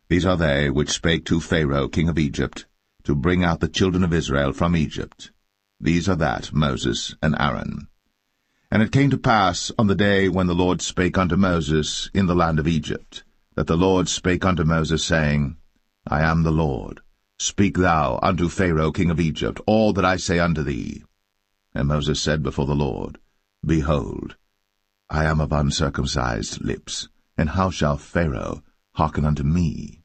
These are they which spake to Pharaoh king of Egypt, to bring out the children of Israel from Egypt. These are that Moses and Aaron. And it came to pass on the day when the Lord spake unto Moses in the land of Egypt, that the Lord spake unto Moses, saying, I am the Lord. Speak thou unto Pharaoh king of Egypt all that I say unto thee. And Moses said before the Lord, Behold, I am of uncircumcised lips, and how shall Pharaoh hearken unto me?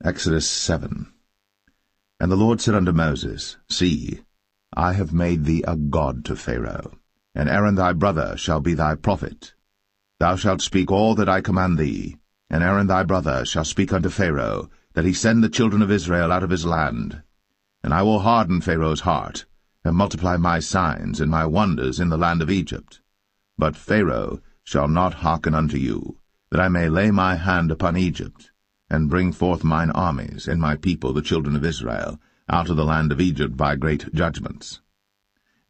Exodus 7. And the Lord said unto Moses, See, I have made thee a god to Pharaoh, and Aaron thy brother shall be thy prophet. Thou shalt speak all that I command thee, and Aaron thy brother shall speak unto Pharaoh, that he send the children of Israel out of his land. And I will harden Pharaoh's heart, and multiply my signs and my wonders in the land of Egypt. But Pharaoh shall not hearken unto you, that I may lay my hand upon Egypt, and bring forth mine armies and my people the children of Israel out of the land of Egypt by great judgments.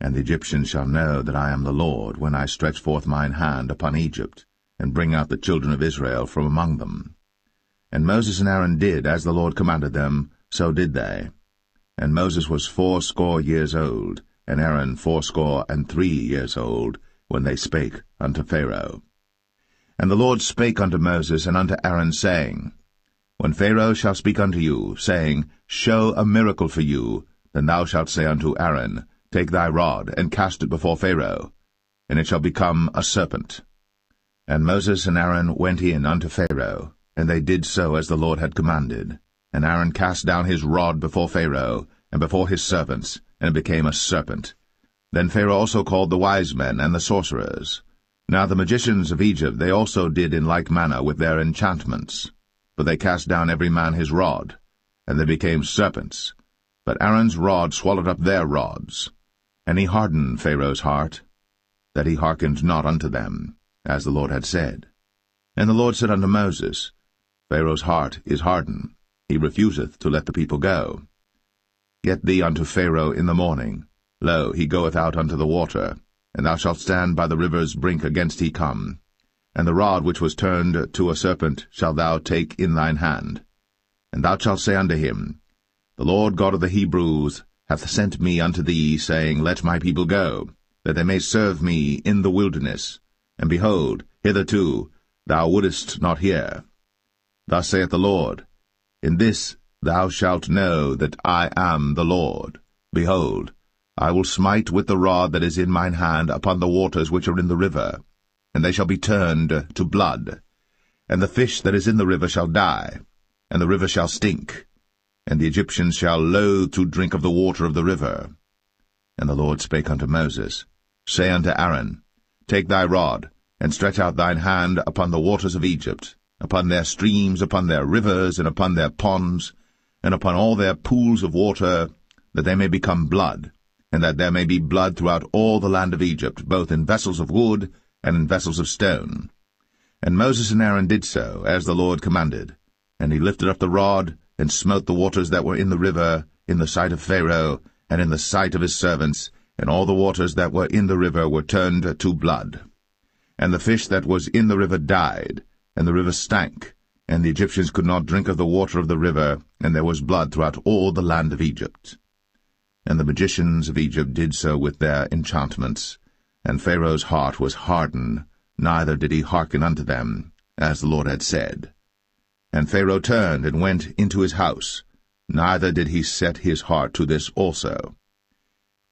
And the Egyptians shall know that I am the Lord, when I stretch forth mine hand upon Egypt, and bring out the children of Israel from among them. And Moses and Aaron did as the Lord commanded them, so did they. And Moses was 80 years old, and Aaron 83 years old, when they spake unto Pharaoh. And the Lord spake unto Moses and unto Aaron, saying, When Pharaoh shall speak unto you, saying, Show a miracle for you, then thou shalt say unto Aaron, Take thy rod, and cast it before Pharaoh, and it shall become a serpent. And Moses and Aaron went in unto Pharaoh, and they did so as the Lord had commanded. And Aaron cast down his rod before Pharaoh, and before his servants, and it became a serpent. Then Pharaoh also called the wise men and the sorcerers. Now the magicians of Egypt they also did in like manner with their enchantments. But they cast down every man his rod, and they became serpents. But Aaron's rod swallowed up their rods. And he hardened Pharaoh's heart, that he hearkened not unto them, as the Lord had said. And the Lord said unto Moses, Pharaoh's heart is hardened, he refuseth to let the people go. Get thee unto Pharaoh in the morning. Lo, he goeth out unto the water. and thou shalt stand by the river's brink against he come. And the rod which was turned to a serpent shalt thou take in thine hand. And thou shalt say unto him, The Lord God of the Hebrews hath sent me unto thee, saying, Let my people go, that they may serve me in the wilderness. And behold, hitherto thou wouldest not hear. Thus saith the Lord, In this thou shalt know that I am the Lord. Behold, I will smite with the rod that is in mine hand upon the waters which are in the river, and they shall be turned to blood. And the fish that is in the river shall die, and the river shall stink, and the Egyptians shall loathe to drink of the water of the river. And the Lord spake unto Moses, Say unto Aaron, Take thy rod, and stretch out thine hand upon the waters of Egypt, upon their streams, upon their rivers, and upon their ponds, and upon all their pools of water, that they may become blood, and that there may be blood throughout all the land of Egypt, both in vessels of wood and in vessels of stone. And Moses and Aaron did so, as the Lord commanded. And he lifted up the rod, and smote the waters that were in the river, in the sight of Pharaoh, and in the sight of his servants, and all the waters that were in the river were turned to blood. And the fish that was in the river died, and the river stank, and the Egyptians could not drink of the water of the river, and there was blood throughout all the land of Egypt. And the magicians of Egypt did so with their enchantments, and Pharaoh's heart was hardened, neither did he hearken unto them, as the Lord had said. And Pharaoh turned and went into his house, neither did he set his heart to this also.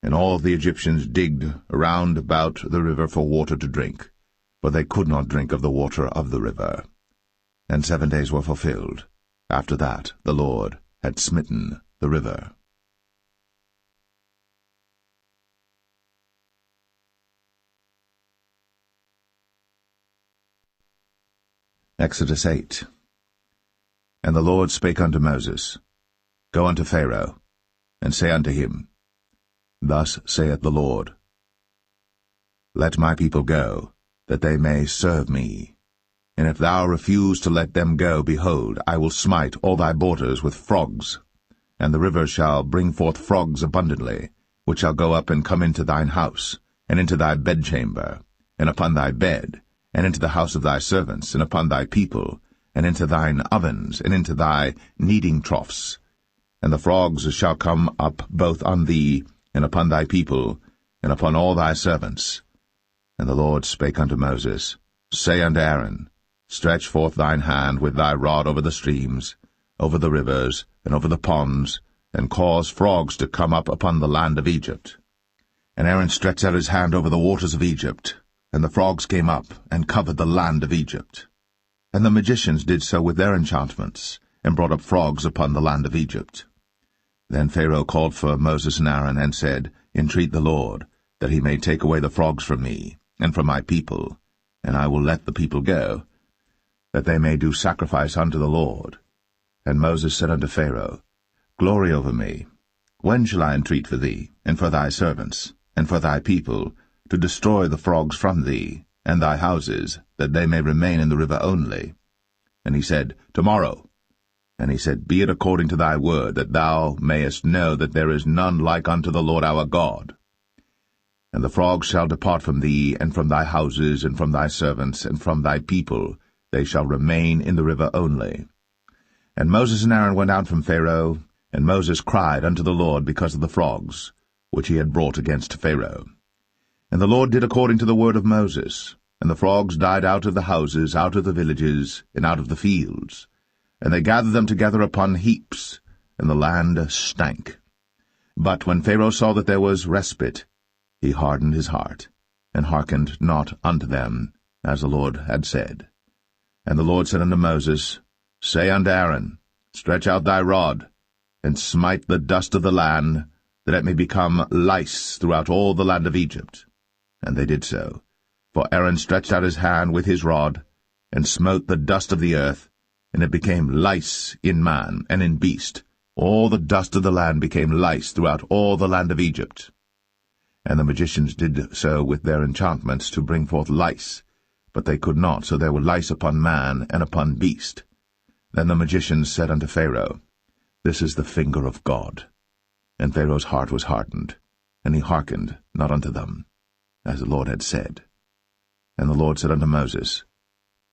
And all the Egyptians digged around about the river for water to drink, but they could not drink of the water of the river. And 7 days were fulfilled. After that the Lord had smitten the river. Exodus 8. And the Lord spake unto Moses, Go unto Pharaoh, and say unto him, Thus saith the Lord, Let my people go, that they may serve me. And if thou refuse to let them go, behold, I will smite all thy borders with frogs, and the river shall bring forth frogs abundantly, which shall go up and come into thine house, and into thy bedchamber, and upon thy bed, and into the house of thy servants, and upon thy people, and into thine ovens, and into thy kneading troughs. And the frogs shall come up both on thee, and upon thy people, and upon all thy servants. And the Lord spake unto Moses, Say unto Aaron, Stretch forth thine hand with thy rod over the streams, over the rivers, and over the ponds, and cause frogs to come up upon the land of Egypt. And Aaron stretched out his hand over the waters of Egypt, and the frogs came up, and covered the land of Egypt. And the magicians did so with their enchantments, and brought up frogs upon the land of Egypt. Then Pharaoh called for Moses and Aaron, and said, Entreat the Lord, that he may take away the frogs from me, and from my people, and I will let the people go, that they may do sacrifice unto the Lord. And Moses said unto Pharaoh, Glory over me. When shall I entreat for thee, and for thy servants, and for thy people, to destroy the frogs from thee, and thy houses, that they may remain in the river only? And he said, Tomorrow. And he said, Be it according to thy word, that thou mayest know that there is none like unto the Lord our God. And the frogs shall depart from thee, and from thy houses, and from thy servants, and from thy people, they shall remain in the river only. And Moses and Aaron went out from Pharaoh, and Moses cried unto the Lord because of the frogs, which he had brought against Pharaoh. And the Lord did according to the word of Moses, and the frogs died out of the houses, out of the villages, and out of the fields. And they gathered them together upon heaps, and the land stank. But when Pharaoh saw that there was respite, he hardened his heart, and hearkened not unto them, as the Lord had said. And the Lord said unto Moses, Say unto Aaron, Stretch out thy rod, and smite the dust of the land, that it may become lice throughout all the land of Egypt. And they did so. For Aaron stretched out his hand with his rod, and smote the dust of the earth, and it became lice in man and in beast. All the dust of the land became lice throughout all the land of Egypt. And the magicians did so with their enchantments to bring forth lice, but they could not, so there were lice upon man and upon beast. Then the magicians said unto Pharaoh, This is the finger of God. And Pharaoh's heart was hardened, and he hearkened not unto them. as the Lord had said. And the Lord said unto Moses,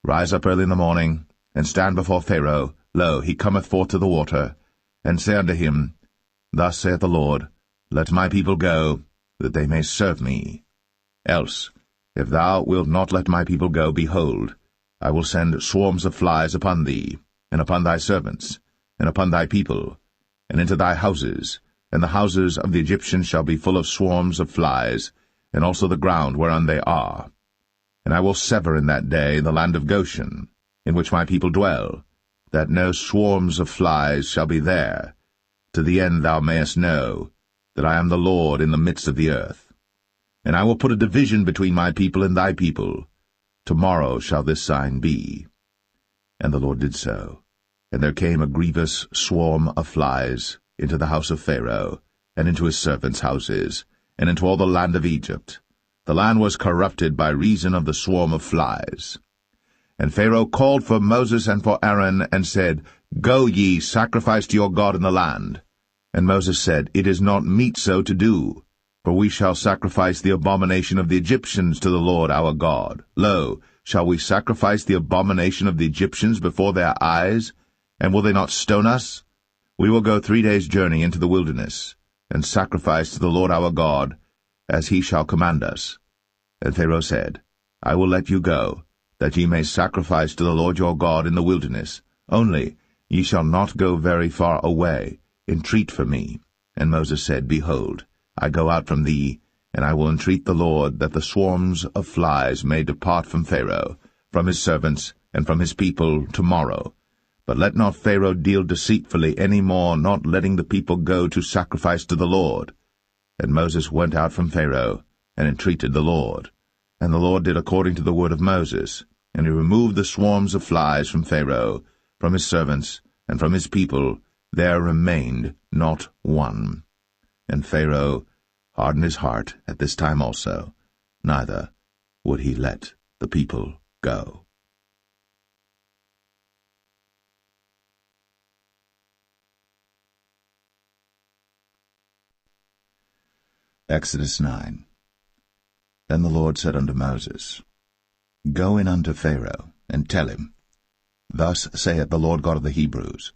Rise up early in the morning, and stand before Pharaoh. Lo, he cometh forth to the water. And say unto him, Thus saith the Lord, Let my people go, that they may serve me. Else, if thou wilt not let my people go, behold, I will send swarms of flies upon thee, and upon thy servants, and upon thy people, and into thy houses, and the houses of the Egyptians shall be full of swarms of flies, and also the ground whereon they are. And I will sever in that day the land of Goshen, in which my people dwell, that no swarms of flies shall be there, to the end thou mayest know that I am the Lord in the midst of the earth. And I will put a division between my people and thy people. Tomorrow shall this sign be. And the Lord did so. And there came a grievous swarm of flies into the house of Pharaoh, and into his servants' houses, and into all the land of Egypt. The land was corrupted by reason of the swarm of flies. And Pharaoh called for Moses and for Aaron, and said, Go ye, sacrifice to your God in the land. And Moses said, It is not meet so to do, for we shall sacrifice the abomination of the Egyptians to the Lord our God. Lo, shall we sacrifice the abomination of the Egyptians before their eyes? And will they not stone us? We will go 3 days' journey into the wilderness, and sacrifice to the Lord our God, as he shall command us. And Pharaoh said, I will let you go, that ye may sacrifice to the Lord your God in the wilderness. Only ye shall not go very far away. Entreat for me. And Moses said, Behold, I go out from thee, and I will entreat the Lord that the swarms of flies may depart from Pharaoh, from his servants, and from his people tomorrow. But let not Pharaoh deal deceitfully any more, not letting the people go to sacrifice to the Lord. And Moses went out from Pharaoh, and entreated the Lord. And the Lord did according to the word of Moses, and he removed the swarms of flies from Pharaoh, from his servants, and from his people. There remained not one. And Pharaoh hardened his heart at this time also, neither would he let the people go. Exodus 9. Then the Lord said unto Moses, Go in unto Pharaoh, and tell him, Thus saith the Lord God of the Hebrews,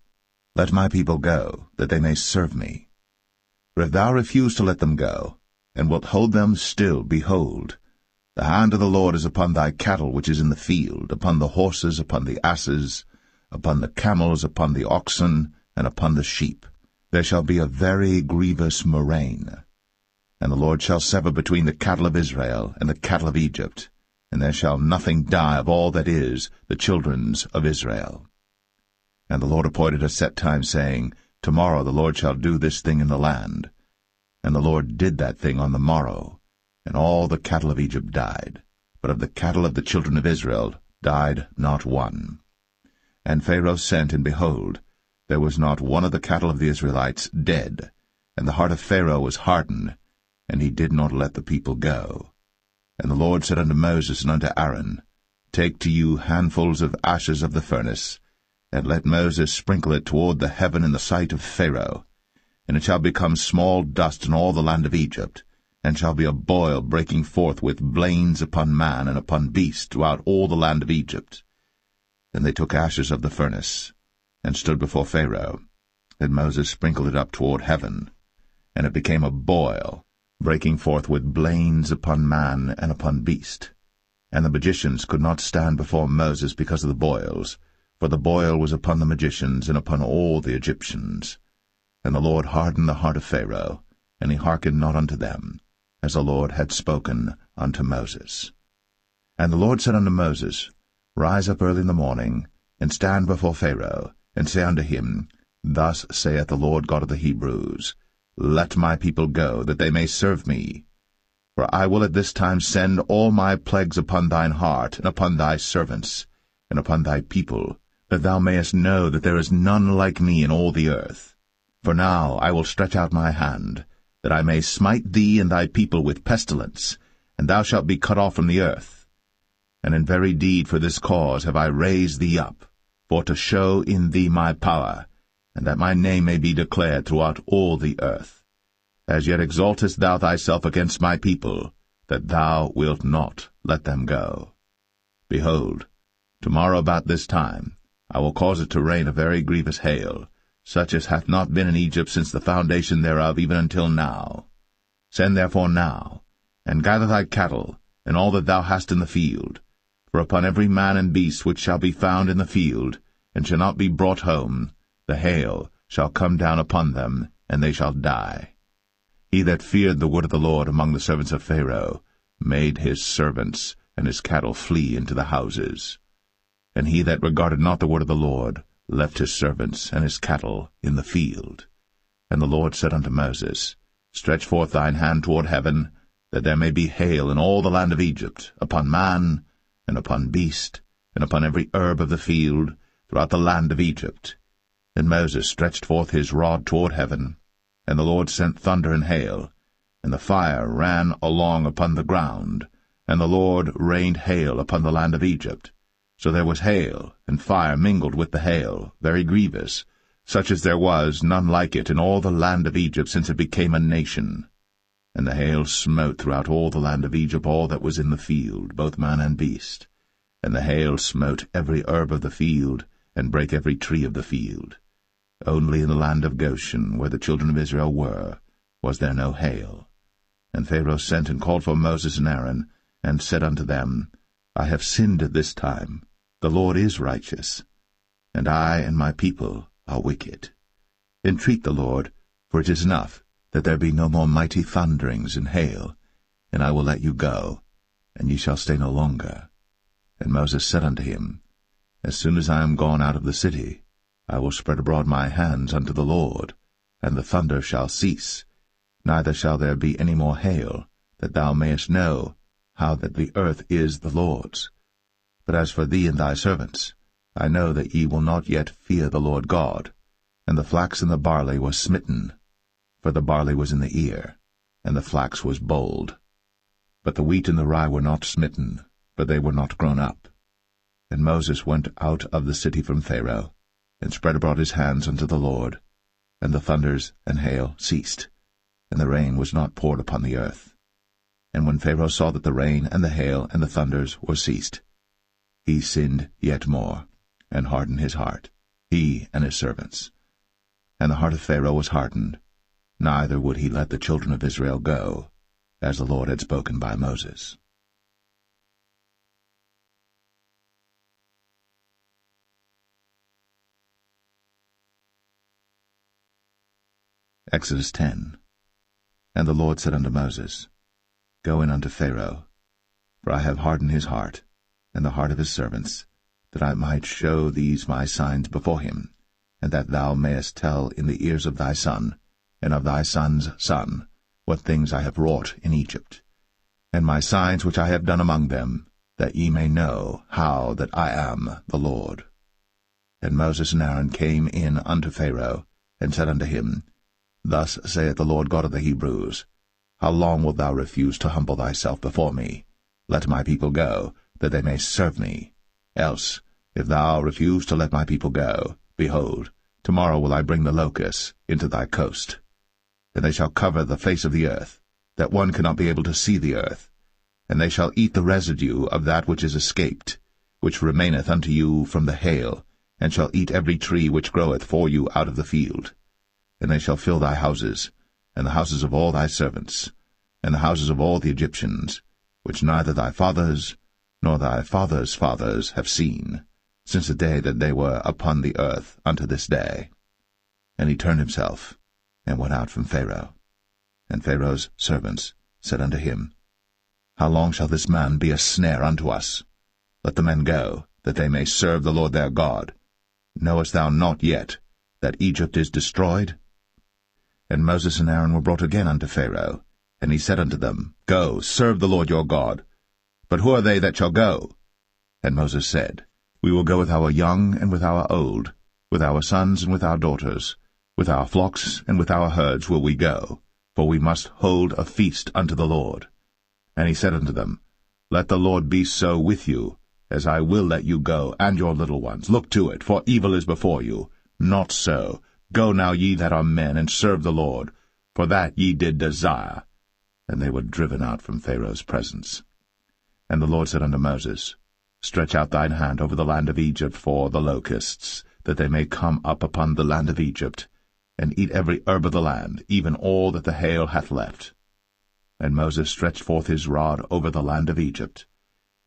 Let my people go, that they may serve me. For if thou refuse to let them go, and wilt hold them still, behold, the hand of the Lord is upon thy cattle which is in the field, upon the horses, upon the asses, upon the camels, upon the oxen, and upon the sheep. There shall be a very grievous murrain. And the Lord shall sever between the cattle of Israel and the cattle of Egypt, and there shall nothing die of all that is the children's of Israel. And the Lord appointed a set time, saying, Tomorrow the Lord shall do this thing in the land. And the Lord did that thing on the morrow, and all the cattle of Egypt died, but of the cattle of the children of Israel died not one. And Pharaoh sent, and behold, there was not one of the cattle of the Israelites dead, and the heart of Pharaoh was hardened, and he did not let the people go. And the Lord said unto Moses and unto Aaron, Take to you handfuls of ashes of the furnace, and let Moses sprinkle it toward the heaven in the sight of Pharaoh. And it shall become small dust in all the land of Egypt, and shall be a boil breaking forth with blains upon man and upon beast throughout all the land of Egypt. Then they took ashes of the furnace, and stood before Pharaoh. And Moses sprinkled it up toward heaven, and it became a boil, breaking forth with blains upon man and upon beast. And the magicians could not stand before Moses because of the boils, for the boil was upon the magicians and upon all the Egyptians. And the Lord hardened the heart of Pharaoh, and he hearkened not unto them, as the Lord had spoken unto Moses. And the Lord said unto Moses, Rise up early in the morning, and stand before Pharaoh, and say unto him, Thus saith the Lord God of the Hebrews, Let my people go, that they may serve me. For I will at this time send all my plagues upon thine heart, and upon thy servants, and upon thy people, that thou mayest know that there is none like me in all the earth. For now I will stretch out my hand, that I may smite thee and thy people with pestilence, and thou shalt be cut off from the earth. And in very deed for this cause have I raised thee up, for to show in thee my power, and that my name may be declared throughout all the earth. As yet exaltest thou thyself against my people, that thou wilt not let them go. Behold, tomorrow about this time I will cause it to rain a very grievous hail, such as hath not been in Egypt since the foundation thereof even until now. Send therefore now, and gather thy cattle, and all that thou hast in the field. For upon every man and beast which shall be found in the field, and shall not be brought home, the hail shall come down upon them, and they shall die. He that feared the word of the Lord among the servants of Pharaoh made his servants and his cattle flee into the houses. And he that regarded not the word of the Lord left his servants and his cattle in the field. And the Lord said unto Moses, Stretch forth thine hand toward heaven, that there may be hail in all the land of Egypt, upon man, and upon beast, and upon every herb of the field, throughout the land of Egypt. And Moses stretched forth his rod toward heaven, and the Lord sent thunder and hail, and the fire ran along upon the ground, and the Lord rained hail upon the land of Egypt. So there was hail, and fire mingled with the hail, very grievous, such as there was none like it in all the land of Egypt since it became a nation. And the hail smote throughout all the land of Egypt all that was in the field, both man and beast. And the hail smote every herb of the field, and brake every tree of the field. Only in the land of Goshen, where the children of Israel were, was there no hail. And Pharaoh sent and called for Moses and Aaron, and said unto them, I have sinned this time. The Lord is righteous, and I and my people are wicked. Entreat the Lord, for it is enough that there be no more mighty thunderings and hail, and I will let you go, and ye shall stay no longer. And Moses said unto him, As soon as I am gone out of the city, I will spread abroad my hands unto the Lord, and the thunder shall cease, neither shall there be any more hail, that thou mayest know how that the earth is the Lord's. But as for thee and thy servants, I know that ye will not yet fear the Lord God. And the flax and the barley was smitten, for the barley was in the ear, and the flax was bold. But the wheat and the rye were not smitten, for they were not grown up. And Moses went out of the city from Pharaoh, and spread abroad his hands unto the Lord, and the thunders and hail ceased, and the rain was not poured upon the earth. And when Pharaoh saw that the rain and the hail and the thunders were ceased, he sinned yet more, and hardened his heart, he and his servants. And the heart of Pharaoh was hardened, neither would he let the children of Israel go, as the Lord had spoken by Moses. Exodus 10. And the Lord said unto Moses, Go in unto Pharaoh, for I have hardened his heart, and the heart of his servants, that I might show these my signs before him, and that thou mayest tell in the ears of thy son, and of thy son's son, what things I have wrought in Egypt, and my signs which I have done among them, that ye may know how that I am the Lord. And Moses and Aaron came in unto Pharaoh, and said unto him, Thus saith the Lord God of the Hebrews, How long wilt thou refuse to humble thyself before me? Let my people go, that they may serve me. Else, if thou refuse to let my people go, behold, tomorrow will I bring the locusts into thy coast. And they shall cover the face of the earth, that one cannot be able to see the earth. And they shall eat the residue of that which is escaped, which remaineth unto you from the hail, and shall eat every tree which groweth for you out of the field. And they shall fill thy houses, and the houses of all thy servants, and the houses of all the Egyptians, which neither thy fathers nor thy fathers' fathers have seen, since the day that they were upon the earth unto this day. And he turned himself, and went out from Pharaoh. And Pharaoh's servants said unto him, How long shall this man be a snare unto us? Let the men go, that they may serve the Lord their God. Knowest thou not yet that Egypt is destroyed? And Moses and Aaron were brought again unto Pharaoh, and he said unto them, Go, serve the Lord your God. But who are they that shall go? And Moses said, We will go with our young and with our old, with our sons and with our daughters, with our flocks and with our herds will we go, for we must hold a feast unto the Lord. And he said unto them, Let the Lord be so with you, as I will let you go, and your little ones. Look to it, for evil is before you. Not so. Go now ye that are men, and serve the Lord, for that ye did desire. and they were driven out from Pharaoh's presence. And the Lord said unto Moses, Stretch out thine hand over the land of Egypt for the locusts, that they may come up upon the land of Egypt, and eat every herb of the land, even all that the hail hath left. And Moses stretched forth his rod over the land of Egypt.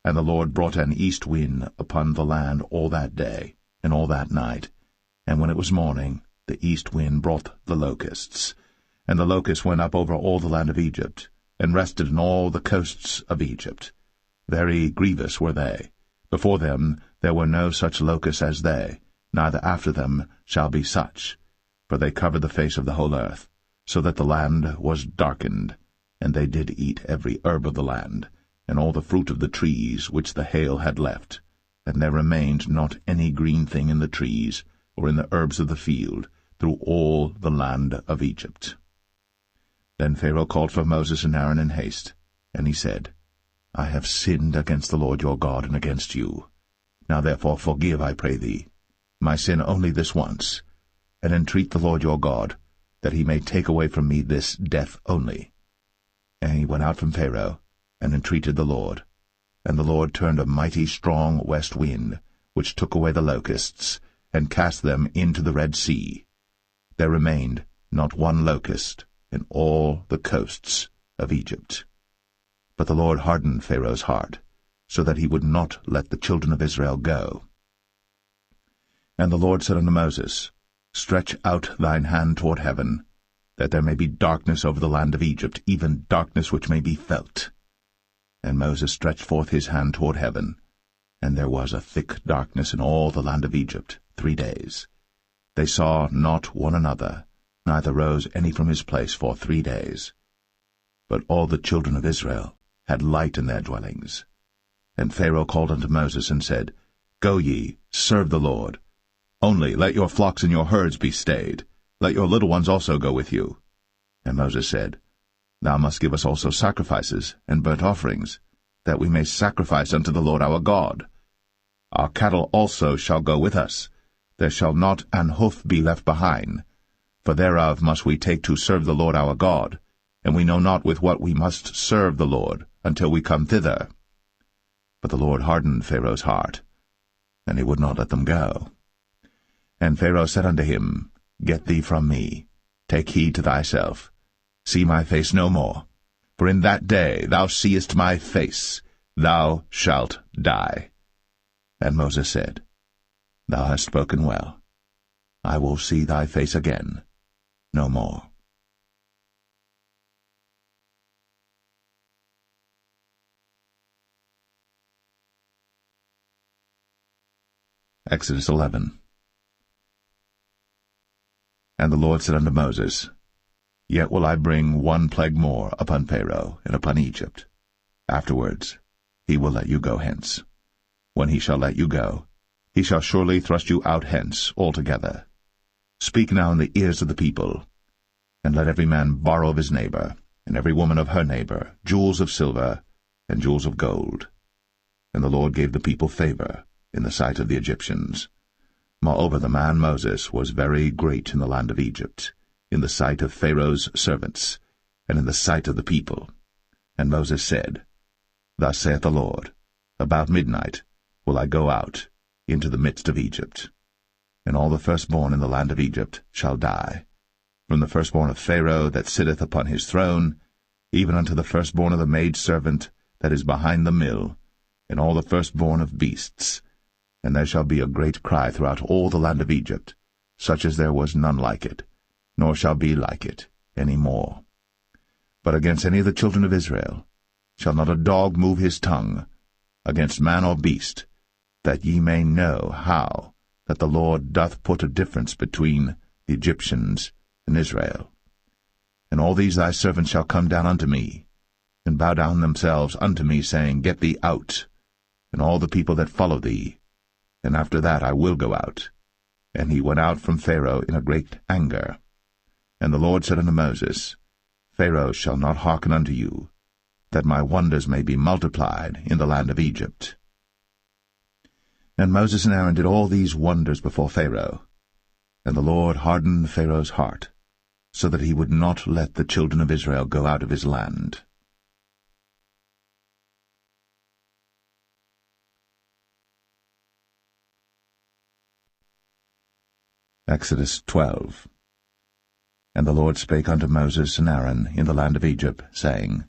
And the Lord brought an east wind upon the land all that day, and all that night. And when it was morning, the east wind brought the locusts. And the locusts went up over all the land of Egypt, and rested in all the coasts of Egypt. Very grievous were they. Before them there were no such locusts as they, neither after them shall be such. For they covered the face of the whole earth, so that the land was darkened. And they did eat every herb of the land, and all the fruit of the trees which the hail had left. And there remained not any green thing in the trees, or in the herbs of the field, through all the land of Egypt. Then Pharaoh called for Moses and Aaron in haste, and he said, I have sinned against the Lord your God and against you. Now therefore forgive, I pray thee, my sin only this once, and entreat the Lord your God, that he may take away from me this death only. And he went out from Pharaoh, and entreated the Lord. And the Lord turned a mighty strong west wind, which took away the locusts, and cast them into the Red Sea. There remained not one locust in all the coasts of Egypt. But the Lord hardened Pharaoh's heart, so that he would not let the children of Israel go. And the Lord said unto Moses, Stretch out thine hand toward heaven, that there may be darkness over the land of Egypt, even darkness which may be felt. And Moses stretched forth his hand toward heaven, and there was a thick darkness in all the land of Egypt 3 days. They saw not one another, neither rose any from his place for 3 days. But all the children of Israel had light in their dwellings. And Pharaoh called unto Moses, and said, Go ye, serve the Lord. Only let your flocks and your herds be stayed. Let your little ones also go with you. And Moses said, Thou must give us also sacrifices and burnt offerings, that we may sacrifice unto the Lord our God. Our cattle also shall go with us. There shall not an hoof be left behind, for thereof must we take to serve the Lord our God, and we know not with what we must serve the Lord until we come thither. But the Lord hardened Pharaoh's heart, and he would not let them go. And Pharaoh said unto him, Get thee from me, take heed to thyself, see my face no more, for in that day thou seest my face, thou shalt die. And Moses said, Thou hast spoken well. I will see thy face again no more. Exodus 11. And the Lord said unto Moses, Yet will I bring one plague more upon Pharaoh and upon Egypt. Afterwards he will let you go hence. When he shall let you go, he shall surely thrust you out hence altogether. Speak now in the ears of the people, and let every man borrow of his neighbor, and every woman of her neighbor, jewels of silver and jewels of gold. And the Lord gave the people favor in the sight of the Egyptians. Moreover, the man Moses was very great in the land of Egypt, in the sight of Pharaoh's servants, and in the sight of the people. And Moses said, Thus saith the Lord, About midnight will I go out into the midst of Egypt, and all the firstborn in the land of Egypt shall die, from the firstborn of Pharaoh that sitteth upon his throne, even unto the firstborn of the maidservant that is behind the mill, and all the firstborn of beasts. And there shall be a great cry throughout all the land of Egypt, such as there was none like it, nor shall be like it any more. But against any of the children of Israel shall not a dog move his tongue, against man or beast, that ye may know how that the Lord doth put a difference between the Egyptians and Israel. And all these thy servants shall come down unto me, and bow down themselves unto me, saying, Get thee out, and all the people that follow thee, and after that I will go out. And he went out from Pharaoh in a great anger. And the Lord said unto Moses, Pharaoh shall not hearken unto you, that my wonders may be multiplied in the land of Egypt. And Moses and Aaron did all these wonders before Pharaoh. And the Lord hardened Pharaoh's heart, so that he would not let the children of Israel go out of his land. Exodus 12. And the Lord spake unto Moses and Aaron in the land of Egypt, saying,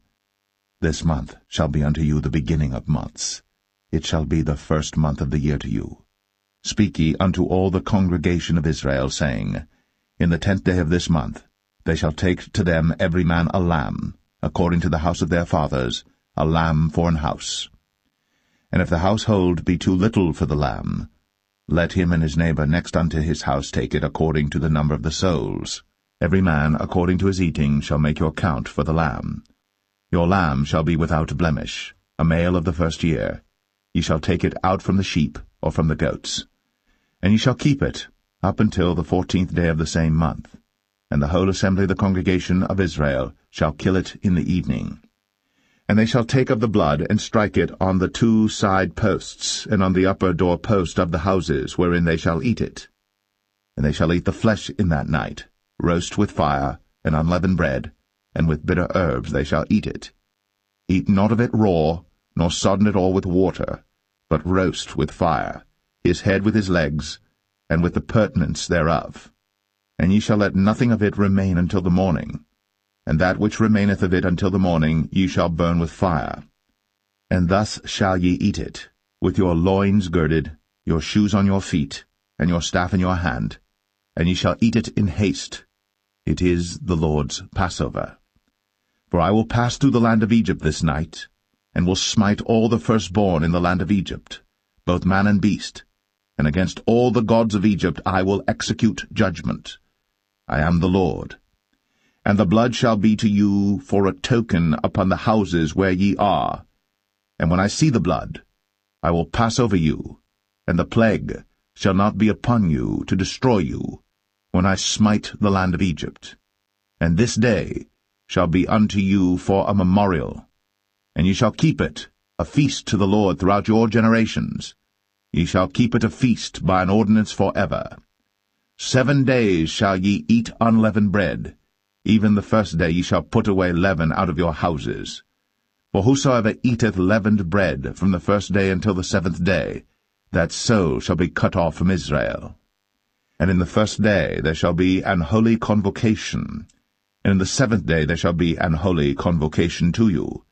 This month shall be unto you the beginning of months. It shall be the first month of the year to you. Speak ye unto all the congregation of Israel, saying, In the 10th day of this month they shall take to them every man a lamb, according to the house of their fathers, a lamb for an house. And if the household be too little for the lamb, let him and his neighbor next unto his house take it according to the number of the souls. Every man according to his eating shall make your count for the lamb. Your lamb shall be without blemish, a male of the first year. Ye shall take it out from the sheep or from the goats. And ye shall keep it up until the 14th day of the same month. And the whole assembly of the congregation of Israel shall kill it in the evening. And they shall take of the blood, and strike it on the 2 side posts, and on the upper door post of the houses wherein they shall eat it. And they shall eat the flesh in that night, roast with fire, and unleavened bread, and with bitter herbs they shall eat it. Eat not of it raw, nor sodden it all with water, but roast with fire, his head with his legs, and with the purtenance thereof. And ye shall let nothing of it remain until the morning. And that which remaineth of it until the morning ye shall burn with fire. And thus shall ye eat it, with your loins girded, your shoes on your feet, and your staff in your hand, and ye shall eat it in haste. It is the Lord's Passover. For I will pass through the land of Egypt this night, and will smite all the firstborn in the land of Egypt, both man and beast, and against all the gods of Egypt I will execute judgment. I am the Lord. And the blood shall be to you for a token upon the houses where ye are. And when I see the blood, I will pass over you, and the plague shall not be upon you to destroy you, when I smite the land of Egypt. And this day shall be unto you for a memorial, and ye shall keep it a feast to the Lord throughout your generations. Ye shall keep it a feast by an ordinance for ever. 7 days shall ye eat unleavened bread. Even the first day ye shall put away leaven out of your houses. For whosoever eateth leavened bread from the first day until the 7th day, that soul shall be cut off from Israel. And in the first day there shall be an holy convocation, and in the 7th day there shall be an holy convocation to you.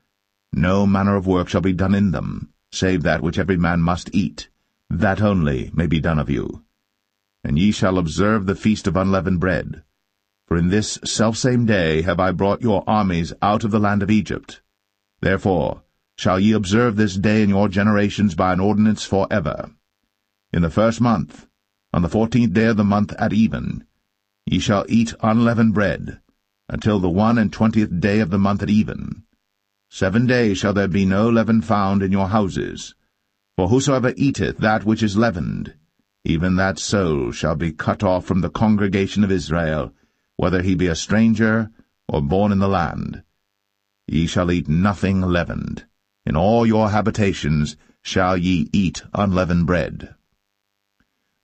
No manner of work shall be done in them, save that which every man must eat, that only may be done of you. And ye shall observe the feast of unleavened bread. For in this selfsame day have I brought your armies out of the land of Egypt. Therefore shall ye observe this day in your generations by an ordinance for ever. In the 1st month, on the 14th day of the month at even, ye shall eat unleavened bread, until the 21st day of the month at even. 7 days shall there be no leaven found in your houses. For whosoever eateth that which is leavened, even that soul shall be cut off from the congregation of Israel, whether he be a stranger or born in the land. Ye shall eat nothing leavened. In all your habitations shall ye eat unleavened bread.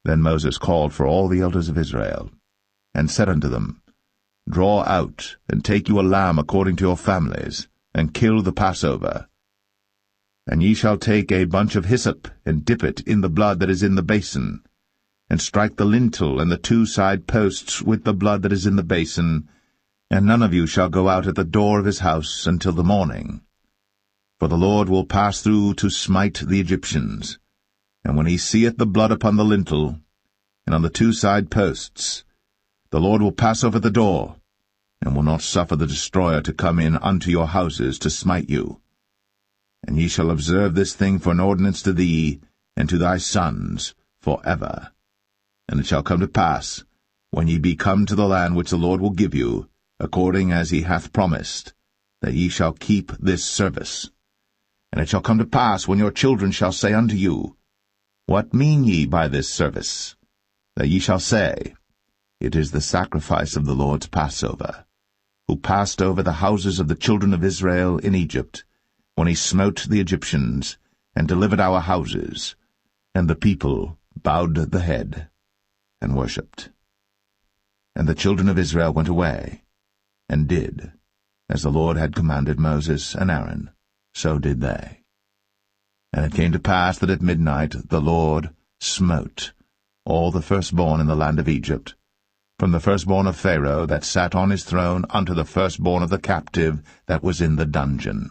Then Moses called for all the elders of Israel, and said unto them, Draw out, and take you a lamb according to your families, and kill the Passover. And ye shall take a bunch of hyssop, and dip it in the blood that is in the basin, and strike the lintel and the 2 side posts with the blood that is in the basin, and none of you shall go out at the door of his house until the morning. For the Lord will pass through to smite the Egyptians. And when he seeth the blood upon the lintel, and on the 2 side posts, the Lord will pass over the door, and will not suffer the destroyer to come in unto your houses to smite you. And ye shall observe this thing for an ordinance to thee, and to thy sons, for ever. And it shall come to pass, when ye be come to the land which the Lord will give you, according as he hath promised, that ye shall keep this service. And it shall come to pass, when your children shall say unto you, What mean ye by this service? That ye shall say, It is the sacrifice of the Lord's Passover, who passed over the houses of the children of Israel in Egypt, when he smote the Egyptians, and delivered our houses. And the people bowed the head, and worshipped. And the children of Israel went away, and did, as the Lord had commanded Moses and Aaron, so did they. And it came to pass that at midnight the Lord smote all the firstborn in the land of Egypt, from the firstborn of Pharaoh that sat on his throne unto the firstborn of the captive that was in the dungeon,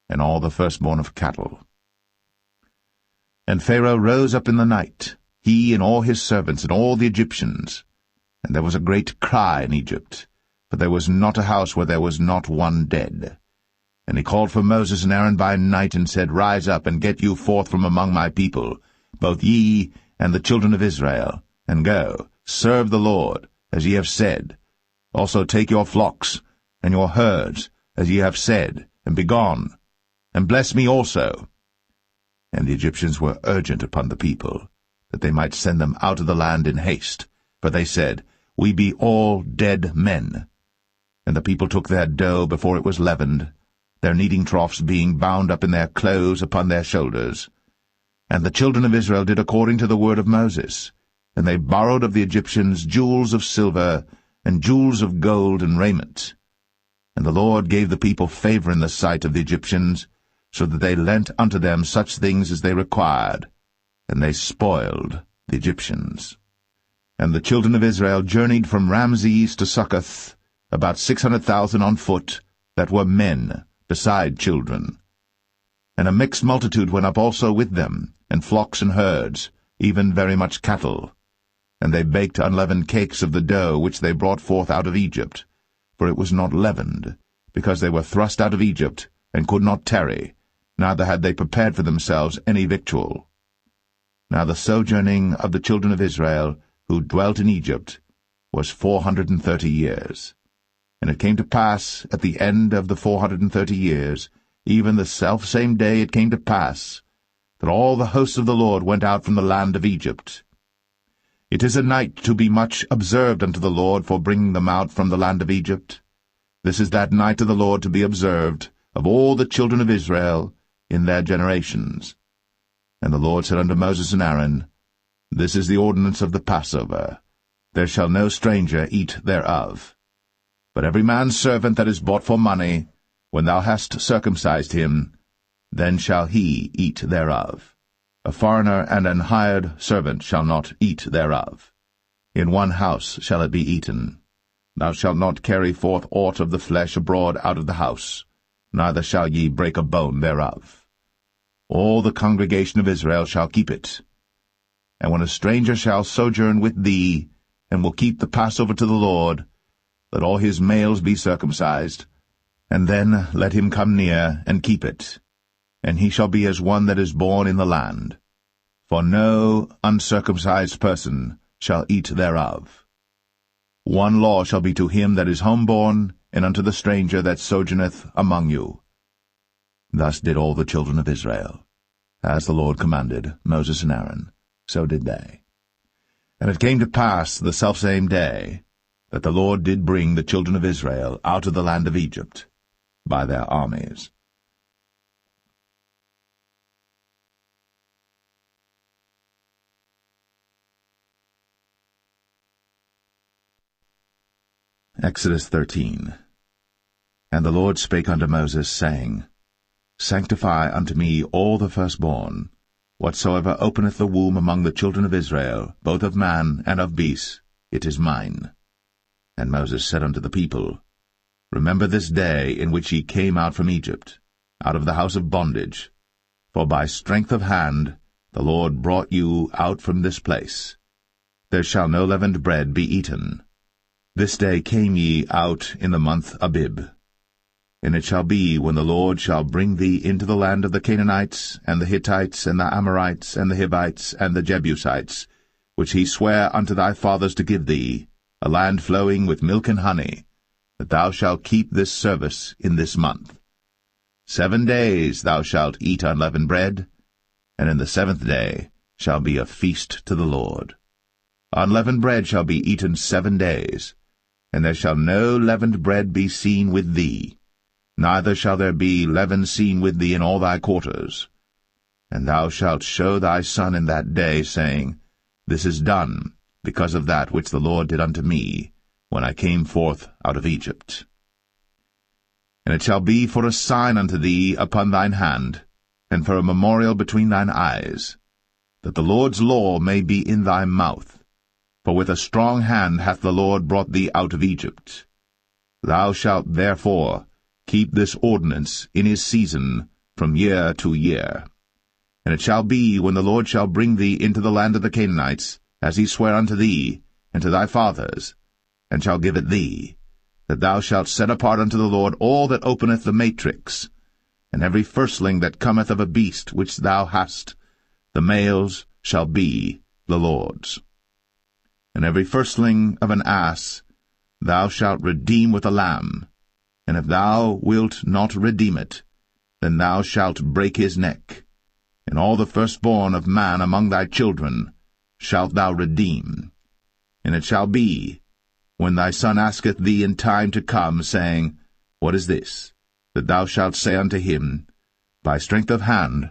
and all the firstborn of cattle. And Pharaoh rose up in the night, he and all his servants and all the Egyptians. And there was a great cry in Egypt, for there was not a house where there was not one dead. And he called for Moses and Aaron by night, and said, Rise up, and get you forth from among my people, both ye and the children of Israel, and go, serve the Lord, as ye have said. Also take your flocks and your herds, as ye have said, and be gone, and bless me also. And the Egyptians were urgent upon the people, that they might send them out of the land in haste. For they said, We be all dead men. And the people took their dough before it was leavened, their kneading troughs being bound up in their clothes upon their shoulders. And the children of Israel did according to the word of Moses, and they borrowed of the Egyptians jewels of silver, and jewels of gold and raiment. And the Lord gave the people favor in the sight of the Egyptians, so that they lent unto them such things as they required, and they spoiled the Egyptians. And the children of Israel journeyed from Ramses to Succoth, about 600,000 on foot, that were men, beside children. And a mixed multitude went up also with them, and flocks and herds, even very much cattle. And they baked unleavened cakes of the dough which they brought forth out of Egypt, for it was not leavened, because they were thrust out of Egypt, and could not tarry, neither had they prepared for themselves any victual. Now the sojourning of the children of Israel, who dwelt in Egypt, was 430 years. And it came to pass at the end of the 430 years, even the selfsame day it came to pass, that all the hosts of the Lord went out from the land of Egypt. It is a night to be much observed unto the Lord for bringing them out from the land of Egypt. This is that night of the Lord to be observed of all the children of Israel in their generations. And the Lord said unto Moses and Aaron, This is the ordinance of the Passover. There shall no stranger eat thereof. But every man's servant that is bought for money, when thou hast circumcised him, then shall he eat thereof. A foreigner and an hired servant shall not eat thereof. In one house shall it be eaten. Thou shalt not carry forth aught of the flesh abroad out of the house, neither shall ye break a bone thereof. All the congregation of Israel shall keep it. And when a stranger shall sojourn with thee, and will keep the Passover to the Lord, let all his males be circumcised, and then let him come near and keep it, and he shall be as one that is born in the land. For no uncircumcised person shall eat thereof. One law shall be to him that is homeborn, and unto the stranger that sojourneth among you. Thus did all the children of Israel. As the Lord commanded Moses and Aaron, so did they. And it came to pass the selfsame day, that the Lord did bring the children of Israel out of the land of Egypt by their armies. Exodus 13. And the Lord spake unto Moses, saying, Sanctify unto me all the firstborn, whatsoever openeth the womb among the children of Israel, both of man and of beast, it is mine. And Moses said unto the people, Remember this day in which ye came out from Egypt, out of the house of bondage, for by strength of hand the Lord brought you out from this place. There shall no leavened bread be eaten. This day came ye out in the month Abib. And it shall be, when the Lord shall bring thee into the land of the Canaanites, and the Hittites, and the Amorites, and the Hivites, and the Jebusites, which he sware unto thy fathers to give thee, a land flowing with milk and honey, that thou shalt keep this service in this month. 7 days thou shalt eat unleavened bread, and in the 7th day shall be a feast to the Lord. Unleavened bread shall be eaten 7 days, and there shall no leavened bread be seen with thee, neither shall there be leaven seen with thee in all thy quarters. And thou shalt show thy son in that day, saying, This is done, because of that which the Lord did unto me, when I came forth out of Egypt. And it shall be for a sign unto thee upon thine hand, and for a memorial between thine eyes, that the Lord's law may be in thy mouth. For with a strong hand hath the Lord brought thee out of Egypt. Thou shalt therefore keep this ordinance in his season from year to year. And it shall be, when the Lord shall bring thee into the land of the Canaanites, as he sware unto thee and to thy fathers, and shall give it thee, that thou shalt set apart unto the Lord all that openeth the matrix, and every firstling that cometh of a beast which thou hast, the males shall be the Lord's. And every firstling of an ass thou shalt redeem with a lamb, and if thou wilt not redeem it, then thou shalt break his neck. And all the firstborn of man among thy children shalt thou redeem. And it shall be, when thy son asketh thee in time to come, saying, What is this? That thou shalt say unto him, By strength of hand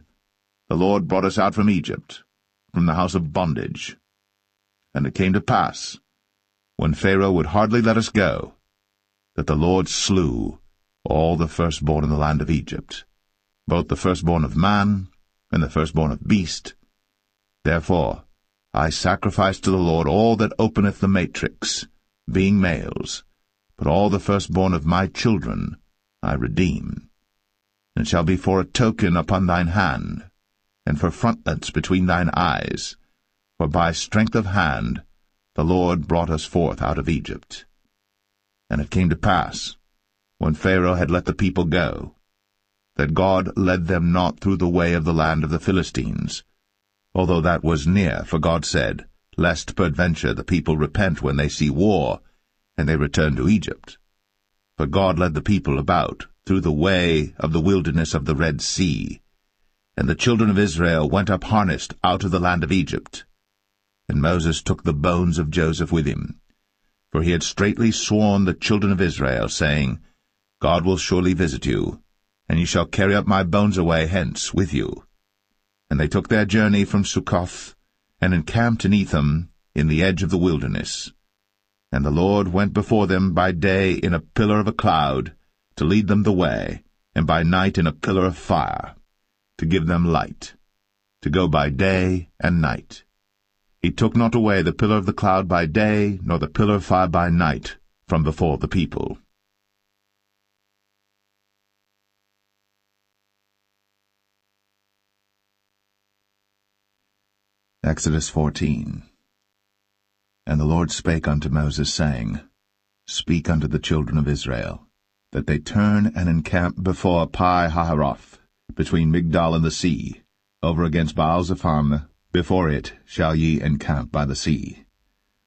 the Lord brought us out from Egypt, from the house of bondage. And it came to pass, when Pharaoh would hardly let us go, that the Lord slew all the firstborn in the land of Egypt, both the firstborn of man and the firstborn of beast. Therefore I sacrifice to the Lord all that openeth the matrix, being males, but all the firstborn of my children I redeem. And it shall be for a token upon thine hand, and for frontlets between thine eyes, for by strength of hand the Lord brought us forth out of Egypt. And it came to pass, when Pharaoh had let the people go, that God led them not through the way of the land of the Philistines, although that was near, for God said, Lest peradventure the people repent when they see war, and they return to Egypt. But God led the people about through the way of the wilderness of the Red Sea, and the children of Israel went up harnessed out of the land of Egypt. And Moses took the bones of Joseph with him, for he had straitly sworn the children of Israel, saying, God will surely visit you, and ye shall carry up my bones away hence with you. And they took their journey from Succoth, and encamped in Etham, in the edge of the wilderness. And the Lord went before them by day in a pillar of a cloud, to lead them the way, and by night in a pillar of fire, to give them light, to go by day and night. He took not away the pillar of the cloud by day, nor the pillar of fire by night, from before the people. Exodus 14. And the Lord spake unto Moses, saying, Speak unto the children of Israel, that they turn and encamp before Pi-hahiroth, between Migdol and the sea, over against Baal-zephon. Before it shall ye encamp by the sea.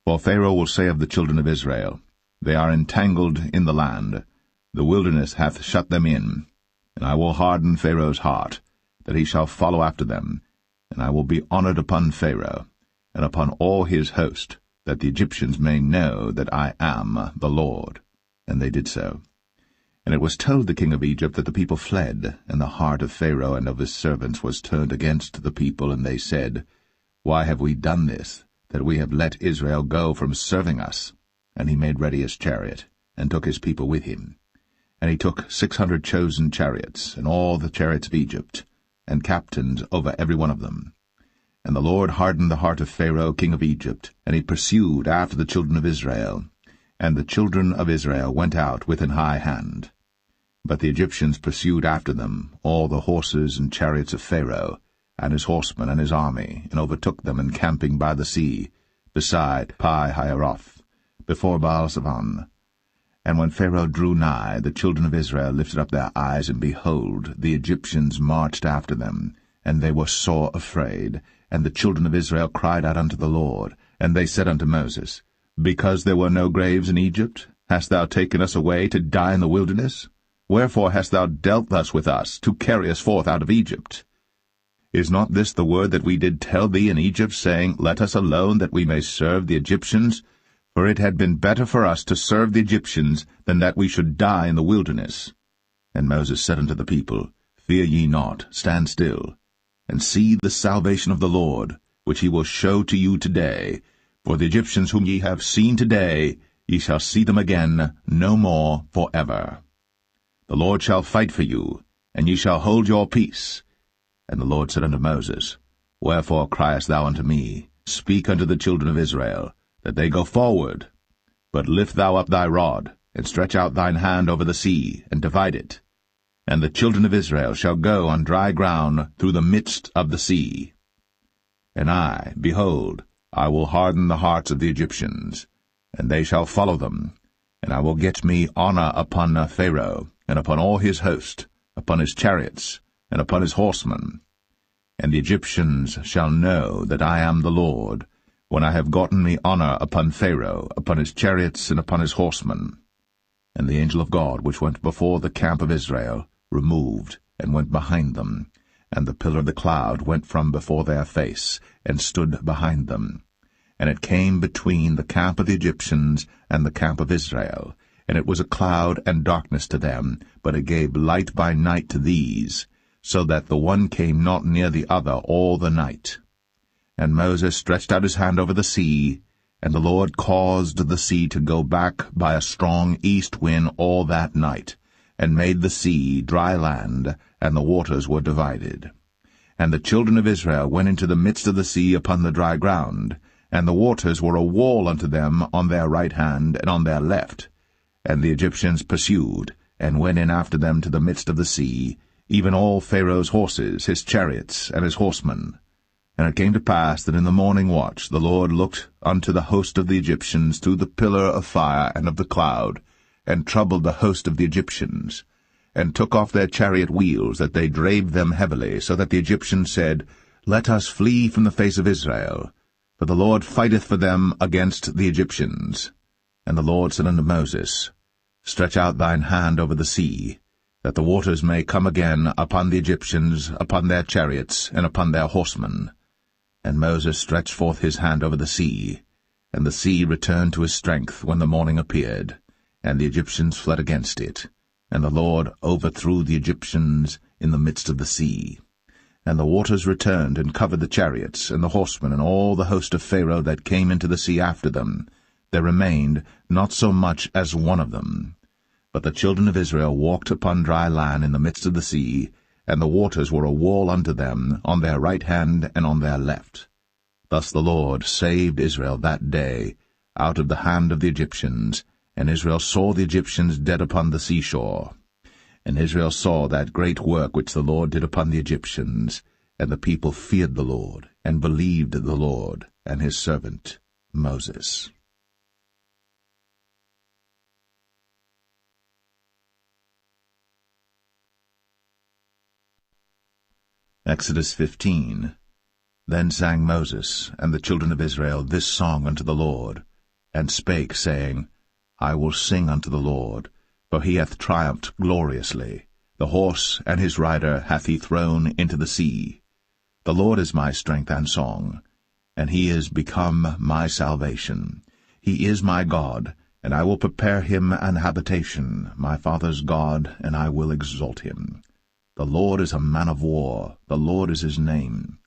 For Pharaoh will say of the children of Israel, They are entangled in the land, the wilderness hath shut them in, and I will harden Pharaoh's heart, that he shall follow after them, and I will be honored upon Pharaoh, and upon all his host, that the Egyptians may know that I am the Lord. And they did so. And it was told the king of Egypt that the people fled, and the heart of Pharaoh and of his servants was turned against the people, and they said, Why have we done this, that we have let Israel go from serving us? And he made ready his chariot, and took his people with him. And he took 600 chosen chariots, and all the chariots of Egypt, and captains over every one of them. And the Lord hardened the heart of Pharaoh king of Egypt, and he pursued after the children of Israel. And the children of Israel went out with an high hand. But the Egyptians pursued after them all the horses and chariots of Pharaoh, and his horsemen and his army, and overtook them encamping by the sea, beside Pi-hahiroth, before Baal-zephon. And when Pharaoh drew nigh, the children of Israel lifted up their eyes, and behold, the Egyptians marched after them, and they were sore afraid. And the children of Israel cried out unto the Lord, and they said unto Moses, Because there were no graves in Egypt, hast thou taken us away to die in the wilderness? Wherefore hast thou dealt thus with us, to carry us forth out of Egypt? Is not this the word that we did tell thee in Egypt, saying, Let us alone, that we may serve the Egyptians? For it had been better for us to serve the Egyptians, than that we should die in the wilderness. And Moses said unto the people, Fear ye not, stand still, and see the salvation of the Lord, which he will show to you today. For the Egyptians whom ye have seen today, ye shall see them again no more for ever. The Lord shall fight for you, and ye shall hold your peace. And the Lord said unto Moses, Wherefore criest thou unto me? Speak unto the children of Israel, that they go forward. But lift thou up thy rod, and stretch out thine hand over the sea, and divide it. And the children of Israel shall go on dry ground through the midst of the sea. And I, behold, I will harden the hearts of the Egyptians, and they shall follow them. And I will get me honor upon Pharaoh, and upon all his host, upon his chariots, and upon his horsemen. And the Egyptians shall know that I am the Lord, when I have gotten me honor upon Pharaoh, upon his chariots, and upon his horsemen. And the angel of God, which went before the camp of Israel, removed, and went behind them. And the pillar of the cloud went from before their face, and stood behind them. And it came between the camp of the Egyptians and the camp of Israel. And it was a cloud and darkness to them, but it gave light by night to these, so that the one came not near the other all the night. And Moses stretched out his hand over the sea, and the Lord caused the sea to go back by a strong east wind all that night, and made the sea dry land, and the waters were divided. And the children of Israel went into the midst of the sea upon the dry ground, and the waters were a wall unto them on their right hand and on their left. And the Egyptians pursued, and went in after them to the midst of the sea, even all Pharaoh's horses, his chariots, and his horsemen. And it came to pass that in the morning watch the Lord looked unto the host of the Egyptians through the pillar of fire and of the cloud, and troubled the host of the Egyptians, and took off their chariot wheels, that they drave them heavily, so that the Egyptians said, Let us flee from the face of Israel, for the Lord fighteth for them against the Egyptians. And the Lord said unto Moses, Stretch out thine hand over the sea, that the waters may come again upon the Egyptians, upon their chariots, and upon their horsemen. And Moses stretched forth his hand over the sea, and the sea returned to his strength when the morning appeared, and the Egyptians fled against it. And the Lord overthrew the Egyptians in the midst of the sea. And the waters returned and covered the chariots, and the horsemen, and all the host of Pharaoh that came into the sea after them. There remained not so much as one of them. But the children of Israel walked upon dry land in the midst of the sea, and the waters were a wall unto them on their right hand and on their left. Thus the Lord saved Israel that day out of the hand of the Egyptians, and Israel saw the Egyptians dead upon the seashore. And Israel saw that great work which the Lord did upon the Egyptians, and the people feared the Lord, and believed the Lord and his servant Moses. Exodus 15. Then sang Moses and the children of Israel this song unto the Lord, and spake, saying, I will sing unto the Lord, for he hath triumphed gloriously. The horse and his rider hath he thrown into the sea. The Lord is my strength and song, and he is become my salvation. He is my God, and I will prepare him an habitation, my father's God, and I will exalt him. The Lord is a man of war, the Lord is his name.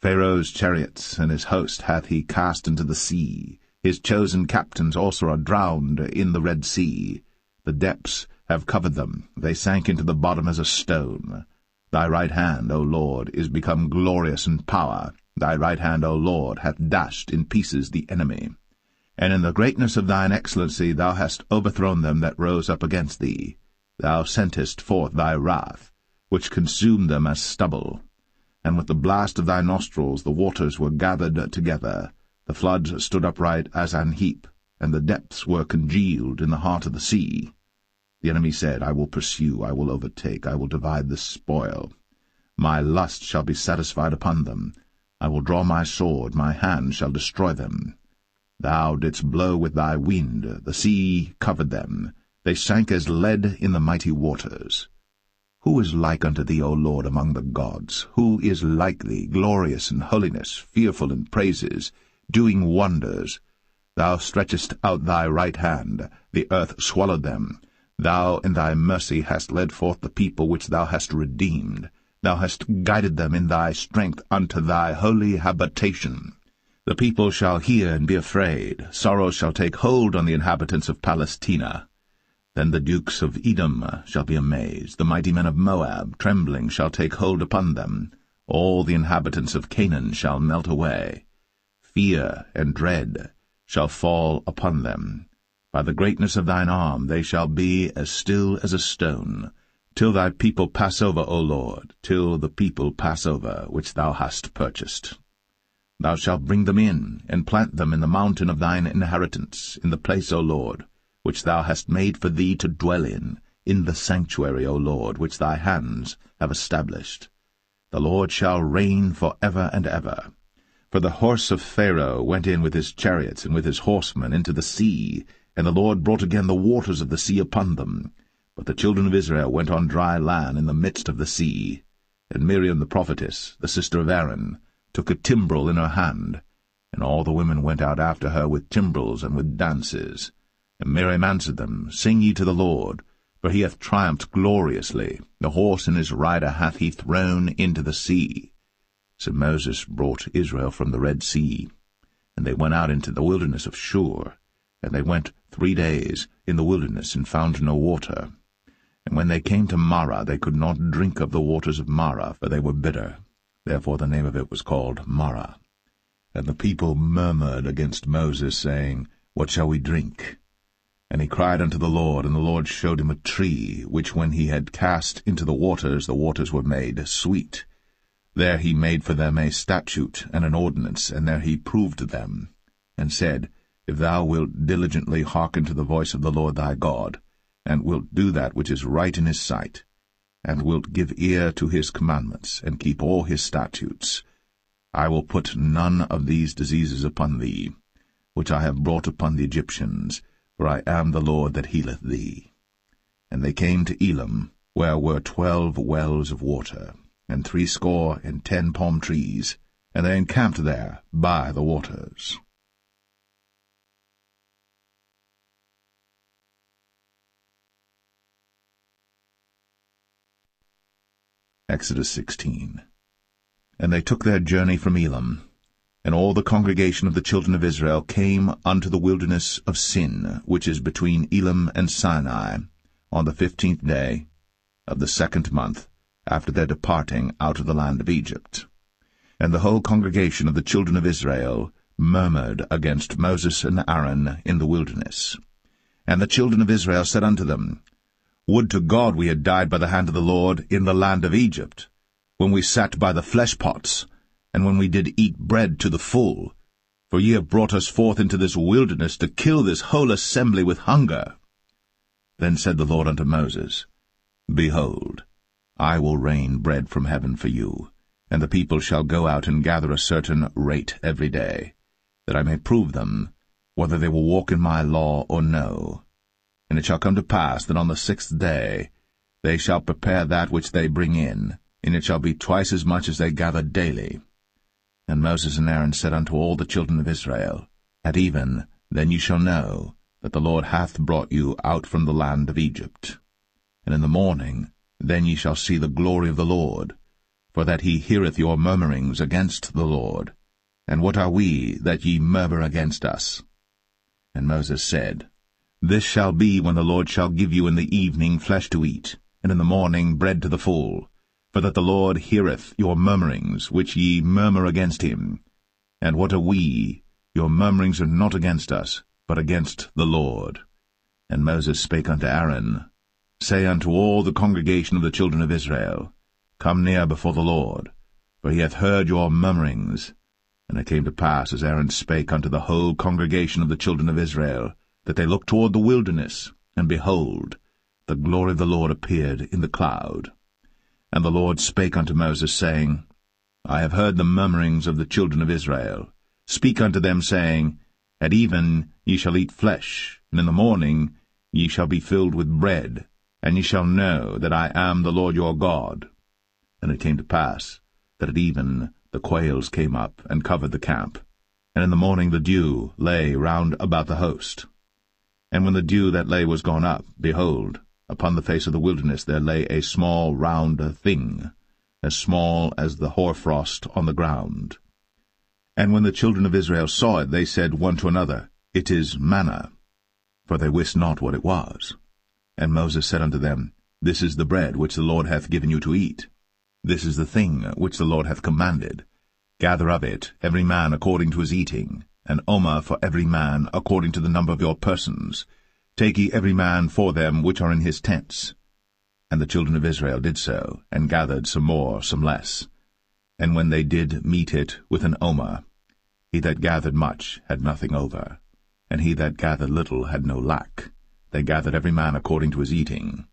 Pharaoh's chariots and his host hath he cast into the sea. His chosen captains also are drowned in the Red Sea. The depths have covered them, they sank into the bottom as a stone. Thy right hand, O Lord, is become glorious in power. Thy right hand, O Lord, hath dashed in pieces the enemy. And in the greatness of thine excellency thou hast overthrown them that rose up against thee. Thou sentest forth thy wrath, which consumed them as stubble. And with the blast of thy nostrils the waters were gathered together. The floods stood upright as an heap, and the depths were congealed in the heart of the sea. The enemy said, I will pursue, I will overtake, I will divide the spoil. My lust shall be satisfied upon them. I will draw my sword, my hand shall destroy them. Thou didst blow with thy wind, the sea covered them. They sank as lead in the mighty waters. Who is like unto thee, O Lord, among the gods? Who is like thee, glorious in holiness, fearful in praises, doing wonders? Thou stretchest out thy right hand, the earth swallowed them. Thou in thy mercy hast led forth the people which thou hast redeemed. Thou hast guided them in thy strength unto thy holy habitation. The people shall hear and be afraid. Sorrow shall take hold on the inhabitants of Palestina. Then the dukes of Edom shall be amazed. The mighty men of Moab, trembling, shall take hold upon them. all the inhabitants of Canaan shall melt away. Fear and dread shall fall upon them. By the greatness of thine arm they shall be as still as a stone, till thy people pass over, O Lord, till the people pass over, which thou hast purchased. Thou shalt bring them in, and plant them in the mountain of thine inheritance, in the place, O Lord, which thou hast made for thee to dwell in the sanctuary, O Lord, which thy hands have established. The Lord shall reign for ever and ever. For the horse of Pharaoh went in with his chariots and with his horsemen into the sea, and the Lord brought again the waters of the sea upon them. But the children of Israel went on dry land in the midst of the sea. And Miriam the prophetess, the sister of Aaron, took a timbrel in her hand, and all the women went out after her with timbrels and with dances. And Miriam answered them, Sing ye to the Lord, for he hath triumphed gloriously. The horse and his rider hath he thrown into the sea. So Moses brought Israel from the Red Sea, and they went out into the wilderness of Shur. And they went 3 days in the wilderness, and found no water. And when they came to Marah, they could not drink of the waters of Marah, for they were bitter. Therefore the name of it was called Marah. And the people murmured against Moses, saying, What shall we drink? And he cried unto the Lord, and the Lord showed him a tree, which when he had cast into the waters were made sweet. There he made for them a statute and an ordinance, and there he proved them, and said, If thou wilt diligently hearken to the voice of the Lord thy God, and wilt do that which is right in his sight, and wilt give ear to his commandments, and keep all his statutes, I will put none of these diseases upon thee, which I have brought upon the Egyptians, for I am the Lord that healeth thee. And they came to Elim, where were 12 wells of water, and 70 palm trees, and they encamped there by the waters. Exodus 16. And they took their journey from Elim, and all the congregation of the children of Israel came unto the wilderness of Sin, which is between Elim and Sinai, on the 15th day of the 2nd month, after their departing out of the land of Egypt. And the whole congregation of the children of Israel murmured against Moses and Aaron in the wilderness. And the children of Israel said unto them, Would to God we had died by the hand of the Lord in the land of Egypt, when we sat by the flesh pots, and when we did eat bread to the full. For ye have brought us forth into this wilderness to kill this whole assembly with hunger. Then said the Lord unto Moses, Behold, I will rain bread from heaven for you, and the people shall go out and gather a certain rate every day, that I may prove them, whether they will walk in my law or no. And it shall come to pass that on the 6th day they shall prepare that which they bring in, and it shall be twice as much as they gather daily. And Moses and Aaron said unto all the children of Israel, At even then ye shall know that the Lord hath brought you out from the land of Egypt. And in the morning then ye shall see the glory of the Lord, for that he heareth your murmurings against the Lord. And what are we, that ye murmur against us? And Moses said, This shall be when the Lord shall give you in the evening flesh to eat, and in the morning bread to the full, for that the Lord heareth your murmurings, which ye murmur against him. And what are we? Your murmurings are not against us, but against the Lord. And Moses spake unto Aaron, Say unto all the congregation of the children of Israel, Come near before the Lord, for he hath heard your murmurings. And it came to pass, as Aaron spake unto the whole congregation of the children of Israel, that they looked toward the wilderness, and behold, the glory of the Lord appeared in the cloud. And the Lord spake unto Moses, saying, I have heard the murmurings of the children of Israel. Speak unto them, saying, At even ye shall eat flesh, and in the morning ye shall be filled with bread, and ye shall know that I am the Lord your God. And it came to pass, that at even the quails came up, and covered the camp, and in the morning the dew lay round about the host. And when the dew that lay was gone up, behold, upon the face of the wilderness there lay a small round thing, as small as the hoarfrost on the ground. And when the children of Israel saw it, they said one to another, It is manna, for they wist not what it was. And Moses said unto them, This is the bread which the Lord hath given you to eat. This is the thing which the Lord hath commanded. Gather of it every man according to his eating, an omer for every man according to the number of your persons. Take ye every man for them which are in his tents. And the children of Israel did so, and gathered some more, some less. And when they did meet it with an omer, he that gathered much had nothing over, and he that gathered little had no lack. They gathered every man according to his eating.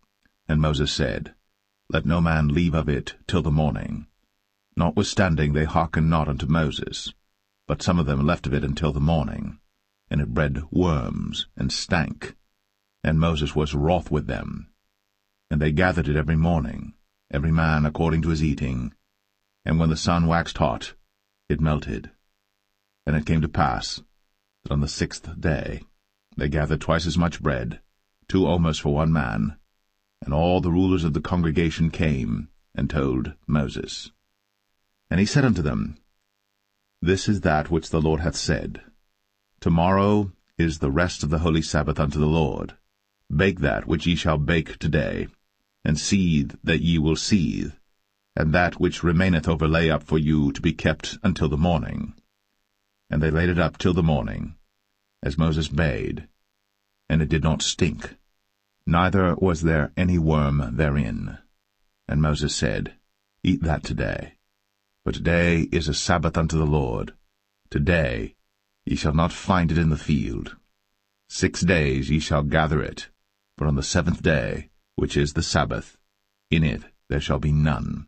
And Moses said, Let no man leave of it till the morning. Notwithstanding they hearkened not unto Moses, but some of them left of it until the morning, and it bred worms, and stank. And Moses was wroth with them. And they gathered it every morning, every man according to his eating. And when the sun waxed hot, it melted. And it came to pass that on the 6th day they gathered twice as much bread, 2 omers for one man. And all the rulers of the congregation came and told Moses. And he said unto them, This is that which the Lord hath said. Tomorrow is the rest of the holy Sabbath unto the Lord. Bake that which ye shall bake today, and seethe that ye will seethe, and that which remaineth over lay up for you to be kept until the morning. And they laid it up till the morning, as Moses bade, and it did not stink, neither was there any worm therein. And Moses said, Eat that today. For today is a Sabbath unto the Lord. Today ye shall not find it in the field. 6 days ye shall gather it, but on the 7th day, which is the Sabbath, in it there shall be none.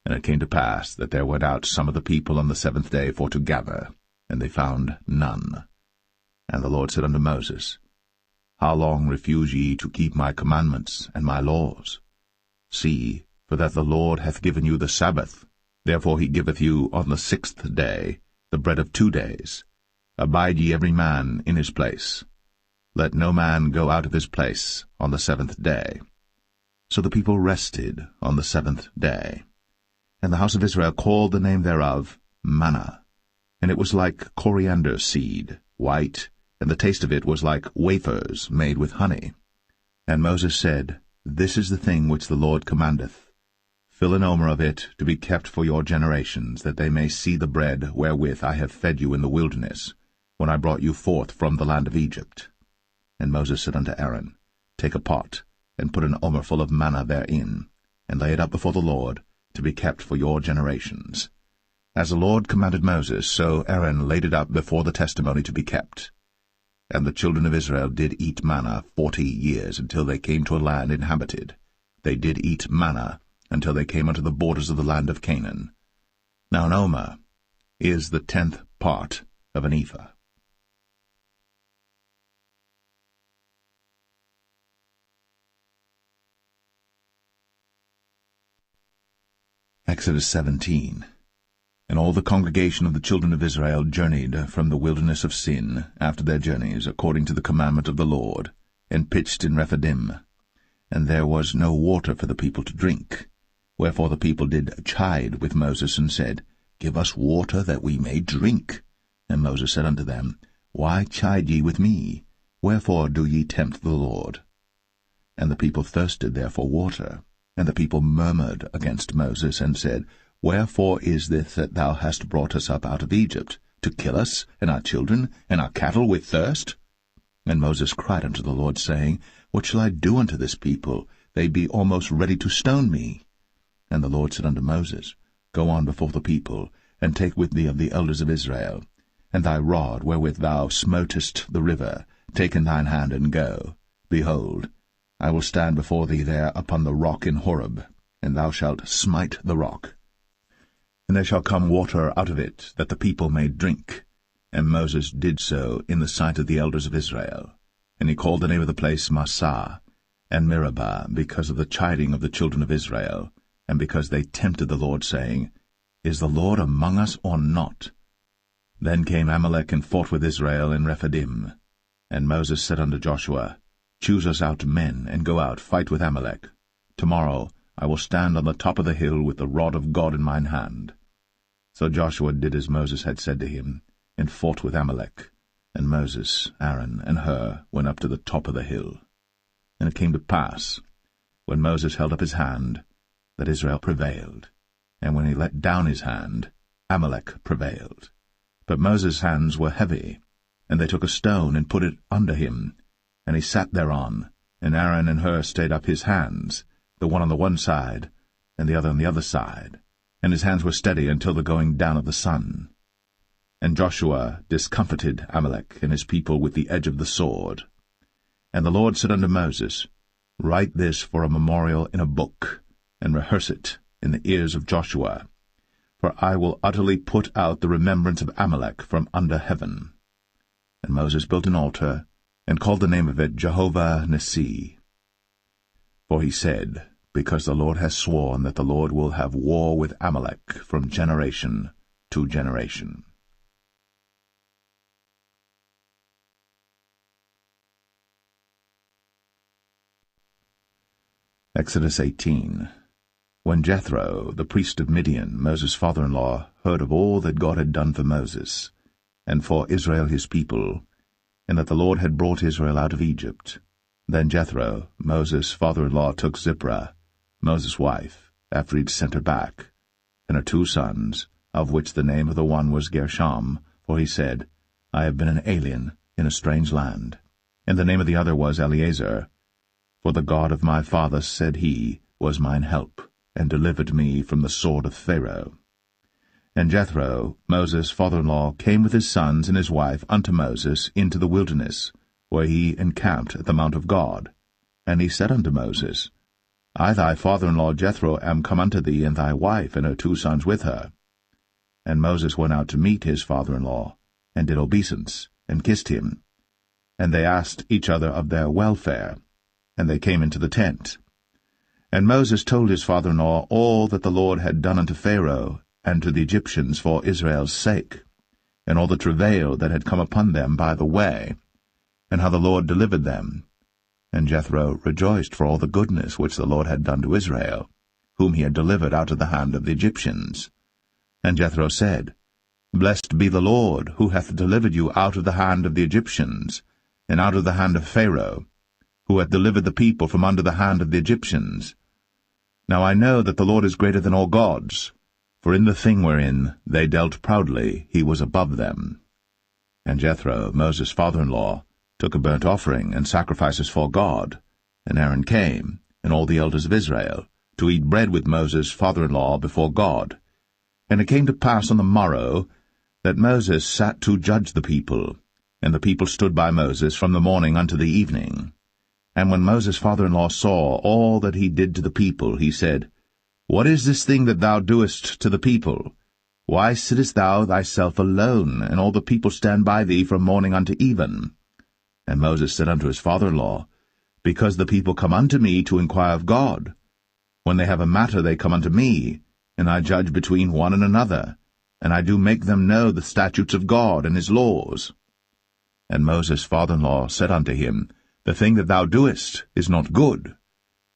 And it came to pass that there went out some of the people on the 7th day for to gather, and they found none. And the Lord said unto Moses, How long refuse ye to keep my commandments and my laws? See, for that the Lord hath given you the Sabbath. Therefore he giveth you on the 6th day the bread of 2 days. Abide ye every man in his place. Let no man go out of his place on the 7th day. So the people rested on the 7th day. And the house of Israel called the name thereof manna. And it was like coriander seed, white, and the taste of it was like wafers made with honey. And Moses said, This is the thing which the Lord commandeth. Fill an omer of it to be kept for your generations, that they may see the bread wherewith I have fed you in the wilderness, when I brought you forth from the land of Egypt. And Moses said unto Aaron, Take a pot, and put an omer full of manna therein, and lay it up before the Lord, to be kept for your generations. As the Lord commanded Moses, so Aaron laid it up before the testimony to be kept. And the children of Israel did eat manna 40 years, until they came to a land inhabited. They did eat manna until they came unto the borders of the land of Canaan. Now an omer is the 10th part of an ephah. Exodus 17. And all the congregation of the children of Israel journeyed from the wilderness of Sin after their journeys, according to the commandment of the Lord, and pitched in Rephidim. And there was no water for the people to drink. Wherefore the people did chide with Moses, and said, Give us water that we may drink. And Moses said unto them, Why chide ye with me? Wherefore do ye tempt the Lord? And the people thirsted there for water. And the people murmured against Moses, and said, Wherefore is this that thou hast brought us up out of Egypt, to kill us, and our children, and our cattle with thirst? And Moses cried unto the Lord, saying, What shall I do unto this people? They be almost ready to stone me. And the Lord said unto Moses, Go on before the people, and take with thee of the elders of Israel, and thy rod wherewith thou smotest the river, take in thine hand, and go. Behold, I will stand before thee there upon the rock in Horeb, and thou shalt smite the rock. And there shall come water out of it, that the people may drink. And Moses did so in the sight of the elders of Israel. And he called the name of the place Massah, and Meribah, because of the chiding of the children of Israel, and because they tempted the Lord, saying, Is the Lord among us or not? Then came Amalek and fought with Israel in Rephidim. And Moses said unto Joshua, Choose us out men, and go out, fight with Amalek. Tomorrow I will stand on the top of the hill with the rod of God in mine hand. So Joshua did as Moses had said to him, and fought with Amalek. And Moses, Aaron, and Hur went up to the top of the hill. And it came to pass, when Moses held up his hand, that Israel prevailed. And when he let down his hand, Amalek prevailed. But Moses' hands were heavy, and they took a stone and put it under him, and he sat thereon, and Aaron and Hur stayed up his hands, the one on the one side, and the other on the other side, and his hands were steady until the going down of the sun. And Joshua discomfited Amalek and his people with the edge of the sword. And the Lord said unto Moses, Write this for a memorial in a book, and rehearse it in the ears of Joshua, for I will utterly put out the remembrance of Amalek from under heaven. And Moses built an altar, and called the name of it Jehovah Nissi. For he said, Because the Lord has sworn that the Lord will have war with Amalek from generation to generation. Exodus 18. When Jethro, the priest of Midian, Moses' father-in-law, heard of all that God had done for Moses, and for Israel his people, and that the Lord had brought Israel out of Egypt, then Jethro, Moses' father-in-law, took Zipporah, Moses' wife, after he had sent her back, and her 2 sons, of which the name of the one was Gershom, for he said, I have been an alien in a strange land. And the name of the other was Eleazar, for the God of my father, said he, was mine help, and delivered me from the sword of Pharaoh. And Jethro, Moses' father-in-law, came with his sons and his wife unto Moses into the wilderness, where he encamped at the mount of God. And he said unto Moses, I thy father-in-law Jethro am come unto thee, and thy wife and her 2 sons with her. And Moses went out to meet his father-in-law, and did obeisance, and kissed him. And they asked each other of their welfare, and they came into the tent. And Moses told his father-in-law all that the Lord had done unto Pharaoh and to the Egyptians for Israel's sake, and all the travail that had come upon them by the way, and how the Lord delivered them. And Jethro rejoiced for all the goodness which the Lord had done to Israel, whom he had delivered out of the hand of the Egyptians. And Jethro said, Blessed be the Lord, who hath delivered you out of the hand of the Egyptians, and out of the hand of Pharaoh, who hath delivered the people from under the hand of the Egyptians. Now I know that the Lord is greater than all gods, for in the thing wherein they dealt proudly he was above them. And Jethro, Moses' father-in-law, took a burnt offering and sacrifices for God, and Aaron came, and all the elders of Israel, to eat bread with Moses' father-in-law before God. And it came to pass on the morrow that Moses sat to judge the people, and the people stood by Moses from the morning unto the evening. And when Moses' father-in-law saw all that he did to the people, he said, What is this thing that thou doest to the people? Why sittest thou thyself alone, and all the people stand by thee from morning unto even? And Moses said unto his father-in-law, Because the people come unto me to inquire of God. When they have a matter they come unto me, and I judge between one and another, and I do make them know the statutes of God and his laws. And Moses' father-in-law said unto him, The thing that thou doest is not good.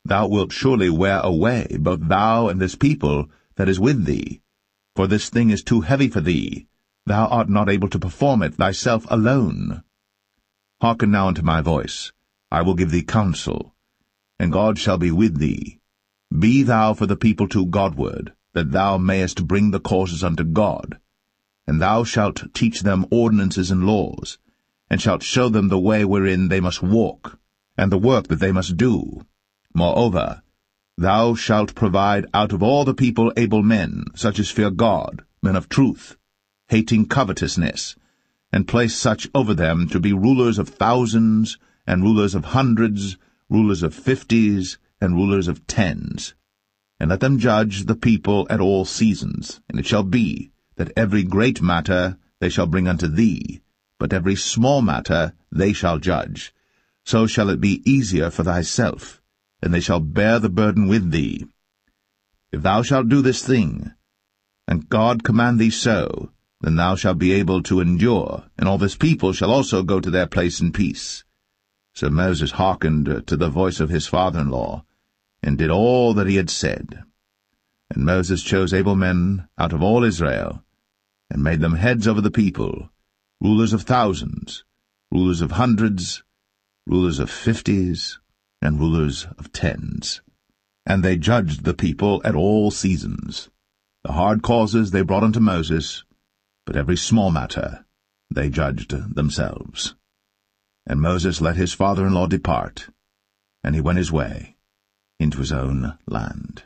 Thou wilt surely wear away both thou and this people that is with thee. For this thing is too heavy for thee. Thou art not able to perform it thyself alone. Hearken now unto my voice. I will give thee counsel, and God shall be with thee. Be thou for the people to Godward, that thou mayest bring the causes unto God. And thou shalt teach them ordinances and laws, and shalt show them the way wherein they must walk, and the work that they must do. Moreover, thou shalt provide out of all the people able men, such as fear God, men of truth, hating covetousness, and place such over them to be rulers of thousands, and rulers of hundreds, rulers of 50s, and rulers of 10s. And let them judge the people at all seasons. And it shall be, that every great matter they shall bring unto thee, but every small matter they shall judge. So shall it be easier for thyself, and they shall bear the burden with thee. If thou shalt do this thing, and God command thee so, then thou shalt be able to endure, and all this people shall also go to their place in peace. So Moses hearkened to the voice of his father-in-law, and did all that he had said. And Moses chose able men out of all Israel, and made them heads over the people, rulers of thousands, rulers of hundreds, rulers of 50s, and rulers of 10s. And they judged the people at all seasons. The hard causes they brought unto Moses, but every small matter they judged themselves. And Moses let his father-in-law depart, and he went his way into his own land.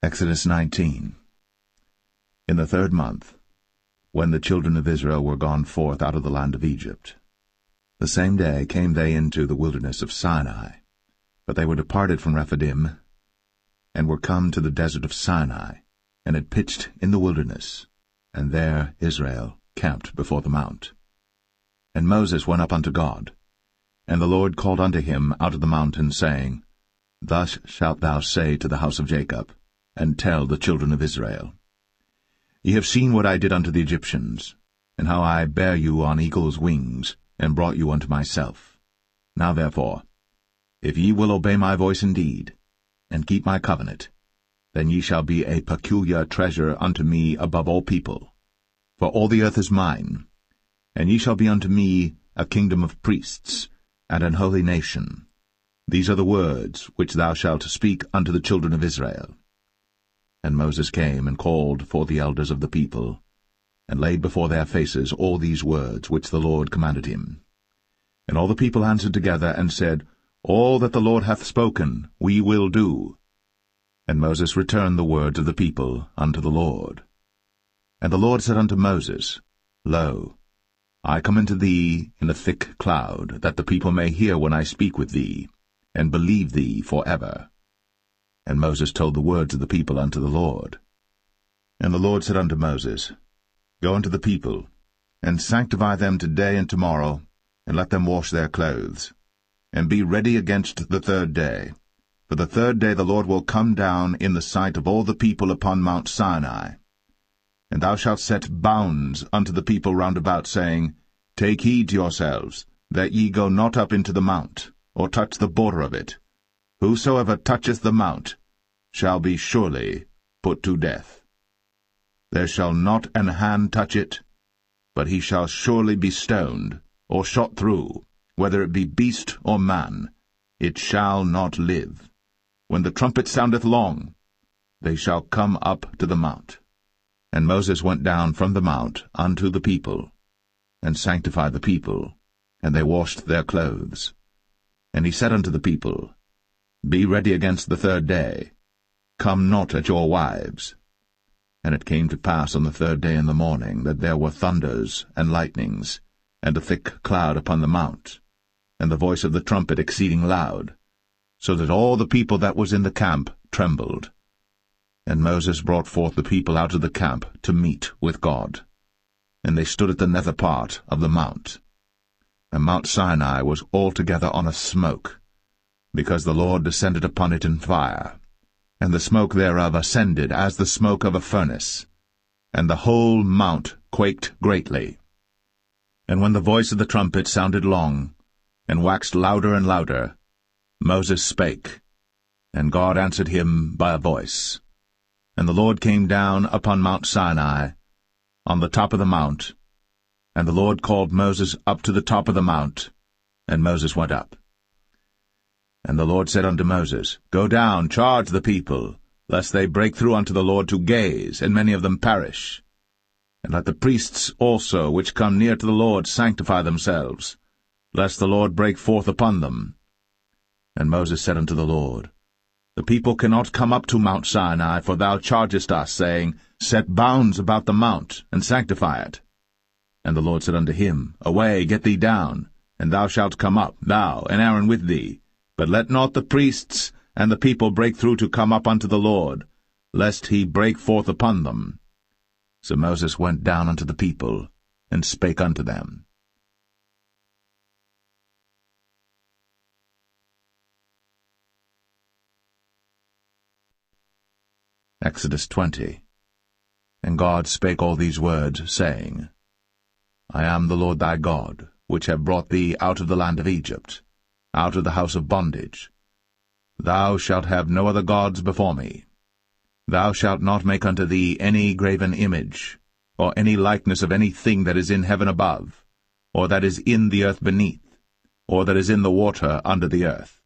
Exodus 19. In the 3rd month, when the children of Israel were gone forth out of the land of Egypt, the same day came they into the wilderness of Sinai. But they were departed from Rephidim, and were come to the desert of Sinai, and had pitched in the wilderness, and there Israel camped before the mount. And Moses went up unto God, and the Lord called unto him out of the mountain, saying, Thus shalt thou say to the house of Jacob, and tell the children of Israel, Ye have seen what I did unto the Egyptians, and how I bare you on eagle's wings, and brought you unto myself. Now therefore, if ye will obey my voice indeed, and keep my covenant, then ye shall be a peculiar treasure unto me above all people. For all the earth is mine, and ye shall be unto me a kingdom of priests, and an holy nation. These are the words which thou shalt speak unto the children of Israel. And Moses came and called for the elders of the people, and laid before their faces all these words which the Lord commanded him. And all the people answered together, and said, All that the Lord hath spoken we will do. And Moses returned the words of the people unto the Lord. And the Lord said unto Moses, Lo, I come unto thee in a thick cloud, that the people may hear when I speak with thee, and believe thee for ever. And Moses told the words of the people unto the Lord. And the Lord said unto Moses, Go unto the people, and sanctify them today and tomorrow, and let them wash their clothes, and be ready against the 3rd day. For the 3rd day the Lord will come down in the sight of all the people upon Mount Sinai. And thou shalt set bounds unto the people round about, saying, Take heed to yourselves, that ye go not up into the mount, or touch the border of it. Whosoever toucheth the mount shall be surely put to death. There shall not an hand touch it, but he shall surely be stoned, or shot through, whether it be beast or man. It shall not live. When the trumpet soundeth long, they shall come up to the mount. And Moses went down from the mount unto the people, and sanctified the people, and they washed their clothes. And he said unto the people, Be ready against the 3rd day. Come not at your wives. And it came to pass on the 3rd day in the morning, that there were thunders and lightnings, and a thick cloud upon the mount, and the voice of the trumpet exceeding loud, so that all the people that was in the camp trembled. And Moses brought forth the people out of the camp to meet with God. And they stood at the nether part of the mount. And Mount Sinai was altogether on a smoke, because the Lord descended upon it in fire, and the smoke thereof ascended as the smoke of a furnace, and the whole mount quaked greatly. And when the voice of the trumpet sounded long, and waxed louder and louder, Moses spake, and God answered him by a voice. And the Lord came down upon Mount Sinai, on the top of the mount, and the Lord called Moses up to the top of the mount, and Moses went up. And the Lord said unto Moses, Go down, charge the people, lest they break through unto the Lord to gaze, and many of them perish. And let the priests also which come near to the Lord sanctify themselves, lest the Lord break forth upon them. And Moses said unto the Lord, The people cannot come up to Mount Sinai, for thou chargest us, saying, Set bounds about the mount, and sanctify it. And the Lord said unto him, Away, get thee down, and thou shalt come up, thou and Aaron with thee. But let not the priests and the people break through to come up unto the Lord, lest he break forth upon them. So Moses went down unto the people, and spake unto them. Exodus 20. And God spake all these words, saying, I am the Lord thy God, which have brought thee out of the land of Egypt, out of the house of bondage. Thou shalt have no other gods before me. Thou shalt not make unto thee any graven image, or any likeness of any thing that is in heaven above, or that is in the earth beneath, or that is in the water under the earth.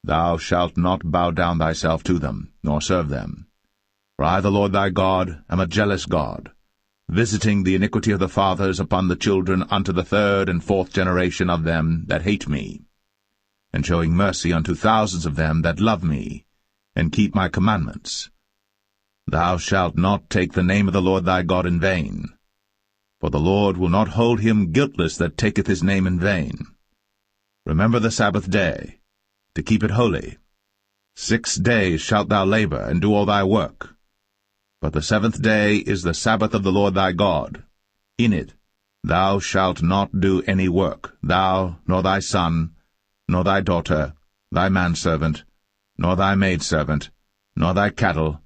Thou shalt not bow down thyself to them, nor serve them. For I, the Lord thy God, am a jealous God, visiting the iniquity of the fathers upon the children unto the third and fourth generation of them that hate me, and showing mercy unto thousands of them that love me, and keep my commandments. Thou shalt not take the name of the Lord thy God in vain, for the Lord will not hold him guiltless that taketh his name in vain. Remember the Sabbath day, to keep it holy. 6 days shalt thou labor, and do all thy work. But the 7th day is the Sabbath of the Lord thy God. In it thou shalt not do any work, thou, nor thy son, nor thy daughter, thy manservant, nor thy maidservant, nor thy cattle,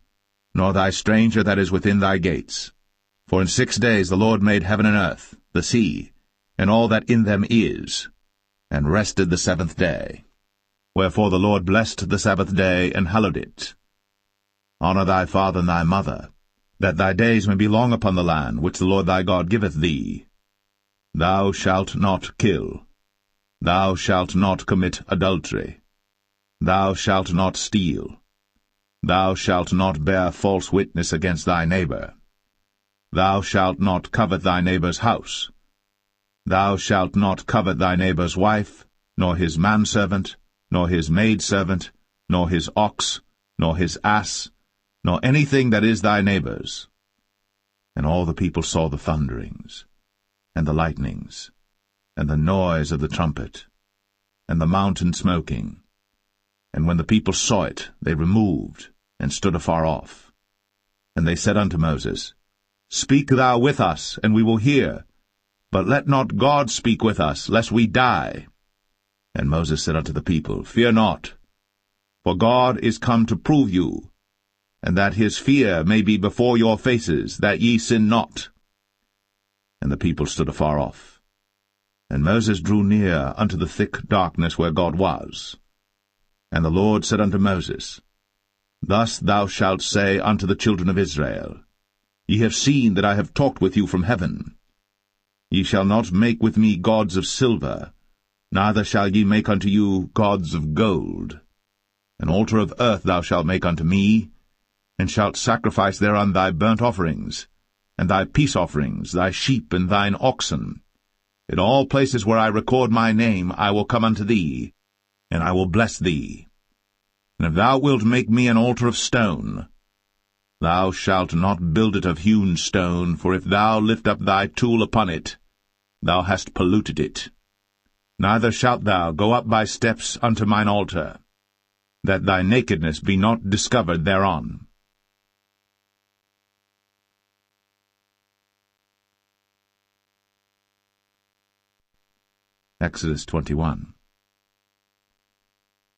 nor thy stranger that is within thy gates. For in 6 days the Lord made heaven and earth, the sea, and all that in them is, and rested the 7th day. Wherefore the Lord blessed the Sabbath day, and hallowed it. Honor thy father and thy mother, that thy days may be long upon the land which the Lord thy God giveth thee. Thou shalt not kill. Thou shalt not commit adultery. Thou shalt not steal. Thou shalt not bear false witness against thy neighbor. Thou shalt not covet thy neighbor's house. Thou shalt not covet thy neighbor's wife, nor his manservant, nor his maidservant, nor his ox, nor his ass, nor anything that is thy neighbor's. And all the people saw the thunderings, and the lightnings, and the noise of the trumpet, and the mountain smoking. And when the people saw it, they removed, and stood afar off. And they said unto Moses, Speak thou with us, and we will hear. But let not God speak with us, lest we die. And Moses said unto the people, Fear not, for God is come to prove you, and that his fear may be before your faces, that ye sin not. And the people stood afar off. And Moses drew near unto the thick darkness where God was. And the Lord said unto Moses, Thus thou shalt say unto the children of Israel, Ye have seen that I have talked with you from heaven. Ye shall not make with me gods of silver, neither shall ye make unto you gods of gold. An altar of earth thou shalt make unto me, and shalt sacrifice thereon thy burnt offerings, and thy peace offerings, thy sheep and thine oxen. In all places where I record my name I will come unto thee, and I will bless thee. And if thou wilt make me an altar of stone, thou shalt not build it of hewn stone, for if thou lift up thy tool upon it, thou hast polluted it. Neither shalt thou go up by steps unto mine altar, that thy nakedness be not discovered thereon. Exodus 21.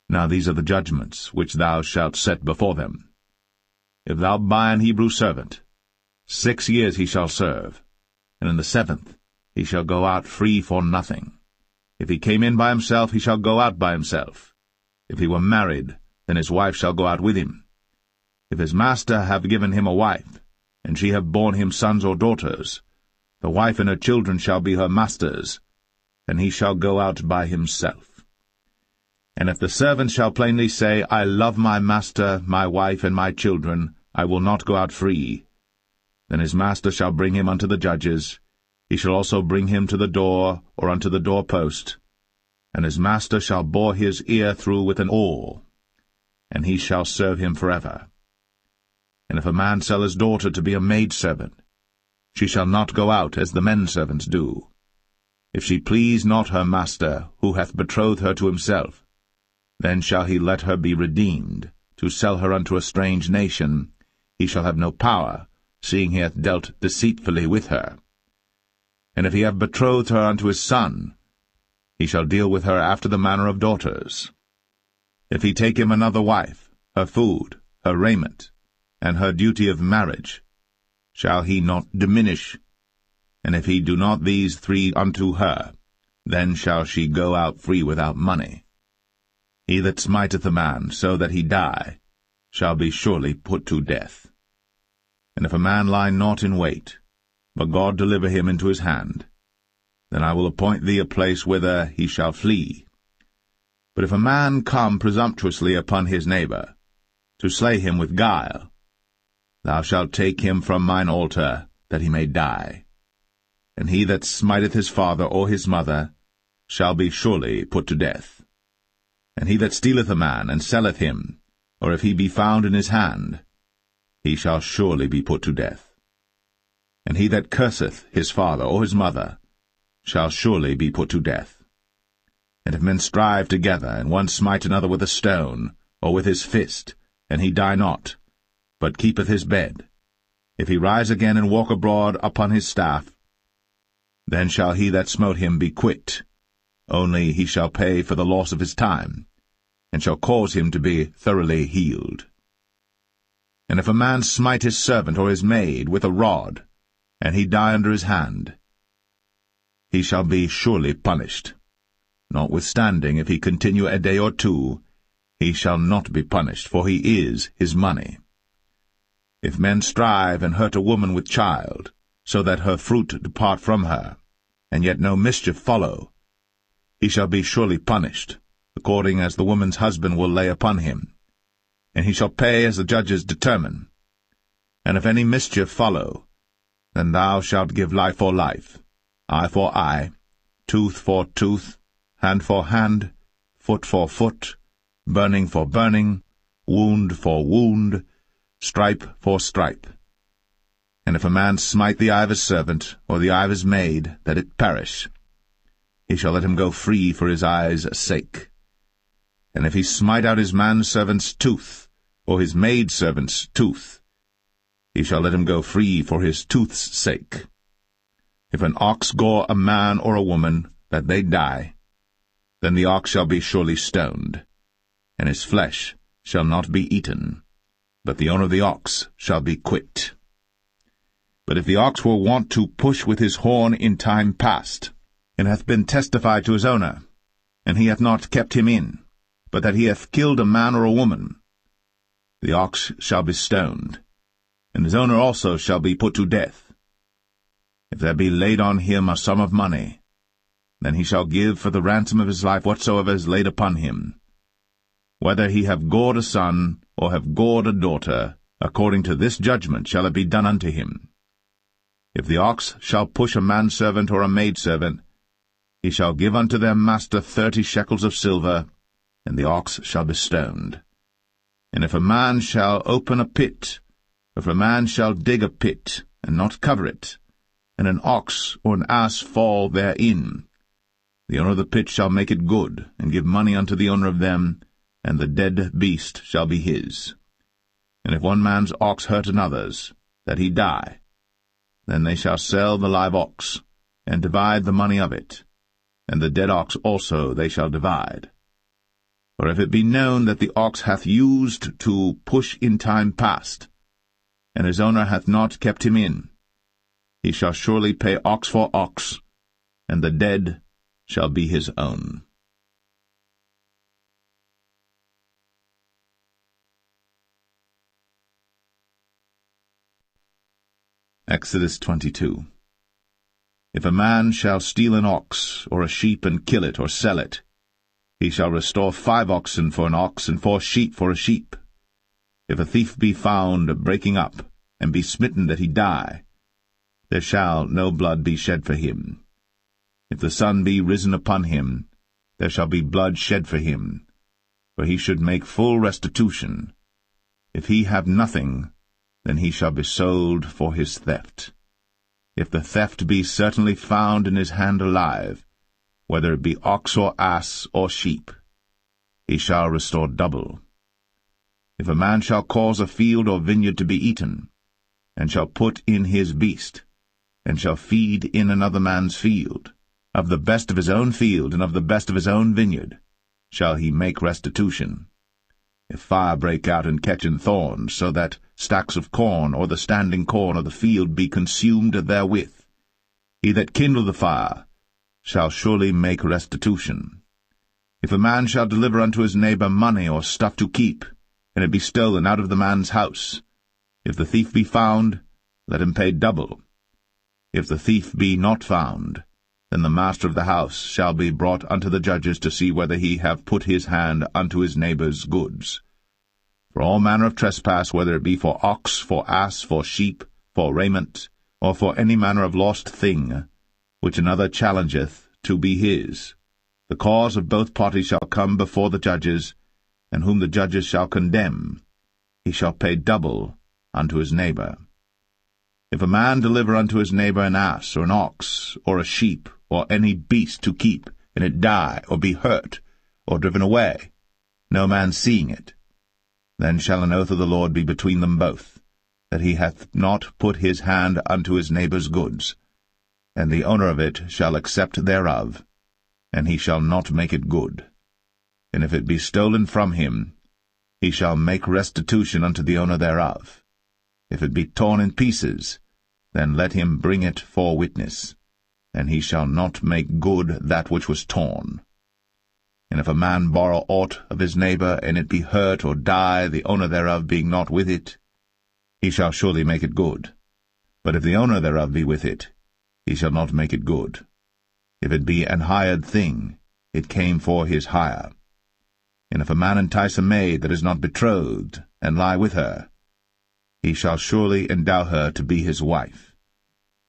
Now these are the judgments which thou shalt set before them. If thou buy an Hebrew servant, 6 years he shall serve, and in the 7th he shall go out free for nothing. If he came in by himself, he shall go out by himself. If he were married, then his wife shall go out with him. If his master have given him a wife, and she have borne him sons or daughters, the wife and her children shall be her master's, and he shall go out by himself. And if the servant shall plainly say, I love my master, my wife, and my children, I will not go out free, then his master shall bring him unto the judges. He shall also bring him to the door, or unto the doorpost, and his master shall bore his ear through with an awl, and he shall serve him forever. And if a man sell his daughter to be a maidservant, she shall not go out as the men servants do. If she please not her master, who hath betrothed her to himself, then shall he let her be redeemed. To sell her unto a strange nation, he shall have no power, seeing he hath dealt deceitfully with her. And if he have betrothed her unto his son, he shall deal with her after the manner of daughters. If he take him another wife, her food, her raiment, and her duty of marriage, shall he not diminish? And if he do not these 3 unto her, then shall she go out free without money. He that smiteth a man so that he die shall be surely put to death. And if a man lie not in wait, but God deliver him into his hand. Then I will appoint thee a place whither he shall flee. But if a man come presumptuously upon his neighbor, to slay him with guile, thou shalt take him from mine altar, that he may die. And he that smiteth his father or his mother shall be surely put to death. And he that stealeth a man, and selleth him, or if he be found in his hand, he shall surely be put to death. And he that curseth his father or his mother shall surely be put to death. And if men strive together, and one smite another with a stone, or with his fist, and he die not, but keepeth his bed, if he rise again and walk abroad upon his staff, then shall he that smote him be quit, only he shall pay for the loss of his time, and shall cause him to be thoroughly healed. And if a man smite his servant or his maid with a rod, and he die under his hand, he shall be surely punished. Notwithstanding, if he continue a day or two, he shall not be punished, for he is his money. If men strive and hurt a woman with child, so that her fruit depart from her, and yet no mischief follow, he shall be surely punished, according as the woman's husband will lay upon him, and he shall pay as the judges determine. And if any mischief follow, then thou shalt give life for life, eye for eye, tooth for tooth, hand for hand, foot for foot, burning for burning, wound for wound, stripe for stripe. And if a man smite the eye of his servant, or the eye of his maid, that it perish, he shall let him go free for his eye's sake. And if he smite out his manservant's tooth, or his maidservant's tooth, he shall let him go free for his tooth's sake. If an ox gore a man or a woman, that they die, then the ox shall be surely stoned, and his flesh shall not be eaten, but the owner of the ox shall be quit. But if the ox were wont to push with his horn in time past, and hath been testified to his owner, and he hath not kept him in, but that he hath killed a man or a woman, the ox shall be stoned, and his owner also shall be put to death. If there be laid on him a sum of money, then he shall give for the ransom of his life whatsoever is laid upon him, whether he have gored a son, or have gored a daughter, according to this judgment shall it be done unto him. If the ox shall push a manservant or a maidservant, he shall give unto their master 30 shekels of silver, and the ox shall be stoned. And if a man shall open a pit, if a man shall dig a pit, and not cover it, and an ox or an ass fall therein, the owner of the pit shall make it good, and give money unto the owner of them, and the dead beast shall be his. And if one man's ox hurt another's, that he die, then they shall sell the live ox, and divide the money of it, and the dead ox also they shall divide. For if it be known that the ox hath used to push in time past, and his owner hath not kept him in, he shall surely pay ox for ox, and the dead shall be his own. Exodus 22. If a man shall steal an ox, or a sheep, and kill it, or sell it, he shall restore 5 oxen for an ox, and 4 sheep for a sheep. If a thief be found breaking up, and be smitten that he die, there shall no blood be shed for him. If the sun be risen upon him, there shall be blood shed for him, for he should make full restitution. If he have nothing, then he shall be sold for his theft. If the theft be certainly found in his hand alive, whether it be ox or ass or sheep, he shall restore double. If a man shall cause a field or vineyard to be eaten, and shall put in his beast, and shall feed in another man's field, of the best of his own field and of the best of his own vineyard, shall he make restitution. If fire break out and catch in thorns, so that stacks of corn or the standing corn of the field be consumed therewith, he that kindled the fire shall surely make restitution. If a man shall deliver unto his neighbor money or stuff to keep, and it be stolen out of the man's house, if the thief be found, let him pay double. If the thief be not found, then the master of the house shall be brought unto the judges to see whether he have put his hand unto his neighbour's goods. For all manner of trespass, whether it be for ox, for ass, for sheep, for raiment, or for any manner of lost thing, which another challengeth to be his, the cause of both parties shall come before the judges, and whom the judges shall condemn, he shall pay double unto his neighbour. If a man deliver unto his neighbour an ass, or an ox, or a sheep, or any beast to keep, and it die, or be hurt, or driven away, no man seeing it, then shall an oath of the Lord be between them both, that he hath not put his hand unto his neighbour's goods, and the owner of it shall accept thereof, and he shall not make it good. And if it be stolen from him, he shall make restitution unto the owner thereof. If it be torn in pieces, then let him bring it for witness, and he shall not make good that which was torn. And if a man borrow aught of his neighbour, and it be hurt or die, the owner thereof being not with it, he shall surely make it good. But if the owner thereof be with it, he shall not make it good. If it be an hired thing, it came for his hire. And if a man entice a maid that is not betrothed, and lie with her, he shall surely endow her to be his wife.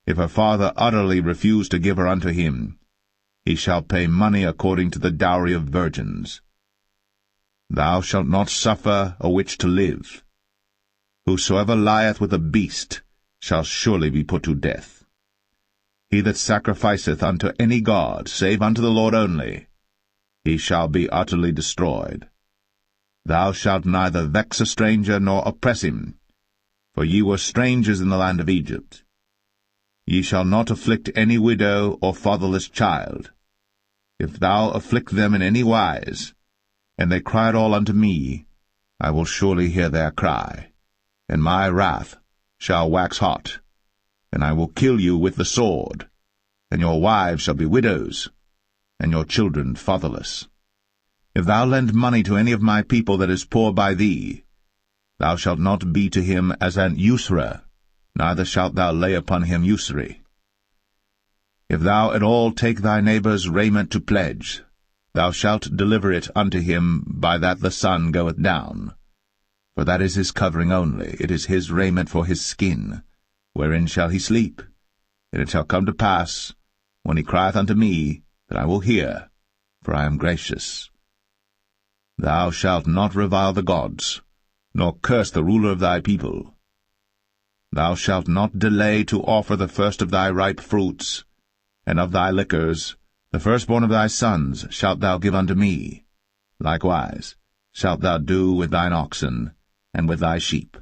If her father utterly refuse to give her unto him, he shall pay money according to the dowry of virgins. Thou shalt not suffer a witch to live. Whosoever lieth with a beast shall surely be put to death. He that sacrificeth unto any god, save unto the Lord only, he shall be utterly destroyed. Thou shalt neither vex a stranger nor oppress him, for ye were strangers in the land of Egypt. Ye shall not afflict any widow or fatherless child. If thou afflict them in any wise, and they cry at all unto me, I will surely hear their cry, and my wrath shall wax hot, and I will kill you with the sword, and your wives shall be widows, and your children fatherless. If thou lend money to any of my people that is poor by thee, thou shalt not be to him as an usurer, neither shalt thou lay upon him usury. If thou at all take thy neighbour's raiment to pledge, thou shalt deliver it unto him by that the sun goeth down. For that is his covering only, it is his raiment for his skin, wherein shall he sleep. And it shall come to pass, when he crieth unto me, that I will hear, for I am gracious. Thou shalt not revile the gods, nor curse the ruler of thy people. Thou shalt not delay to offer the first of thy ripe fruits, and of thy liquors, the firstborn of thy sons shalt thou give unto me. Likewise shalt thou do with thine oxen, and with thy sheep.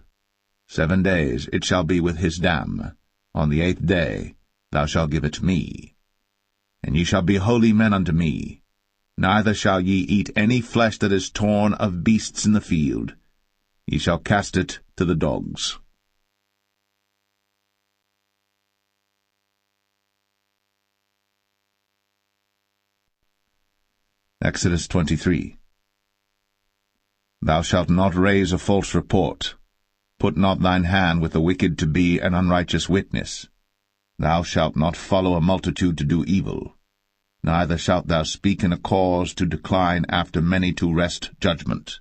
7 days it shall be with his dam. On the 8th day thou shalt give it me. And ye shall be holy men unto me. Neither shall ye eat any flesh that is torn of beasts in the field. Ye shall cast it to the dogs. Exodus 23. Thou shalt not raise a false report. Put not thine hand with the wicked to be an unrighteous witness. Thou shalt not follow a multitude to do evil. Neither shalt thou speak in a cause to decline after many to wrest judgment.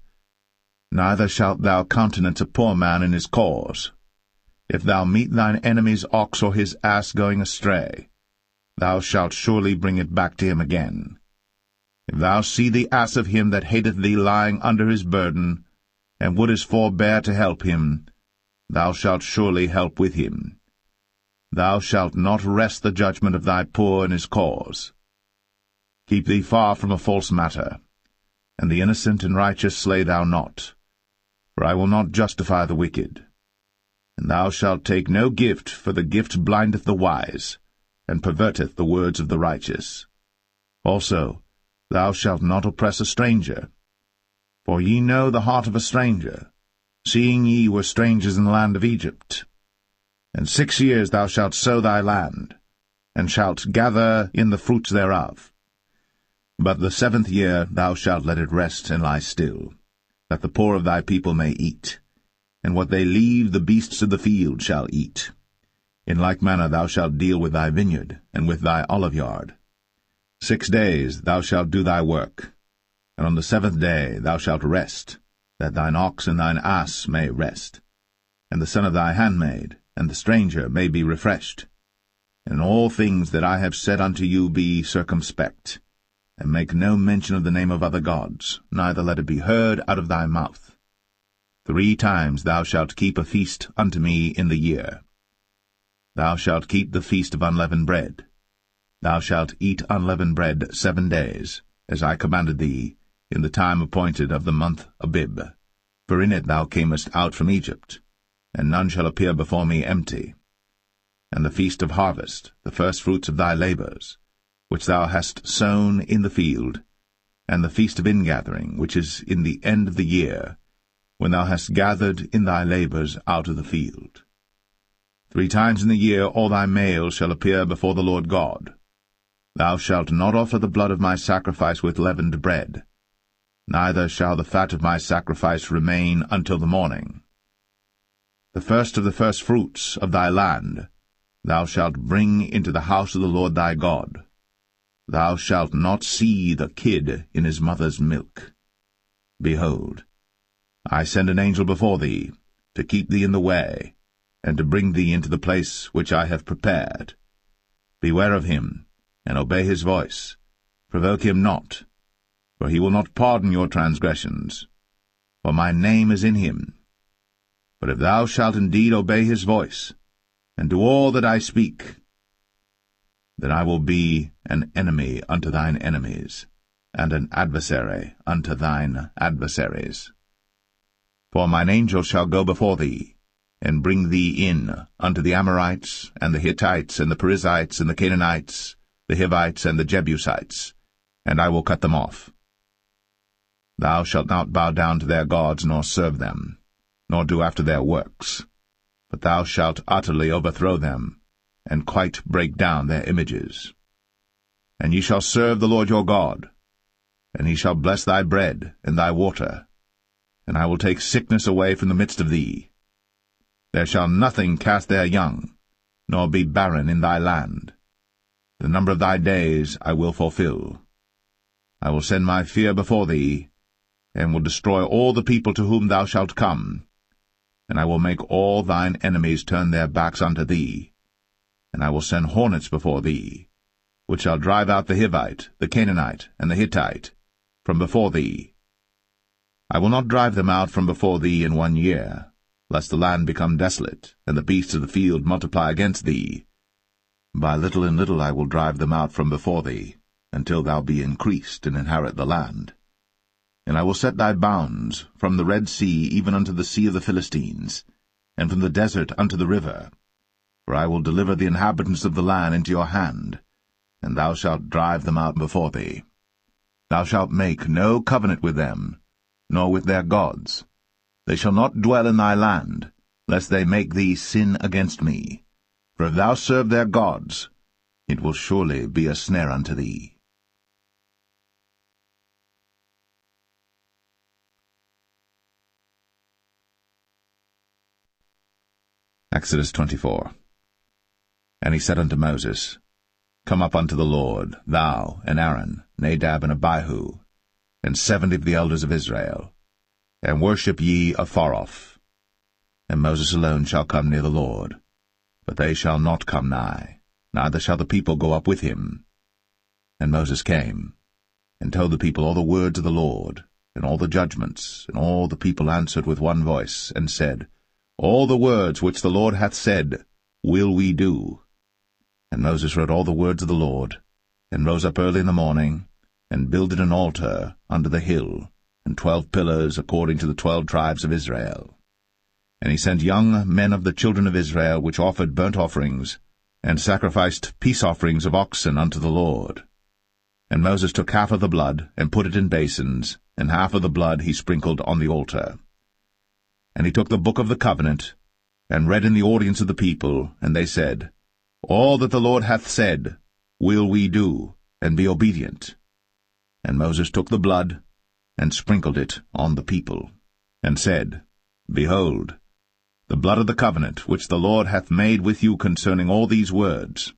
Neither shalt thou countenance a poor man in his cause. If thou meet thine enemy's ox or his ass going astray, thou shalt surely bring it back to him again. If thou see the ass of him that hateth thee lying under his burden, and wouldest forbear to help him, thou shalt surely help with him. Thou shalt not wrest the judgment of thy poor in his cause. Keep thee far from a false matter, and the innocent and righteous slay thou not, for I will not justify the wicked. And thou shalt take no gift, for the gift blindeth the wise, and perverteth the words of the righteous. Also, thou shalt not oppress a stranger. For ye know the heart of a stranger, seeing ye were strangers in the land of Egypt. And 6 years thou shalt sow thy land, and shalt gather in the fruits thereof. But the 7th year thou shalt let it rest and lie still, that the poor of thy people may eat, and what they leave the beasts of the field shall eat. In like manner thou shalt deal with thy vineyard, and with thy oliveyard. 6 days thou shalt do thy work, and on the 7th day thou shalt rest, that thine ox and thine ass may rest, and the son of thy handmaid, and the stranger may be refreshed. And in all things that I have said unto you be circumspect, and make no mention of the name of other gods, neither let it be heard out of thy mouth. 3 times thou shalt keep a feast unto me in the year. Thou shalt keep the feast of unleavened bread. Thou shalt eat unleavened bread 7 days, as I commanded thee, in the time appointed of the month Abib. For in it thou camest out from Egypt, and none shall appear before me empty. And the feast of harvest, the firstfruits of thy labours, which thou hast sown in the field, and the feast of ingathering, which is in the end of the year, when thou hast gathered in thy labours out of the field. 3 times in the year all thy males shall appear before the Lord God. Thou shalt not offer the blood of my sacrifice with leavened bread, neither shall the fat of my sacrifice remain until the morning. The first of the firstfruits of thy land thou shalt bring into the house of the Lord thy God. Thou shalt not see the kid in his mother's milk. Behold, I send an angel before thee, to keep thee in the way, and to bring thee into the place which I have prepared. Beware of him, and obey his voice. Provoke him not, for he will not pardon your transgressions, for my name is in him. But if thou shalt indeed obey his voice, and do all that I speak, then I will be an enemy unto thine enemies, and an adversary unto thine adversaries. For mine angel shall go before thee, and bring thee in unto the Amorites, and the Hittites, and the Perizzites, and the Canaanites, the Hivites, and the Jebusites, and I will cut them off. Thou shalt not bow down to their gods, nor serve them, nor do after their works, but thou shalt utterly overthrow them, and quite break down their images. And ye shall serve the Lord your God, and he shall bless thy bread and thy water, and I will take sickness away from the midst of thee. There shall nothing cast their young, nor be barren in thy land. The number of thy days I will fulfill. I will send my fear before thee, and will destroy all the people to whom thou shalt come, and I will make all thine enemies turn their backs unto thee, and I will send hornets before thee, which shall drive out the Hivite, the Canaanite, and the Hittite from before thee. I will not drive them out from before thee in 1 year, lest the land become desolate, and the beasts of the field multiply against thee. By little and little I will drive them out from before thee, until thou be increased and inherit the land. And I will set thy bounds from the Red Sea even unto the sea of the Philistines, and from the desert unto the river. For I will deliver the inhabitants of the land into your hand, and thou shalt drive them out before thee. Thou shalt make no covenant with them, nor with their gods. They shall not dwell in thy land, lest they make thee sin against me. For if thou serve their gods, it will surely be a snare unto thee. Exodus 24. And he said unto Moses, Come up unto the Lord, thou, and Aaron, Nadab, and Abihu, and 70 of the elders of Israel, and worship ye afar off. And Moses alone shall come near the Lord, but they shall not come nigh, neither shall the people go up with him. And Moses came, and told the people all the words of the Lord, and all the judgments, and all the people answered with one voice, and said, All the words which the Lord hath said will we do. And Moses wrote all the words of the Lord, and rose up early in the morning, and builded an altar under the hill, and 12 pillars according to the 12 tribes of Israel. And he sent young men of the children of Israel, which offered burnt offerings, and sacrificed peace offerings of oxen unto the Lord. And Moses took half of the blood, and put it in basins, and half of the blood he sprinkled on the altar. And he took the book of the covenant, and read in the audience of the people, and they said, All that the Lord hath said will we do, and be obedient. And Moses took the blood, and sprinkled it on the people, and said, Behold, the blood of the covenant which the Lord hath made with you concerning all these words.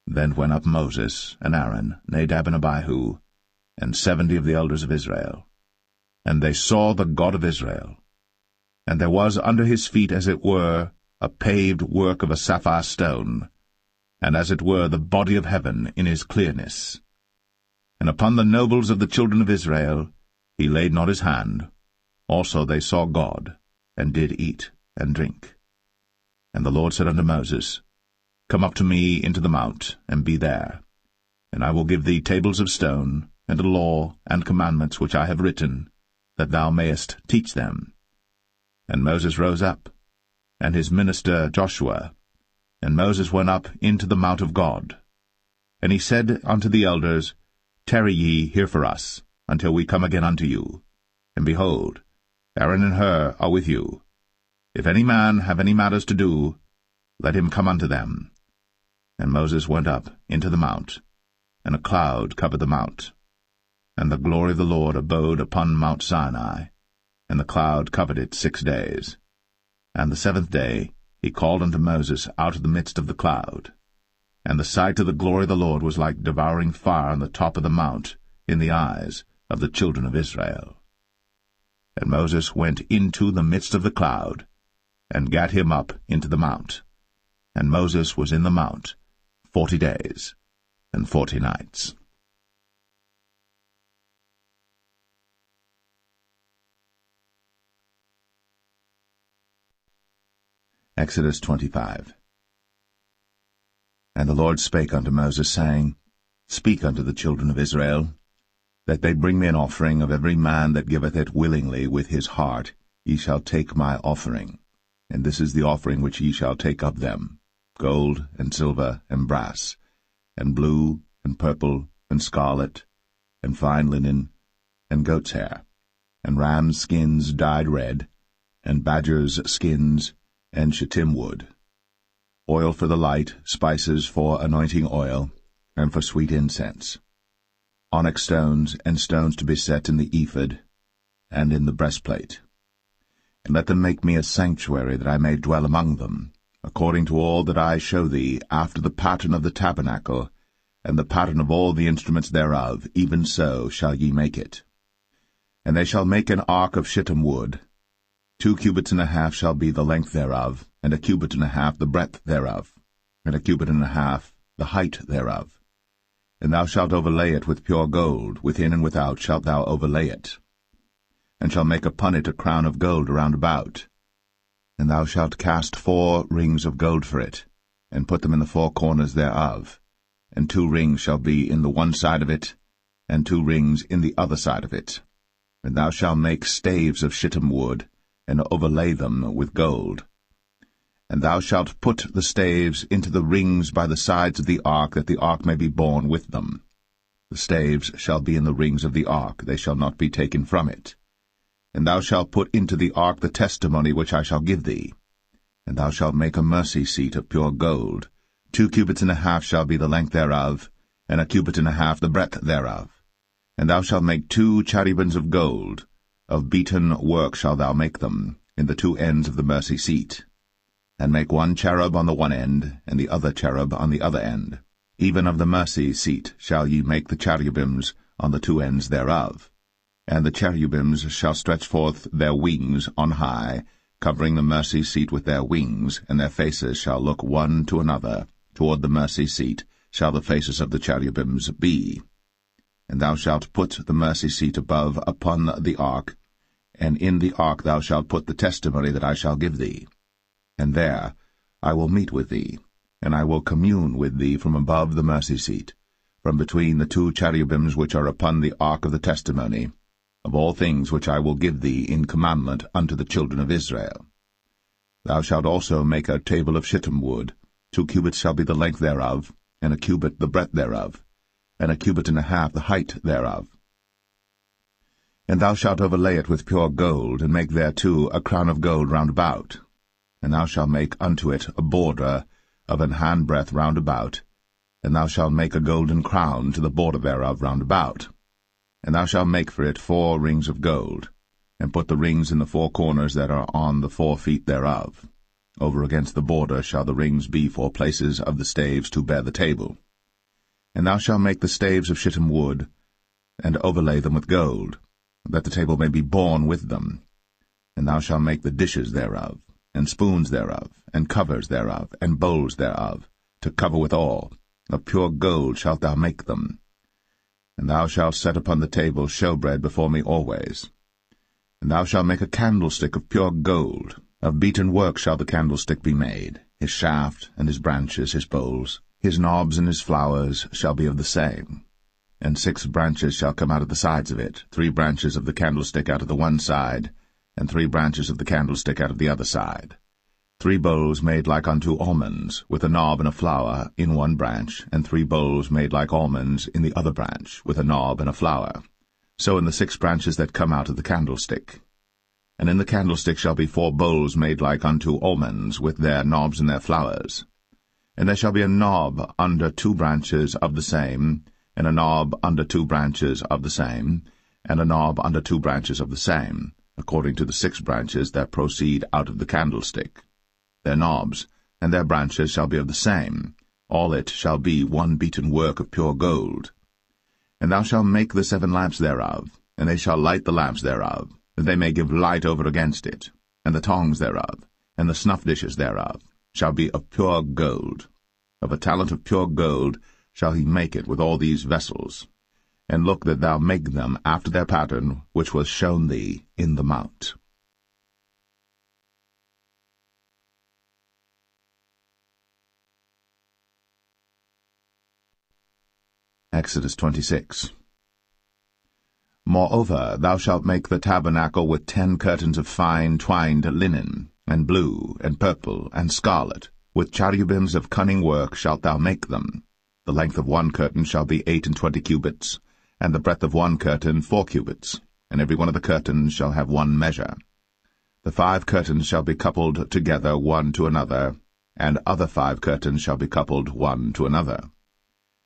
Then went up Moses and Aaron, Nadab and Abihu, and 70 of the elders of Israel. And they saw the God of Israel. And there was under his feet, as it were, a paved work of a sapphire stone, and as it were the body of heaven in his clearness. And upon the nobles of the children of Israel he laid not his hand. Also they saw God, and did eat and drink. And the Lord said unto Moses, Come up to me into the mount, and be there. And I will give thee tables of stone, and a law and commandments which I have written, that thou mayest teach them. And Moses rose up, and his minister Joshua. And Moses went up into the mount of God. And he said unto the elders, Tarry ye here for us, until we come again unto you. And behold, Aaron and Hur are with you. If any man have any matters to do, let him come unto them. And Moses went up into the mount, and a cloud covered the mount. And the glory of the Lord abode upon Mount Sinai, and the cloud covered it 6 days. And the 7th day he called unto Moses out of the midst of the cloud. And the sight of the glory of the Lord was like devouring fire on the top of the mount in the eyes of the children of Israel. And Moses went into the midst of the cloud, and gat him up into the mount. And Moses was in the mount 40 days and 40 nights. Exodus 25. And the Lord spake unto Moses, saying, Speak unto the children of Israel, that they bring me an offering of every man that giveth it willingly with his heart. Ye shall take my offering. And this is the offering which ye shall take of them, gold, and silver, and brass, and blue, and purple, and scarlet, and fine linen, and goat's hair, and rams' skins dyed red, and badgers' skins, and shittim wood, oil for the light, spices for anointing oil, and for sweet incense, onyx stones, and stones to be set in the ephod, and in the breastplate. And let them make me a sanctuary, that I may dwell among them, according to all that I show thee, after the pattern of the tabernacle, and the pattern of all the instruments thereof, even so shall ye make it. And they shall make an ark of shittim wood. 2 cubits and a half shall be the length thereof, and 1 cubit and a half the breadth thereof, and 1 cubit and a half the height thereof. And thou shalt overlay it with pure gold, within and without shalt thou overlay it, and shall make upon it a crown of gold round about. And thou shalt cast 4 rings of gold for it, and put them in the 4 corners thereof, and 2 rings shall be in the one side of it, and 2 rings in the other side of it. And thou shalt make staves of shittim wood, and overlay them with gold. And thou shalt put the staves into the rings by the sides of the ark, that the ark may be borne with them. The staves shall be in the rings of the ark, they shall not be taken from it. And thou shalt put into the ark the testimony which I shall give thee. And thou shalt make a mercy seat of pure gold. 2 cubits and a half shall be the length thereof, and 1 cubit and a half the breadth thereof. And thou shalt make 2 cherubims of gold. Of beaten work shalt thou make them, in the 2 ends of the mercy seat. And make 1 cherub on the one end, and the other cherub on the other end. Even of the mercy seat shall ye make the cherubims on the 2 ends thereof. And the cherubims shall stretch forth their wings on high, covering the mercy seat with their wings, and their faces shall look one to another. Toward the mercy seat shall the faces of the cherubims be. And thou shalt put the mercy seat above upon the ark, and in the ark thou shalt put the testimony that I shall give thee. And there I will meet with thee, and I will commune with thee from above the mercy seat, from between the 2 cherubims which are upon the ark of the testimony, of all things which I will give thee in commandment unto the children of Israel. Thou shalt also make a table of shittim wood. 2 cubits shall be the length thereof, and 1 cubit the breadth thereof, and 1 cubit and a half the height thereof. And thou shalt overlay it with pure gold, and make thereto a crown of gold round about. And thou shalt make unto it a border of an handbreadth round about, and thou shalt make a golden crown to the border thereof round about. And thou shalt make for it 4 rings of gold. and put the rings in the 4 corners that are on the 4 feet thereof. Over against the border shall the rings be for places of the staves to bear the table. And thou shalt make the staves of shittim wood, and overlay them with gold, that the table may be borne with them. And thou shalt make the dishes thereof, and spoons thereof, and covers thereof, and bowls thereof, to cover withal. Of pure gold shalt thou make them. And thou shalt set upon the table showbread before me always. And thou shalt make a candlestick of pure gold. Of beaten work shall the candlestick be made. His shaft, and his branches, his bowls, his knobs and his flowers shall be of the same. And 6 branches shall come out of the sides of it, 3 branches of the candlestick out of the one side, and 3 branches of the candlestick out of the other side. 3 bowls made like unto almonds, with a knob and a flower in one branch, and 3 bowls made like almonds in the other branch, with a knob and a flower. So in the 6 branches that come out of the candlestick. And in the candlestick shall be 4 bowls made like unto almonds, with their knobs and their flowers. And there shall be a knob under 2 branches of the same, and a knob under 2 branches of the same, and a knob under 2 branches of the same, according to the 6 branches that proceed out of the candlestick. Their knobs and their branches shall be of the same. All it shall be one beaten work of pure gold. And thou shalt make the 7 lamps thereof, and they shall light the lamps thereof, that they may give light over against it. And the tongs thereof, and the snuff dishes thereof, shall be of pure gold. Of a talent of pure gold shall he make it with all these vessels. And look that thou make them after their pattern, which was shown thee in the mount. Exodus 26. Moreover, thou shalt make the tabernacle with 10 curtains of fine twined linen, and blue, and purple, and scarlet. With cherubims of cunning work shalt thou make them. The length of 1 curtain shall be 28 cubits, and the breadth of 1 curtain 4 cubits, and every one of the curtains shall have 1 measure. The 5 curtains shall be coupled together one to another, and other 5 curtains shall be coupled one to another.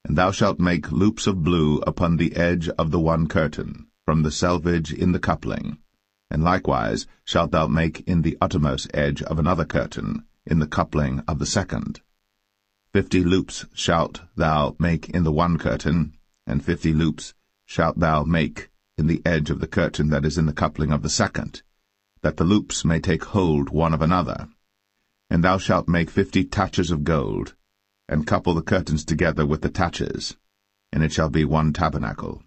And thou shalt make loops of blue upon the edge of the 1 curtain, from the selvage in the coupling. And likewise shalt thou make in the uttermost edge of another curtain, in the coupling of the 2nd. 50 loops shalt thou make in the 1 curtain, and 50 loops shalt thou make in the edge of the curtain that is in the coupling of the 2nd, that the loops may take hold one of another. And thou shalt make 50 taches of gold, and couple the curtains together with the taches, and it shall be 1 tabernacle.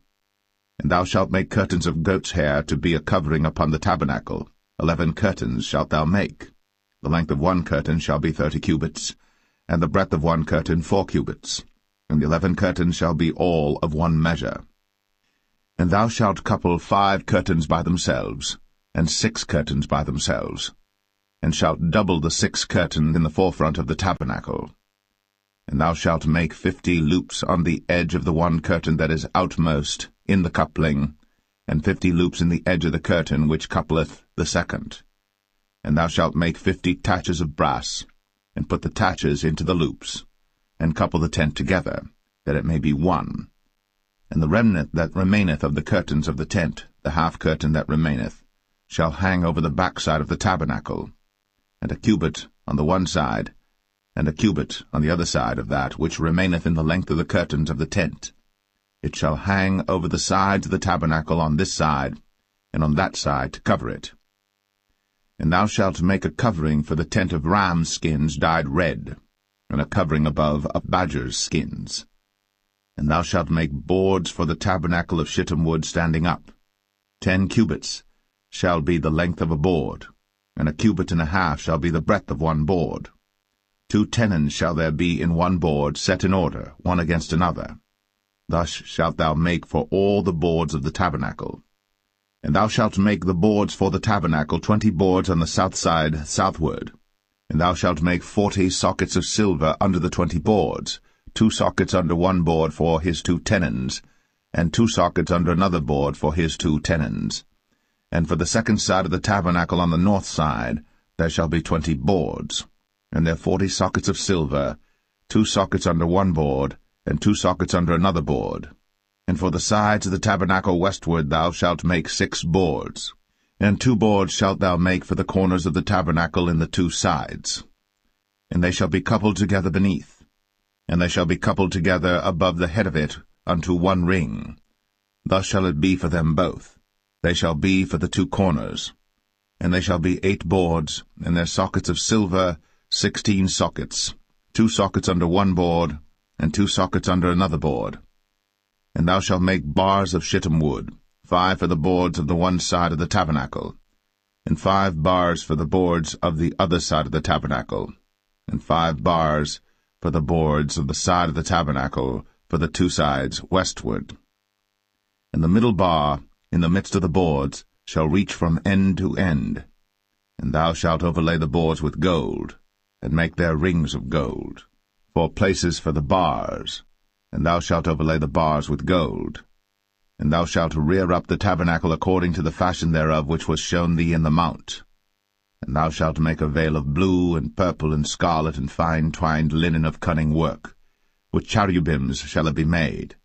And thou shalt make curtains of goat's hair to be a covering upon the tabernacle. 11 curtains shalt thou make. The length of 1 curtain shall be 30 cubits, and the breadth of 1 curtain 4 cubits, and the 11 curtains shall be all of 1 measure. And thou shalt couple 5 curtains by themselves, and 6 curtains by themselves, and shalt double the 6 curtains in the forefront of the tabernacle. And thou shalt make 50 loops on the edge of the 1 curtain that is outmost in the coupling, and 50 loops in the edge of the curtain which coupleth the 2nd. And thou shalt make 50 taches of brass, and put the taches into the loops, and couple the tent together, that it may be 1. And the remnant that remaineth of the curtains of the tent, the half curtain that remaineth, shall hang over the backside of the tabernacle, and a cubit on the one side, and a cubit on the other side of that which remaineth in the length of the curtains of the tent. It shall hang over the sides of the tabernacle on this side, and on that side to cover it. And thou shalt make a covering for the tent of ram's skins dyed red, and a covering above of badger's skins. And thou shalt make boards for the tabernacle of shittim wood standing up. 10 cubits shall be the length of a board, and a cubit and a half shall be the breadth of 1 board. 2 tenons shall there be in 1 board, set in order, one against another. Thus shalt thou make for all the boards of the tabernacle. And thou shalt make the boards for the tabernacle 20 boards on the south side southward. And thou shalt make 40 sockets of silver under the 20 boards, 2 sockets under 1 board for his 2 tenons, and 2 sockets under another board for his 2 tenons. And for the 2nd side of the tabernacle on the north side there shall be 20 boards, and there 40 sockets of silver, 2 sockets under 1 board, and 2 sockets under another board. And for the sides of the tabernacle westward thou shalt make 6 boards. And 2 boards shalt thou make for the corners of the tabernacle in the 2 sides. And they shall be coupled together beneath, and they shall be coupled together above the head of it unto 1 ring. Thus shall it be for them both. They shall be for the 2 corners. And they shall be 8 boards, and their sockets of silver 16 sockets, 2 sockets under 1 board, and 2 sockets under another board. And thou shalt make bars of shittim wood, 5 for the boards of the one side of the tabernacle, and 5 bars for the boards of the other side of the tabernacle, and 5 bars for the boards of the side of the tabernacle for the 2 sides westward. And the middle bar in the midst of the boards shall reach from end to end. And thou shalt overlay the boards with gold, and make their rings of gold, for places for the bars, and thou shalt overlay the bars with gold. And thou shalt rear up the tabernacle according to the fashion thereof which was shown thee in the mount. And thou shalt make a veil of blue, and purple, and scarlet, and fine twined linen of cunning work. With cherubims shall it be made.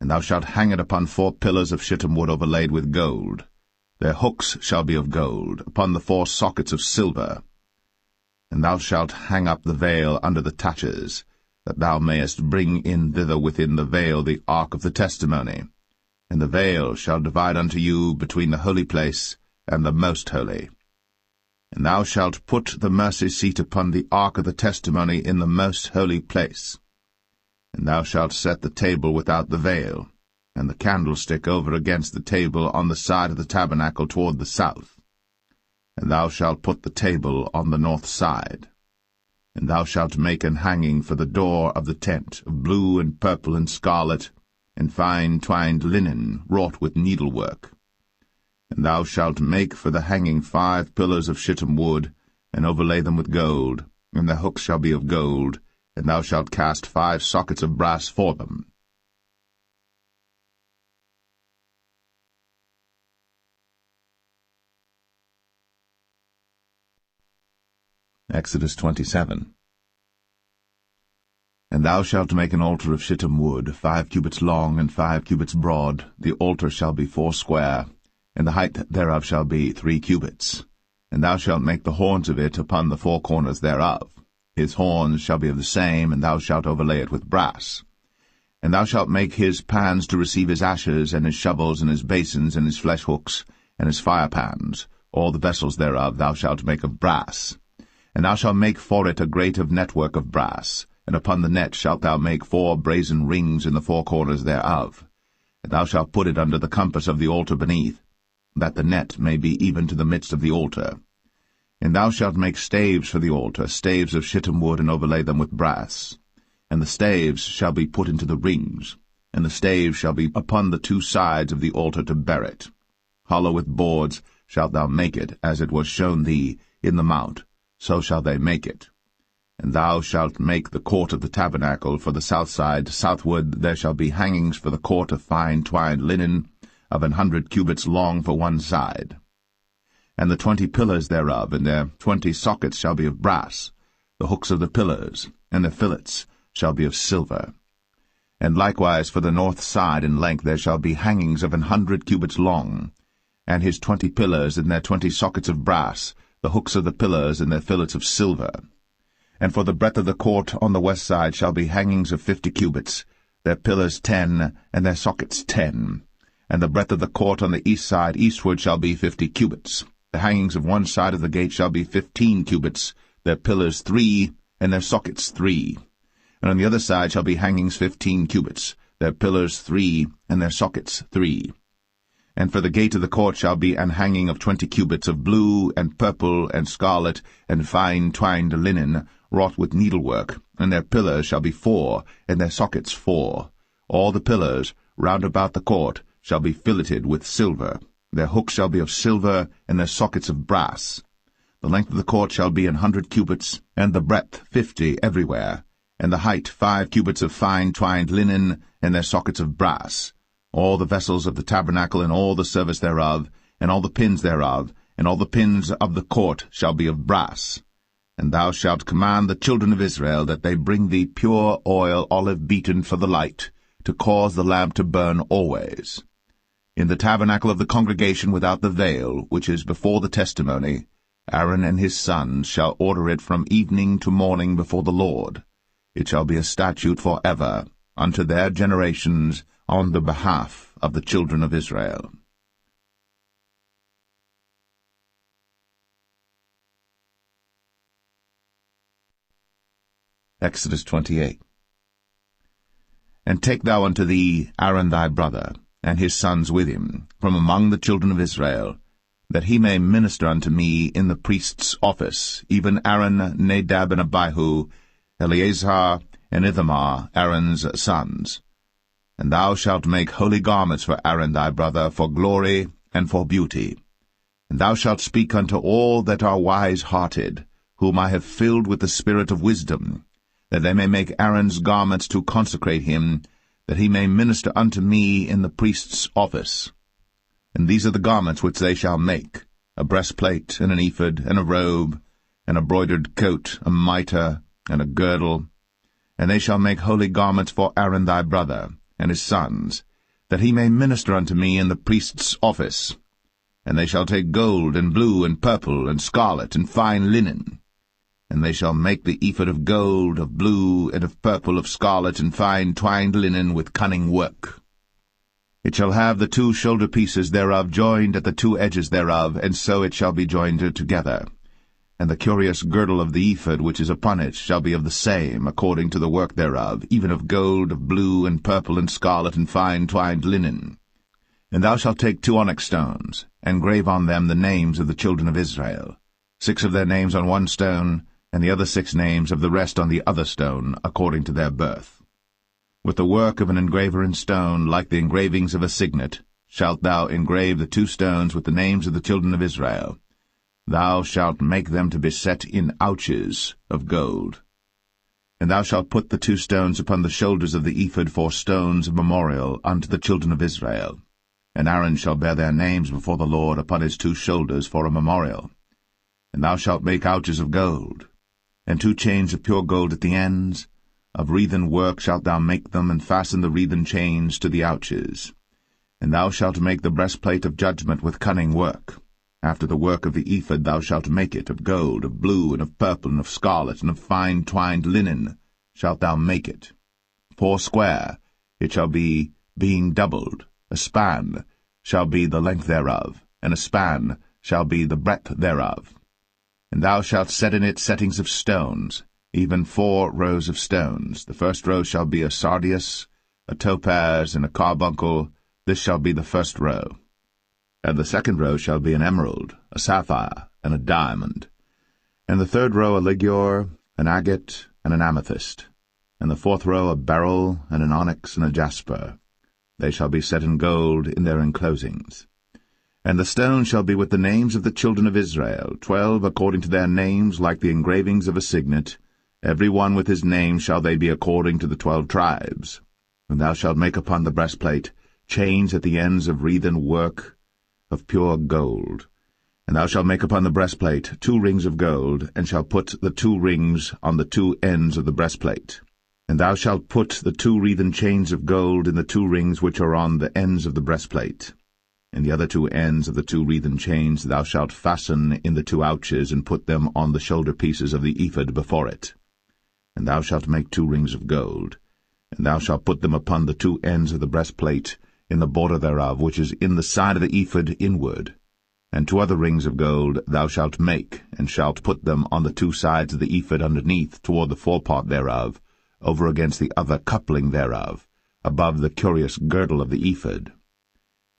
And thou shalt hang it upon 4 pillars of shittim wood overlaid with gold. Their hooks shall be of gold, upon the 4 sockets of silver. And thou shalt hang up the veil under the taches, that thou mayest bring in thither within the veil the ark of the testimony. And the veil shall divide unto you between the holy place and the most holy. And thou shalt put the mercy seat upon the ark of the testimony in the most holy place. And thou shalt set the table without the veil, and the candlestick over against the table on the side of the tabernacle toward the south. And thou shalt put the table on the north side. And thou shalt make an hanging for the door of the tent, of blue and purple and scarlet, and fine twined linen, wrought with needlework. And thou shalt make for the hanging 5 pillars of shittim wood, and overlay them with gold, and their hooks shall be of gold, and thou shalt cast 5 sockets of brass for them. Exodus 27. And thou shalt make an altar of shittim wood, 5 cubits long and 5 cubits broad. The altar shall be 4 square, and the height thereof shall be 3 cubits. And thou shalt make the horns of it upon the 4 corners thereof. His horns shall be of the same, and thou shalt overlay it with brass. And thou shalt make his pans to receive his ashes, and his shovels, and his basins, and his flesh hooks, and his firepans. All the vessels thereof thou shalt make of brass. And thou shalt make for it a grate of network of brass, and upon the net shalt thou make 4 brazen rings in the 4 corners thereof. And thou shalt put it under the compass of the altar beneath, that the net may be even to the midst of the altar. And thou shalt make staves for the altar, staves of shittim wood, and overlay them with brass. And the staves shall be put into the rings, and the staves shall be upon the 2 sides of the altar to bear it. Hollow with boards shalt thou make it, as it was shown thee in the mount, so shall they make it. And thou shalt make the court of the tabernacle for the south side. Southward there shall be hangings for the court of fine twined linen, of 100 cubits long for one side. And the 20 pillars thereof, and their 20 sockets shall be of brass. The hooks of the pillars, and their fillets, shall be of silver. And likewise for the north side in length there shall be hangings of 100 cubits long, and his 20 pillars, and their 20 sockets of brass, the hooks of the pillars, and their fillets of silver. And for the breadth of the court on the west side shall be hangings of 50 cubits, their pillars 10, and their sockets 10. And the breadth of the court on the east side eastward shall be 50 cubits. The hangings of one side of the gate shall be 15 cubits, their pillars 3, and their sockets 3. And on the other side shall be hangings 15 cubits, their pillars 3, and their sockets 3. And for the gate of the court shall be an hanging of 20 cubits of blue, and purple, and scarlet, and fine twined linen, wrought with needlework, and their pillars shall be 4, and their sockets 4. All the pillars round about the court shall be filleted with silver. Their hooks shall be of silver, and their sockets of brass. The length of the court shall be 100 cubits, and the breadth 50 everywhere, and the height 5 cubits of fine twined linen, and their sockets of brass. All the vessels of the tabernacle, and all the service thereof, and all the pins thereof, and all the pins of the court shall be of brass. And thou shalt command the children of Israel that they bring thee pure oil olive beaten for the light, to cause the lamp to burn always. In the tabernacle of the congregation without the veil, which is before the testimony, Aaron and his sons shall order it from evening to morning before the Lord. It shall be a statute forever, unto their generations, on the behalf of the children of Israel. Exodus 28. And take thou unto thee Aaron thy brother, and his sons with him, from among the children of Israel, that he may minister unto me in the priest's office, even Aaron, Nadab, and Abihu, Eleazar, and Ithamar, Aaron's sons. And thou shalt make holy garments for Aaron thy brother, for glory and for beauty. And thou shalt speak unto all that are wise-hearted, whom I have filled with the spirit of wisdom, that they may make Aaron's garments to consecrate him, that he may minister unto me in the priest's office. And these are the garments which they shall make, a breastplate, and an ephod, and a robe, and a broidered coat, a mitre, and a girdle. And they shall make holy garments for Aaron thy brother, and his sons, that he may minister unto me in the priest's office. And they shall take gold, and blue, and purple, and scarlet, and fine linen. And they shall make the ephod of gold, of blue, and of purple, of scarlet, and fine twined linen with cunning work. It shall have the 2 shoulder pieces thereof joined at the 2 edges thereof, and so it shall be joined together. And the curious girdle of the ephod which is upon it shall be of the same, according to the work thereof, even of gold, of blue, and purple, and scarlet, and fine twined linen. And thou shalt take 2 onyx stones, and grave on them the names of the children of Israel, 6 of their names on one stone, and the other 6 names of the rest on the other stone, according to their birth. With the work of an engraver in stone, like the engravings of a signet, shalt thou engrave the 2 stones with the names of the children of Israel. Thou shalt make them to be set in ouches of gold. And thou shalt put the 2 stones upon the shoulders of the ephod for stones of memorial unto the children of Israel. And Aaron shall bear their names before the Lord upon his 2 shoulders for a memorial. And thou shalt make ouches of gold, and 2 chains of pure gold at the ends. Of wreathen work shalt thou make them, and fasten the wreathen chains to the ouches. And thou shalt make the breastplate of judgment with cunning work. After the work of the ephod thou shalt make it, of gold, of blue, and of purple, and of scarlet, and of fine twined linen shalt thou make it. 4 square it shall be, being doubled. A span shall be the length thereof, and a span shall be the breadth thereof. And thou shalt set in it settings of stones, even 4 rows of stones. The first row shall be a sardius, a topaz, and a carbuncle. This shall be the first row. And the second row shall be an emerald, a sapphire, and a diamond. And the third row a ligure, an agate, and an amethyst. And the 4th row a beryl, and an onyx, and a jasper. They shall be set in gold in their enclosings. And the stones shall be with the names of the children of Israel, 12 according to their names, like the engravings of a signet. Every one with his name shall they be according to the 12 tribes. And thou shalt make upon the breastplate chains at the ends of wreathen work of pure gold. And thou shalt make upon the breastplate 2 rings of gold, and shalt put the 2 rings on the 2 ends of the breastplate. And thou shalt put the 2 wreathen chains of gold in the 2 rings which are on the ends of the breastplate. And the other 2 ends of the 2 wreathen chains thou shalt fasten in the 2 ouches, and put them on the shoulder pieces of the ephod before it. And thou shalt make 2 rings of gold, and thou shalt put them upon the 2 ends of the breastplate, in the border thereof, which is in the side of the ephod inward. And 2 other rings of gold thou shalt make, and shalt put them on the 2 sides of the ephod underneath, toward the forepart thereof, over against the other coupling thereof, above the curious girdle of the ephod.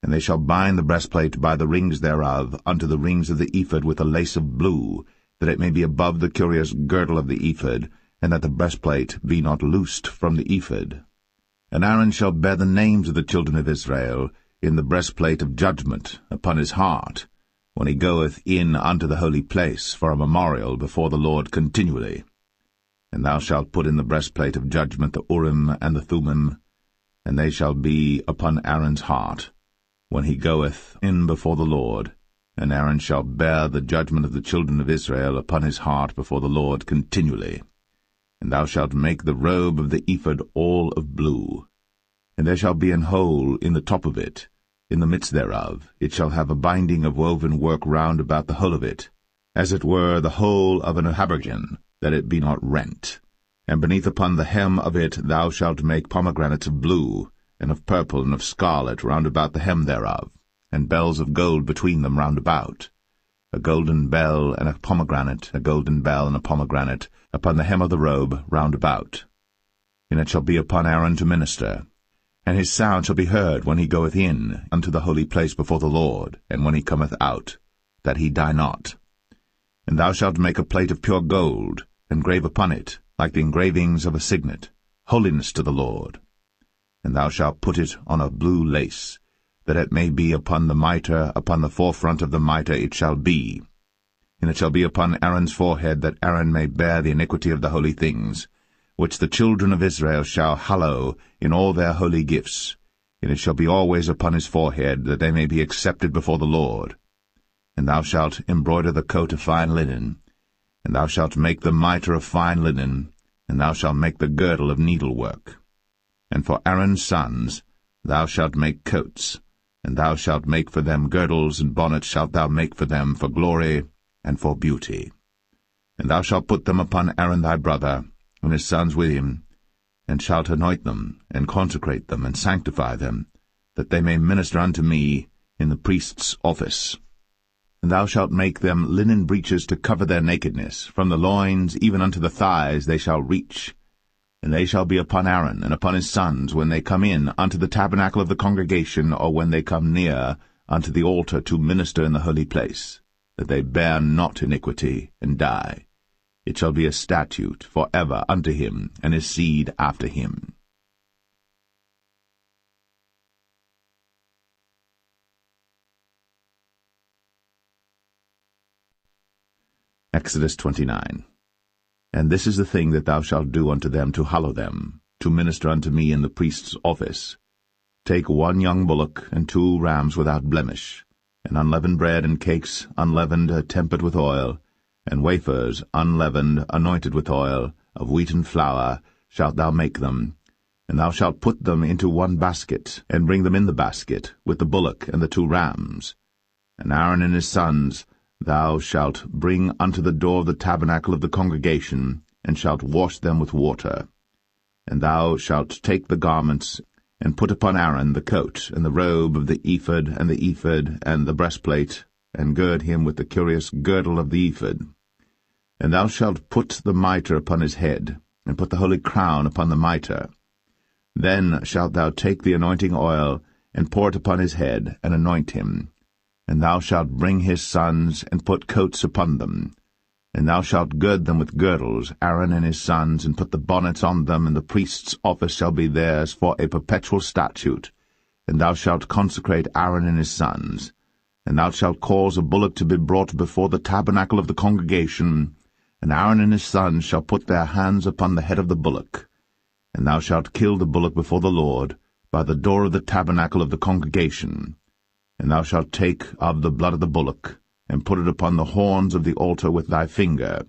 And they shall bind the breastplate by the rings thereof unto the rings of the ephod with a lace of blue, that it may be above the curious girdle of the ephod, and that the breastplate be not loosed from the ephod. And Aaron shall bear the names of the children of Israel in the breastplate of judgment upon his heart, when he goeth in unto the holy place for a memorial before the Lord continually. And thou shalt put in the breastplate of judgment the Urim and the Thummim, and they shall be upon Aaron's heart, when he goeth in before the Lord. And Aaron shall bear the judgment of the children of Israel upon his heart before the Lord continually. And thou shalt make the robe of the ephod all of blue. And there shall be an hole in the top of it, in the midst thereof. It shall have a binding of woven work round about the whole of it, as it were the whole of an habergeon, that it be not rent. And beneath upon the hem of it thou shalt make pomegranates of blue, and of purple, and of scarlet round about the hem thereof, and bells of gold between them round about. A golden bell and a pomegranate, a golden bell and a pomegranate, upon the hem of the robe round about. And it shall be upon Aaron to minister. And his sound shall be heard when he goeth in unto the holy place before the Lord, and when he cometh out, that he die not. And thou shalt make a plate of pure gold, and grave upon it, like the engravings of a signet, holiness to the Lord. And thou shalt put it on a blue lace, that it may be upon the mitre, upon the forefront of the mitre it shall be. And it shall be upon Aaron's forehead, that Aaron may bear the iniquity of the holy things, which the children of Israel shall hallow in all their holy gifts. And it shall be always upon his forehead, that they may be accepted before the Lord. And thou shalt embroider the coat of fine linen, and thou shalt make the mitre of fine linen, and thou shalt make the girdle of needlework. And for Aaron's sons thou shalt make coats, and thou shalt make for them girdles, and bonnets shalt thou make for them for glory and for beauty. And thou shalt put them upon Aaron thy brother, and his sons with him, and shalt anoint them, and consecrate them, and sanctify them, that they may minister unto me in the priest's office. And thou shalt make them linen breeches to cover their nakedness, from the loins even unto the thighs they shall reach. And they shall be upon Aaron and upon his sons when they come in unto the tabernacle of the congregation, or when they come near unto the altar to minister in the holy place, that they bear not iniquity, and die. It shall be a statute for ever unto him and his seed after him. Exodus 29. And this is the thing that thou shalt do unto them to hallow them, to minister unto me in the priest's office. Take 1 young bullock, and 2 rams without blemish, and unleavened bread and cakes unleavened tempered with oil, and wafers unleavened anointed with oil, of wheaten flour shalt thou make them. And thou shalt put them into 1 basket, and bring them in the basket, with the bullock and the 2 rams. And Aaron and his sons thou shalt bring unto the door of the tabernacle of the congregation, and shalt wash them with water. And thou shalt take the garments, and put upon Aaron the coat, and the robe of the ephod, and the ephod, and the breastplate, and gird him with the curious girdle of the ephod. And thou shalt put the mitre upon his head, and put the holy crown upon the mitre. Then shalt thou take the anointing oil, and pour it upon his head, and anoint him. And thou shalt bring his sons, and put coats upon them. And thou shalt gird them with girdles, Aaron and his sons, and put the bonnets on them, and the priest's office shall be theirs for a perpetual statute. And thou shalt consecrate Aaron and his sons. And thou shalt cause a bullock to be brought before the tabernacle of the congregation, and Aaron and his sons shall put their hands upon the head of the bullock. And thou shalt kill the bullock before the Lord, by the door of the tabernacle of the congregation. And thou shalt take of the blood of the bullock, and put it upon the horns of the altar with thy finger,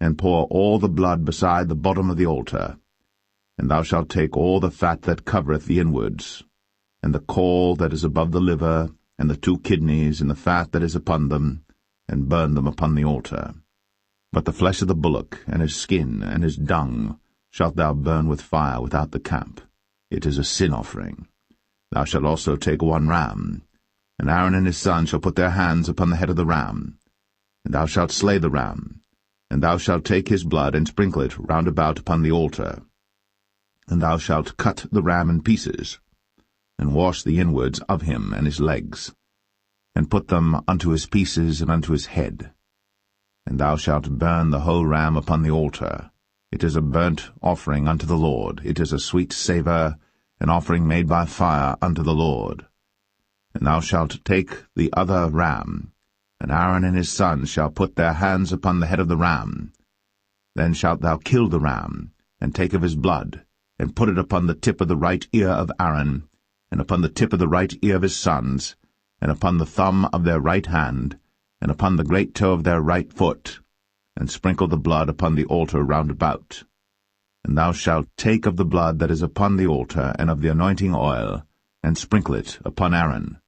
and pour all the blood beside the bottom of the altar. And thou shalt take all the fat that covereth the inwards, and the caul that is above the liver, and the 2 kidneys, and the fat that is upon them, and burn them upon the altar. But the flesh of the bullock, and his skin, and his dung, shalt thou burn with fire without the camp. It is a sin offering. Thou shalt also take 1 ram, and Aaron and his sons shall put their hands upon the head of the ram. And thou shalt slay the ram, and thou shalt take his blood, and sprinkle it round about upon the altar. And thou shalt cut the ram in pieces, and wash the inwards of him and his legs, and put them unto his pieces and unto his head. And thou shalt burn the whole ram upon the altar. It is a burnt offering unto the Lord. It is a sweet savour, an offering made by fire unto the Lord. And thou shalt take the other ram, and Aaron and his sons shall put their hands upon the head of the ram. Then shalt thou kill the ram, and take of his blood, and put it upon the tip of the right ear of Aaron, and upon the tip of the right ear of his sons, and upon the thumb of their right hand, and upon the great toe of their right foot, and sprinkle the blood upon the altar round about. And thou shalt take of the blood that is upon the altar, and of the anointing oil, and sprinkle it upon Aaron,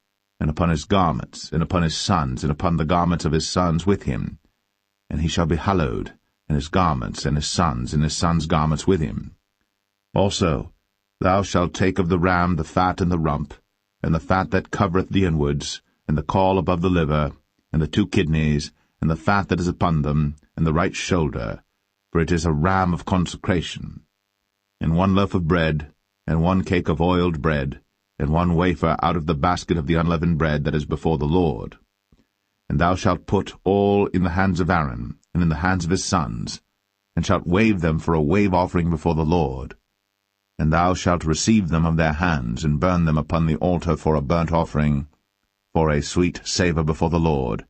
and upon his garments, and upon his sons, and upon the garments of his sons with him. And he shall be hallowed, and his garments, and his sons' garments with him. Also thou shalt take of the ram the fat and the rump, and the fat that covereth the inwards, and the caul above the liver, and the 2 kidneys, and the fat that is upon them, and the right shoulder, for it is a ram of consecration. And 1 loaf of bread, and 1 cake of oiled bread, and 1 wafer out of the basket of the unleavened bread that is before the Lord. And thou shalt put all in the hands of Aaron, and in the hands of his sons, and shalt wave them for a wave offering before the Lord. And thou shalt receive them of their hands, and burn them upon the altar for a burnt offering, for a sweet savour before the Lord.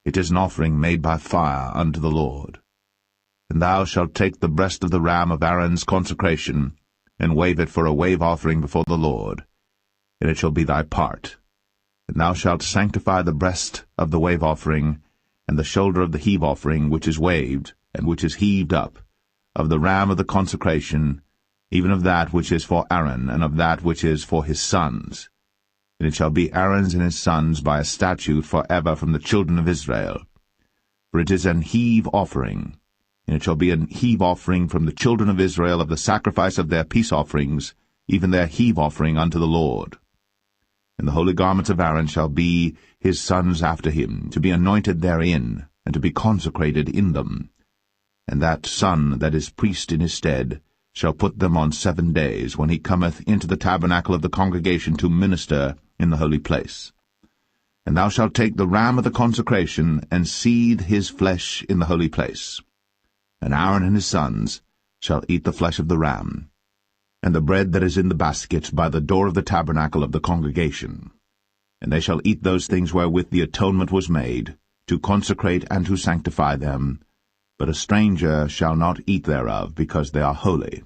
It is an offering made by fire unto the Lord. And thou shalt take the breast of the ram of Aaron's consecration, and wave it for a wave offering before the Lord, and it shall be thy part. And thou shalt sanctify the breast of the wave offering, and the shoulder of the heave offering which is waved, and which is heaved up, of the ram of the consecration, even of that which is for Aaron, and of that which is for his sons. And it shall be Aaron's and his sons by a statute for ever from the children of Israel. For it is an heave offering, and it shall be an heave offering from the children of Israel of the sacrifice of their peace offerings, even their heave offering unto the Lord. And the holy garments of Aaron shall be his sons after him, to be anointed therein, and to be consecrated in them. And that son that is priest in his stead shall put them on 7 days, when he cometh into the tabernacle of the congregation to minister in the holy place. And thou shalt take the ram of the consecration, and seethe his flesh in the holy place. And Aaron and his sons shall eat the flesh of the ram, and the bread that is in the basket by the door of the tabernacle of the congregation. And they shall eat those things wherewith the atonement was made, to consecrate and to sanctify them. But a stranger shall not eat thereof, because they are holy.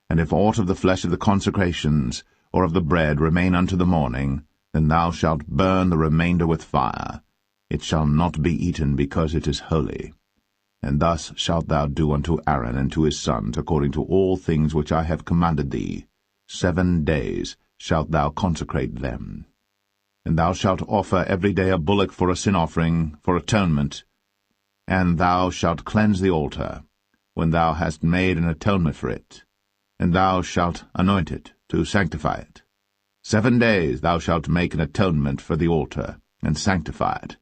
And if aught of the flesh of the consecrations, or of the bread, remain unto the morning, then thou shalt burn the remainder with fire. It shall not be eaten, because it is holy. And thus shalt thou do unto Aaron and to his sons, according to all things which I have commanded thee. 7 days shalt thou consecrate them. And thou shalt offer every day a bullock for a sin offering, for atonement. And thou shalt cleanse the altar, when thou hast made an atonement for it. And thou shalt anoint it, to sanctify it. 7 days thou shalt make an atonement for the altar, and sanctify it.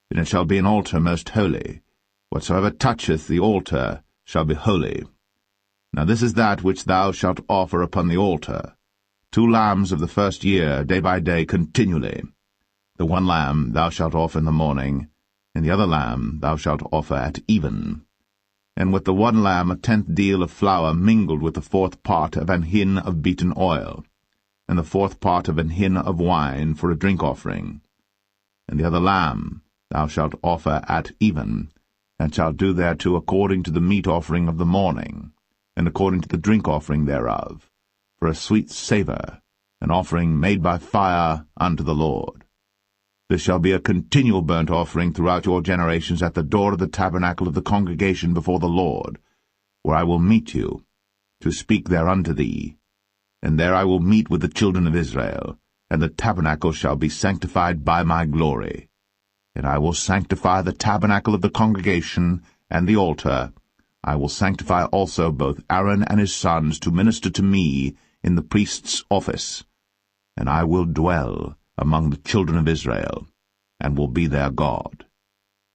And it shall be an altar most holy. Whatsoever toucheth the altar shall be holy. Now this is that which thou shalt offer upon the altar: 2 lambs of the first year, day by day, continually. The 1 lamb thou shalt offer in the morning, and the other lamb thou shalt offer at even. And with the 1 lamb 1/10 deal of flour mingled with the 4th part of an hin of beaten oil, and the 4th part of an hin of wine for a drink offering. And the other lamb thou shalt offer at even, and shalt do thereto according to the meat offering of the morning, and according to the drink offering thereof, for a sweet savour, an offering made by fire unto the Lord. This shall be a continual burnt offering throughout your generations at the door of the tabernacle of the congregation before the Lord, where I will meet you, to speak there unto thee. And there I will meet with the children of Israel, and the tabernacle shall be sanctified by my glory. And I will sanctify the tabernacle of the congregation and the altar. I will sanctify also both Aaron and his sons to minister to me in the priest's office. And I will dwell among the children of Israel, and will be their God.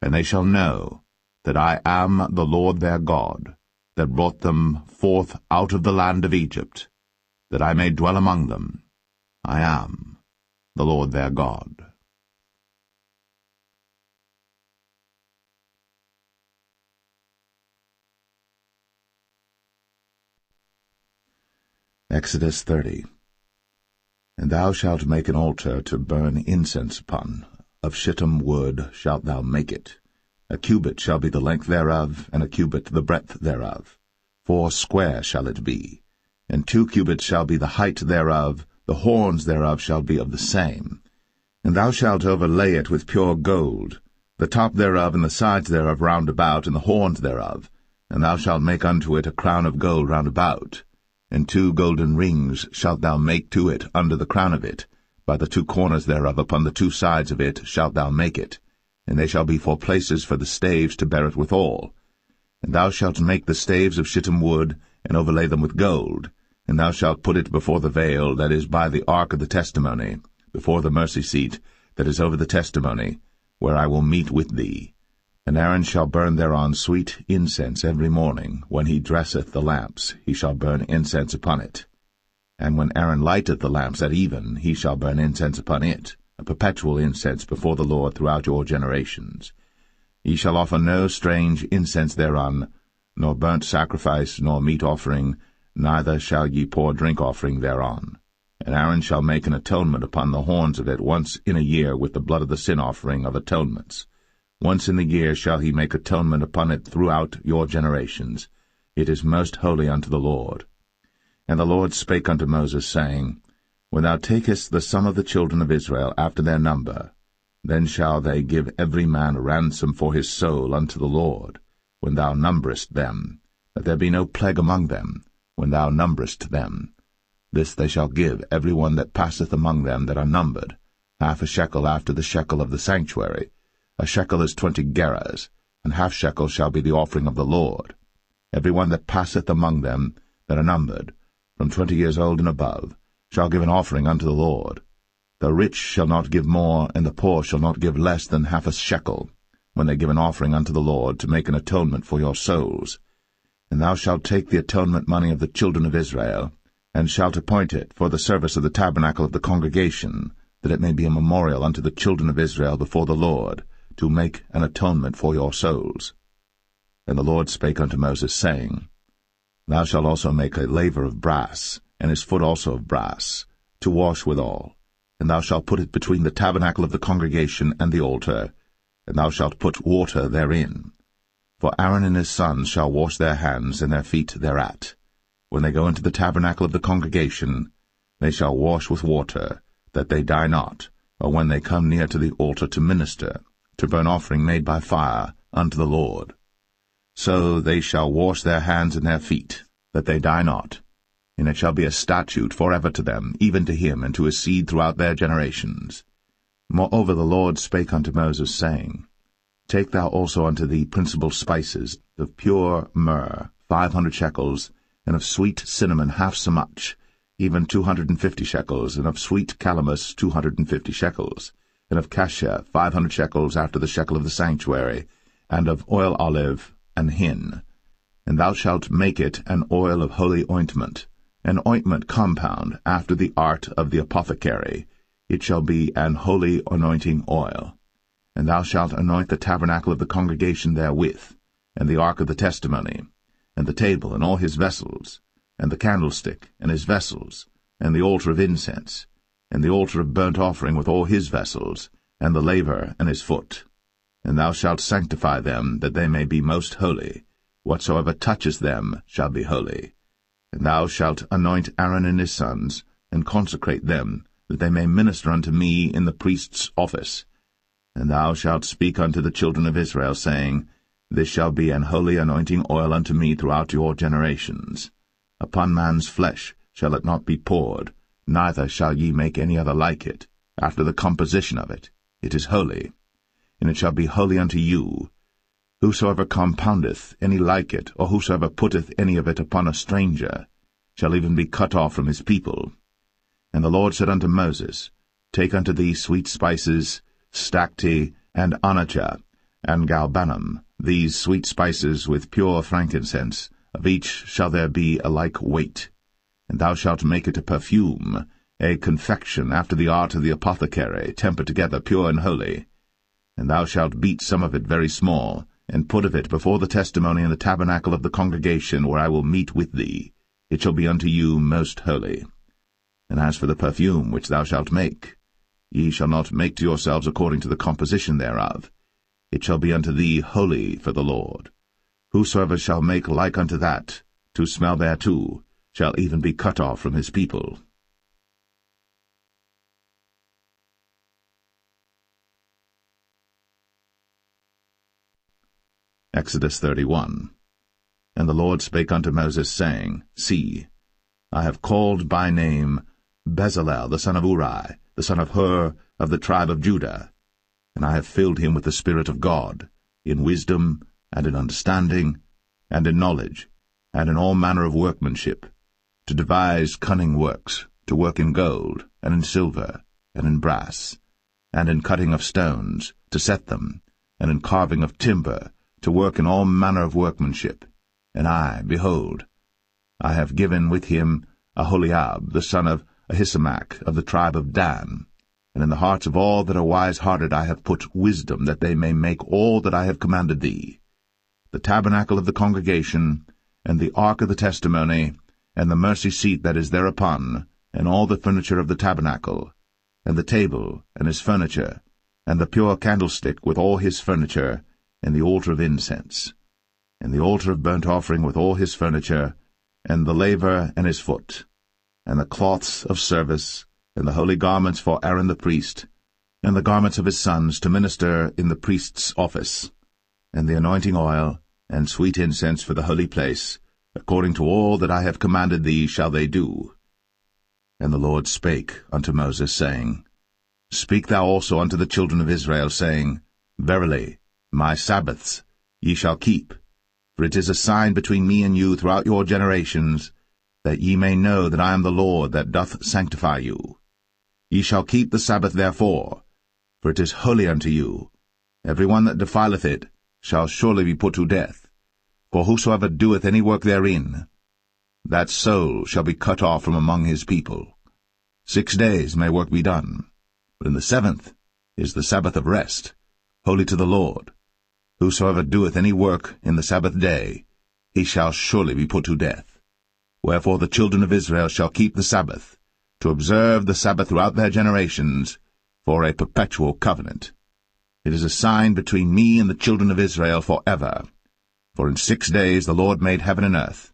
And they shall know that I am the Lord their God, that brought them forth out of the land of Egypt, that I may dwell among them. I am the Lord their God. Exodus 30. And thou shalt make an altar to burn incense upon. Of shittim wood shalt thou make it. A cubit shall be the length thereof, and a cubit the breadth thereof. 4 square shall it be. And 2 cubits shall be the height thereof, the horns thereof shall be of the same. And thou shalt overlay it with pure gold, the top thereof and the sides thereof round about, and the horns thereof. And thou shalt make unto it a crown of gold round about. And 2 golden rings shalt thou make to it under the crown of it, By the two corners thereof upon the two sides of it shalt thou make it, and they shall be for places for the staves to bear it withal. And thou shalt make the staves of shittim wood, and overlay them with gold, and thou shalt put it before the veil that is by the ark of the testimony, before the mercy seat that is over the testimony, where I will meet with thee. And Aaron shall burn thereon sweet incense every morning. When he dresseth the lamps, he shall burn incense upon it. And when Aaron lighteth the lamps at even, he shall burn incense upon it, a perpetual incense before the Lord throughout your generations. Ye shall offer no strange incense thereon, nor burnt sacrifice, nor meat offering, neither shall ye pour drink offering thereon. And Aaron shall make an atonement upon the horns of it once in a year with the blood of the sin offering of atonements. Once in the year shall he make atonement upon it throughout your generations. It is most holy unto the Lord. And the Lord spake unto Moses, saying, When thou takest the sum of the children of Israel after their number, then shall they give every man a ransom for his soul unto the Lord, when thou numberest them, that there be no plague among them, when thou numberest them. This they shall give every one that passeth among them that are numbered, half a shekel after the shekel of the sanctuary. A shekel is 20 gerahs, and half shekel shall be the offering of the Lord. Every one that passeth among them that are numbered, from 20 years old and above, shall give an offering unto the Lord. The rich shall not give more, and the poor shall not give less than half a shekel, when they give an offering unto the Lord, to make an atonement for your souls. And thou shalt take the atonement money of the children of Israel, and shalt appoint it for the service of the tabernacle of the congregation, that it may be a memorial unto the children of Israel before the Lord, to make an atonement for your souls. And the Lord spake unto Moses, saying, Thou shalt also make a laver of brass, and his foot also of brass, to wash withal. And thou shalt put it between the tabernacle of the congregation and the altar, and thou shalt put water therein. For Aaron and his sons shall wash their hands and their feet thereat. When they go into the tabernacle of the congregation, they shall wash with water, that they die not, or when they come near to the altar to minister, to burn offering made by fire unto the Lord. So they shall wash their hands and their feet, that they die not. And it shall be a statute forever to them, even to him and to his seed throughout their generations. Moreover the Lord spake unto Moses, saying, Take thou also unto thee principal spices, of pure myrrh 500 shekels, and of sweet cinnamon half so much, even 250 shekels, and of sweet calamus 250 shekels, and of cassia 500 shekels after the shekel of the sanctuary, and of oil olive and hin. And thou shalt make it an oil of holy ointment, an ointment compound after the art of the apothecary. It shall be an holy anointing oil. And thou shalt anoint the tabernacle of the congregation therewith, and the ark of the testimony, and the table and all his vessels, and the candlestick and his vessels, and the altar of incense, and the altar of burnt offering with all his vessels, and the laver and his foot. And thou shalt sanctify them, that they may be most holy. Whatsoever toucheth them shall be holy. And thou shalt anoint Aaron and his sons, and consecrate them, that they may minister unto me in the priest's office. And thou shalt speak unto the children of Israel, saying, This shall be an holy anointing oil unto me throughout your generations. Upon man's flesh shall it not be poured, neither shall ye make any other like it, after the composition of it. It is holy, and it shall be holy unto you. Whosoever compoundeth any like it, or whosoever putteth any of it upon a stranger, shall even be cut off from his people. And the Lord said unto Moses, Take unto thee sweet spices, stacte, and onycha, and galbanum, these sweet spices with pure frankincense, of each shall there be a like weight. And thou shalt make it a perfume, a confection after the art of the apothecary, tempered together pure and holy. And thou shalt beat some of it very small, and put of it before the testimony in the tabernacle of the congregation, where I will meet with thee. It shall be unto you most holy. And as for the perfume which thou shalt make, ye shall not make to yourselves according to the composition thereof. It shall be unto thee holy for the Lord. Whosoever shall make like unto that, to smell thereto, shall even be cut off from his people. Exodus 31. And the Lord spake unto Moses, saying, See, I have called by name Bezalel the son of Uri, the son of Hur of the tribe of Judah. And I have filled him with the Spirit of God, in wisdom, and in understanding, and in knowledge, and in all manner of workmanship, to devise cunning works, to work in gold, and in silver, and in brass, and in cutting of stones, to set them, and in carving of timber, to work in all manner of workmanship. And I, behold, I have given with him Aholiab, the son of Ahisamach, of the tribe of Dan. And in the hearts of all that are wise-hearted I have put wisdom, that they may make all that I have commanded thee: the tabernacle of the congregation, and the ark of the testimony, and the mercy seat that is thereupon, and all the furniture of the tabernacle, and the table, and his furniture, and the pure candlestick with all his furniture, and the altar of incense, and the altar of burnt offering with all his furniture, and the laver and his foot, and the cloths of service, and the holy garments for Aaron the priest, and the garments of his sons to minister in the priest's office, and the anointing oil, and sweet incense for the holy place, according to all that I have commanded thee shall they do. And the Lord spake unto Moses, saying, Speak thou also unto the children of Israel, saying, Verily, my Sabbaths ye shall keep, for it is a sign between me and you throughout your generations, that ye may know that I am the Lord that doth sanctify you. Ye shall keep the Sabbath therefore, for it is holy unto you. Every one that defileth it shall surely be put to death. For whosoever doeth any work therein, that soul shall be cut off from among his people. 6 days may work be done, but in the 7th is the Sabbath of rest, holy to the Lord. Whosoever doeth any work in the Sabbath day, he shall surely be put to death. Wherefore the children of Israel shall keep the Sabbath, to observe the Sabbath throughout their generations, for a perpetual covenant. It is a sign between me and the children of Israel forever. For in 6 days the Lord made heaven and earth,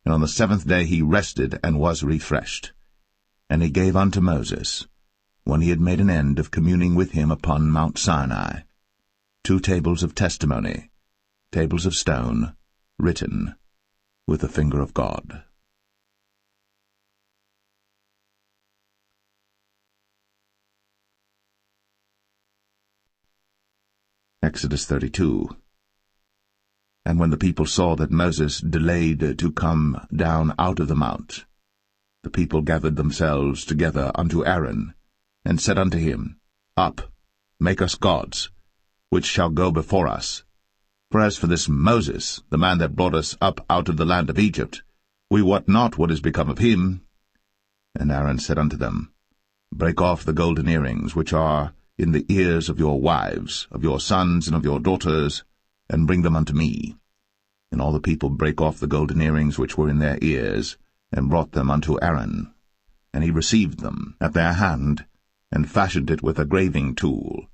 and on the 7th day he rested and was refreshed. And he gave unto Moses, when he had made an end of communing with him upon Mount Sinai, 2 tables of testimony, tables of stone, written with the finger of God. Exodus 32. And when the people saw that Moses delayed to come down out of the mount, the people gathered themselves together unto Aaron, and said unto him, Up, make us gods, which shall go before us. For as for this Moses, the man that brought us up out of the land of Egypt, we wot not what is become of him. And Aaron said unto them, Break off the golden earrings which are in the ears of your wives, of your sons, and of your daughters, and bring them unto me. And all the people brake off the golden earrings which were in their ears, and brought them unto Aaron. And he received them at their hand, and fashioned it with a graving tool,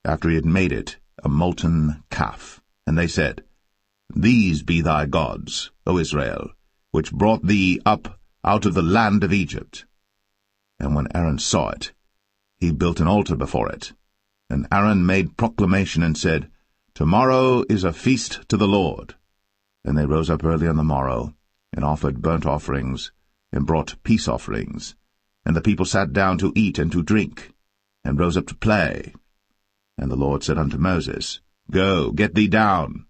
after he had made it a molten calf. And they said, These be thy gods, O Israel, which brought thee up out of the land of Egypt. And when Aaron saw it, he built an altar before it. And Aaron made proclamation and said, Tomorrow is a feast to the Lord. And they rose up early on the morrow, and offered burnt offerings, and brought peace offerings. And the people sat down to eat and to drink, and rose up to play. And the Lord said unto Moses, Go, get thee down,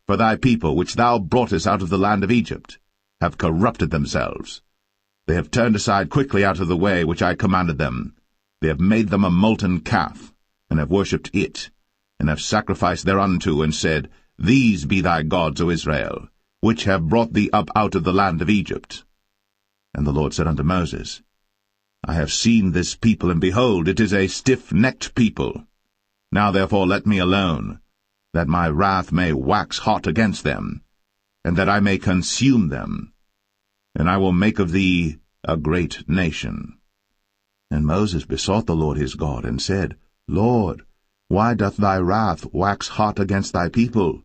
for thy people, which thou broughtest out of the land of Egypt, have corrupted themselves. They have turned aside quickly out of the way which I commanded them. They have made them a molten calf, and have worshipped it, and have sacrificed thereunto, and said, These be thy gods, O Israel, which have brought thee up out of the land of Egypt. And the Lord said unto Moses, I have seen this people, and behold, it is a stiff-necked people. Now therefore let me alone, that my wrath may wax hot against them, and that I may consume them, and I will make of thee a great nation. And Moses besought the Lord his God, and said, Lord, why doth thy wrath wax hot against thy people,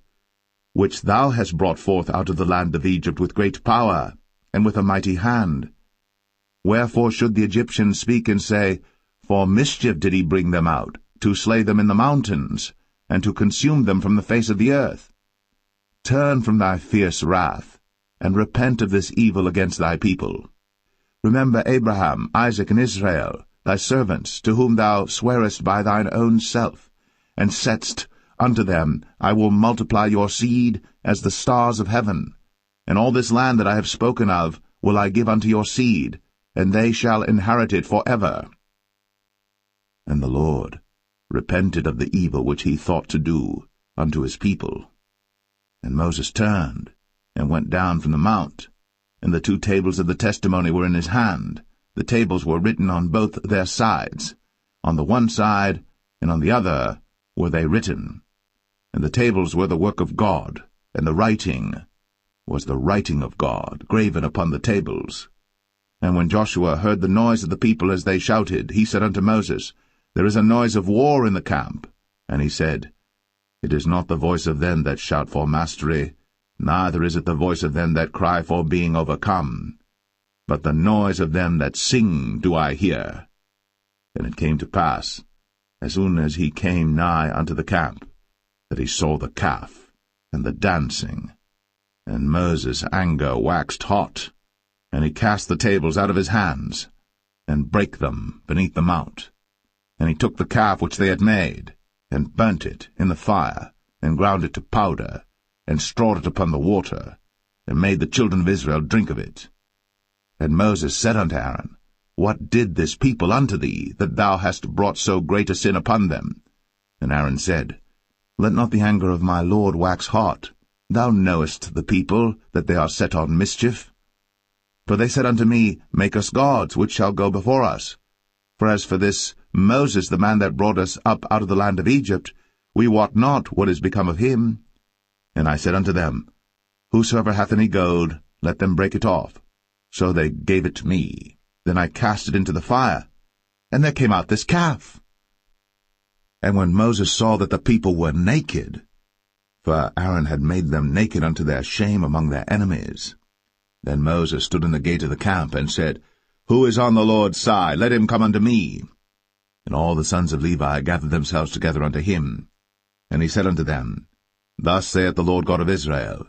which thou hast brought forth out of the land of Egypt with great power, and with a mighty hand? Wherefore should the Egyptians speak and say, For mischief did he bring them out, to slay them in the mountains, and to consume them from the face of the earth? Turn from thy fierce wrath, and repent of this evil against thy people. Remember Abraham, Isaac, and Israel, thy servants, to whom thou swarest by thine own self, and saidst unto them, I will multiply your seed as the stars of heaven. And all this land that I have spoken of will I give unto your seed, and they shall inherit it for ever. And the Lord repented of the evil which he thought to do unto his people. And Moses turned, and went down from the mount, and the 2 tables of the testimony were in his hand. The tables were written on both their sides. On the one side and on the other were they written. And the tables were the work of God, and the writing was the writing of God, graven upon the tables. And when Joshua heard the noise of the people as they shouted, he said unto Moses, There is a noise of war in the camp. And he said, It is not the voice of them that shout for mastery, neither is it the voice of them that cry for being overcome, but the noise of them that sing do I hear. And it came to pass, as soon as he came nigh unto the camp, that he saw the calf and the dancing. And Moses' anger waxed hot, and he cast the tables out of his hands, and brake them beneath the mount. And he took the calf which they had made, and burnt it in the fire, and ground it to powder, and strawed it upon the water, and made the children of Israel drink of it. And Moses said unto Aaron, What did this people unto thee, that thou hast brought so great a sin upon them? And Aaron said, Let not the anger of my Lord wax hot. Thou knowest the people, that they are set on mischief. For they said unto me, Make us gods, which shall go before us. For as for this Moses, the man that brought us up out of the land of Egypt, we wot not what is become of him. And I said unto them, Whosoever hath any gold, let them break it off. So they gave it to me. Then I cast it into the fire, and there came out this calf. And when Moses saw that the people were naked, for Aaron had made them naked unto their shame among their enemies, then Moses stood in the gate of the camp, and said, Who is on the Lord's side? Let him come unto me. And all the sons of Levi gathered themselves together unto him. And he said unto them, Thus saith the Lord God of Israel,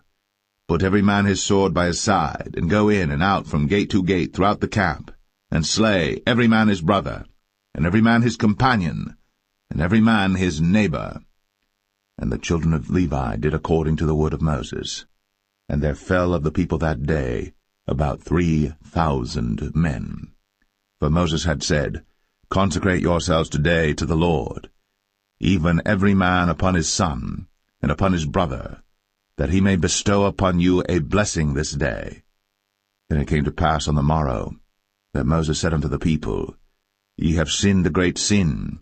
Put every man his sword by his side, and go in and out from gate to gate throughout the camp, and slay every man his brother, and every man his companion, and every man his neighbor. And the children of Levi did according to the word of Moses. And there fell of the people that day about 3,000 men. For Moses had said, Consecrate yourselves today to the Lord, even every man upon his son, and upon his brother, that he may bestow upon you a blessing this day. And it came to pass on the morrow, that Moses said unto the people, Ye have sinned a great sin,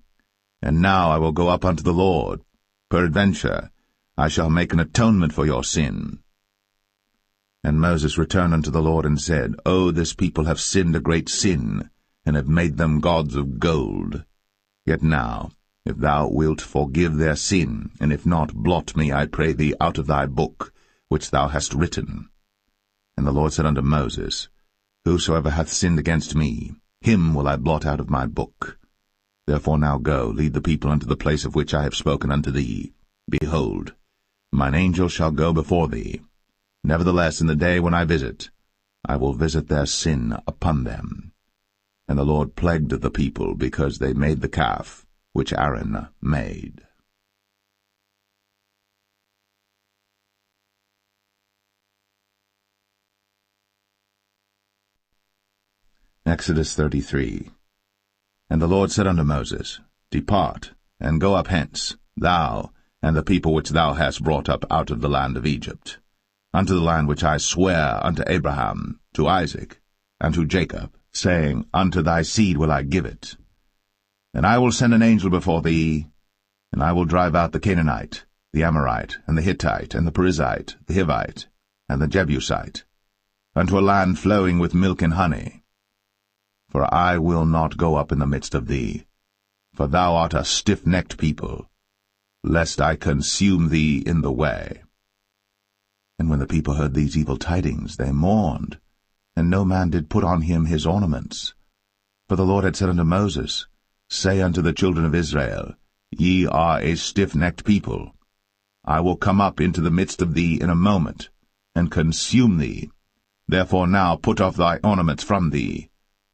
and now I will go up unto the Lord. Peradventure I shall make an atonement for your sin. And Moses returned unto the Lord, and said, O this people have sinned a great sin, and have made them gods of gold. Yet now, if thou wilt forgive their sin, and if not, blot me, I pray thee, out of thy book, which thou hast written. And the Lord said unto Moses, Whosoever hath sinned against me, him will I blot out of my book. Therefore now go, lead the people unto the place of which I have spoken unto thee. Behold, mine angel shall go before thee. Nevertheless, in the day when I visit, I will visit their sin upon them. And the Lord plagued the people, because they made the calf which Aaron made. Exodus 33. And the Lord said unto Moses, Depart, and go up hence, thou, and the people which thou hast brought up out of the land of Egypt, unto the land which I sware unto Abraham, to Isaac, and to Jacob, saying, Unto thy seed will I give it. And I will send an angel before thee, and I will drive out the Canaanite, the Amorite, and the Hittite, and the Perizzite, the Hivite, and the Jebusite, unto a land flowing with milk and honey. For I will not go up in the midst of thee, for thou art a stiff-necked people, lest I consume thee in the way. And when the people heard these evil tidings, they mourned, and no man did put on him his ornaments. For the Lord had said unto Moses, Say unto the children of Israel, Ye are a stiff-necked people. I will come up into the midst of thee in a moment, and consume thee. Therefore now put off thy ornaments from thee,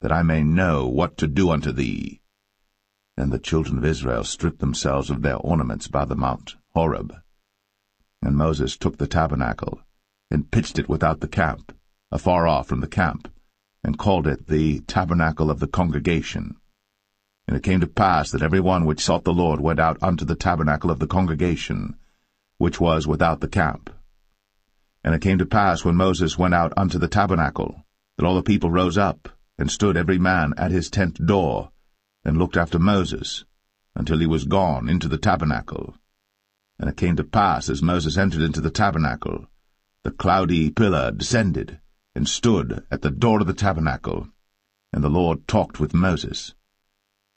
that I may know what to do unto thee. And the children of Israel stripped themselves of their ornaments by the mount Horeb. And Moses took the tabernacle, and pitched it without the camp, afar off from the camp, and called it the tabernacle of the congregation. And it came to pass that every one which sought the Lord went out unto the tabernacle of the congregation, which was without the camp. And it came to pass, when Moses went out unto the tabernacle, that all the people rose up, and stood every man at his tent door, and looked after Moses, until he was gone into the tabernacle. And it came to pass, as Moses entered into the tabernacle, the cloudy pillar descended, and stood at the door of the tabernacle, and the Lord talked with Moses.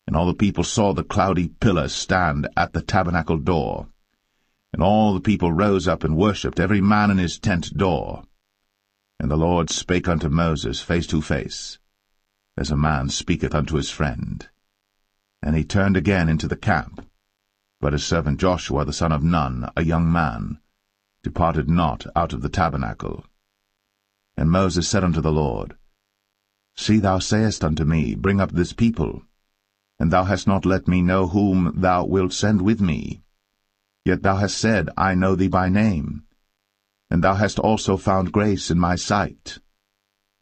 And all the people saw the cloudy pillar stand at the tabernacle door. And all the people rose up and worshipped, every man in his tent door. And the Lord spake unto Moses face to face, as a man speaketh unto his friend. And he turned again into the camp. But his servant Joshua the son of Nun, a young man, departed not out of the tabernacle. And Moses said unto the Lord, See, thou sayest unto me, Bring up this people, and thou hast not let me know whom thou wilt send with me. Yet thou hast said, I know thee by name, and thou hast also found grace in my sight.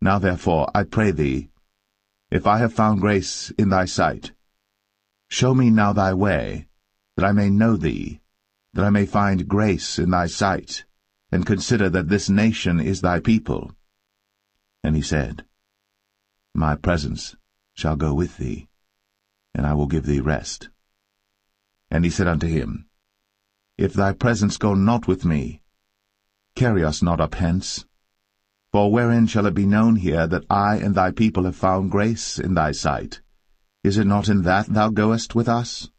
Now therefore, I pray thee, if I have found grace in thy sight, show me now thy way, that I may know thee, that I may find grace in thy sight, and consider that this nation is thy people. And he said, My presence shall go with thee, and I will give thee rest. And he said unto him, If thy presence go not with me, carry us not up hence. For wherein shall it be known here that I and thy people have found grace in thy sight? Is it not in that thou goest with us?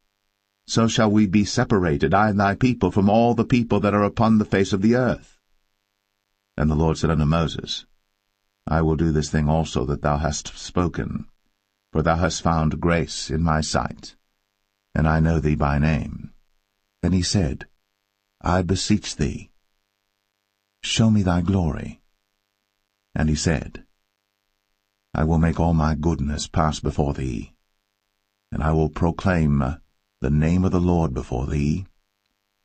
So shall we be separated, I and thy people, from all the people that are upon the face of the earth. And the Lord said unto Moses, I will do this thing also that thou hast spoken, for thou hast found grace in my sight, and I know thee by name. And he said, I beseech thee, show me thy glory. And he said, I will make all my goodness pass before thee, and I will proclaim the name of the Lord before thee,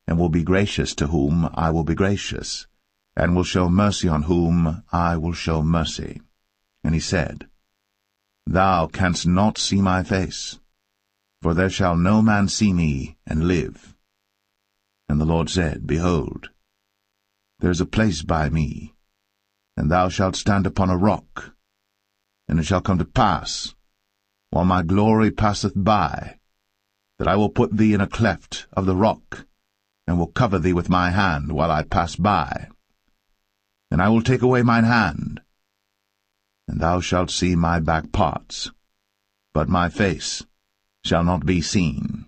and will be gracious to whom I will be gracious, and will show mercy on whom I will show mercy. And he said, Thou canst not see my face, for there shall no man see me and live. And the Lord said, Behold, there is a place by me, and thou shalt stand upon a rock. And it shall come to pass, while my glory passeth by, that I will put thee in a cleft of the rock, and will cover thee with my hand while I pass by. And I will take away mine hand, and thou shalt see my back parts, but my face shall not be seen.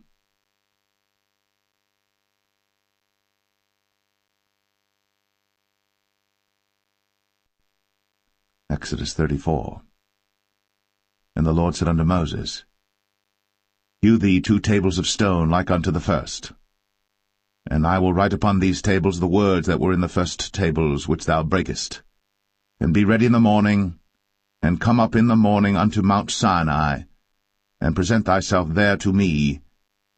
Exodus 34. And the Lord said unto Moses, Hew thee 2 tables of stone like unto the first. And I will write upon these tables the words that were in the first tables which thou breakest. And be ready in the morning, and come up in the morning unto Mount Sinai, and present thyself there to me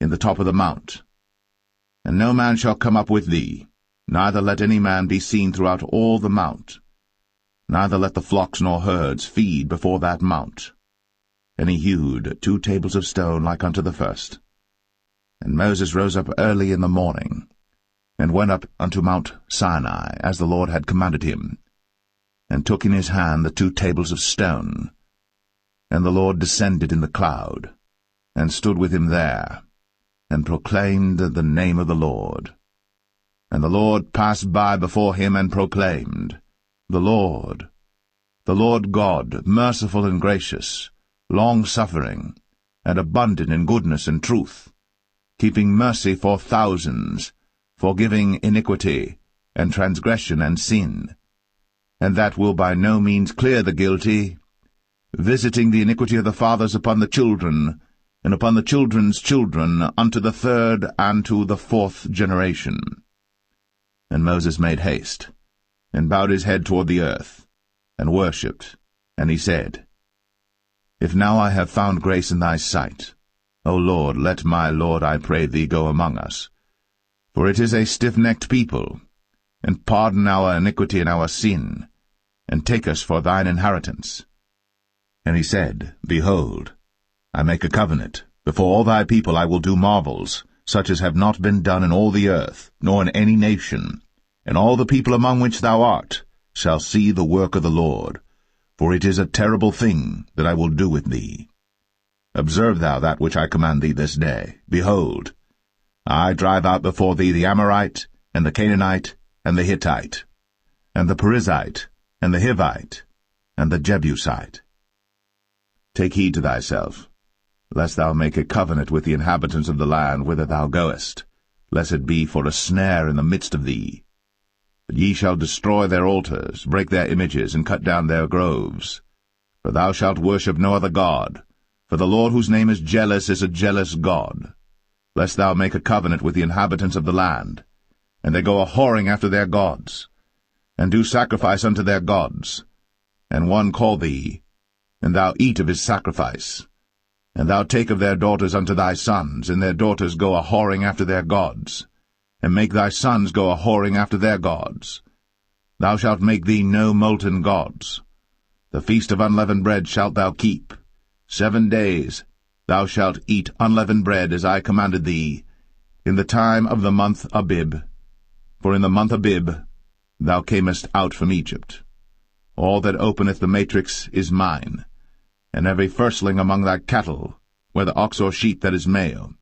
in the top of the mount. And no man shall come up with thee, neither let any man be seen throughout all the mount, neither let the flocks nor herds feed before that mount. And he hewed 2 tables of stone like unto the first. And Moses rose up early in the morning, and went up unto Mount Sinai, as the Lord had commanded him, and took in his hand the 2 tables of stone. And the Lord descended in the cloud, and stood with him there, and proclaimed the name of the Lord. And the Lord passed by before him, and proclaimed, The Lord God, merciful and gracious, long-suffering, and abundant in goodness and truth, keeping mercy for thousands, forgiving iniquity, and transgression and sin, and that will by no means clear the guilty, visiting the iniquity of the fathers upon the children, and upon the children's children, unto the 3rd and to the 4th generation. And Moses made haste, and bowed his head toward the earth, and worshipped, and he said, If now I have found grace in thy sight, O Lord, let my Lord, I pray thee, go among us. For it is a stiff-necked people, and pardon our iniquity and our sin, and take us for thine inheritance. And he said, Behold, I make a covenant. Before all thy people I will do marvels, such as have not been done in all the earth, nor in any nation. And all the people among which thou art shall see the work of the Lord. For it is a terrible thing that I will do with thee. Observe thou that which I command thee this day. Behold, I drive out before thee the Amorite, and the Canaanite, and the Hittite, and the Perizzite, and the Hivite, and the Jebusite. Take heed to thyself, lest thou make a covenant with the inhabitants of the land whither thou goest, lest it be for a snare in the midst of thee. But ye shall destroy their altars, break their images, and cut down their groves. For thou shalt worship no other god, for the Lord whose name is a jealous God. Lest thou make a covenant with the inhabitants of the land, and they go a-whoring after their gods, and do sacrifice unto their gods, and one call thee, and thou eat of his sacrifice, and thou take of their daughters unto thy sons, and their daughters go a-whoring after their gods, and make thy sons go a-whoring after their gods. Thou shalt make thee no molten gods. The feast of unleavened bread shalt thou keep. 7 days thou shalt eat unleavened bread, as I commanded thee, in the time of the month Abib. For in the month Abib thou camest out from Egypt. All that openeth the matrix is mine, and every firstling among thy cattle, whether ox or sheep that is male.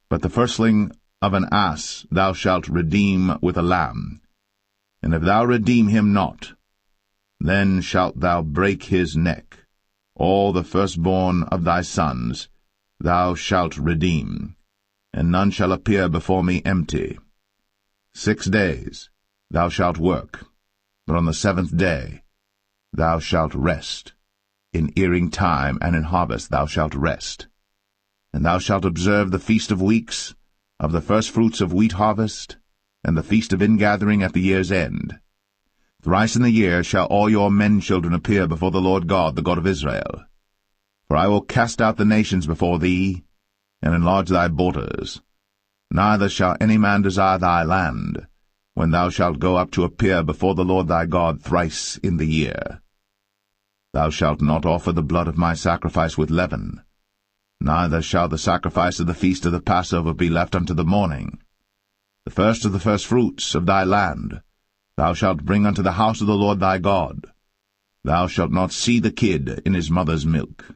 But the firstling of an ass thou shalt redeem with a lamb, and if thou redeem him not, then shalt thou break his neck. All the firstborn of thy sons thou shalt redeem, and none shall appear before me empty. 6 days thou shalt work, but on the 7th day thou shalt rest. In earing time and in harvest thou shalt rest. And thou shalt observe the feast of weeks, of the firstfruits of wheat harvest, and the feast of ingathering at the year's end. Thrice in the year shall all your men-children appear before the Lord God, the God of Israel. For I will cast out the nations before thee, and enlarge thy borders. Neither shall any man desire thy land, when thou shalt go up to appear before the Lord thy God thrice in the year. Thou shalt not offer the blood of my sacrifice with leaven, neither shall the sacrifice of the feast of the Passover be left unto the morning. The first of the firstfruits of thy land thou shalt bring unto the house of the Lord thy God. Thou shalt not see the kid in his mother's milk.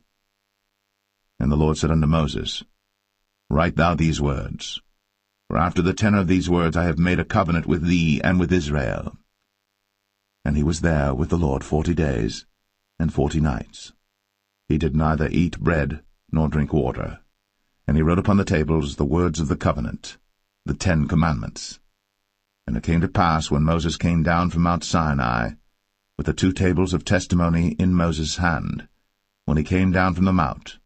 And the Lord said unto Moses, Write thou these words, for after the tenor of these words I have made a covenant with thee and with Israel. And he was there with the Lord 40 days and 40 nights. He did neither eat bread nor drink water. And he wrote upon the tables the words of the covenant, the 10 commandments. And it came to pass, when Moses came down from Mount Sinai, with the 2 tables of testimony in Moses' hand, when he came down from the mount,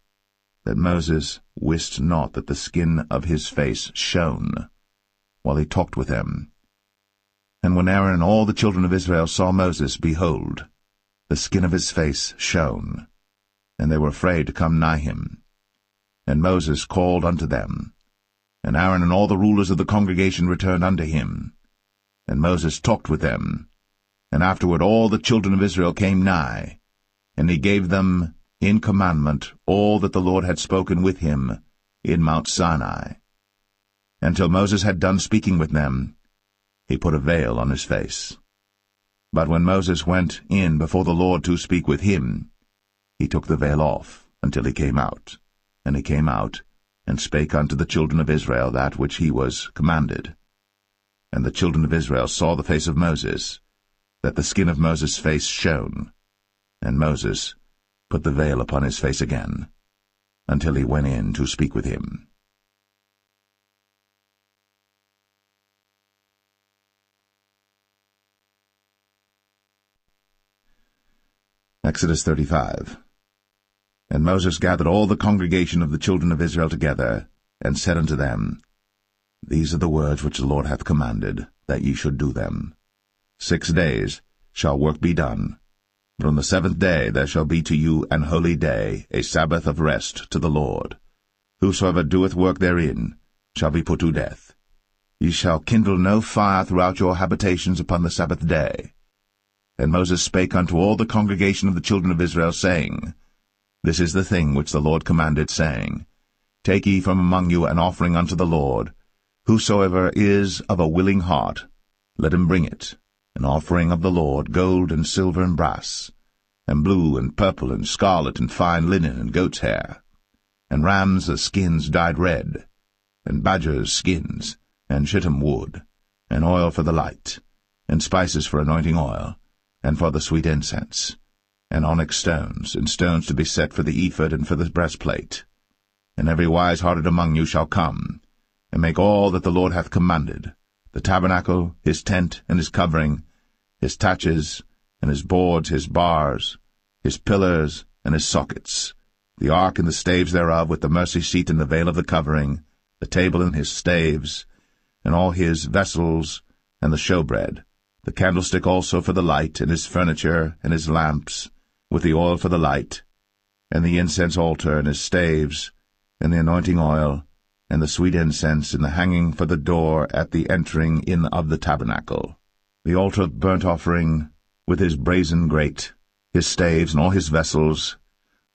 that Moses wist not that the skin of his face shone, while he talked with them. And when Aaron and all the children of Israel saw Moses, behold, the skin of his face shone, and they were afraid to come nigh him. And Moses called unto them, and Aaron and all the rulers of the congregation returned unto him. And Moses talked with them, and afterward all the children of Israel came nigh, and he gave them in commandment all that the Lord had spoken with him in Mount Sinai. And till Moses had done speaking with them, he put a veil on his face. But when Moses went in before the Lord to speak with him, he took the veil off until he came out. And he came out, and spake unto the children of Israel that which he was commanded. And the children of Israel saw the face of Moses, that the skin of Moses' face shone. And Moses put the veil upon his face again, until he went in to speak with him. Exodus 35. And Moses gathered all the congregation of the children of Israel together, and said unto them, These are the words which the Lord hath commanded, that ye should do them. 6 days shall work be done, But on the 7th day there shall be to you an holy day, a Sabbath of rest to the Lord. Whosoever doeth work therein shall be put to death. Ye shall kindle no fire throughout your habitations upon the Sabbath day. And Moses spake unto all the congregation of the children of Israel, saying, This is the thing which the Lord commanded, saying, Take ye from among you an offering unto the Lord. Whosoever is of a willing heart, let him bring it, an offering of the Lord, gold and silver and brass, and blue and purple and scarlet and fine linen and goat's hair, and rams' skins dyed red, and badgers' skins, and shittim wood, and oil for the light, and spices for anointing oil, and for the sweet incense, and onyx stones, and stones to be set for the ephod and for the breastplate. And every wise-hearted among you shall come, and make all that the Lord hath commanded, the tabernacle, his tent, and his covering, his taches, and his boards, his bars, his pillars, and his sockets, the ark and the staves thereof, with the mercy seat and the veil of the covering, the table and his staves, and all his vessels, and the showbread, the candlestick also for the light, and his furniture, and his lamps, with the oil for the light, and the incense altar, and his staves, and the anointing oil, and the sweet incense, and the hanging for the door at the entering in of the tabernacle, the altar of burnt offering, with his brazen grate, his staves, and all his vessels,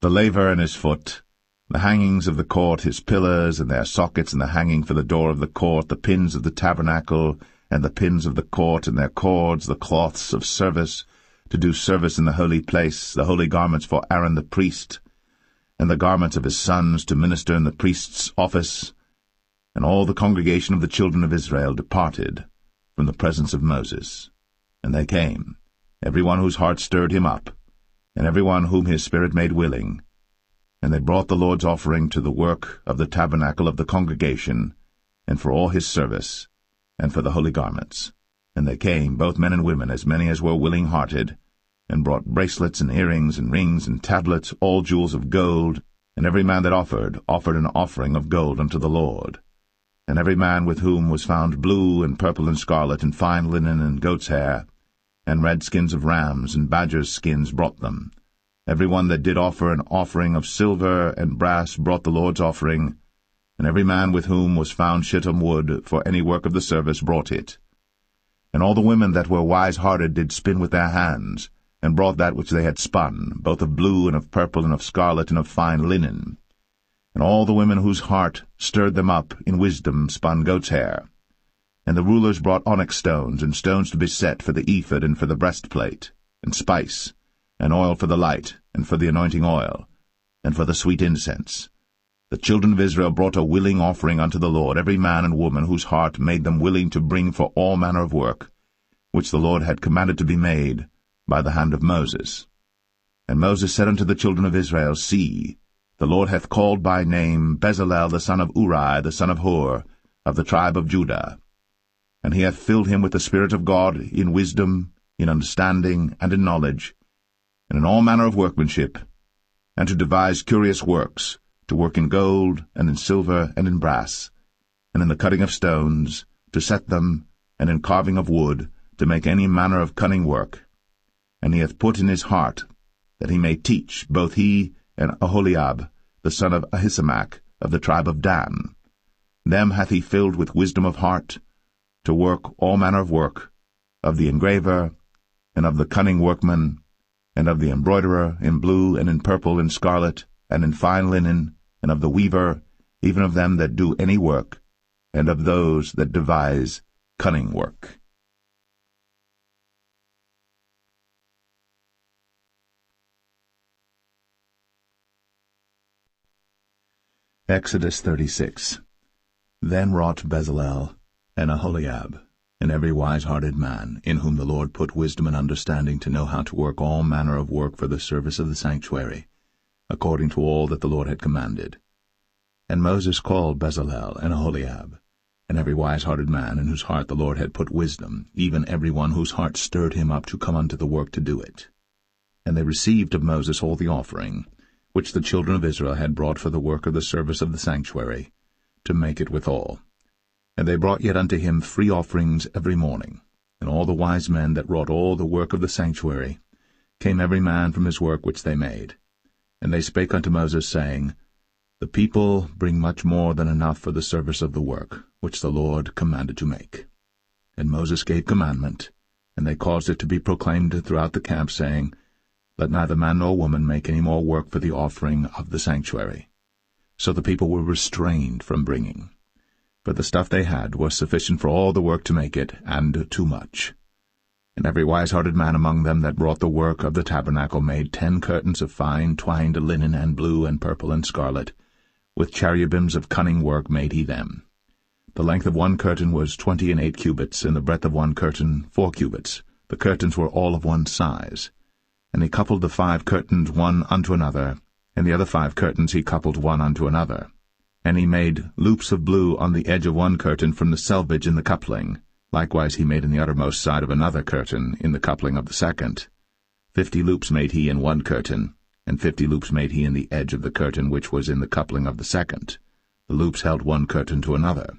the laver and his foot, the hangings of the court, his pillars, and their sockets, and the hanging for the door of the court, the pins of the tabernacle, and the pins of the court, and their cords, the cloths of service, to do service in the holy place, the holy garments for Aaron the priest, and the garments of his sons to minister in the priest's office. And all the congregation of the children of Israel departed from the presence of Moses. And they came, every one whose heart stirred him up, and every one whom his spirit made willing. And they brought the Lord's offering to the work of the tabernacle of the congregation, and for all his service, and for the holy garments. And they came, both men and women, as many as were willing-hearted, and brought bracelets and earrings and rings and tablets, all jewels of gold, and every man that offered an offering of gold unto the Lord. And every man with whom was found blue and purple and scarlet and fine linen and goat's hair, and red skins of rams and badgers' skins brought them. Every one that did offer an offering of silver and brass brought the Lord's offering, and every man with whom was found shittim wood for any work of the service brought it. And all the women that were wise-hearted did spin with their hands, and brought that which they had spun, both of blue and of purple and of scarlet and of fine linen. And all the women whose heart stirred them up in wisdom spun goat's hair. And the rulers brought onyx stones, and stones to be set for the ephod and for the breastplate, and spice, and oil for the light, and for the anointing oil, and for the sweet incense. The children of Israel brought a willing offering unto the Lord, every man and woman whose heart made them willing to bring for all manner of work, which the Lord had commanded to be made by the hand of Moses. And Moses said unto the children of Israel, See, the Lord hath called by name Bezalel the son of Uri, the son of Hur, of the tribe of Judah. And he hath filled him with the Spirit of God in wisdom, in understanding, and in knowledge, and in all manner of workmanship, and to devise curious works, to work in gold, and in silver, and in brass, and in the cutting of stones, to set them, and in carving of wood, to make any manner of cunning work. And he hath put in his heart that he may teach, both he and Aholiab, the son of Ahisamach, of the tribe of Dan. Them hath he filled with wisdom of heart, to work all manner of work, of the engraver, and of the cunning workman, and of the embroiderer, in blue, and in purple, and scarlet, and in fine linen, and of the weaver, even of them that do any work, and of those that devise cunning work. Exodus 36. Then wrought Bezalel and Aholiab, and every wise-hearted man, in whom the Lord put wisdom and understanding to know how to work all manner of work for the service of the sanctuary, according to all that the Lord had commanded. And Moses called Bezalel and Aholiab, and every wise-hearted man, in whose heart the Lord had put wisdom, even every one whose heart stirred him up to come unto the work to do it. And they received of Moses all the offering, which the children of Israel had brought for the work of the service of the sanctuary, to make it withal. And they brought yet unto him free offerings every morning. And all the wise men that wrought all the work of the sanctuary came every man from his work which they made. And they spake unto Moses, saying, The people bring much more than enough for the service of the work, which the Lord commanded to make. And Moses gave commandment, and they caused it to be proclaimed throughout the camp, saying, Let neither man nor woman make any more work for the offering of the sanctuary. So the people were restrained from bringing. For the stuff they had was sufficient for all the work to make it, and too much. And every wise-hearted man among them that wrought the work of the tabernacle made 10 curtains of fine twined linen and blue and purple and scarlet. With cherubims of cunning work made he them. The length of one curtain was 28 cubits, and the breadth of one curtain 4 cubits. The curtains were all of one size. And he coupled the 5 curtains one unto another, and the other 5 curtains he coupled one unto another. And he made loops of blue on the edge of one curtain from the selvage in the coupling. Likewise he made in the uttermost side of another curtain in the coupling of the second. 50 loops made he in one curtain, and 50 loops made he in the edge of the curtain which was in the coupling of the second. The loops held one curtain to another.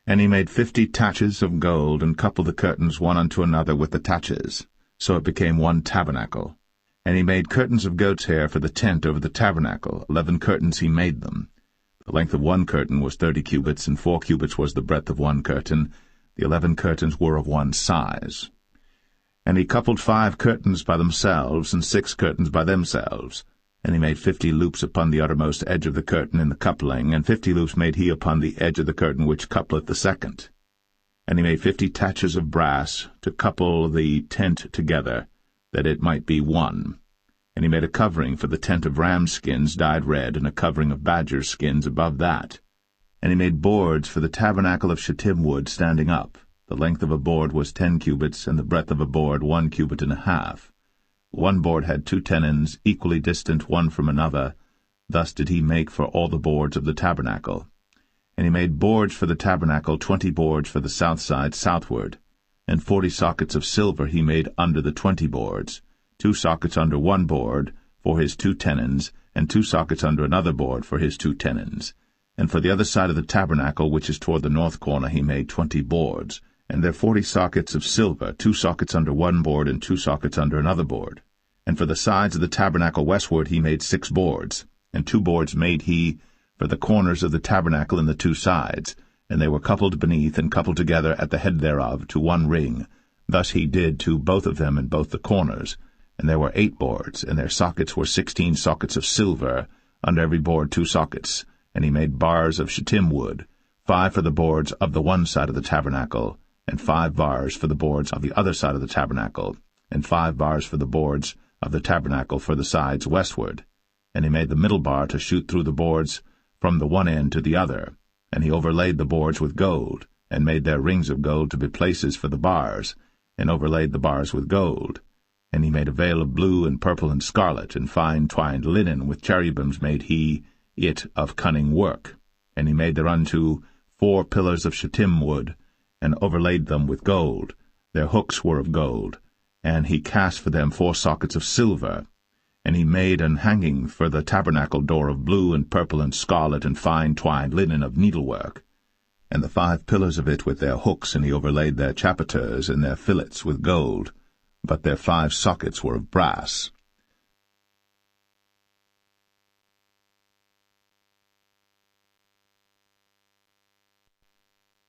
And he made 50 taches of gold, and coupled the curtains one unto another with the taches. So it became one tabernacle. And he made curtains of goat's hair for the tent over the tabernacle. 11 curtains he made them. The length of one curtain was 30 cubits, and 4 cubits was the breadth of one curtain. The 11 curtains were of one size. And he coupled 5 curtains by themselves, and 6 curtains by themselves. And he made 50 loops upon the uttermost edge of the curtain in the coupling, and 50 loops made he upon the edge of the curtain which coupleth the second. And he made 50 taches of brass to couple the tent together, that it might be one. And he made a covering for the tent of ram skins dyed red, and a covering of badger skins above that. And he made boards for the tabernacle of shittim wood standing up. The length of a board was 10 cubits, and the breadth of a board 1 cubit and a half. One board had 2 tenons, equally distant one from another. Thus did he make for all the boards of the tabernacle. And he made boards for the tabernacle, 20 boards for the south side southward. And 40 sockets of silver he made under the 20 boards, 2 sockets under one board for his 2 tenons, and 2 sockets under another board for his 2 tenons. And for the other side of the tabernacle, which is toward the north corner, he made 20 boards, and there 40 sockets of silver, 2 sockets under one board, and 2 sockets under another board. And for the sides of the tabernacle westward he made 6 boards, and 2 boards made he for the corners of the tabernacle in the 2 sides, and they were coupled beneath and coupled together at the head thereof to one ring. Thus he did to both of them in both the corners. And there were 8 boards, and their sockets were 16 sockets of silver, under every board 2 sockets. And he made bars of shittim wood, 5 for the boards of the one side of the tabernacle, and 5 bars for the boards of the other side of the tabernacle, and 5 bars for the boards of the tabernacle for the sides westward. And he made the middle bar to shoot through the boards from the one end to the other. And he overlaid the boards with gold, and made their rings of gold to be places for the bars, and overlaid the bars with gold. And he made a veil of blue and purple and scarlet, and fine twined linen with cherubims made he it of cunning work. And he made thereunto 4 pillars of shittim wood, and overlaid them with gold. Their hooks were of gold. And he cast for them 4 sockets of silver. And he made an hanging for the tabernacle door of blue and purple and scarlet and fine twined linen of needlework. And the 5 pillars of it with their hooks, and he overlaid their chapiters and their fillets with gold. But their 5 sockets were of brass.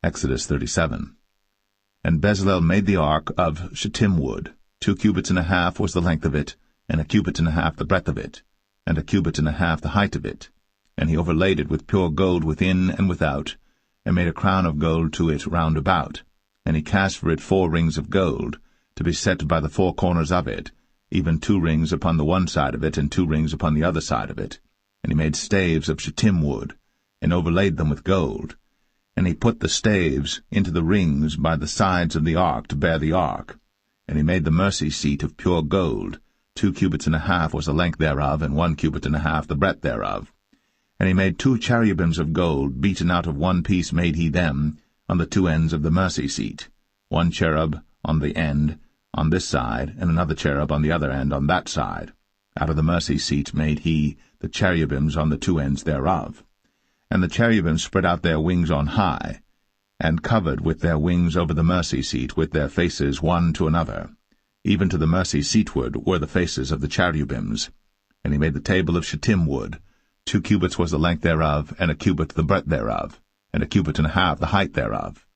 Exodus 37. And Bezalel made the ark of shittim wood. 2 cubits and a half was the length of it, and 1 cubit and a half the breadth of it, and 1 cubit and a half the height of it. And he overlaid it with pure gold within and without, and made a crown of gold to it round about. And he cast for it 4 rings of gold, to be set by the 4 corners of it, even 2 rings upon the one side of it, and 2 rings upon the other side of it. And he made staves of shittim wood, and overlaid them with gold. And he put the staves into the rings by the sides of the ark to bear the ark. And he made the mercy seat of pure gold. 2 cubits and a half was the length thereof, and 1 cubit and a half the breadth thereof. And he made 2 cherubims of gold, beaten out of one piece made he them, on the 2 ends of the mercy seat, 1 cherub on the end on this side, and another cherub on the other end on that side. Out of the mercy seat made he the cherubims on the 2 ends thereof. And the cherubims spread out their wings on high, and covered with their wings over the mercy seat with their faces one to another. Even to the mercy seatward were the faces of the cherubims. And he made the table of shittim wood. 2 cubits was the length thereof, and a cubit the breadth thereof, and a cubit and a half the height thereof.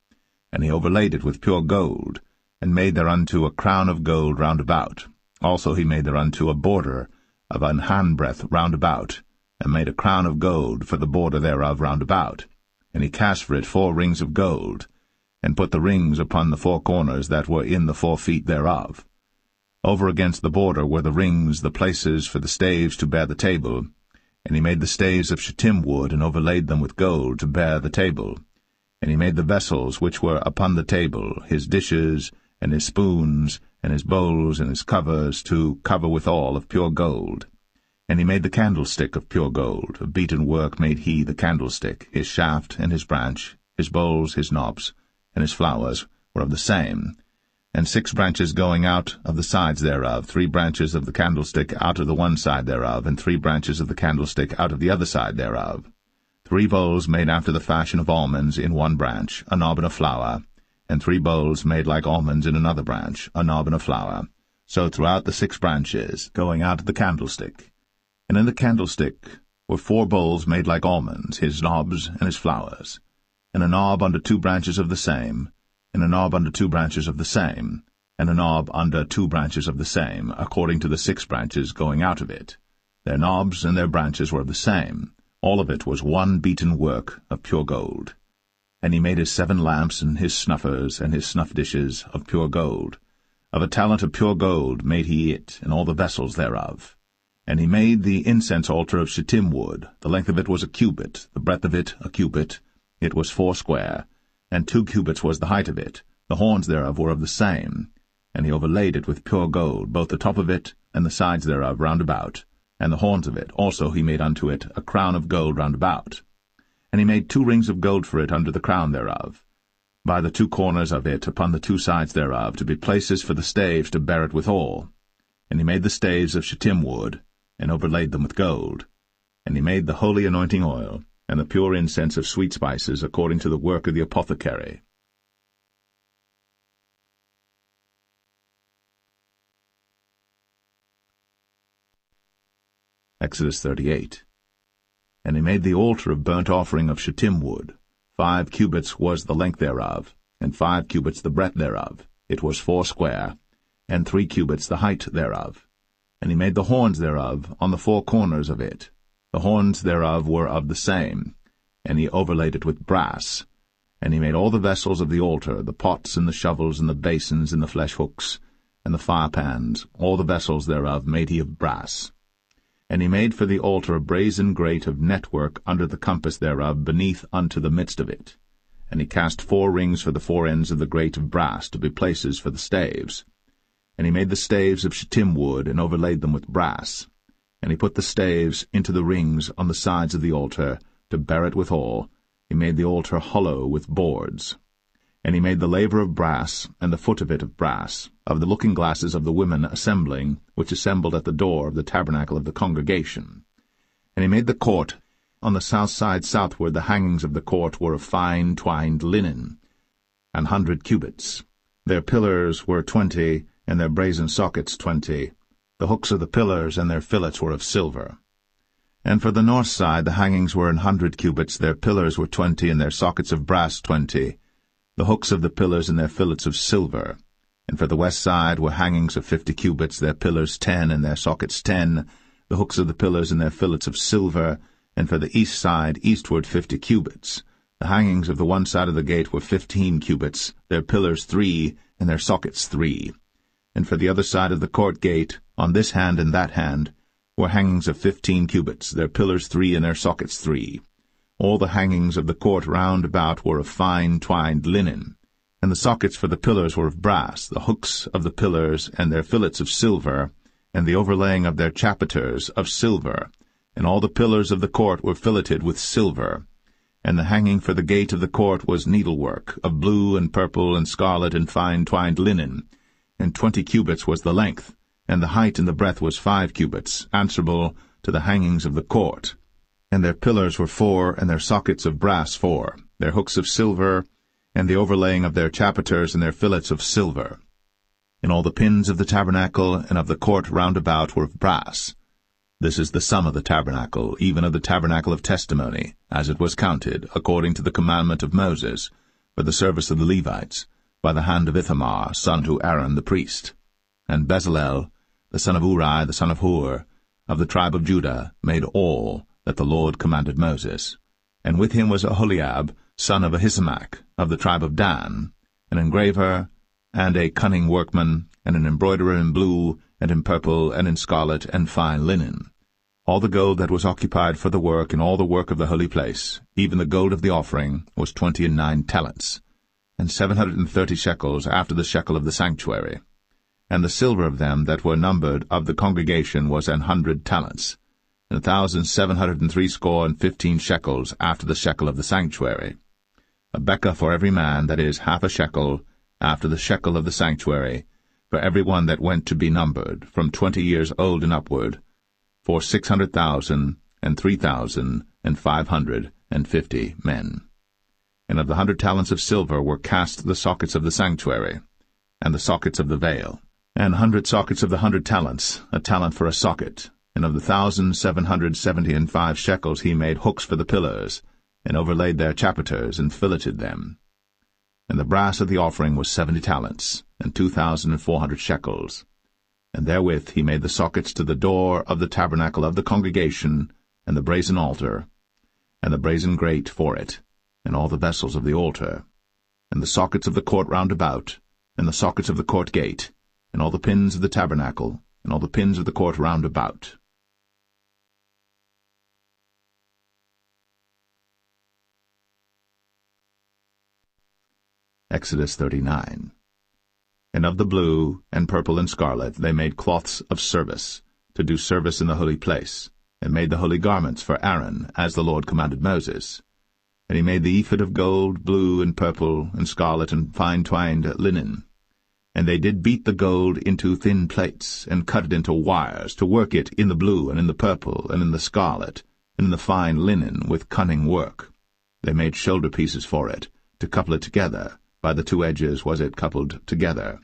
And he overlaid it with pure gold, and made thereunto a crown of gold round about. Also he made thereunto a border of an handbreadth round about, and made a crown of gold for the border thereof round about. And he cast for it 4 rings of gold, and put the rings upon the 4 corners that were in the 4 feet thereof. Over against the border were the rings, the places for the staves to bear the table. And he made the staves of shittim wood, and overlaid them with gold to bear the table. And he made the vessels which were upon the table, his dishes, and his spoons, and his bowls, and his covers, to cover withal of pure gold. And he made the candlestick of pure gold. Of beaten work made he the candlestick. His shaft and his branch, his bowls, his knobs, and his flowers were of the same. And 6 branches going out of the sides thereof, 3 branches of the candlestick out of the one side thereof, and 3 branches of the candlestick out of the other side thereof. 3 bowls made after the fashion of almonds in one branch, a knob and a flower, and 3 bowls made like almonds in another branch, a knob and a flower. So throughout the 6 branches, going out of the candlestick. And in the candlestick were 4 bowls made like almonds, his knobs and his flowers, and a knob under 2 branches of the same, and a knob under 2 branches of the same, and a knob under 2 branches of the same, according to the 6 branches going out of it. Their knobs and their branches were of the same. All of it was one beaten work of pure gold. And he made his 7 lamps, and his snuffers, and his snuff dishes of pure gold. Of a talent of pure gold made he it, and all the vessels thereof. And he made the incense altar of shittim wood. The length of it was a cubit, the breadth of it a cubit. It was 4 square, and 2 cubits was the height of it. The horns thereof were of the same. And he overlaid it with pure gold, both the top of it and the sides thereof round about. And the horns of it also he made unto it a crown of gold round about. And he made 2 rings of gold for it under the crown thereof, by the 2 corners of it upon the 2 sides thereof, to be places for the staves to bear it withal. And he made the staves of shittim wood, and overlaid them with gold. And he made the holy anointing oil, and the pure incense of sweet spices, according to the work of the apothecary. Exodus 38. And he made the altar of burnt offering of shittim wood. 5 cubits was the length thereof, and 5 cubits the breadth thereof. It was 4 square, and 3 cubits the height thereof. And he made the horns thereof on the 4 corners of it. The horns thereof were of the same, and he overlaid it with brass. And he made all the vessels of the altar, the pots and the shovels and the basins and the flesh hooks, and the firepans, all the vessels thereof made he of brass. And he made for the altar a brazen grate of network under the compass thereof beneath unto the midst of it. And he cast 4 rings for the 4 ends of the grate of brass to be places for the staves. And he made the staves of shittim wood, and overlaid them with brass. And he put the staves into the rings on the sides of the altar, to bear it withal. He made the altar hollow with boards. And he made the laver of brass, and the foot of it of brass, of the looking-glasses of the women assembling, which assembled at the door of the tabernacle of the congregation. And he made the court. On the south side southward the hangings of the court were of fine twined linen, 100 cubits. Their pillars were 20, and their brazen sockets 20. The hooks of the pillars and their fillets were of silver. And for the north side the hangings were 100 cubits, their pillars were 20, and their sockets of brass 20. The hooks of the pillars and their fillets of silver. And for the west side were hangings of 50 cubits, their pillars 10, and their sockets 10, the hooks of the pillars and their fillets of silver. And for the east side eastward 50 cubits. The hangings of the one side of the gate were 15 cubits, their pillars 3, and their sockets 3. And for the other side of the court gate, on this hand and that hand, were hangings of 15 cubits, their pillars 3, and their sockets 3. All the hangings of the court round about were of fine twined linen. And the sockets for the pillars were of brass, the hooks of the pillars and their fillets of silver, and the overlaying of their chapiters of silver. And all the pillars of the court were filleted with silver. And the hanging for the gate of the court was needlework, of blue and purple and scarlet and fine twined linen. And 20 cubits was the length, and the height and the breadth was 5 cubits, answerable to the hangings of the court. And their pillars were 4, and their sockets of brass 4, their hooks of silver, and the overlaying of their chapiters and their fillets of silver. And all the pins of the tabernacle and of the court round about were of brass. This is the sum of the tabernacle, even of the tabernacle of testimony, as it was counted, according to the commandment of Moses, for the service of the Levites, by the hand of Ithamar, son to Aaron the priest. And Bezalel, the son of Uri, the son of Hur, of the tribe of Judah, made all that the Lord commanded Moses. And with him was Aholiab, son of Ahisamach, of the tribe of Dan, an engraver, and a cunning workman, and an embroiderer in blue, and in purple, and in scarlet, and fine linen. All the gold that was occupied for the work, and all the work of the holy place, even the gold of the offering, was 29 talents, and 730 shekels after the shekel of the sanctuary. And the silver of them that were numbered of the congregation was 100 talents, and 1,760 shekels after the shekel of the sanctuary. A bekah for every man, that is, half a shekel, after the shekel of the sanctuary, for every one that went to be numbered, from 20 years old and upward, for 600,000 and 3,550 men. And of the 100 talents of silver were cast the sockets of the sanctuary, and the sockets of the veil, and 100 sockets of the 100 talents, a talent for a socket. And of the 1,775 shekels he made hooks for the pillars, and overlaid their chapiters, and filleted them. And the brass of the offering was 70 talents, and 2,400 shekels. And therewith he made the sockets to the door of the tabernacle of the congregation, and the brazen altar, and the brazen grate for it, and all the vessels of the altar, and the sockets of the court round about, and the sockets of the court gate, and all the pins of the tabernacle, and all the pins of the court round about. Exodus 39. And of the blue, and purple, and scarlet they made cloths of service, to do service in the holy place, and made the holy garments for Aaron, as the Lord commanded Moses. And he made the ephod of gold, blue, and purple, and scarlet, and fine-twined linen. And they did beat the gold into thin plates, and cut it into wires, to work it in the blue, and in the purple, and in the scarlet, and in the fine linen, with cunning work. They made shoulder pieces for it, to couple it together. By the 2 edges was it coupled together.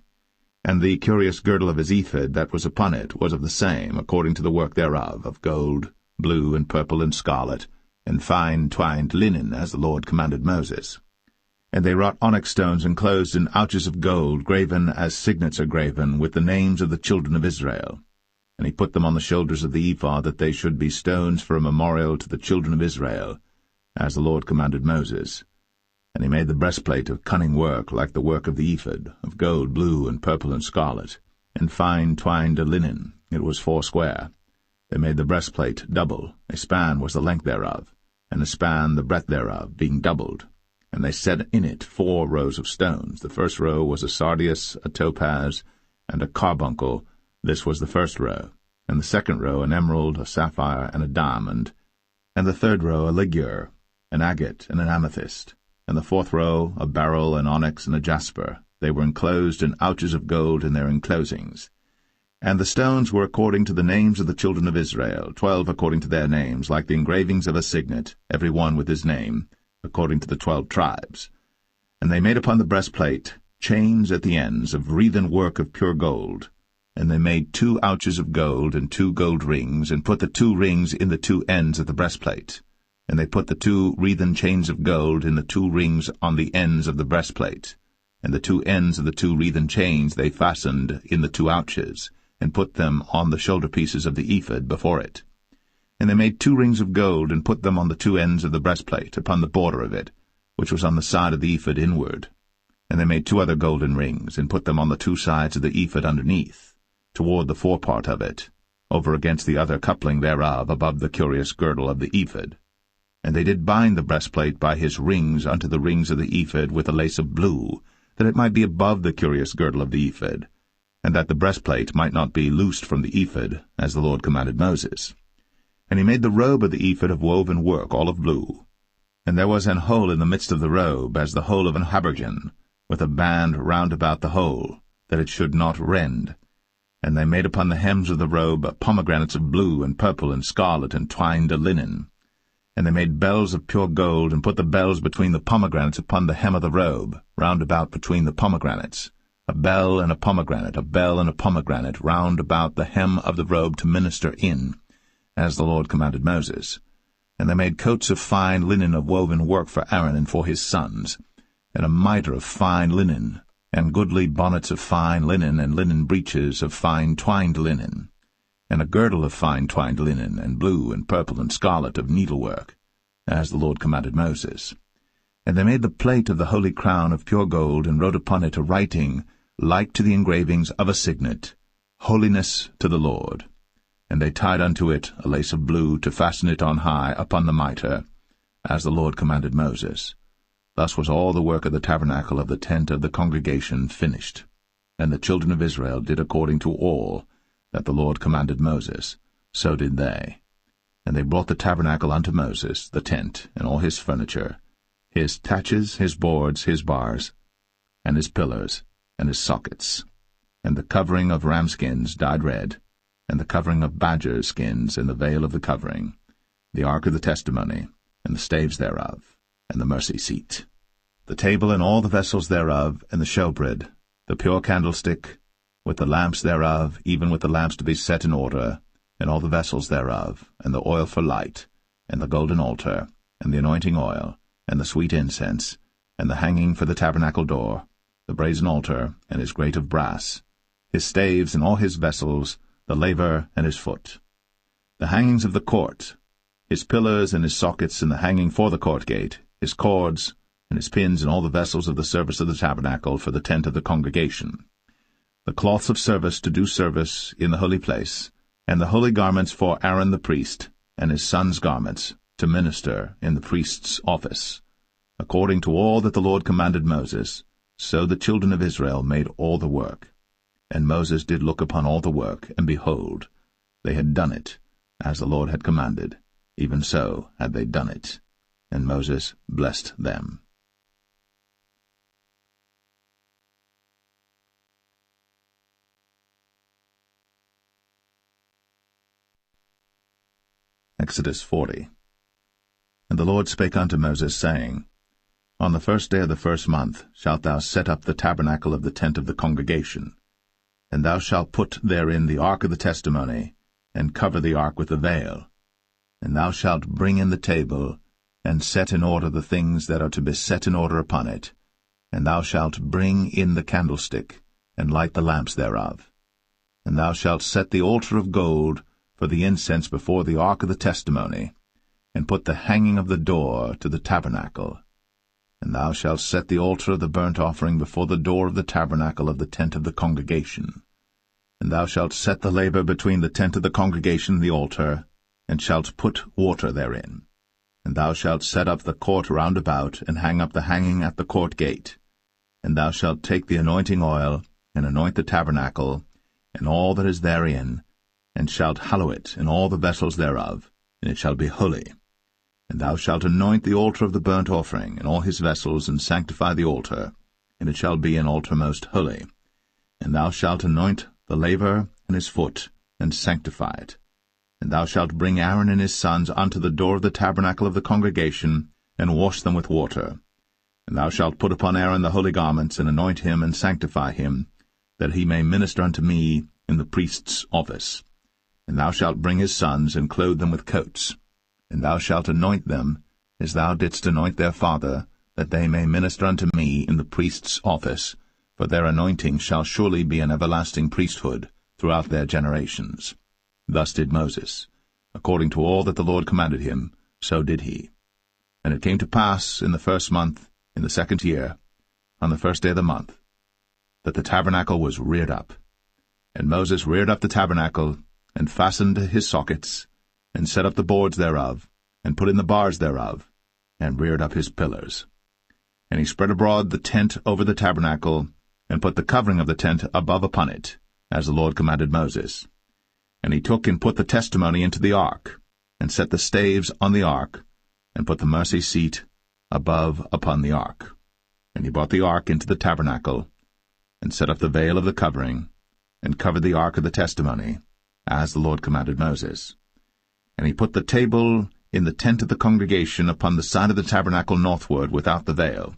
And the curious girdle of his ephod that was upon it was of the same, according to the work thereof, of gold, blue, and purple, and scarlet, and fine twined linen, as the Lord commanded Moses. And they wrought onyx stones enclosed in ouches of gold, graven as signets are graven, with the names of the children of Israel. And he put them on the shoulders of the ephod, that they should be stones for a memorial to the children of Israel, as the Lord commanded Moses. And he made the breastplate of cunning work, like the work of the ephod, of gold, blue, and purple, and scarlet, and fine twined linen. It was foursquare. They made the breastplate double. A span was the length thereof, and a span the breadth thereof, being doubled. And they set in it 4 rows of stones. The first row was a sardius, a topaz, and a carbuncle. This was the first row. And the second row an emerald, a sapphire, and a diamond. And the third row a ligure, an agate, and an amethyst. And the fourth row a beryl, an onyx, and a jasper. They were enclosed in ouches of gold in their enclosings. And the stones were according to the names of the children of Israel, 12 according to their names, like the engravings of a signet, every one with his name, according to the 12 tribes. And they made upon the breastplate chains at the ends of wreathen work of pure gold. And they made 2 ouches of gold and 2 gold rings, and put the 2 rings in the 2 ends of the breastplate. And they put the 2 wreathen chains of gold in the 2 rings on the ends of the breastplate. And the 2 ends of the 2 wreathen chains they fastened in the 2 ouches, and put them on the shoulder pieces of the ephod before it. And they made 2 rings of gold, and put them on the 2 ends of the breastplate, upon the border of it, which was on the side of the ephod inward. And they made 2 other golden rings, and put them on the 2 sides of the ephod underneath, toward the forepart of it, over against the other coupling thereof, above the curious girdle of the ephod. And they did bind the breastplate by his rings unto the rings of the ephod with a lace of blue, that it might be above the curious girdle of the ephod, and that the breastplate might not be loosed from the ephod, as the Lord commanded Moses. And he made the robe of the ephod of woven work, all of blue. And there was an hole in the midst of the robe, as the hole of an habergeon, with a band round about the hole, that it should not rend. And they made upon the hems of the robe pomegranates of blue and purple and scarlet and twined linen. And they made bells of pure gold, and put the bells between the pomegranates upon the hem of the robe, round about between the pomegranates, a bell and a pomegranate round about the hem of the robe to minister in, as the Lord commanded Moses. And they made coats of fine linen of woven work for Aaron and for his sons, and a mitre of fine linen, and goodly bonnets of fine linen, and linen breeches of fine twined linen, and a girdle of fine twined linen, and blue and purple and scarlet of needlework, as the Lord commanded Moses. And they made the plate of the holy crown of pure gold, and wrote upon it a writing like to the engravings of a signet, Holiness to the Lord. And they tied unto it a lace of blue to fasten it on high upon the mitre, as the Lord commanded Moses. Thus was all the work of the tabernacle of the tent of the congregation finished. And the children of Israel did according to all that the Lord commanded Moses, so did they. And they brought the tabernacle unto Moses, the tent, and all his furniture, his taches, his boards, his bars, and his pillars, and his sockets, and the covering of ram skins dyed red, and the covering of badger skins, and the veil of the covering, the ark of the testimony, and the staves thereof, and the mercy seat, the table and all the vessels thereof, and the showbread, the pure candlestick, with the lamps thereof, even with the lamps to be set in order, and all the vessels thereof, and the oil for light, and the golden altar, and the anointing oil, and the sweet incense, and the hanging for the tabernacle door, the brazen altar, and his grate of brass, his staves and all his vessels, the laver and his foot, the hangings of the court, his pillars and his sockets, and the hanging for the court gate, his cords, and his pins, and all the vessels of the service of the tabernacle for the tent of the congregation, the cloths of service to do service in the holy place, and the holy garments for Aaron the priest, and his sons' garments, to minister in the priest's office. According to all that the Lord commanded Moses, so the children of Israel made all the work. And Moses did look upon all the work, and behold, they had done it, as the Lord had commanded, even so had they done it. And Moses blessed them. Exodus 40. And the Lord spake unto Moses, saying, On the first day of the first month shalt thou set up the tabernacle of the tent of the congregation, and thou shalt put therein the ark of the testimony, and cover the ark with the veil. And thou shalt bring in the table, and set in order the things that are to be set in order upon it. And thou shalt bring in the candlestick, and light the lamps thereof. And thou shalt set the altar of gold for the incense before the ark of the testimony, and put the hanging of the door to the tabernacle. And thou shalt set the altar of the burnt offering before the door of the tabernacle of the tent of the congregation. And thou shalt set the laver between the tent of the congregation and the altar, and shalt put water therein. And thou shalt set up the court round about, and hang up the hanging at the court gate. And thou shalt take the anointing oil, and anoint the tabernacle, and all that is therein, and shalt hallow it, and all the vessels thereof, and it shall be holy. And thou shalt anoint the altar of the burnt offering, and all his vessels, and sanctify the altar, and it shall be an altar most holy. And thou shalt anoint the laver and his foot, and sanctify it. And thou shalt bring Aaron and his sons unto the door of the tabernacle of the congregation, and wash them with water. And thou shalt put upon Aaron the holy garments, and anoint him, and sanctify him, that he may minister unto me in the priest's office. And thou shalt bring his sons, and clothe them with coats. And thou shalt anoint them, as thou didst anoint their father, that they may minister unto me in the priest's office, for their anointing shall surely be an everlasting priesthood throughout their generations. Thus did Moses. According to all that the Lord commanded him, so did he. And it came to pass in the first month, in the second year, on the first day of the month, that the tabernacle was reared up. And Moses reared up the tabernacle, and fastened his sockets, and set up the boards thereof, and put in the bars thereof, and reared up his pillars. And he spread abroad the tent over the tabernacle, and put the covering of the tent above upon it, as the Lord commanded Moses. And he took and put the testimony into the ark, and set the staves on the ark, and put the mercy seat above upon the ark. And he brought the ark into the tabernacle, and set up the veil of the covering, and covered the ark of the testimony, as the Lord commanded Moses. And he put the table in the tent of the congregation upon the side of the tabernacle northward without the veil.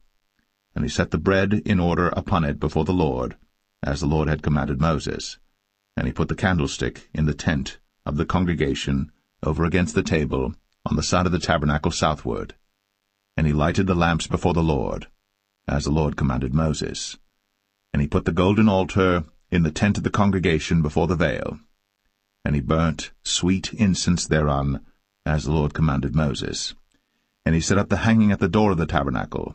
And he set the bread in order upon it before the Lord, as the Lord had commanded Moses. And he put the candlestick in the tent of the congregation over against the table on the side of the tabernacle southward. And he lighted the lamps before the Lord, as the Lord commanded Moses. And he put the golden altar in the tent of the congregation before the veil. And he burnt sweet incense thereon, as the Lord commanded Moses. And he set up the hanging at the door of the tabernacle.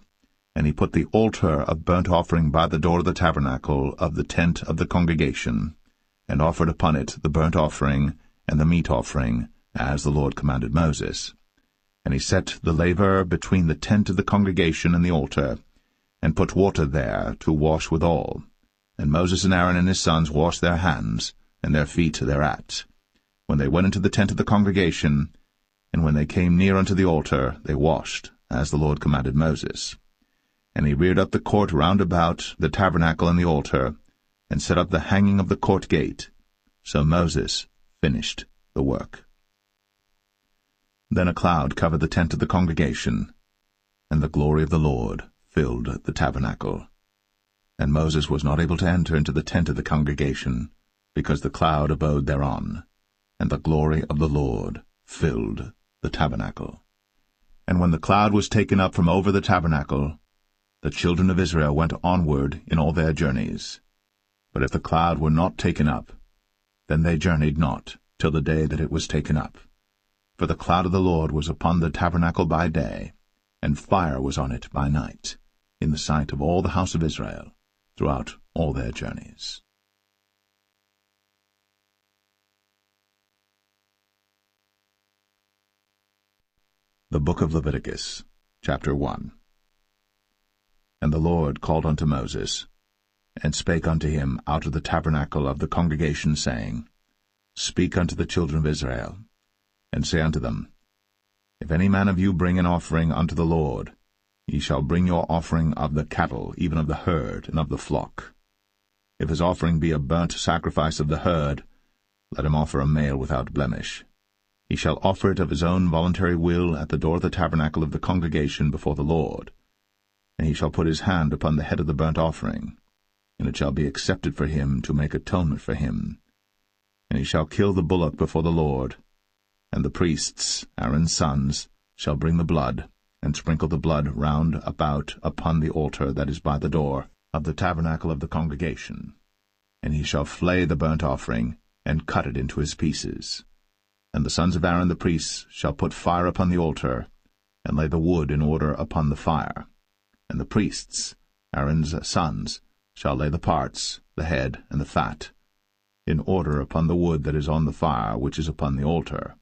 And he put the altar of burnt offering by the door of the tabernacle of the tent of the congregation, and offered upon it the burnt offering and the meat offering, as the Lord commanded Moses. And he set the laver between the tent of the congregation and the altar, and put water there to wash withal. And Moses and Aaron and his sons washed their hands and their feet thereat, when they went into the tent of the congregation, and when they came near unto the altar, they washed, as the Lord commanded Moses. And he reared up the court round about the tabernacle and the altar, and set up the hanging of the court gate. So Moses finished the work. Then a cloud covered the tent of the congregation, and the glory of the Lord filled the tabernacle. And Moses was not able to enter into the tent of the congregation, because the cloud abode thereon, and the glory of the Lord filled the tabernacle. And when the cloud was taken up from over the tabernacle, the children of Israel went onward in all their journeys. But if the cloud were not taken up, then they journeyed not till the day that it was taken up. For the cloud of the Lord was upon the tabernacle by day, and fire was on it by night, in the sight of all the house of Israel, throughout all their journeys. The Book of Leviticus, chapter 1. And the Lord called unto Moses, and spake unto him out of the tabernacle of the congregation, saying, Speak unto the children of Israel, and say unto them, If any man of you bring an offering unto the Lord, ye shall bring your offering of the cattle, even of the herd, and of the flock. If his offering be a burnt sacrifice of the herd, let him offer a male without blemish. He shall offer it of his own voluntary will at the door of the tabernacle of the congregation before the Lord. And he shall put his hand upon the head of the burnt offering, and it shall be accepted for him to make atonement for him. And he shall kill the bullock before the Lord, and the priests, Aaron's sons, shall bring the blood, and sprinkle the blood round about upon the altar that is by the door of the tabernacle of the congregation. And he shall flay the burnt offering, and cut it into his pieces. And the sons of Aaron the priests shall put fire upon the altar, and lay the wood in order upon the fire. And the priests, Aaron's sons, shall lay the parts, the head, and the fat, in order upon the wood that is on the fire which is upon the altar.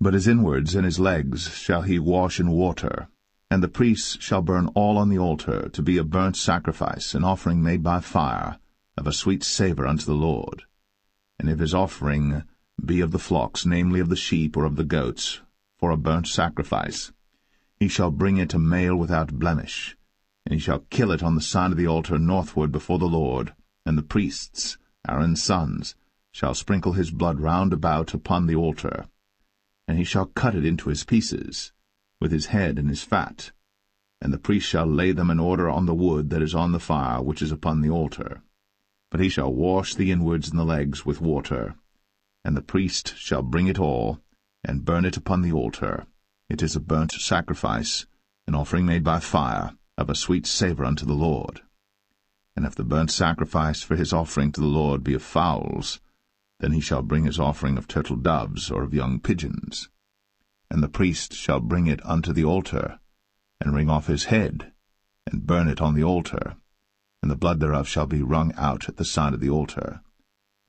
But his inwards and his legs shall he wash in water, and the priests shall burn all on the altar, to be a burnt sacrifice, an offering made by fire, of a sweet savour unto the Lord. And if his offering be of the flocks, namely of the sheep or of the goats, for a burnt sacrifice, he shall bring it a male without blemish, and he shall kill it on the side of the altar northward before the Lord, and the priests, Aaron's sons, shall sprinkle his blood round about upon the altar. And he shall cut it into his pieces, with his head and his fat, and the priest shall lay them in order on the wood that is on the fire which is upon the altar. But he shall wash the inwards and the legs with water, and the priest shall bring it all, and burn it upon the altar. It is a burnt sacrifice, an offering made by fire, of a sweet savour unto the Lord. And if the burnt sacrifice for his offering to the Lord be of fowls, then he shall bring his offering of turtle doves or of young pigeons. And the priest shall bring it unto the altar, and wring off his head, and burn it on the altar, and the blood thereof shall be wrung out at the side of the altar.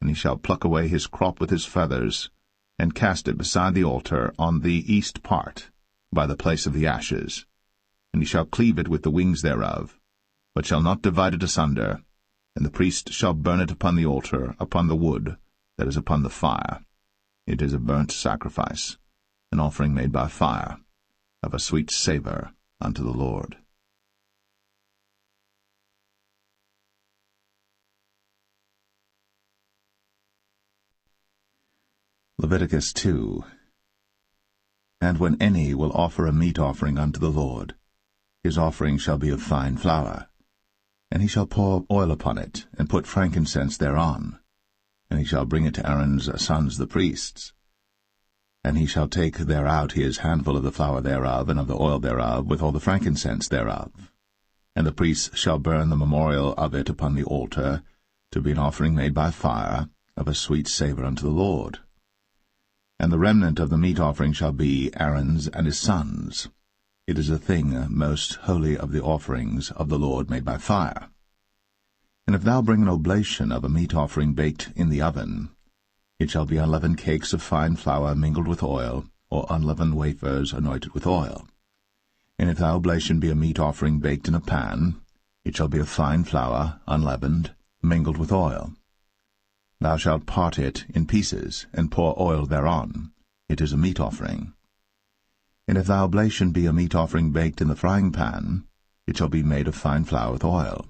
And he shall pluck away his crop with his feathers, and cast it beside the altar on the east part, by the place of the ashes. And he shall cleave it with the wings thereof, but shall not divide it asunder. And the priest shall burn it upon the altar, upon the wood that is upon the fire. It is a burnt sacrifice, an offering made by fire, of a sweet savour unto the Lord. Leviticus 2. And when any will offer a meat offering unto the Lord, his offering shall be of fine flour. And he shall pour oil upon it, and put frankincense thereon. And he shall bring it to Aaron's sons the priests. And he shall take thereout his handful of the flour thereof, and of the oil thereof, with all the frankincense thereof. And the priests shall burn the memorial of it upon the altar, to be an offering made by fire, of a sweet savour unto the Lord. And the remnant of the meat offering shall be Aaron's and his sons. It is a thing most holy of the offerings of the Lord made by fire. And if thou bring an oblation of a meat offering baked in the oven, it shall be unleavened cakes of fine flour mingled with oil, or unleavened wafers anointed with oil. And if thy oblation be a meat offering baked in a pan, it shall be of fine flour, unleavened, mingled with oil. Thou shalt part it in pieces, and pour oil thereon. It is a meat offering. And if thy oblation be a meat offering baked in the frying pan, it shall be made of fine flour with oil.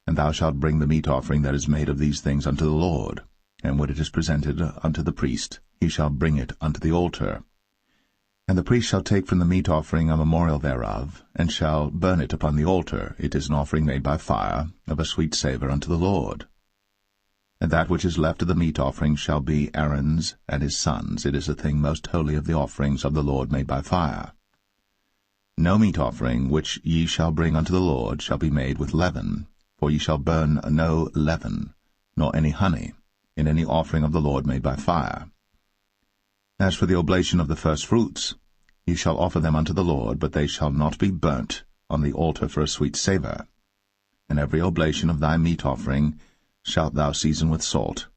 And thou shalt bring the meat offering that is made of these things unto the Lord, and when it is presented unto the priest, he shall bring it unto the altar. And the priest shall take from the meat offering a memorial thereof, and shall burn it upon the altar. It is an offering made by fire, of a sweet savour unto the Lord. And that which is left of the meat offering shall be Aaron's and his sons. It is a thing most holy of the offerings of the Lord made by fire. No meat offering which ye shall bring unto the Lord shall be made with leaven, for ye shall burn no leaven, nor any honey, in any offering of the Lord made by fire. As for the oblation of the firstfruits, ye shall offer them unto the Lord, but they shall not be burnt on the altar for a sweet savour. And every oblation of thy meat offering shalt thou season with salt,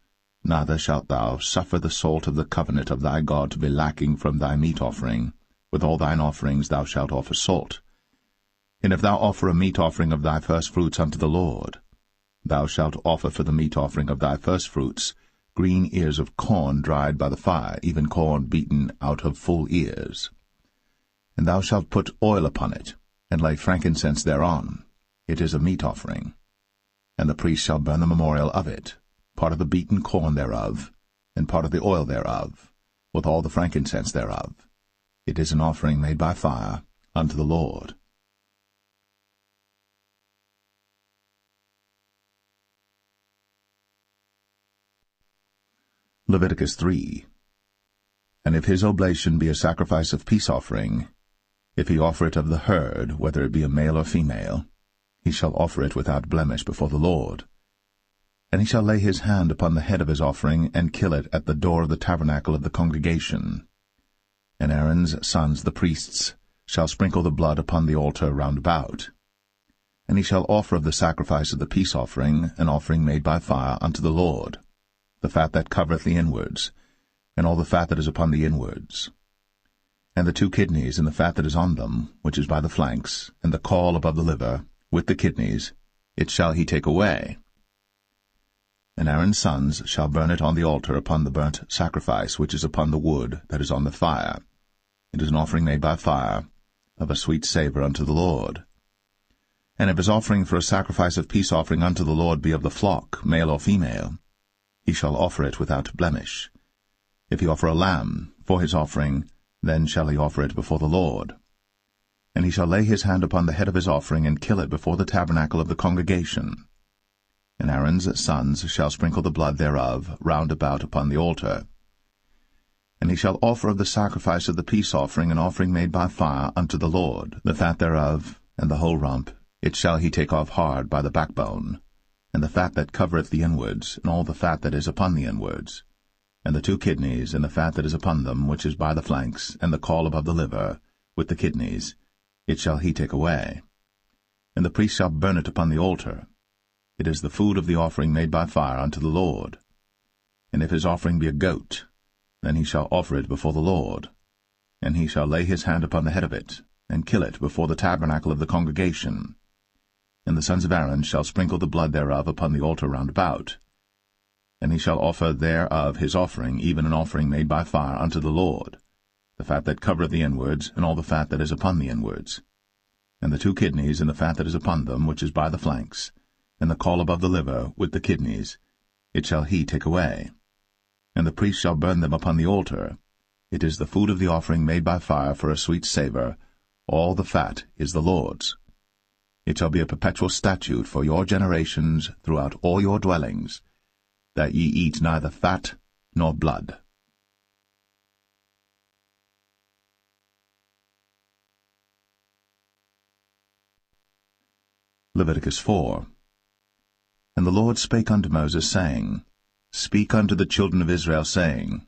neither shalt thou suffer the salt of the covenant of thy God to be lacking from thy meat offering. With all thine offerings thou shalt offer salt. And if thou offer a meat offering of thy firstfruits unto the Lord, thou shalt offer for the meat offering of thy firstfruits green ears of corn dried by the fire, even corn beaten out of full ears. And thou shalt put oil upon it, and lay frankincense thereon. It is a meat offering. And the priest shall burn the memorial of it, part of the beaten corn thereof, and part of the oil thereof, with all the frankincense thereof. It is an offering made by fire unto the Lord. Leviticus 3. And if his oblation be a sacrifice of peace offering, if he offer it of the herd, whether it be a male or female, he shall offer it without blemish before the Lord. And he shall lay his hand upon the head of his offering, and kill it at the door of the tabernacle of the congregation. And Aaron's sons the priests shall sprinkle the blood upon the altar round about. And he shall offer of the sacrifice of the peace offering an offering made by fire unto the Lord, the fat that covereth the inwards, and all the fat that is upon the inwards, and the 2 kidneys, and the fat that is on them, which is by the flanks, and the caul above the liver, with the kidneys, it shall he take away. And Aaron's sons shall burn it on the altar upon the burnt sacrifice which is upon the wood that is on the fire. It is an offering made by fire, of a sweet savour unto the Lord. And if his offering for a sacrifice of peace offering unto the Lord be of the flock, male or female, he shall offer it without blemish. If he offer a lamb for his offering, then shall he offer it before the Lord. And he shall lay his hand upon the head of his offering, and kill it before the tabernacle of the congregation. And Aaron's sons shall sprinkle the blood thereof round about upon the altar. And he shall offer of the sacrifice of the peace offering an offering made by fire unto the Lord, the fat thereof, and the whole rump, it shall he take off hard by the backbone, and the fat that covereth the inwards, and all the fat that is upon the inwards, and the 2 kidneys, and the fat that is upon them, which is by the flanks, and the caul above the liver, with the kidneys, it shall he take away. And the priest shall burn it upon the altar. It is the food of the offering made by fire unto the Lord. And if his offering be a goat, then he shall offer it before the Lord. And he shall lay his hand upon the head of it, and kill it before the tabernacle of the congregation. And the sons of Aaron shall sprinkle the blood thereof upon the altar round about. And he shall offer thereof his offering, even an offering made by fire unto the Lord, the fat that covereth the inwards, and all the fat that is upon the inwards, and the 2 kidneys, and the fat that is upon them, which is by the flanks, and the caul above the liver, with the kidneys, it shall he take away. And the priest shall burn them upon the altar. It is the food of the offering made by fire for a sweet savour. All the fat is the Lord's. It shall be a perpetual statute for your generations throughout all your dwellings, that ye eat neither fat nor blood. Leviticus 4. And the Lord spake unto Moses, saying, Speak unto the children of Israel, saying,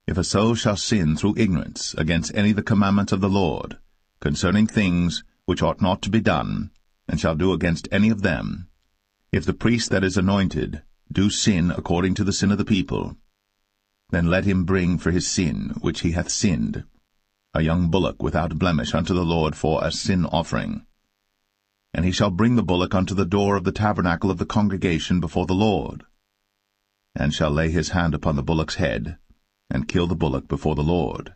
If a soul shall sin through ignorance against any of the commandments of the Lord, concerning things which ought not to be done, and shall do against any of them, if the priest that is anointed do sin according to the sin of the people, then let him bring for his sin which he hath sinned a young bullock without blemish unto the Lord for a sin offering. And he shall bring the bullock unto the door of the tabernacle of the congregation before the Lord, and shall lay his hand upon the bullock's head, and kill the bullock before the Lord.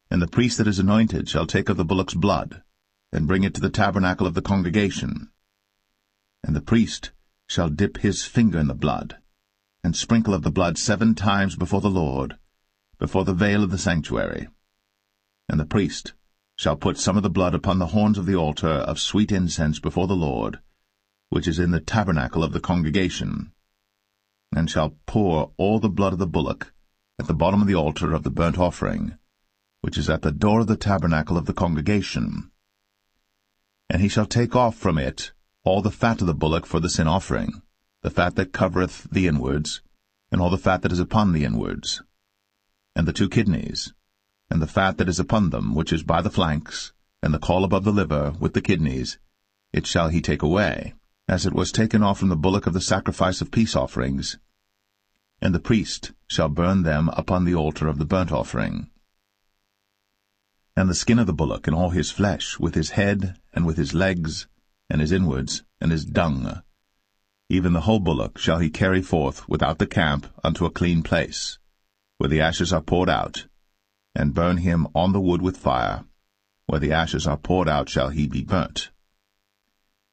And the priest that is anointed shall take of the bullock's blood, and bring it to the tabernacle of the congregation. And the priest shall dip his finger in the blood, and sprinkle of the blood 7 times before the Lord, before the veil of the sanctuary. And the priest shall put some of the blood upon the horns of the altar of sweet incense before the Lord, which is in the tabernacle of the congregation, and shall pour all the blood of the bullock at the bottom of the altar of the burnt offering, which is at the door of the tabernacle of the congregation. And he shall take off from it all the fat of the bullock for the sin offering, the fat that covereth the inwards, and all the fat that is upon the inwards, and the 2 kidneys, and the fat that is upon them, which is by the flanks, and the caul above the liver, with the kidneys, it shall he take away, as it was taken off from the bullock of the sacrifice of peace offerings. And the priest shall burn them upon the altar of the burnt offering. And the skin of the bullock, and all his flesh, with his head, and with his legs, and his inwards, and his dung, even the whole bullock shall he carry forth without the camp unto a clean place, where the ashes are poured out, and burn him on the wood with fire. Where the ashes are poured out shall he be burnt.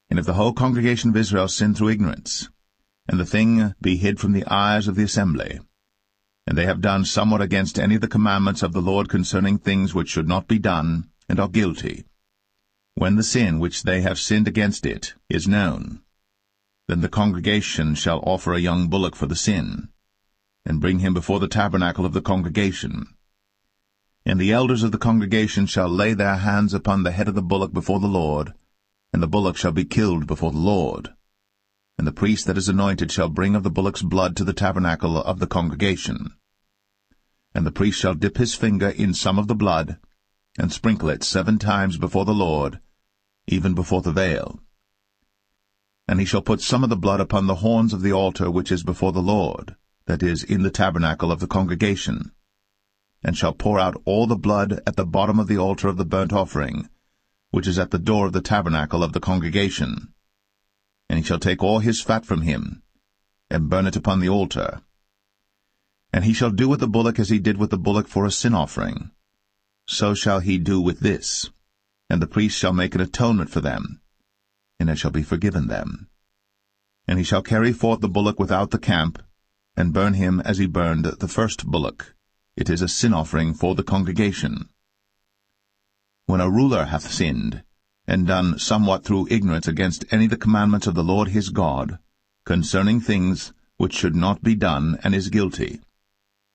And if the whole congregation of Israel sin through ignorance, and the thing be hid from the eyes of the assembly, and they have done somewhat against any of the commandments of the Lord concerning things which should not be done, and are guilty, when the sin which they have sinned against it is known, then the congregation shall offer a young bullock for the sin, and bring him before the tabernacle of the congregation. And the elders of the congregation shall lay their hands upon the head of the bullock before the Lord, and the bullock shall be killed before the Lord. And the priest that is anointed shall bring of the bullock's blood to the tabernacle of the congregation. And the priest shall dip his finger in some of the blood, and sprinkle it 7 times before the Lord, even before the veil. And he shall put some of the blood upon the horns of the altar which is before the Lord, that is, in the tabernacle of the congregation, and shall pour out all the blood at the bottom of the altar of the burnt offering, which is at the door of the tabernacle of the congregation. And he shall take all his fat from him, and burn it upon the altar. And he shall do with the bullock as he did with the bullock for a sin offering. So shall he do with this, and the priest shall make an atonement for them, and it shall be forgiven them. And he shall carry forth the bullock without the camp, and burn him as he burned the first bullock. It is a sin offering for the congregation. When a ruler hath sinned, and done somewhat through ignorance against any of the commandments of the Lord his God, concerning things which should not be done, and is guilty,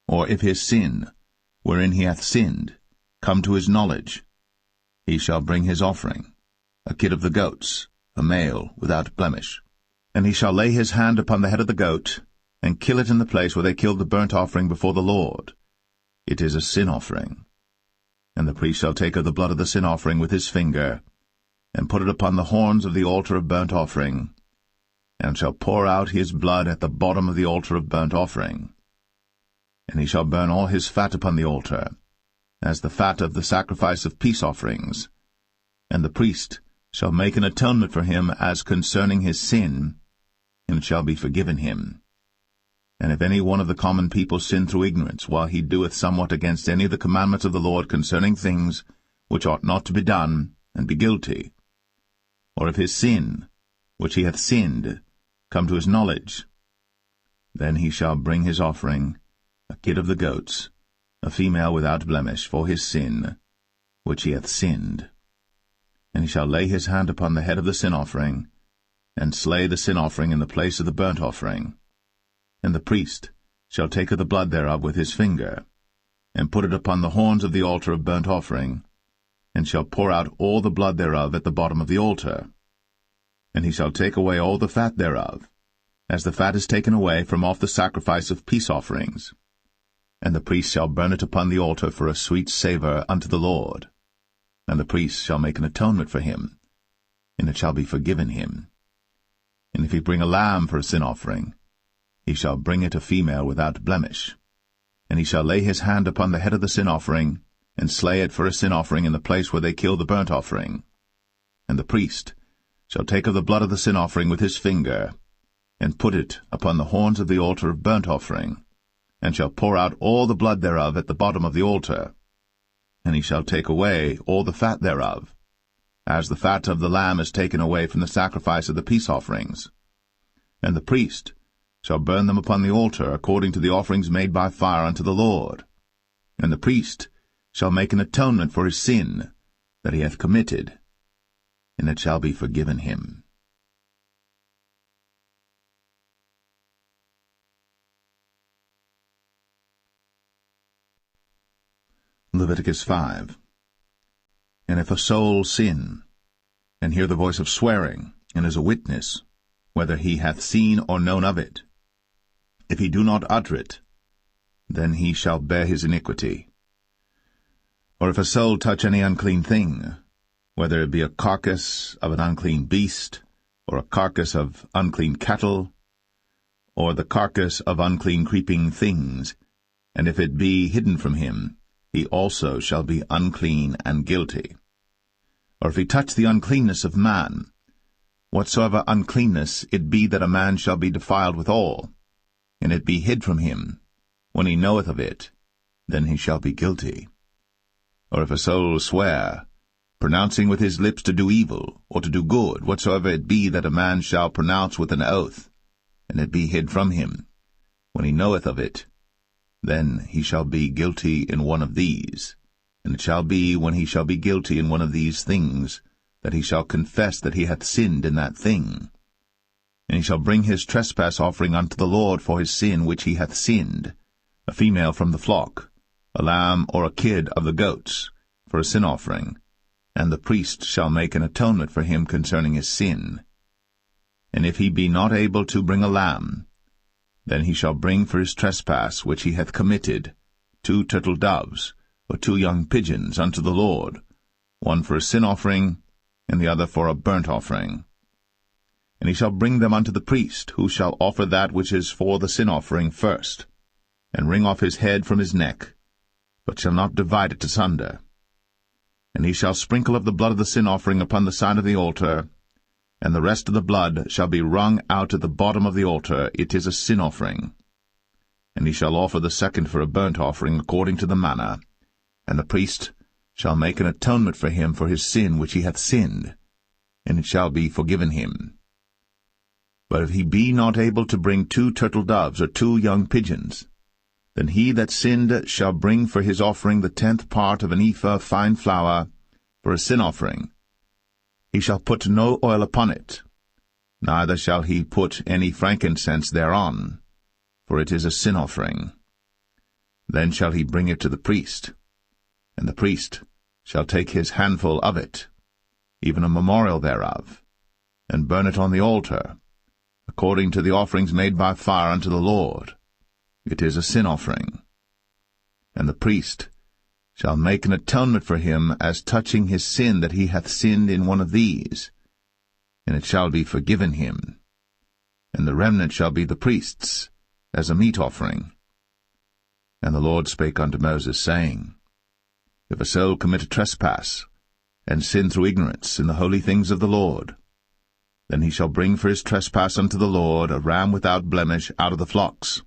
or if his sin, wherein he hath sinned, come to his knowledge, he shall bring his offering, a kid of the goats, a male without blemish. And he shall lay his hand upon the head of the goat, and kill it in the place where they killed the burnt offering before the Lord. It is a sin offering. And the priest shall take of the blood of the sin offering with his finger, and put it upon the horns of the altar of burnt offering, and shall pour out his blood at the bottom of the altar of burnt offering. And he shall burn all his fat upon the altar, as the fat of the sacrifice of peace offerings. And the priest shall make an atonement for him as concerning his sin, and it shall be forgiven him. And if any one of the common people sin through ignorance, while he doeth somewhat against any of the commandments of the Lord concerning things which ought not to be done, and be guilty, or if his sin, which he hath sinned, come to his knowledge, then he shall bring his offering, a kid of the goats, a female without blemish, for his sin, which he hath sinned. And And he shall lay his hand upon the head of the sin offering, and slay the sin offering in the place of the burnt offering. And the priest shall take of the blood thereof with his finger, and put it upon the horns of the altar of burnt offering, and shall pour out all the blood thereof at the bottom of the altar. And he shall take away all the fat thereof, as the fat is taken away from off the sacrifice of peace offerings. And the priest shall burn it upon the altar for a sweet savour unto the Lord. And the priest shall make an atonement for him, and it shall be forgiven him. And if he bring a lamb for a sin offering, he shall bring it a female without blemish. And he shall lay his hand upon the head of the sin offering, and slay it for a sin offering in the place where they kill the burnt offering. And the priest shall take of the blood of the sin offering with his finger, and put it upon the horns of the altar of burnt offering, and shall pour out all the blood thereof at the bottom of the altar. And he shall take away all the fat thereof, as the fat of the lamb is taken away from the sacrifice of the peace offerings. And the priest shall burn them upon the altar according to the offerings made by fire unto the Lord. And the priest shall make an atonement for his sin that he hath committed, and it shall be forgiven him. Leviticus 5. And if a soul sin, and hear the voice of swearing, and is a witness, whether he hath seen or known of it, if he do not utter it, then he shall bear his iniquity. Or if a soul touch any unclean thing, whether it be a carcass of an unclean beast, or a carcass of unclean cattle, or the carcass of unclean creeping things, and if it be hidden from him, he also shall be unclean and guilty. Or if he touch the uncleanness of man, whatsoever uncleanness it be that a man shall be defiled withal, and it be hid from him, when he knoweth of it, then he shall be guilty. Or if a soul swear, pronouncing with his lips to do evil, or to do good, whatsoever it be that a man shall pronounce with an oath, and it be hid from him, when he knoweth of it, then he shall be guilty in one of these. And it shall be, when he shall be guilty in one of these things, that he shall confess that he hath sinned in that thing. And he shall bring his trespass offering unto the Lord for his sin which he hath sinned, a female from the flock, a lamb or a kid of the goats, for a sin offering, and the priest shall make an atonement for him concerning his sin. And if he be not able to bring a lamb, then he shall bring for his trespass which he hath committed 2 turtle doves, or 2 young pigeons unto the Lord, one for a sin offering, and the other for a burnt offering. And he shall bring them unto the priest, who shall offer that which is for the sin offering first, and wring off his head from his neck, but shall not divide it asunder. And he shall sprinkle of the blood of the sin offering upon the side of the altar, and the rest of the blood shall be wrung out at the bottom of the altar. It is a sin offering. And he shall offer the second for a burnt offering according to the manner, and the priest shall make an atonement for him for his sin which he hath sinned, and it shall be forgiven him. But if he be not able to bring 2 turtle doves or 2 young pigeons, then he that sinned shall bring for his offering the 10th part of an ephah of fine flour for a sin offering. He shall put no oil upon it, neither shall he put any frankincense thereon, for it is a sin offering. Then shall he bring it to the priest, and the priest shall take his handful of it, even a memorial thereof, and burn it on the altar, according to the offerings made by fire unto the Lord. It is a sin offering. And the priest shall make an atonement for him as touching his sin that he hath sinned in one of these, and it shall be forgiven him. And the remnant shall be the priest's, as a meat offering. And the Lord spake unto Moses, saying, If a soul commit a trespass, and sin through ignorance in the holy things of the Lord, then he shall bring for his trespass unto the Lord a ram without blemish out of the flocks,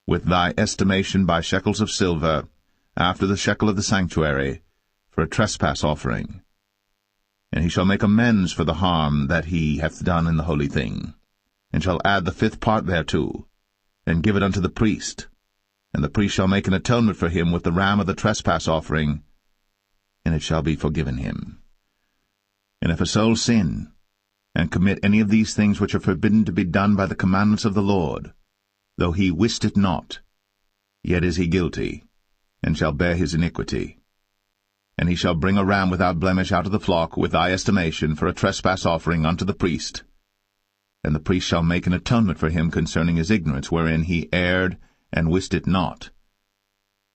with thy estimation by shekels of silver, after the shekel of the sanctuary, for a trespass offering. And he shall make amends for the harm that he hath done in the holy thing, and shall add the 5th part thereto, and give it unto the priest. And the priest shall make an atonement for him with the ram of the trespass offering, and it shall be forgiven him. And if a soul sin, and commit any of these things which are forbidden to be done by the commandments of the Lord, though he wist it not, yet is he guilty, and shall bear his iniquity. And he shall bring a ram without blemish out of the flock with thy estimation for a trespass offering unto the priest. And the priest shall make an atonement for him concerning his ignorance, wherein he erred and wist it not,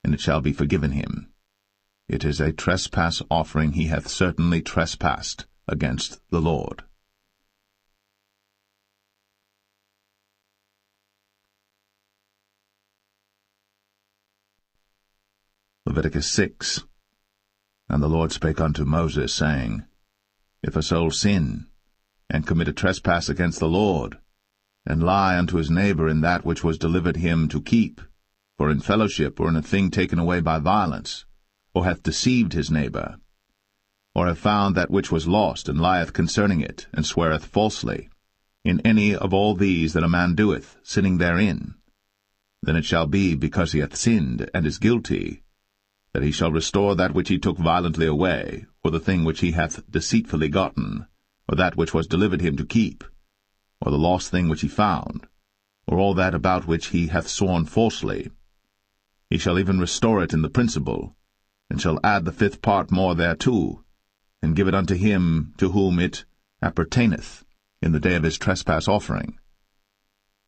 and it shall be forgiven him. It is a trespass offering; he hath certainly trespassed against the Lord. Leviticus 6. And the Lord spake unto Moses, saying, If a soul sin, and commit a trespass against the Lord, and lie unto his neighbor in that which was delivered him to keep, for in fellowship, or in a thing taken away by violence, or hath deceived his neighbor, or have found that which was lost, and lieth concerning it, and sweareth falsely, in any of all these that a man doeth, sinning therein, then it shall be, because he hath sinned, and is guilty, that he shall restore that which he took violently away, or the thing which he hath deceitfully gotten, or that which was delivered him to keep, or the lost thing which he found, or all that about which he hath sworn falsely. He shall even restore it in the principal, and shall add the 5th part more thereto, and give it unto him to whom it appertaineth, in the day of his trespass offering.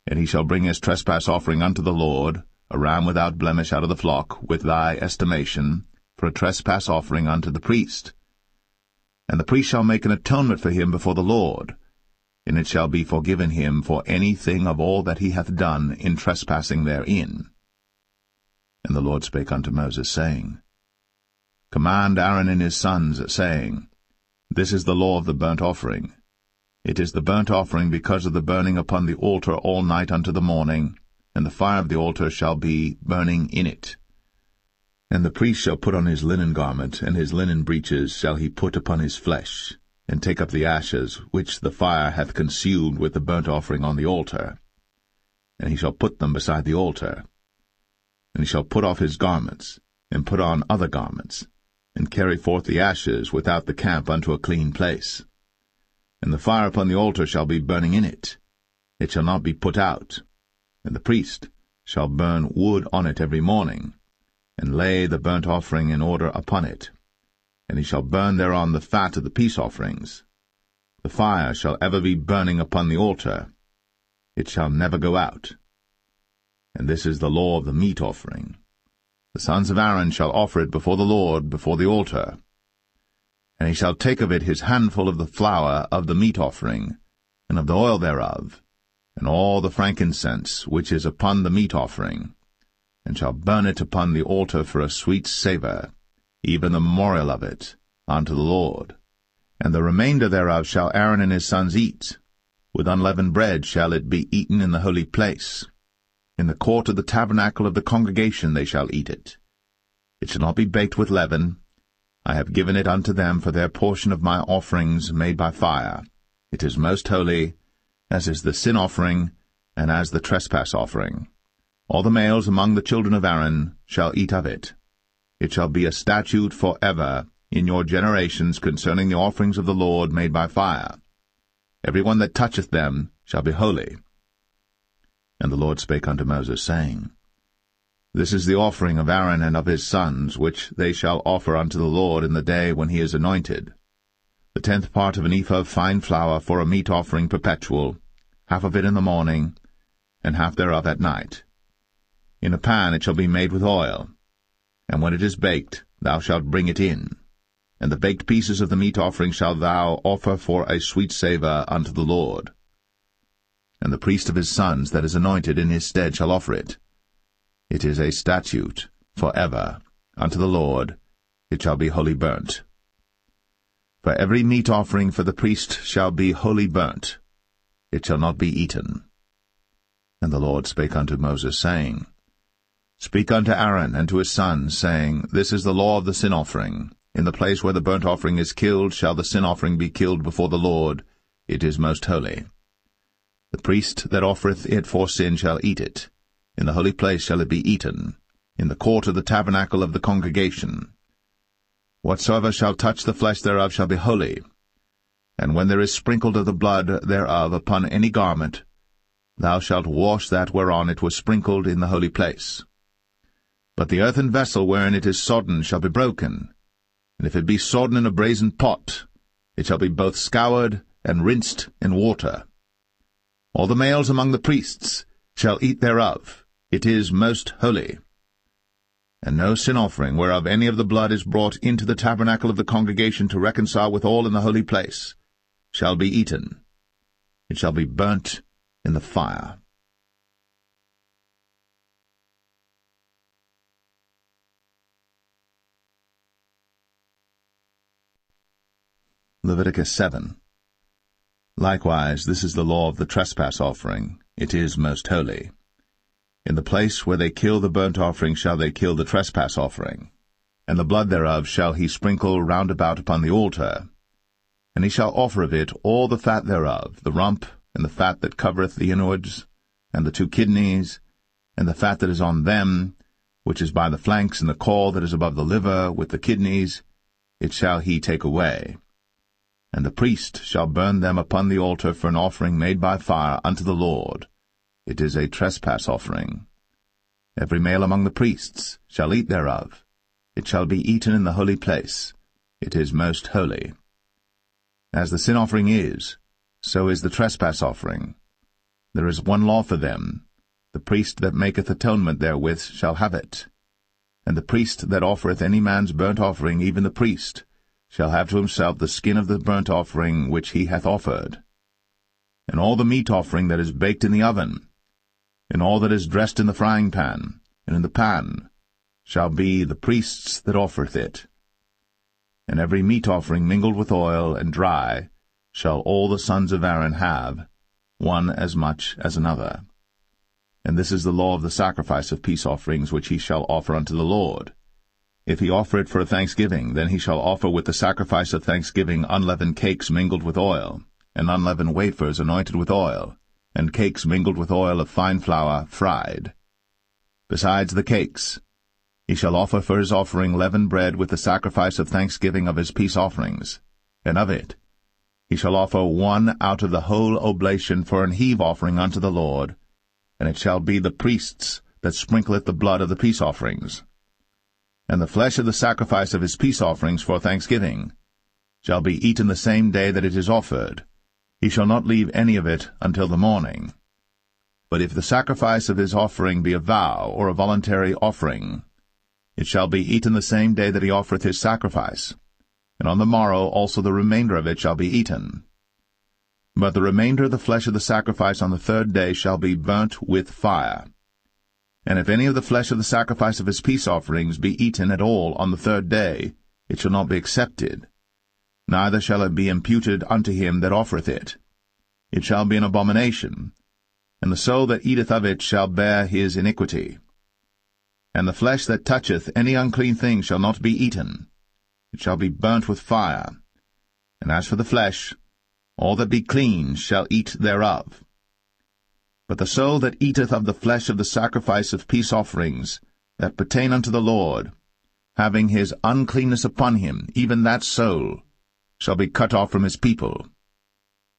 And he shall bring his trespass offering unto the Lord, a ram without blemish out of the flock, with thy estimation, for a trespass offering unto the priest. And the priest shall make an atonement for him before the Lord, and it shall be forgiven him for any thing of all that he hath done in trespassing therein. And the Lord spake unto Moses, saying, Command Aaron and his sons, saying, This is the law of the burnt offering. It is the burnt offering because of the burning upon the altar all night unto the morning, and the fire of the altar shall be burning in it. And the priest shall put on his linen garment, and his linen breeches shall he put upon his flesh, and take up the ashes which the fire hath consumed with the burnt offering on the altar. And he shall put them beside the altar. And he shall put off his garments, and put on other garments, and carry forth the ashes without the camp unto a clean place. And the fire upon the altar shall be burning in it. It shall not be put out. And the priest shall burn wood on it every morning, and lay the burnt offering in order upon it. And he shall burn thereon the fat of the peace offerings. The fire shall ever be burning upon the altar. It shall never go out. And this is the law of the meat offering. The sons of Aaron shall offer it before the Lord, before the altar. And he shall take of it his handful of the flour of the meat offering, and of the oil thereof, and all the frankincense which is upon the meat offering, and shall burn it upon the altar for a sweet savour, even the memorial of it, unto the Lord. And the remainder thereof shall Aaron and his sons eat. With unleavened bread shall it be eaten in the holy place. In the court of the tabernacle of the congregation they shall eat it. It shall not be baked with leaven. I have given it unto them for their portion of my offerings made by fire. It is most holy, as is the sin offering, and as the trespass offering. All the males among the children of Aaron shall eat of it. It shall be a statute for ever in your generations concerning the offerings of the Lord made by fire. Every one that toucheth them shall be holy. And the Lord spake unto Moses, saying, This is the offering of Aaron and of his sons, which they shall offer unto the Lord in the day when he is anointed. The 10th part of an ephah of fine flour for a meat offering perpetual, half of it in the morning, and half thereof at night. In a pan it shall be made with oil, and when it is baked, thou shalt bring it in. And the baked pieces of the meat offering shalt thou offer for a sweet savour unto the Lord. And the priest of his sons that is anointed in his stead shall offer it. It is a statute for ever unto the Lord. It shall be wholly burnt. For every meat offering for the priest shall be wholly burnt. It shall not be eaten. And the Lord spake unto Moses, saying, Speak unto Aaron and to his sons, saying, This is the law of the sin offering. In the place where the burnt offering is killed shall the sin offering be killed before the Lord. It is most holy. The priest that offereth it for sin shall eat it. In the holy place shall it be eaten, in the court of the tabernacle of the congregation. Whatsoever shall touch the flesh thereof shall be holy. And when there is sprinkled of the blood thereof upon any garment, thou shalt wash that whereon it was sprinkled in the holy place. But the earthen vessel wherein it is sodden shall be broken, and if it be sodden in a brazen pot, it shall be both scoured and rinsed in water. All the males among the priests shall eat thereof. It is most holy. And no sin offering whereof any of the blood is brought into the tabernacle of the congregation to reconcile with all in the holy place shall be eaten. It shall be burnt in the fire. Leviticus 7. Likewise, this is the law of the trespass offering. It is most holy. In the place where they kill the burnt offering shall they kill the trespass offering, and the blood thereof shall he sprinkle round about upon the altar. And he shall offer of it all the fat thereof, the rump, and the fat that covereth the inwards, and the 2 kidneys, and the fat that is on them, which is by the flanks, and the caul that is above the liver, with the kidneys, it shall he take away. And the priest shall burn them upon the altar for an offering made by fire unto the Lord. It is a trespass offering. Every male among the priests shall eat thereof. It shall be eaten in the holy place. It is most holy. As the sin offering is, so is the trespass offering. There is one law for them. The priest that maketh atonement therewith shall have it. And the priest that offereth any man's burnt offering, even the priest, shall have to himself the skin of the burnt offering which he hath offered. And all the meat offering that is baked in the oven, and all that is dressed in the frying pan, and in the pan, shall be the priest's that offereth it. And every meat offering mingled with oil and dry shall all the sons of Aaron have, one as much as another. And this is the law of the sacrifice of peace offerings which he shall offer unto the Lord. If he offer it for a thanksgiving, then he shall offer with the sacrifice of thanksgiving unleavened cakes mingled with oil, and unleavened wafers anointed with oil, and cakes mingled with oil of fine flour fried. Besides the cakes, he shall offer for his offering leavened bread with the sacrifice of thanksgiving of his peace offerings, and of it he shall offer one out of the whole oblation for an heave offering unto the Lord, and it shall be the priest's that sprinkleth the blood of the peace offerings. And the flesh of the sacrifice of his peace offerings for thanksgiving shall be eaten the same day that it is offered. He shall not leave any of it until the morning. But if the sacrifice of his offering be a vow or a voluntary offering, it shall be eaten the same day that he offereth his sacrifice, and on the morrow also the remainder of it shall be eaten. But the remainder of the flesh of the sacrifice on the 3rd day shall be burnt with fire. And if any of the flesh of the sacrifice of his peace offerings be eaten at all on the 3rd day, it shall not be accepted, neither shall it be imputed unto him that offereth it. It shall be an abomination, and the soul that eateth of it shall bear his iniquity. And the flesh that toucheth any unclean thing shall not be eaten. It shall be burnt with fire. And as for the flesh, all that be clean shall eat thereof. But the soul that eateth of the flesh of the sacrifice of peace offerings, that pertain unto the Lord, having his uncleanness upon him, even that soul, shall be cut off from his people.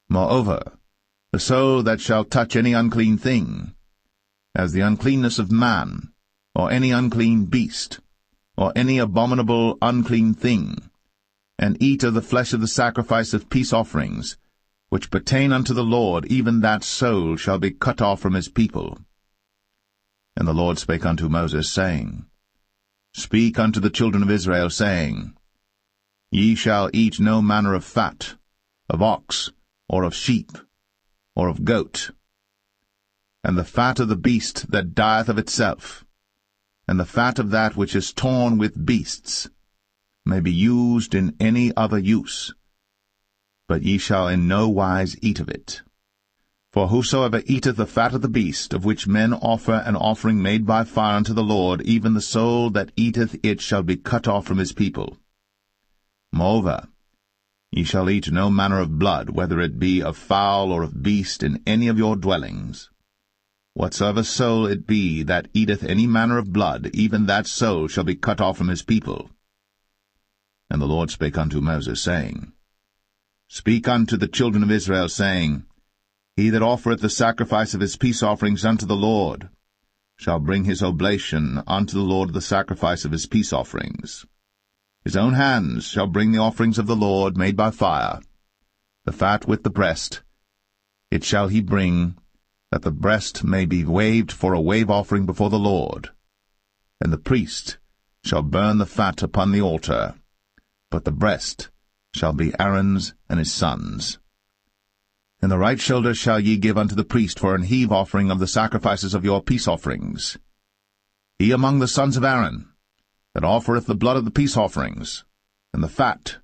Moreover, the soul that shall touch any unclean thing, as the uncleanness of man, or any unclean beast, or any abominable unclean thing, and eat of the flesh of the sacrifice of peace offerings, which pertain unto the Lord, even that soul shall be cut off from his people. And the Lord spake unto Moses, saying, Speak unto the children of Israel, saying, Ye shall eat no manner of fat, of ox, or of sheep, or of goat, and the fat of the beast that dieth of itself, and the fat of that which is torn with beasts, may be used in any other use, but ye shall in no wise eat of it. For whosoever eateth the fat of the beast, of which men offer an offering made by fire unto the Lord, even the soul that eateth it shall be cut off from his people. Moreover, ye shall eat no manner of blood, whether it be of fowl or of beast, in any of your dwellings. Whatsoever soul it be that eateth any manner of blood, even that soul shall be cut off from his people. And the Lord spake unto Moses, saying, Speak unto the children of Israel, saying, He that offereth the sacrifice of his peace offerings unto the Lord shall bring his oblation unto the Lord of the sacrifice of his peace offerings. His own hands shall bring the offerings of the Lord made by fire, the fat with the breast. It shall he bring, that the breast may be waved for a wave offering before the Lord. And the priest shall burn the fat upon the altar, but the breast shall be Aaron's and his sons'. And the right shoulder shall ye give unto the priest for an heave offering of the sacrifices of your peace offerings. He among the sons of Aaron, that offereth the blood of the peace offerings, and the fat,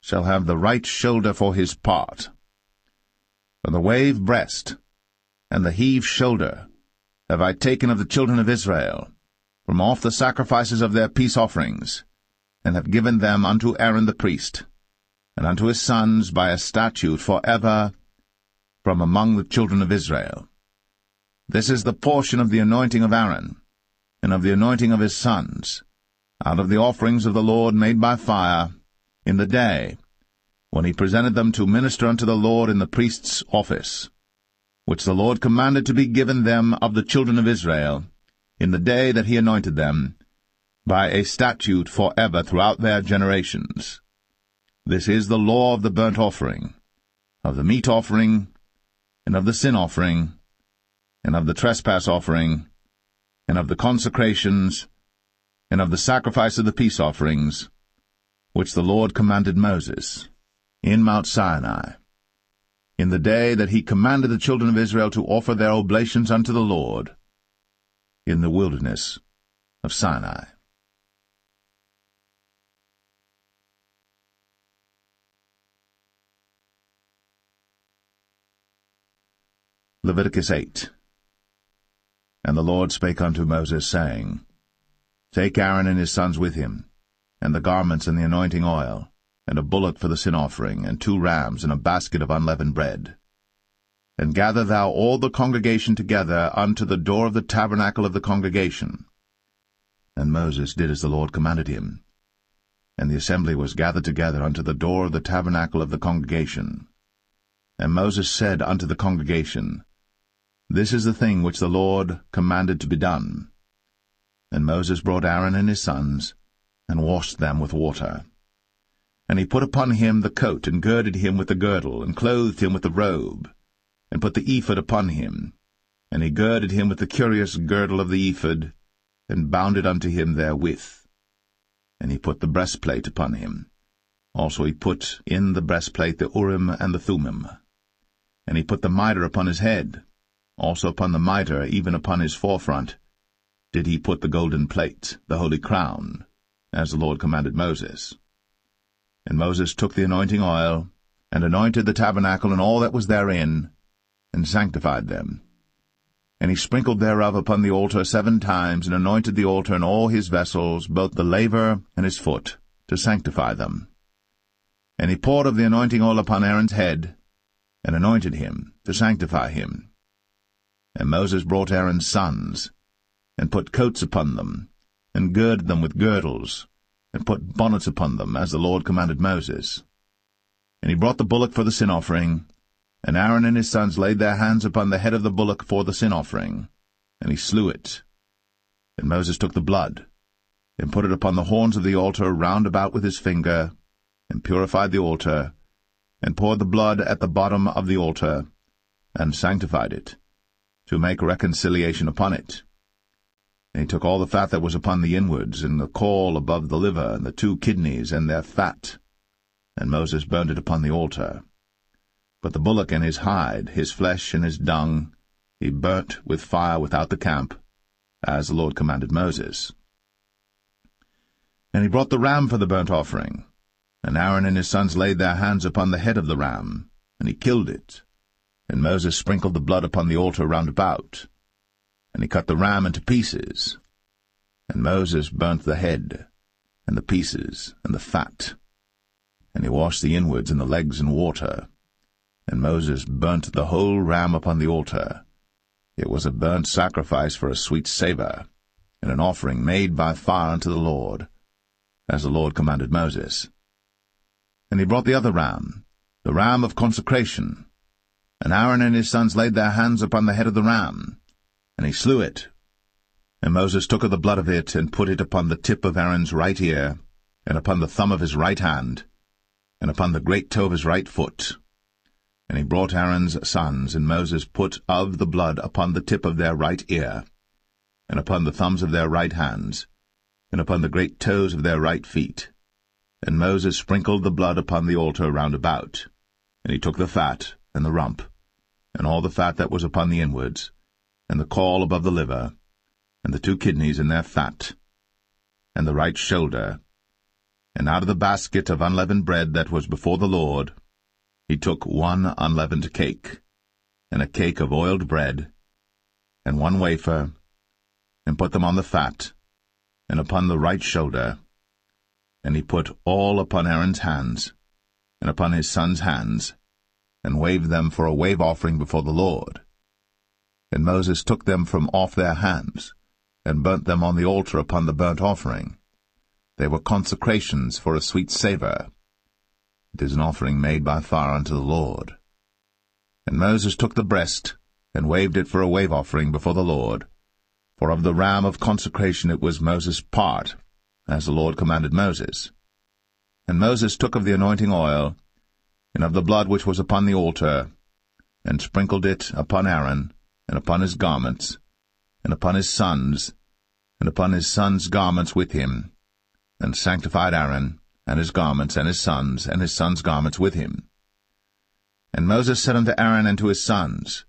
shall have the right shoulder for his part. For the wave breast, and the heave shoulder, have I taken of the children of Israel, from off the sacrifices of their peace offerings, and have given them unto Aaron the priest, and unto his sons by a statute for ever, from among the children of Israel. This is the portion of the anointing of Aaron, and of the anointing of his sons, out of the offerings of the Lord made by fire, in the day when he presented them to minister unto the Lord in the priest's office, which the Lord commanded to be given them of the children of Israel, in the day that he anointed them, by a statute for ever throughout their generations. This is the law of the burnt offering, of the meat offering, and of the sin offering, and of the trespass offering, and of the consecrations, and of the sacrifice of the peace offerings, which the Lord commanded Moses in Mount Sinai, in the day that he commanded the children of Israel to offer their oblations unto the Lord, in the wilderness of Sinai. Leviticus 8. And the Lord spake unto Moses, saying, Take Aaron and his sons with him, and the garments and the anointing oil, and a bullock for the sin offering, and 2 rams, and a basket of unleavened bread. And gather thou all the congregation together unto the door of the tabernacle of the congregation. And Moses did as the Lord commanded him. And the assembly was gathered together unto the door of the tabernacle of the congregation. And Moses said unto the congregation, This is the thing which the Lord commanded to be done. And Moses brought Aaron and his sons, and washed them with water. And he put upon him the coat, and girded him with the girdle, and clothed him with the robe, and put the ephod upon him. And he girded him with the curious girdle of the ephod, and bound it unto him therewith. And he put the breastplate upon him. Also he put in the breastplate the Urim and the Thummim. And he put the mitre upon his head. Also upon the mitre, even upon his forefront, did he put the golden plate, the holy crown, as the Lord commanded Moses. And Moses took the anointing oil, and anointed the tabernacle and all that was therein, and sanctified them. And he sprinkled thereof upon the altar 7 times, and anointed the altar and all his vessels, both the laver and his foot, to sanctify them. And he poured of the anointing oil upon Aaron's head, and anointed him, to sanctify him. And Moses brought Aaron's sons, and put coats upon them, and girded them with girdles, and put bonnets upon them, as the Lord commanded Moses. And he brought the bullock for the sin offering, and Aaron and his sons laid their hands upon the head of the bullock for the sin offering, and he slew it. And Moses took the blood, and put it upon the horns of the altar round about with his finger, and purified the altar, and poured the blood at the bottom of the altar, and sanctified it, to make reconciliation upon it. And he took all the fat that was upon the inwards, and the caul above the liver, and the 2 kidneys, and their fat, and Moses burned it upon the altar. But the bullock and his hide, his flesh and his dung, he burnt with fire without the camp, as the Lord commanded Moses. And he brought the ram for the burnt offering, and Aaron and his sons laid their hands upon the head of the ram, and he killed it. And Moses sprinkled the blood upon the altar round about, and he cut the ram into pieces. And Moses burnt the head, and the pieces, and the fat. And he washed the inwards and the legs in water. And Moses burnt the whole ram upon the altar. It was a burnt sacrifice for a sweet savour, and an offering made by fire unto the Lord, as the Lord commanded Moses. And he brought the other ram, the ram of consecration. And Aaron and his sons laid their hands upon the head of the ram, and he slew it. And Moses took of the blood of it, and put it upon the tip of Aaron's right ear, and upon the thumb of his right hand, and upon the great toe of his right foot. And he brought Aaron's sons, and Moses put of the blood upon the tip of their right ear, and upon the thumbs of their right hands, and upon the great toes of their right feet. And Moses sprinkled the blood upon the altar round about. And he took the fat, and the rump, and all the fat that was upon the inwards, and the caul above the liver, and the 2 kidneys in their fat, and the right shoulder, and out of the basket of unleavened bread that was before the Lord, he took 1 unleavened cake, and a cake of oiled bread, and 1 wafer, and put them on the fat, and upon the right shoulder. And he put all upon Aaron's hands, and upon his sons' hands, and waved them for a wave offering before the Lord. And Moses took them from off their hands, and burnt them on the altar upon the burnt offering. They were consecrations for a sweet savour. It is an offering made by fire unto the Lord. And Moses took the breast, and waved it for a wave offering before the Lord. For of the ram of consecration it was Moses' part, as the Lord commanded Moses. And Moses took of the anointing oil, and of the blood which was upon the altar, and sprinkled it upon Aaron, and upon his garments, and upon his sons, and upon his sons' garments with him, and sanctified Aaron, and his garments, and his sons' garments with him. And Moses said unto Aaron and to his sons,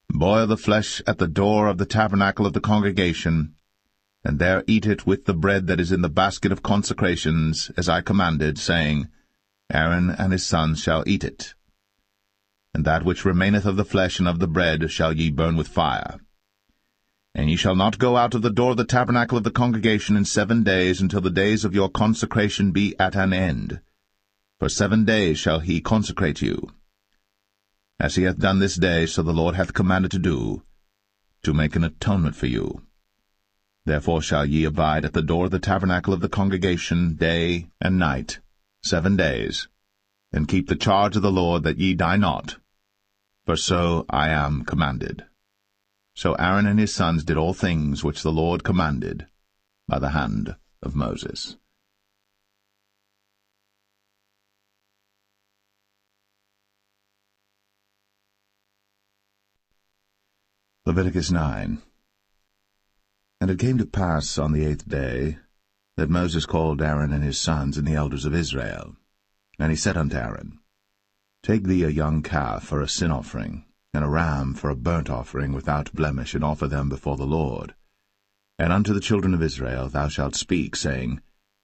Boil the flesh at the door of the tabernacle of the congregation, and there eat it with the bread that is in the basket of consecrations, as I commanded, saying, Aaron and his sons shall eat it. And that which remaineth of the flesh and of the bread shall ye burn with fire. And ye shall not go out of the door of the tabernacle of the congregation in 7 days, until the days of your consecration be at an end. For 7 days shall he consecrate you. As he hath done this day, so the Lord hath commanded to do, to make an atonement for you. Therefore shall ye abide at the door of the tabernacle of the congregation day and night, 7 days, and keep the charge of the Lord, that ye die not. For so I am commanded. So Aaron and his sons did all things which the Lord commanded by the hand of Moses. Leviticus 9. And it came to pass on the 8th day that Moses called Aaron and his sons and the elders of Israel. And he said unto Aaron, Take thee a young calf for a sin offering, and a ram for a burnt offering without blemish, and offer them before the Lord. And unto the children of Israel thou shalt speak, saying,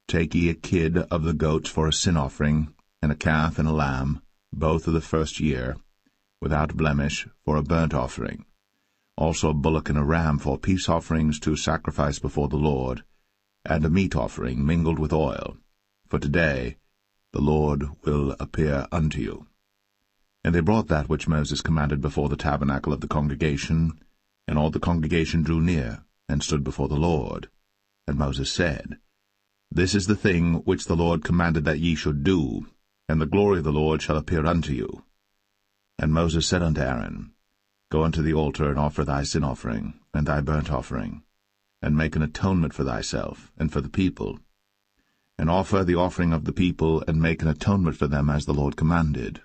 Take ye a kid of the goats for a sin offering, and a calf and a lamb, both of the first year, without blemish, for a burnt offering. Also a bullock and a ram for peace offerings to sacrifice before the Lord, and a meat offering mingled with oil. For today the Lord will appear unto you. And they brought that which Moses commanded before the tabernacle of the congregation, and all the congregation drew near, and stood before the Lord. And Moses said, This is the thing which the Lord commanded that ye should do, and the glory of the Lord shall appear unto you. And Moses said unto Aaron, Go unto the altar, and offer thy sin offering, and thy burnt offering, and make an atonement for thyself, and for the people. And offer the offering of the people, and make an atonement for them, as the Lord commanded.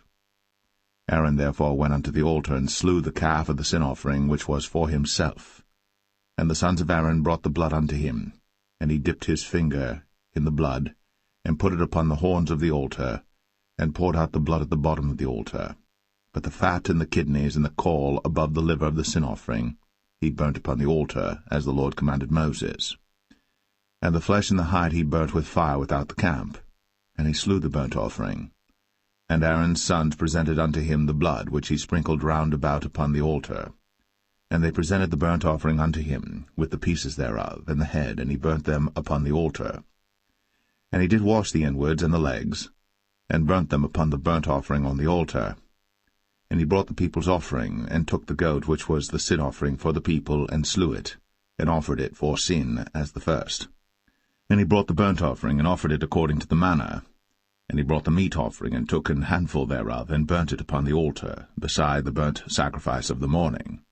Aaron therefore went unto the altar, and slew the calf of the sin offering, which was for himself. And the sons of Aaron brought the blood unto him, and he dipped his finger in the blood, and put it upon the horns of the altar, and poured out the blood at the bottom of the altar. But the fat and the kidneys and the caul above the liver of the sin offering he burnt upon the altar, as the Lord commanded Moses. And the flesh and the hide he burnt with fire without the camp. And he slew the burnt offering. And Aaron's sons presented unto him the blood, which he sprinkled round about upon the altar. And they presented the burnt offering unto him, with the pieces thereof, and the head, and he burnt them upon the altar. And he did wash the inwards and the legs, and burnt them upon the burnt offering on the altar. And he brought the people's offering, and took the goat which was the sin offering for the people, and slew it, and offered it for sin as the first. And he brought the burnt offering, and offered it according to the manner. And he brought the meat offering, and took an handful thereof, and burnt it upon the altar, beside the burnt sacrifice of the morning.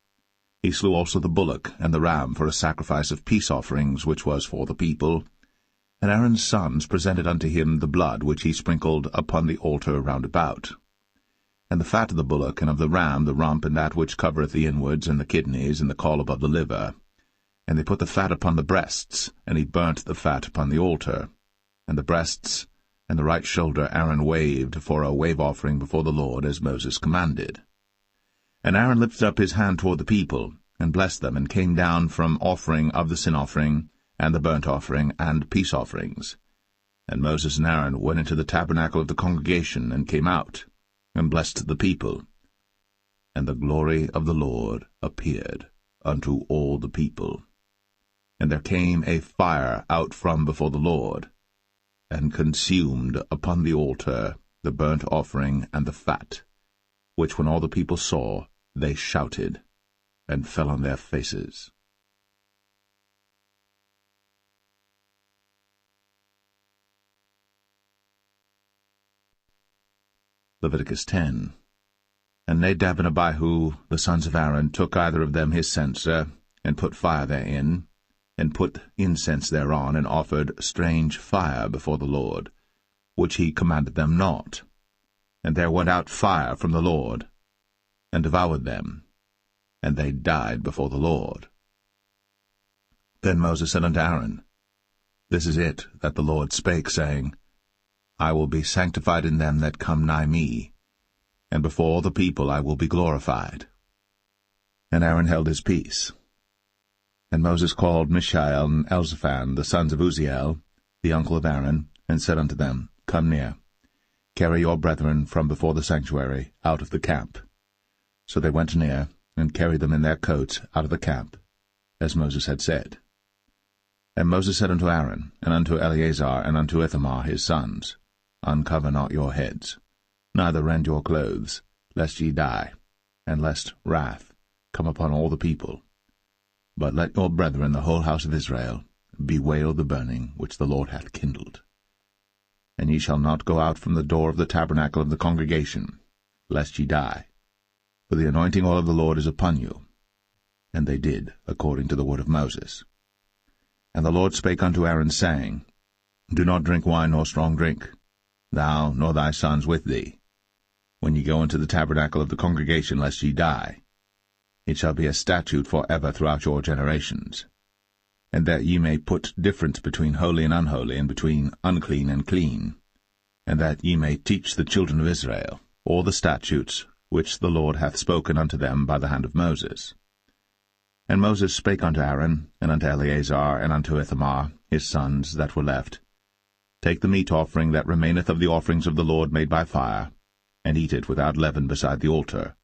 He slew also the bullock and the ram for a sacrifice of peace offerings, which was for the people. And Aaron's sons presented unto him the blood which he sprinkled upon the altar round about. And the fat of the bullock and of the ram, the rump, and that which covereth the inwards, and the kidneys, and the caul above the liver. And they put the fat upon the breasts, and he burnt the fat upon the altar. And the breasts and the right shoulder Aaron waved for a wave offering before the Lord, as Moses commanded. And Aaron lifted up his hand toward the people, and blessed them, and came down from offering of the sin offering, and the burnt offering, and peace offerings. And Moses and Aaron went into the tabernacle of the congregation, and came out, and blessed the people. And the glory of the Lord appeared unto all the people. And there came a fire out from before the Lord, and consumed upon the altar the burnt offering and the fat, which when all the people saw, they shouted, and fell on their faces. Leviticus 10. And Nadab and Abihu, the sons of Aaron, took either of them his censer, and put fire therein, and put incense thereon, and offered strange fire before the Lord, which he commanded them not. And there went out fire from the Lord, and devoured them, and they died before the Lord. Then Moses said unto Aaron, This is it that the Lord spake, saying, I will be sanctified in them that come nigh me, and before all the people I will be glorified. And Aaron held his peace. And Moses called Mishael and Elzaphan, the sons of Uzziel, the uncle of Aaron, and said unto them, Come near, carry your brethren from before the sanctuary out of the camp. So they went near, and carried them in their coats out of the camp, as Moses had said. And Moses said unto Aaron, and unto Eleazar, and unto Ithamar his sons, Uncover not your heads, neither rend your clothes, lest ye die, and lest wrath come upon all the people. But let your brethren, the whole house of Israel, bewail the burning which the Lord hath kindled. And ye shall not go out from the door of the tabernacle of the congregation, lest ye die. For the anointing oil of the Lord is upon you. And they did according to the word of Moses. And the Lord spake unto Aaron, saying, Do not drink wine nor strong drink, thou nor thy sons with thee, when ye go into the tabernacle of the congregation, lest ye die. It shall be a statute for ever throughout your generations. And that ye may put difference between holy and unholy, and between unclean and clean, and that ye may teach the children of Israel all the statutes which the Lord hath spoken unto them by the hand of Moses. And Moses spake unto Aaron, and unto Eleazar, and unto Ithamar, his sons that were left, Take the meat offering that remaineth of the offerings of the Lord made by fire, and eat it without leaven beside the altar,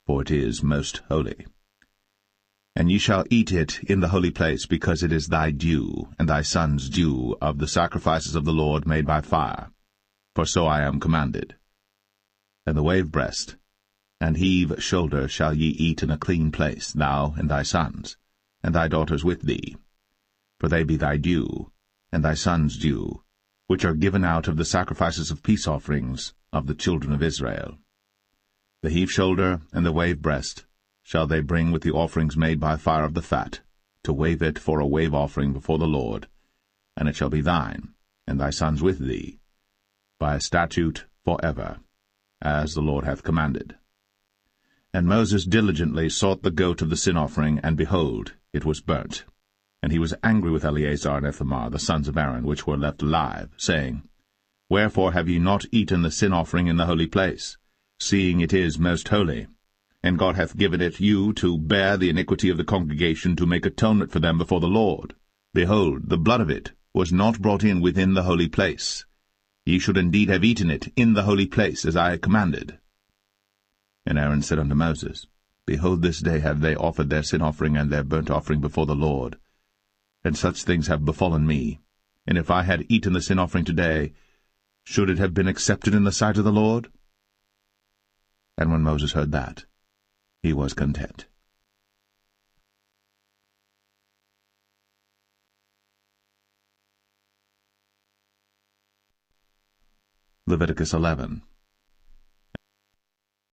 for it is most holy. And ye shall eat it in the holy place, because it is thy due, and thy son's due, of the sacrifices of the Lord made by fire, for so I am commanded. And the wave breast and heave shoulder shall ye eat in a clean place, thou and thy sons, and thy daughters with thee, for they be thy due, and thy sons' due, which are given out of the sacrifices of peace offerings of the children of Israel. The heave shoulder and the wave breast shall they bring with the offerings made by fire of the fat, to wave it for a wave offering before the Lord, and it shall be thine, and thy sons with thee, by a statute for ever, as the Lord hath commanded. And Moses diligently sought the goat of the sin offering, and behold, it was burnt. And he was angry with Eleazar and Ithamar, the sons of Aaron, which were left alive, saying, Wherefore have ye not eaten the sin offering in the holy place, seeing it is most holy? And God hath given it you to bear the iniquity of the congregation, to make atonement for them before the Lord. Behold, the blood of it was not brought in within the holy place. Ye should indeed have eaten it in the holy place, as I commanded. And Aaron said unto Moses, Behold, this day have they offered their sin offering and their burnt offering before the Lord. And such things have befallen me. And if I had eaten the sin offering today, should it have been accepted in the sight of the Lord? And when Moses heard that, he was content. Leviticus 11.